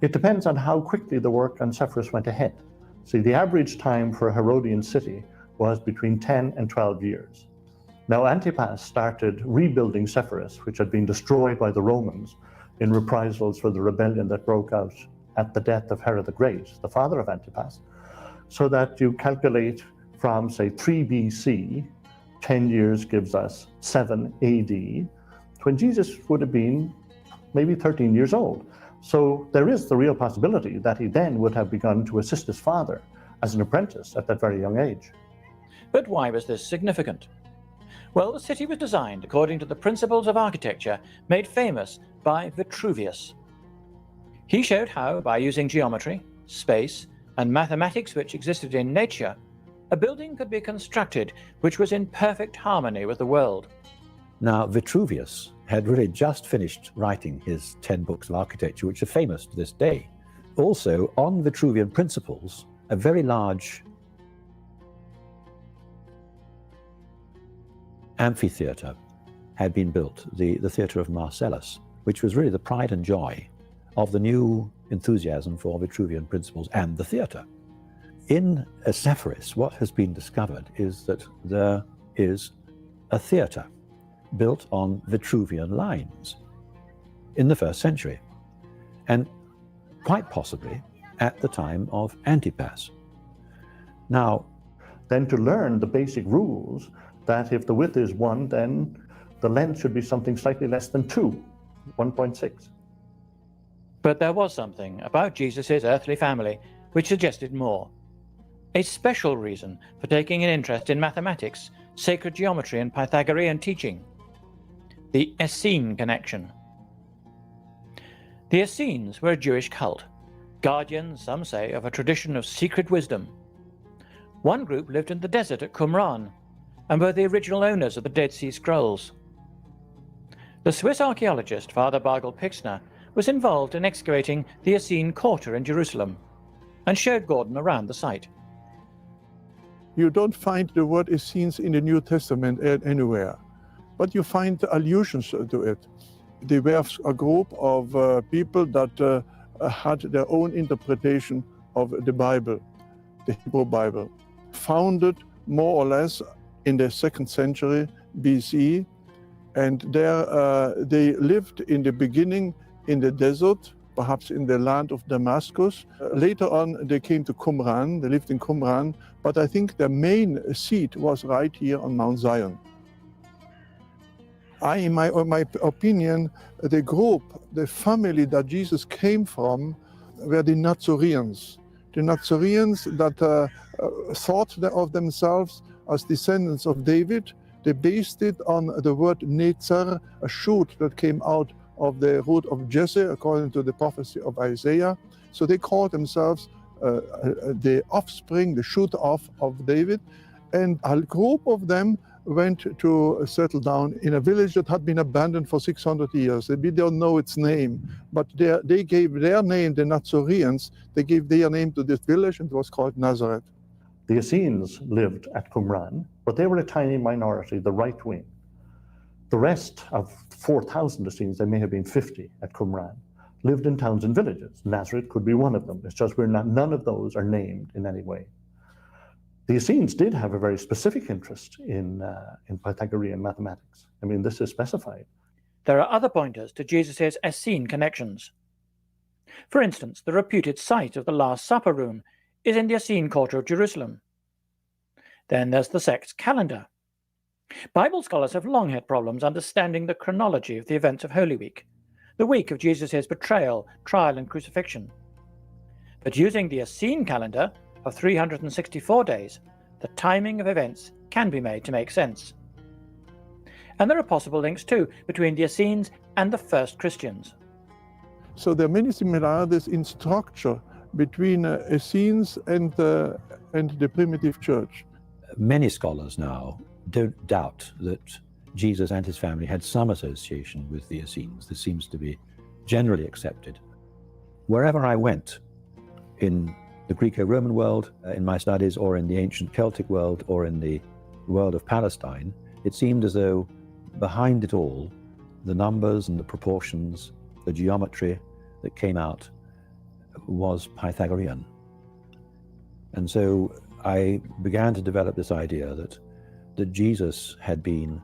It depends on how quickly the work on Sepphoris went ahead. See, the average time for a Herodian city was between 10 and 12 years. Now, Antipas started rebuilding Sepphoris, which had been destroyed by the Romans in reprisals for the rebellion that broke out at the death of Herod the Great, the father of Antipas, so that you calculate from, say, 3 BC, 10 years gives us 7 AD, when Jesus would have been maybe 13 years old. So there is the real possibility that he then would have begun to assist his father as an apprentice at that very young age. But why was this significant? Well, the city was designed according to the principles of architecture made famous by Vitruvius. He showed how, by using geometry, space, and mathematics which existed in nature, a building could be constructed which was in perfect harmony with the world. Now, Vitruvius had really just finished writing his 10 books of architecture, which are famous to this day. Also, on Vitruvian principles, a very large amphitheatre had been built, the theatre of Marcellus, which was really the pride and joy of the new enthusiasm for Vitruvian principles and the theatre. In Sepphoris, what has been discovered is that there is a theatre built on Vitruvian lines in the 1st century, and quite possibly at the time of Antipas. Now, then to learn the basic rules that if the width is 1, then the length should be something slightly less than 2, 1.6. But there was something about Jesus' earthly family which suggested more. A special reason for taking an interest in mathematics, sacred geometry, and Pythagorean teaching. The Essene connection. The Essenes were a Jewish cult, guardians, some say, of a tradition of secret wisdom. One group lived in the desert at Qumran, and were the original owners of the Dead Sea Scrolls. The Swiss archaeologist Father Bargel Pixner was involved in excavating the Essene quarter in Jerusalem, and showed Gordon around the site. You don't find the word Essenes in the New Testament anywhere, but you find allusions to it. They were a group of people that had their own interpretation of the Bible, the Hebrew Bible, founded more or less in the 2nd century BC, and there they lived in the beginning in the desert, perhaps in the land of Damascus. Later on they came to Qumran, they lived in Qumran, but I think their main seat was right here on Mount Zion. In my opinion, the group, the family that Jesus came from were the Nazareans. The Nazareans that thought of themselves as descendants of David. They based it on the word Netzer, a shoot that came out of the root of Jesse, according to the prophecy of Isaiah. So they called themselves the offspring, the shoot off of David. And a group of them went to settle down in a village that had been abandoned for 600 years. We don't know its name, but they gave their name, the Nazareans, they gave their name to this village, and it was called Nazareth. The Essenes lived at Qumran, but they were a tiny minority, the right wing. The rest of 4,000 Essenes, there may have been 50 at Qumran, lived in towns and villages. Nazareth could be one of them. It's just none of those are named in any way. The Essenes did have a very specific interest in Pythagorean mathematics. I mean, this is specified. There are other pointers to Jesus' Essene connections. For instance, the reputed site of the Last Supper room is in the Essene quarter of Jerusalem. Then there's the sect's calendar. Bible scholars have long had problems understanding the chronology of the events of Holy Week, the week of Jesus' betrayal, trial, and crucifixion. But using the Essene calendar of 364 days, the timing of events can be made to make sense. And there are possible links too between the Essenes and the first Christians. So there are many similarities in structure between Essenes and the primitive church. Many scholars now don't doubt that Jesus and his family had some association with the Essenes. This seems to be generally accepted. Wherever I went in the Greco-Roman world, in my studies, or in the ancient Celtic world, or in the world of Palestine, it seemed as though behind it all, the numbers and the proportions, the geometry that came out was Pythagorean. And so I began to develop this idea that Jesus had been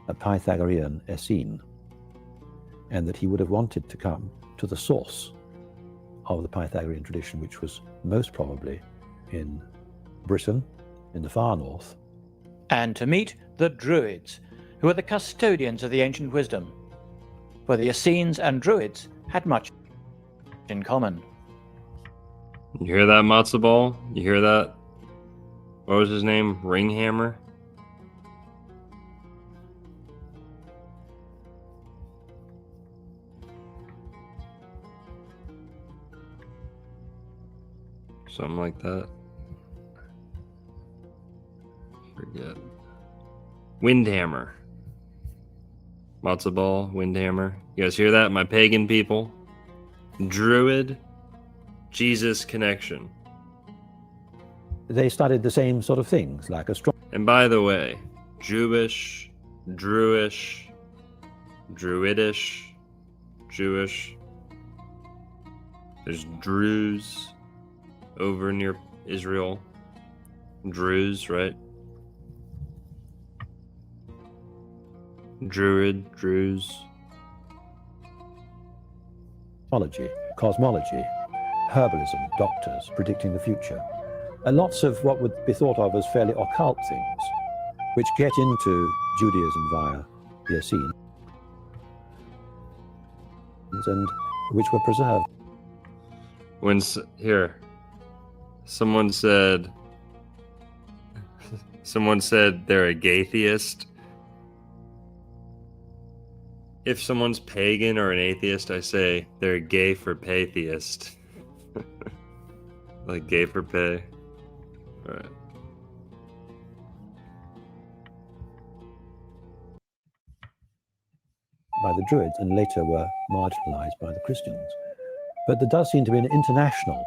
a Pythagorean Essene, and that he would have wanted to come to the source of the Pythagorean tradition, which was most probably in Britain, in the far north. And to meet the Druids, who were the custodians of the ancient wisdom, for the Essenes and Druids had much in common. You hear that, matzo ball? You hear that? What was his name? Ringhammer? Something like that. Forget. Windhammer. Matzo ball, Windhammer. You guys hear that, my pagan people? Druid, Jesus connection. They studied the same sort of things, like astronomy. And by the way, Jewish, Druish, Druidish, Jewish. There's Druze over near Israel. Druze, right? Druid, Druze. Cosmology, herbalism, doctors predicting the future. And lots of what would be thought of as fairly occult things, which get into Judaism via the Essenes, and which were preserved. Someone said they're a gaytheist. If someone's pagan or an atheist, I say they're gay for paytheist. Like gay for pay. All right. By the Druids and later were marginalized by the Christians. But there does seem to be an international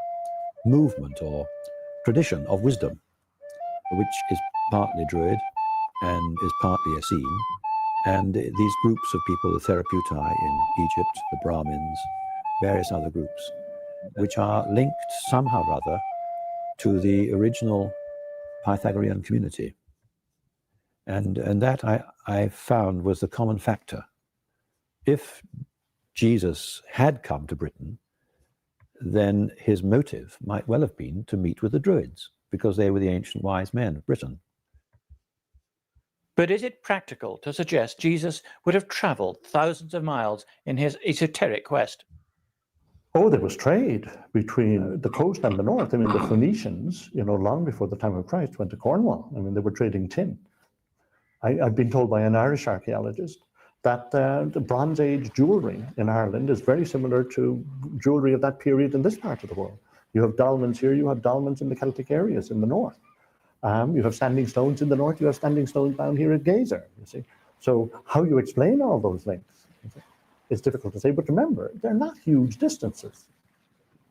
movement or tradition of wisdom, which is partly Druid and is partly Essene. And these groups of people, the Therapeutai in Egypt, the Brahmins, various other groups, which are linked somehow or other to the original Pythagorean community. And that I found was the common factor. If Jesus had come to Britain, then his motive might well have been to meet with the Druids, because they were the ancient wise men of Britain. But is it practical to suggest Jesus would have travelled thousands of miles in his esoteric quest? Oh, there was trade between the coast and the north. I mean, the Phoenicians, long before the time of Christ, went to Cornwall. I mean, they were trading tin. I've been told by an Irish archaeologist that the Bronze Age jewellery in Ireland is very similar to jewellery of that period in this part of the world. You have dolmens here, you have dolmens in the Celtic areas in the north. You have standing stones in the north, you have standing stones down here at Gazer, you see. So how you explain all those links is difficult to say, but remember, they're not huge distances.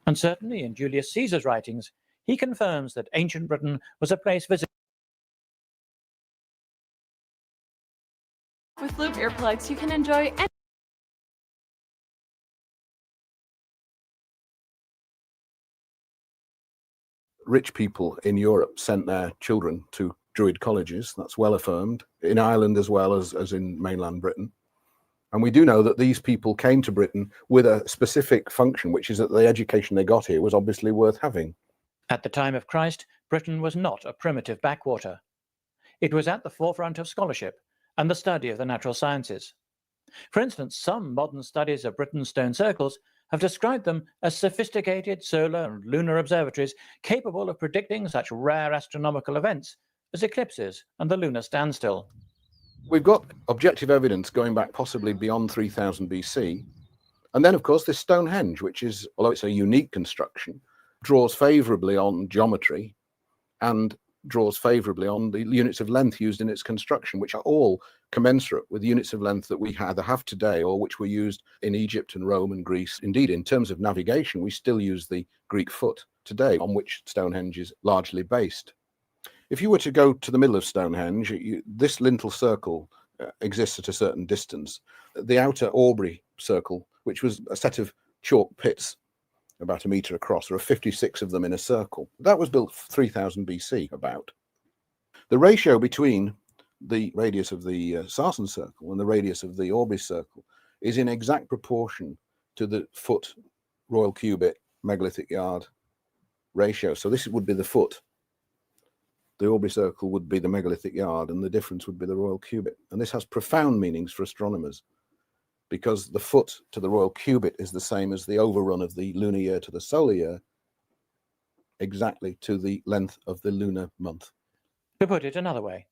And certainly in Julius Caesar's writings, he confirms that ancient Britain was a place visited. With Loop earplugs, you can enjoy any Rich people in Europe sent their children to Druid colleges. That's well affirmed, in Ireland as well as in mainland Britain. And we do know that these people came to Britain with a specific function, which is that the education they got here was obviously worth having. At the time of Christ, Britain was not a primitive backwater. It was at the forefront of scholarship and the study of the natural sciences. For instance, some modern studies of Britain's stone circles have described them as sophisticated solar and lunar observatories capable of predicting such rare astronomical events as eclipses and the lunar standstill. We've got objective evidence going back possibly beyond 3000 BC. And then, of course, this Stonehenge, which is, although it's a unique construction, draws favourably on geometry and draws favourably on the units of length used in its construction, which are all commensurate with units of length that we either have today or which were used in Egypt and Rome and Greece. Indeed, in terms of navigation, we still use the Greek foot today, on which Stonehenge is largely based. If you were to go to the middle of Stonehenge, this lintel circle exists at a certain distance. The outer Aubrey circle, which was a set of chalk pits about a metre across, there are 56 of them in a circle. That was built 3000 BC about. The ratio between the radius of the Sarsen circle and the radius of the Aubrey circle is in exact proportion to the foot royal cubit megalithic yard ratio. So this would be the foot. The Aubrey circle would be the megalithic yard, and the difference would be the royal cubit. And this has profound meanings for astronomers, because the foot to the royal cubit is the same as the overrun of the lunar year to the solar year, exactly to the length of the lunar month. To put it another way,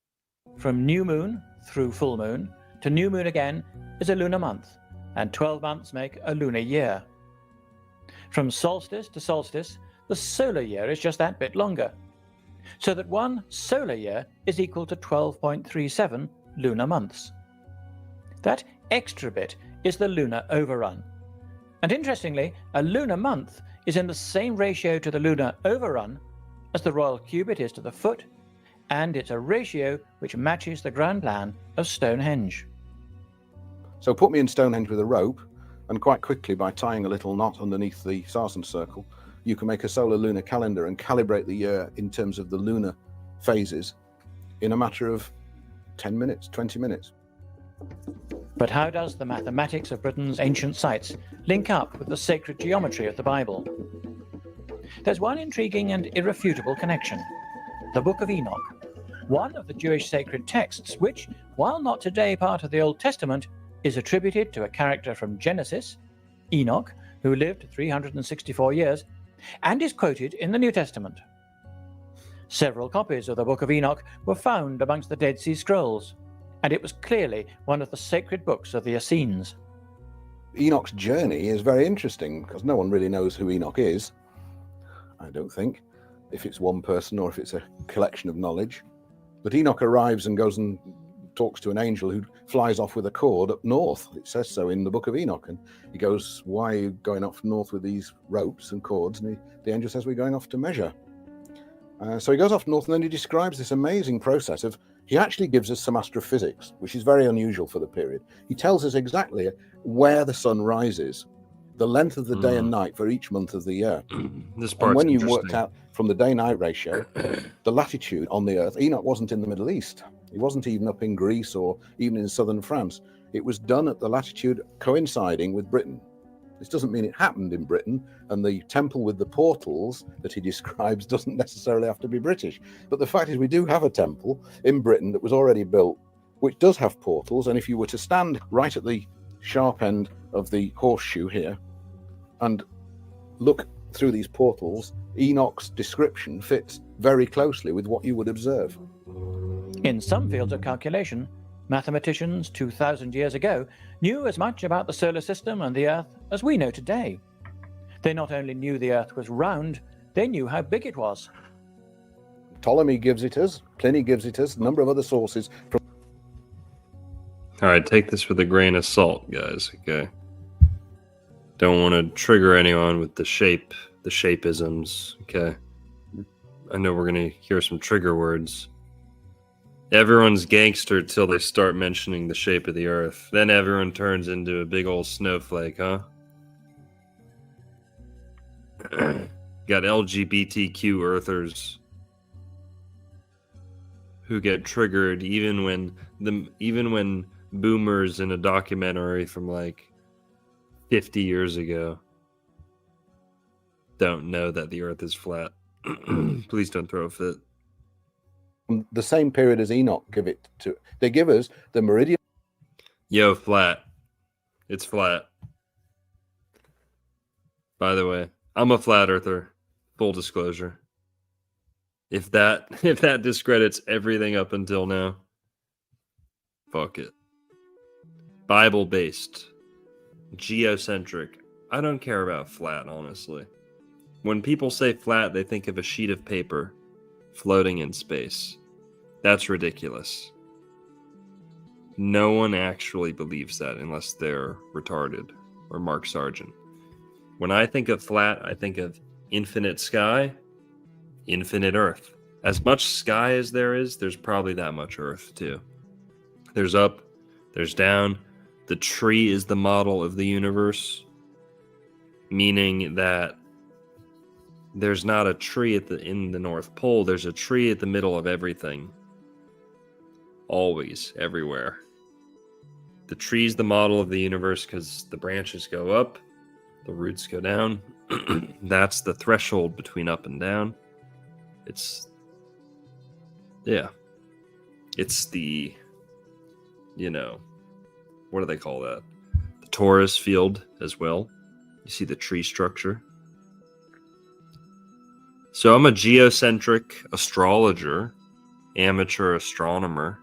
from new moon through full moon to new moon again is a lunar month, and 12 months make a lunar year. From solstice to solstice, the solar year is just that bit longer, so that one solar year is equal to 12.37 lunar months. That extra bit is the lunar overrun. And interestingly, a lunar month is in the same ratio to the lunar overrun as the royal cubit is to the foot, and it's a ratio which matches the grand plan of Stonehenge. So put me in Stonehenge with a rope, and quite quickly, by tying a little knot underneath the Sarsen circle, you can make a solar lunar calendar and calibrate the year in terms of the lunar phases in a matter of 10 minutes, 20 minutes. But how does the mathematics of Britain's ancient sites link up with the sacred geometry of the Bible? There's one intriguing and irrefutable connection: the Book of Enoch, one of the Jewish sacred texts which, while not today part of the Old Testament, is attributed to a character from Genesis, Enoch, who lived 364 years, and is quoted in the New Testament. Several copies of the Book of Enoch were found amongst the Dead Sea Scrolls, and it was clearly one of the sacred books of the Essenes. Enoch's journey is very interesting because no one really knows who Enoch is, I don't think, if it's one person or if it's a collection of knowledge. But Enoch arrives and goes and talks to an angel who flies off with a cord up north. It says so in the Book of Enoch. And he goes, "Why are you going off north with these ropes and cords?" And the angel says, "We're going off to measure." So he goes off north, and then he describes this amazing process of, he actually gives us some astrophysics, which is very unusual for the period. He tells us exactly where the sun rises, the length of the day and night for each month of the year. This And part's when you interesting. worked out from the day-night ratio, the latitude on the Earth, Enoch wasn't in the Middle East. He wasn't even up in Greece or even in southern France. It was done at the latitude coinciding with Britain. This doesn't mean it happened in Britain, and the temple with the portals that he describes doesn't necessarily have to be British. But the fact is, we do have a temple in Britain that was already built, which does have portals, and if you were to stand right at the sharp end of the horseshoe here and look through these portals, Enoch's description fits very closely with what you would observe. In some fields of calculation, mathematicians 2,000 years ago knew as much about the solar system and the Earth as we know today. They not only knew the Earth was round, they knew how big it was. Ptolemy gives it us, Pliny gives it us, a number of other sources. All right, take this with a grain of salt, guys, okay? Don't want to trigger anyone with the shapeisms, okay? I know we're going to hear some trigger words. Everyone's gangster till they start mentioning the shape of the Earth. Then everyone turns into a big old snowflake, huh? Got LGBTQ Earthers who get triggered even when boomers in a documentary from like 50 years ago don't know that the Earth is flat. Please don't throw a fit. The same period as Enoch give it to. They give us the meridian. Yo, flat. It's flat. By the way, I'm a flat earther. Full disclosure. If that discredits everything up until now, fuck it. Bible-based. Geocentric. I don't care about flat, honestly. When people say flat, they think of a sheet of paper floating in space. That's ridiculous. No one actually believes that unless they're retarded or Mark Sargent. When I think of flat, I think of infinite sky, infinite earth. As much sky as there is, there's probably that much earth too. There's up, there's down. The tree is the model of the universe, meaning that there's not a tree in the North Pole. There's a tree at the middle of everything. Always, everywhere. The tree's the model of the universe because the branches go up, the roots go down. That's the threshold between up and down. It's the, what do they call that? The torus field as well. You see the tree structure. So I'm a geocentric astrologer, amateur astronomer,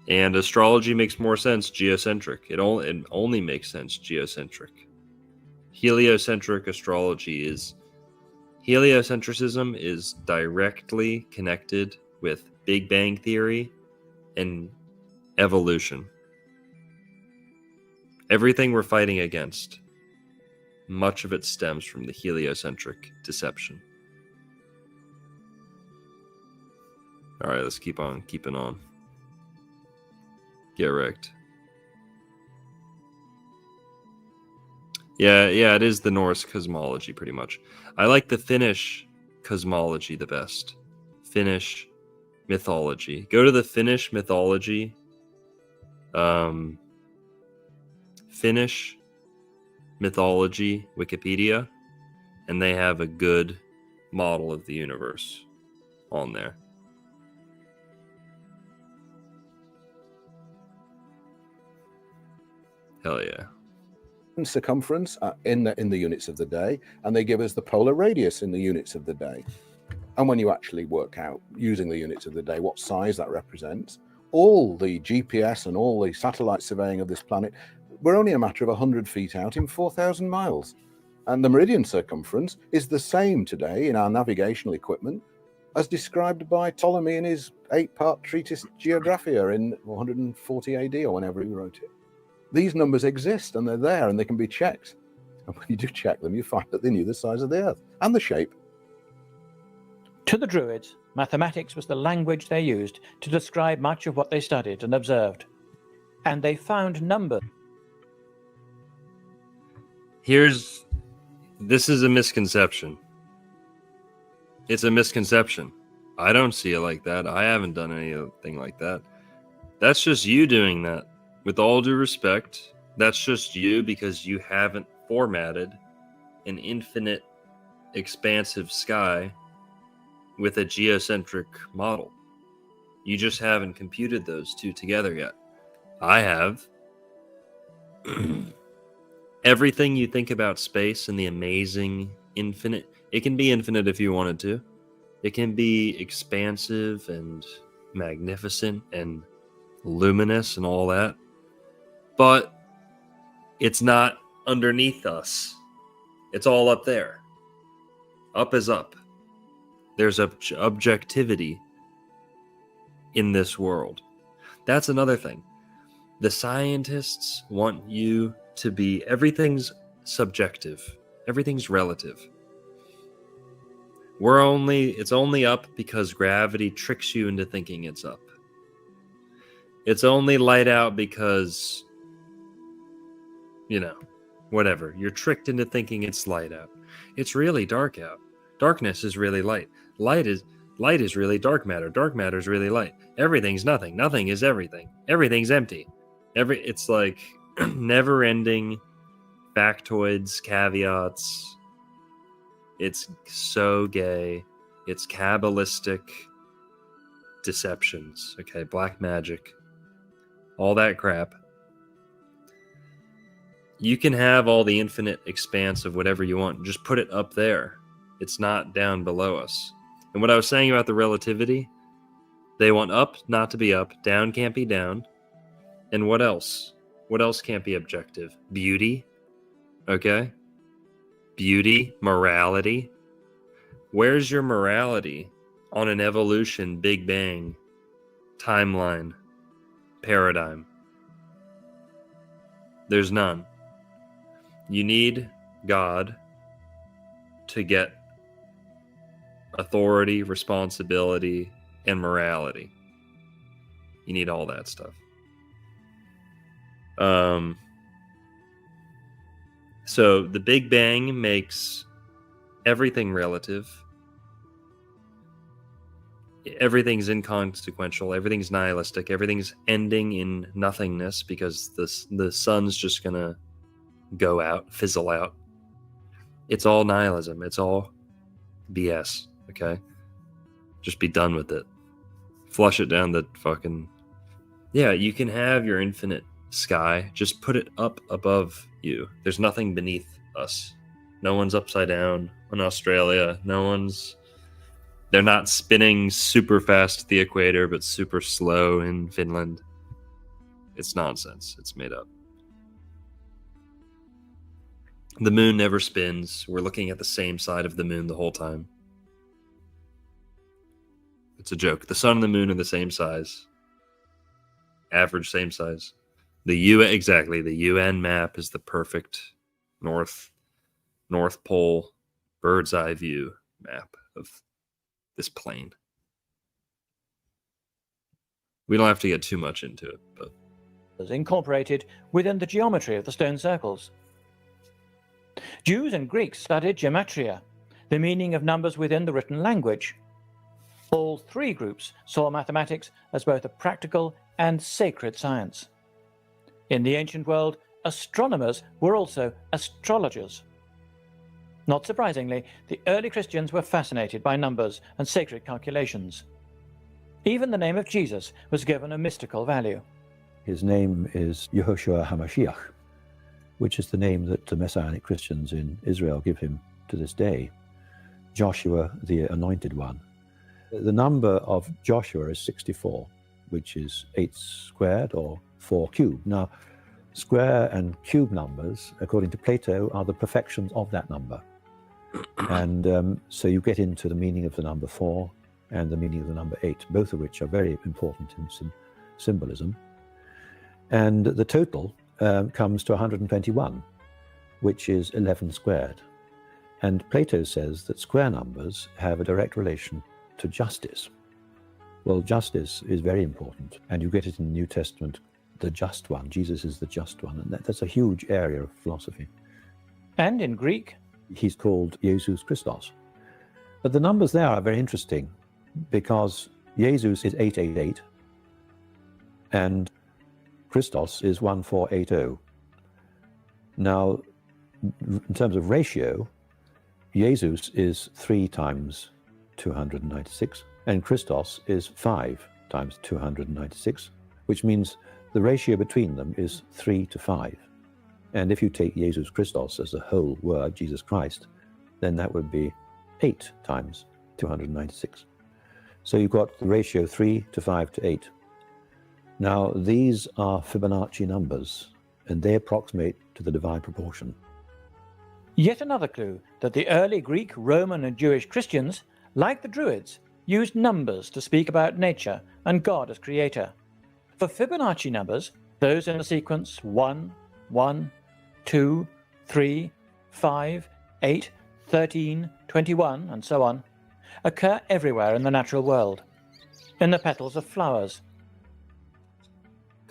and astrology makes more sense geocentric. It only makes sense geocentric. Heliocentrism is directly connected with Big Bang Theory and evolution. Everything we're fighting against, much of it stems from the heliocentric deception. All right, let's keep on keeping on. Get wrecked. Yeah, it is the Norse cosmology, pretty much. I like the Finnish cosmology the best. Finnish mythology. Go to the Finnish mythology. Finnish mythology Wikipedia, and they have a good model of the universe on there. Hell yeah. Circumference in the units of the day, and they give us the polar radius in the units of the day. And when you actually work out using the units of the day what size that represents, all the GPS and all the satellite surveying of this planet, we're only a matter of 100 feet out in 4,000 miles. And the meridian circumference is the same today in our navigational equipment as described by Ptolemy in his 8-part treatise Geographia in 140 AD or whenever he wrote it. These numbers exist and they're there and they can be checked. And when you do check them, you find that they knew the size of the Earth and the shape. To the Druids, mathematics was the language they used to describe much of what they studied and observed. And they found numbers. This is a misconception. It's a misconception. I don't see it like that. I haven't done anything like that. That's just you doing that. With all due respect, that's just you because you haven't formatted an infinite, expansive sky with a geocentric model. You just haven't computed those two together yet. I have. Everything you think about space and the amazing infinite, it can be infinite if you wanted to. It can be expansive and magnificent and luminous and all that. But it's not underneath us. It's all up there. Up is up. There's objectivity in this world. That's another thing. The scientists want you to be, everything's subjective. Everything's relative. It's only up because gravity tricks you into thinking it's up. It's only light out because, whatever. You're tricked into thinking it's light out. It's really dark out. Darkness is really light. Light is really dark matter. Dark matter is really light. Everything's nothing. Nothing is everything. Everything's empty. It's like never-ending factoids, caveats. It's so gay. It's Kabbalistic deceptions. Okay, black magic. All that crap. You can have all the infinite expanse of whatever you want. Just put it up there. It's not down below us. And what I was saying about the relativity, they want up not to be up, down can't be down. And what else? What else can't be objective? Beauty. Okay? Beauty, morality. Where's your morality on an evolution, Big Bang, timeline, paradigm? There's none. You need God to get authority, responsibility, and morality. You need all that stuff. So the Big Bang makes everything relative. Everything's inconsequential. Everything's nihilistic. Everything's ending in nothingness because the sun's just gonna go out, fizzle out. It's all nihilism. It's all BS. Okay, just be done with it. Flush it down the fucking. Yeah, you can have your infinite sky. Just put it up above you. There's nothing beneath us. No one's upside down in Australia. They're not spinning super fast at the equator, but super slow in Finland. It's nonsense. It's made up. The moon never spins. We're looking at the same side of the moon the whole time. It's a joke. The sun and the moon are the same size. Average same size. The UN map is the perfect North Pole bird's eye view map of this plane. We don't have to get too much into it, but incorporated within the geometry of the stone circles. Jews and Greeks studied gematria, the meaning of numbers within the written language. All three groups saw mathematics as both a practical and sacred science. In the ancient world, astronomers were also astrologers. Not surprisingly, the early Christians were fascinated by numbers and sacred calculations. Even the name of Jesus was given a mystical value. His name is Yehoshua HaMashiach, which is the name that the Messianic Christians in Israel give him to this day. Joshua, the Anointed One. The number of Joshua is 64, which is 8 squared or 4 cubed. Now, square and cube numbers, according to Plato, are the perfections of that number. And so you get into the meaning of the number 4 and the meaning of the number 8, both of which are very important in symbolism. And the total comes to 121, which is 11 squared. And Plato says that square numbers have a direct relation to justice. Well, justice is very important, and you get it in the New Testament, the just one. Jesus is the just one, and that's a huge area of philosophy. And in Greek, he's called Jesus Christos. But the numbers there are very interesting, because Jesus is 888, and Christos is 1480. Now, in terms of ratio, Jesus is 3 times 296, and Christos is 5 times 296, which means the ratio between them is 3 to 5. And if you take Jesus Christos as a whole word, Jesus Christ, then that would be 8 times 296. So you've got the ratio 3 to 5 to 8. Now, these are Fibonacci numbers, and they approximate to the divine proportion. Yet another clue that the early Greek, Roman, and Jewish Christians, like the Druids, used numbers to speak about nature and God as creator. For Fibonacci numbers, those in the sequence 1, 1, 2, 3, 5, 8, 13, 21, and so on, occur everywhere in the natural world. In the petals of flowers.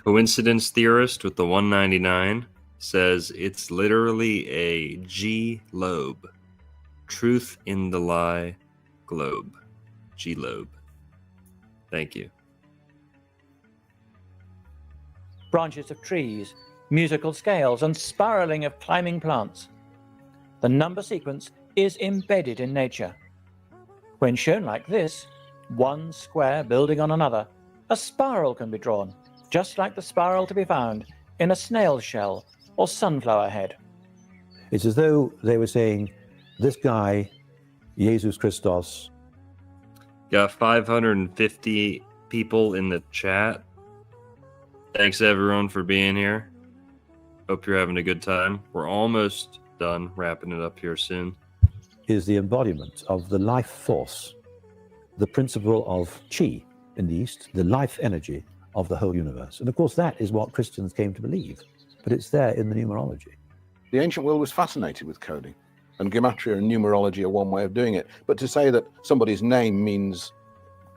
coincidence theorist with the 199 says it's literally a G lobe. Truth in the lie globe. G lobe. Thank you. Branches of trees, musical scales, and spiraling of climbing plants. The number sequence is embedded in nature. When shown like this, one square building on another, a spiral can be drawn, just like the spiral to be found in a snail shell or sunflower head. It's as though they were saying, this guy, Jesus Christos. Got 550 people in the chat. Thanks everyone for being here. Hope you're having a good time. We're almost done wrapping it up here soon. Is the embodiment of the life force, the principle of chi in the East, the life energy of the whole universe. And of course, that is what Christians came to believe, but it's there in the numerology. The ancient world was fascinated with coding, and gematria and numerology are one way of doing it. But to say that somebody's name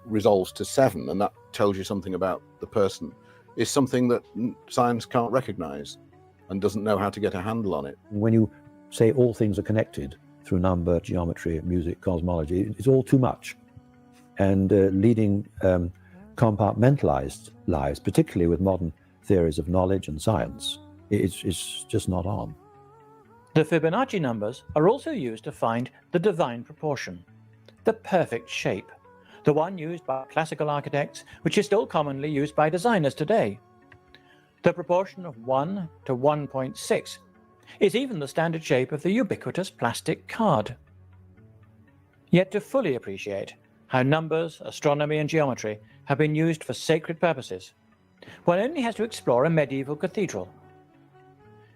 resolves to 7, and that tells you something about the person, is something that science can't recognize and doesn't know how to get a handle on it. When you say all things are connected through number, geometry, music, cosmology, it's all too much. And leading compartmentalized lives, particularly with modern theories of knowledge and science, it's just not on. The Fibonacci numbers are also used to find the divine proportion, the perfect shape, the one used by classical architects, which is still commonly used by designers today. The proportion of 1 to 1.6 is even the standard shape of the ubiquitous plastic card. Yet to fully appreciate how numbers, astronomy, and geometry have been used for sacred purposes, one only has to explore a medieval cathedral.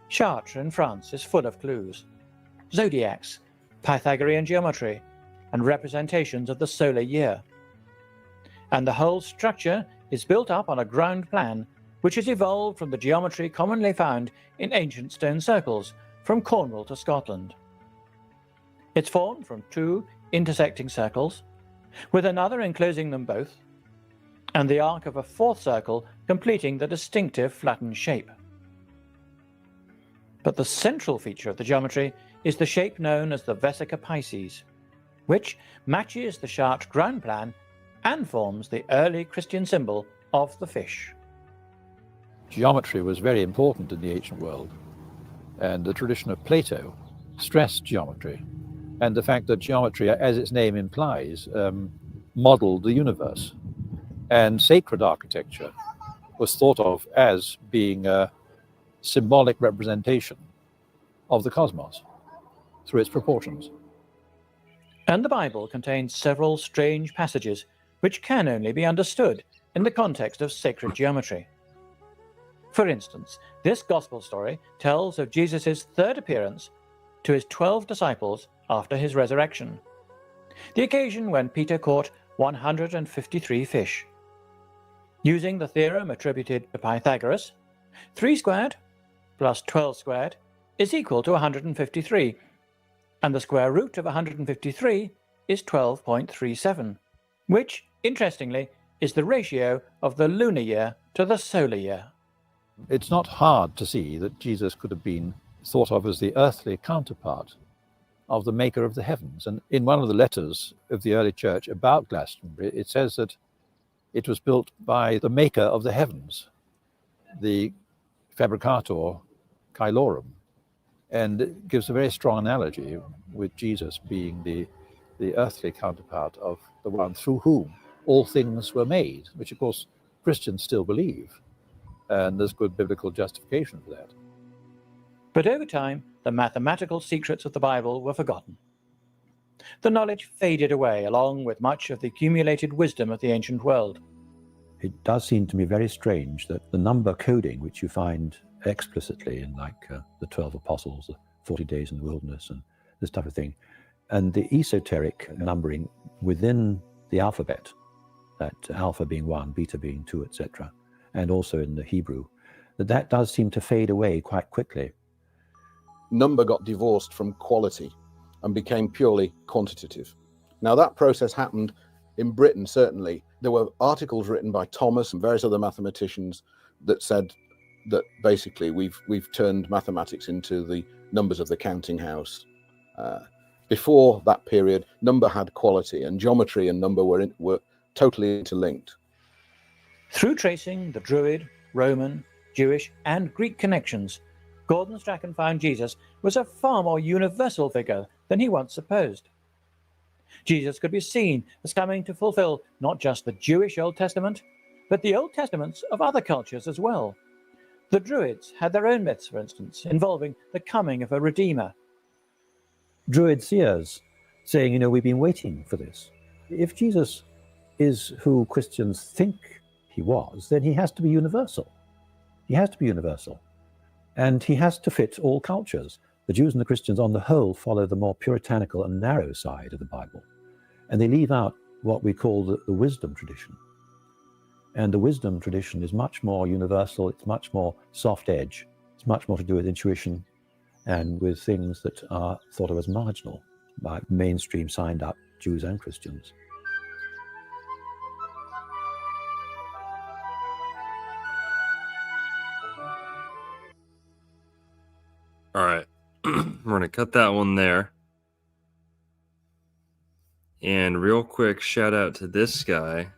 Chartres in France is full of clues. Zodiacs, Pythagorean geometry, and representations of the solar year. And the whole structure is built up on a ground plan which has evolved from the geometry commonly found in ancient stone circles from Cornwall to Scotland. It's formed from 2 intersecting circles, with another enclosing them both, and the arc of a fourth circle completing the distinctive flattened shape. But the central feature of the geometry is the shape known as the Vesica Pisces, which matches the Chartres ground plan and forms the early Christian symbol of the fish. Geometry was very important in the ancient world, and the tradition of Plato stressed geometry, and the fact that geometry, as its name implies, modeled the universe. And sacred architecture was thought of as being a symbolic representation of the cosmos through its proportions. And the Bible contains several strange passages which can only be understood in the context of sacred geometry. For instance, this gospel story tells of Jesus' third appearance to his 12 disciples after his resurrection, the occasion when Peter caught 153 fish. Using the theorem attributed to Pythagoras, 3 squared plus 12 squared is equal to 153, and the square root of 153 is 12.37, which, interestingly, is the ratio of the lunar year to the solar year. It's not hard to see that Jesus could have been thought of as the earthly counterpart of the maker of the heavens. And in one of the letters of the early church about Glastonbury, it says that it was built by the maker of the heavens, the fabricator caelorum, and it gives a very strong analogy with Jesus being the earthly counterpart of the one through whom all things were made, which of course Christians still believe, and there's good biblical justification for that. But over time, the mathematical secrets of the Bible were forgotten. The knowledge faded away along with much of the accumulated wisdom of the ancient world. It does seem to me very strange that the number coding, which you find explicitly in the 12 apostles, the 40 days in the wilderness and this type of thing, and the esoteric numbering within the alphabet, that alpha being 1, beta being 2, etc., and also in the Hebrew, that does seem to fade away quite quickly. Number got divorced from quality and became purely quantitative. Now that process happened in Britain, certainly. There were articles written by Thomas and various other mathematicians that said that basically we've turned mathematics into the numbers of the counting house. Before that period, number had quality, and geometry and number were totally interlinked. Through tracing the Druid, Roman, Jewish, and Greek connections, Gordon Strachan found Jesus was a far more universal figure than he once supposed. Jesus could be seen as coming to fulfill not just the Jewish Old Testament, but the Old Testaments of other cultures as well. The Druids had their own myths, for instance, involving the coming of a Redeemer. Druid seers saying, we've been waiting for this. If Jesus is who Christians think he was, then he has to be universal. He has to be universal. And he has to fit all cultures. The Jews and the Christians on the whole follow the more puritanical and narrow side of the Bible. And they leave out what we call the wisdom tradition. And the wisdom tradition is much more universal, it's much more soft edge, it's much more to do with intuition and with things that are thought of as marginal by mainstream signed up Jews and Christians. All right, we're going to cut that one there. And real quick, shout out to this guy.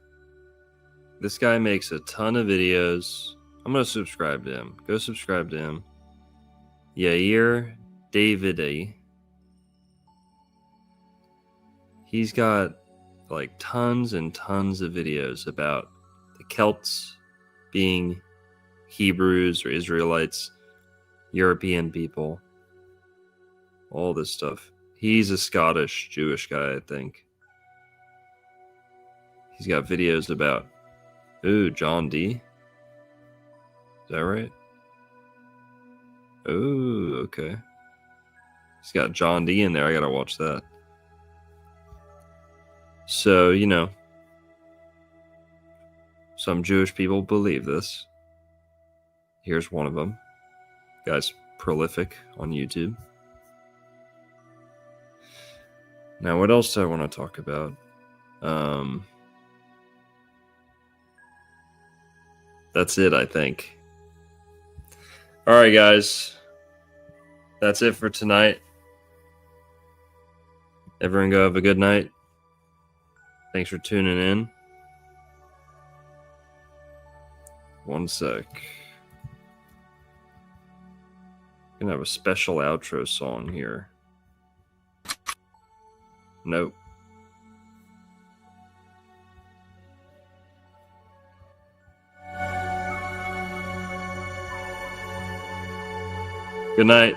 This guy makes a ton of videos. I'm going to subscribe to him. Go subscribe to him. Yair Davidi. He's got like tons and tons of videos about the Celts being Hebrews or Israelites, European people, all this stuff. He's a Scottish Jewish guy, I think. He's got videos about, John D. Is that right? Oh, okay. He's got John D in there. I gotta watch that. So, some Jewish people believe this. Here's one of them. Guy's prolific on YouTube. Now, what else do I want to talk about? that's it, I think. All right, guys. That's it for tonight. Everyone go have a good night. Thanks for tuning in. One sec. I'm gonna have a special outro song here. Nope. Good night.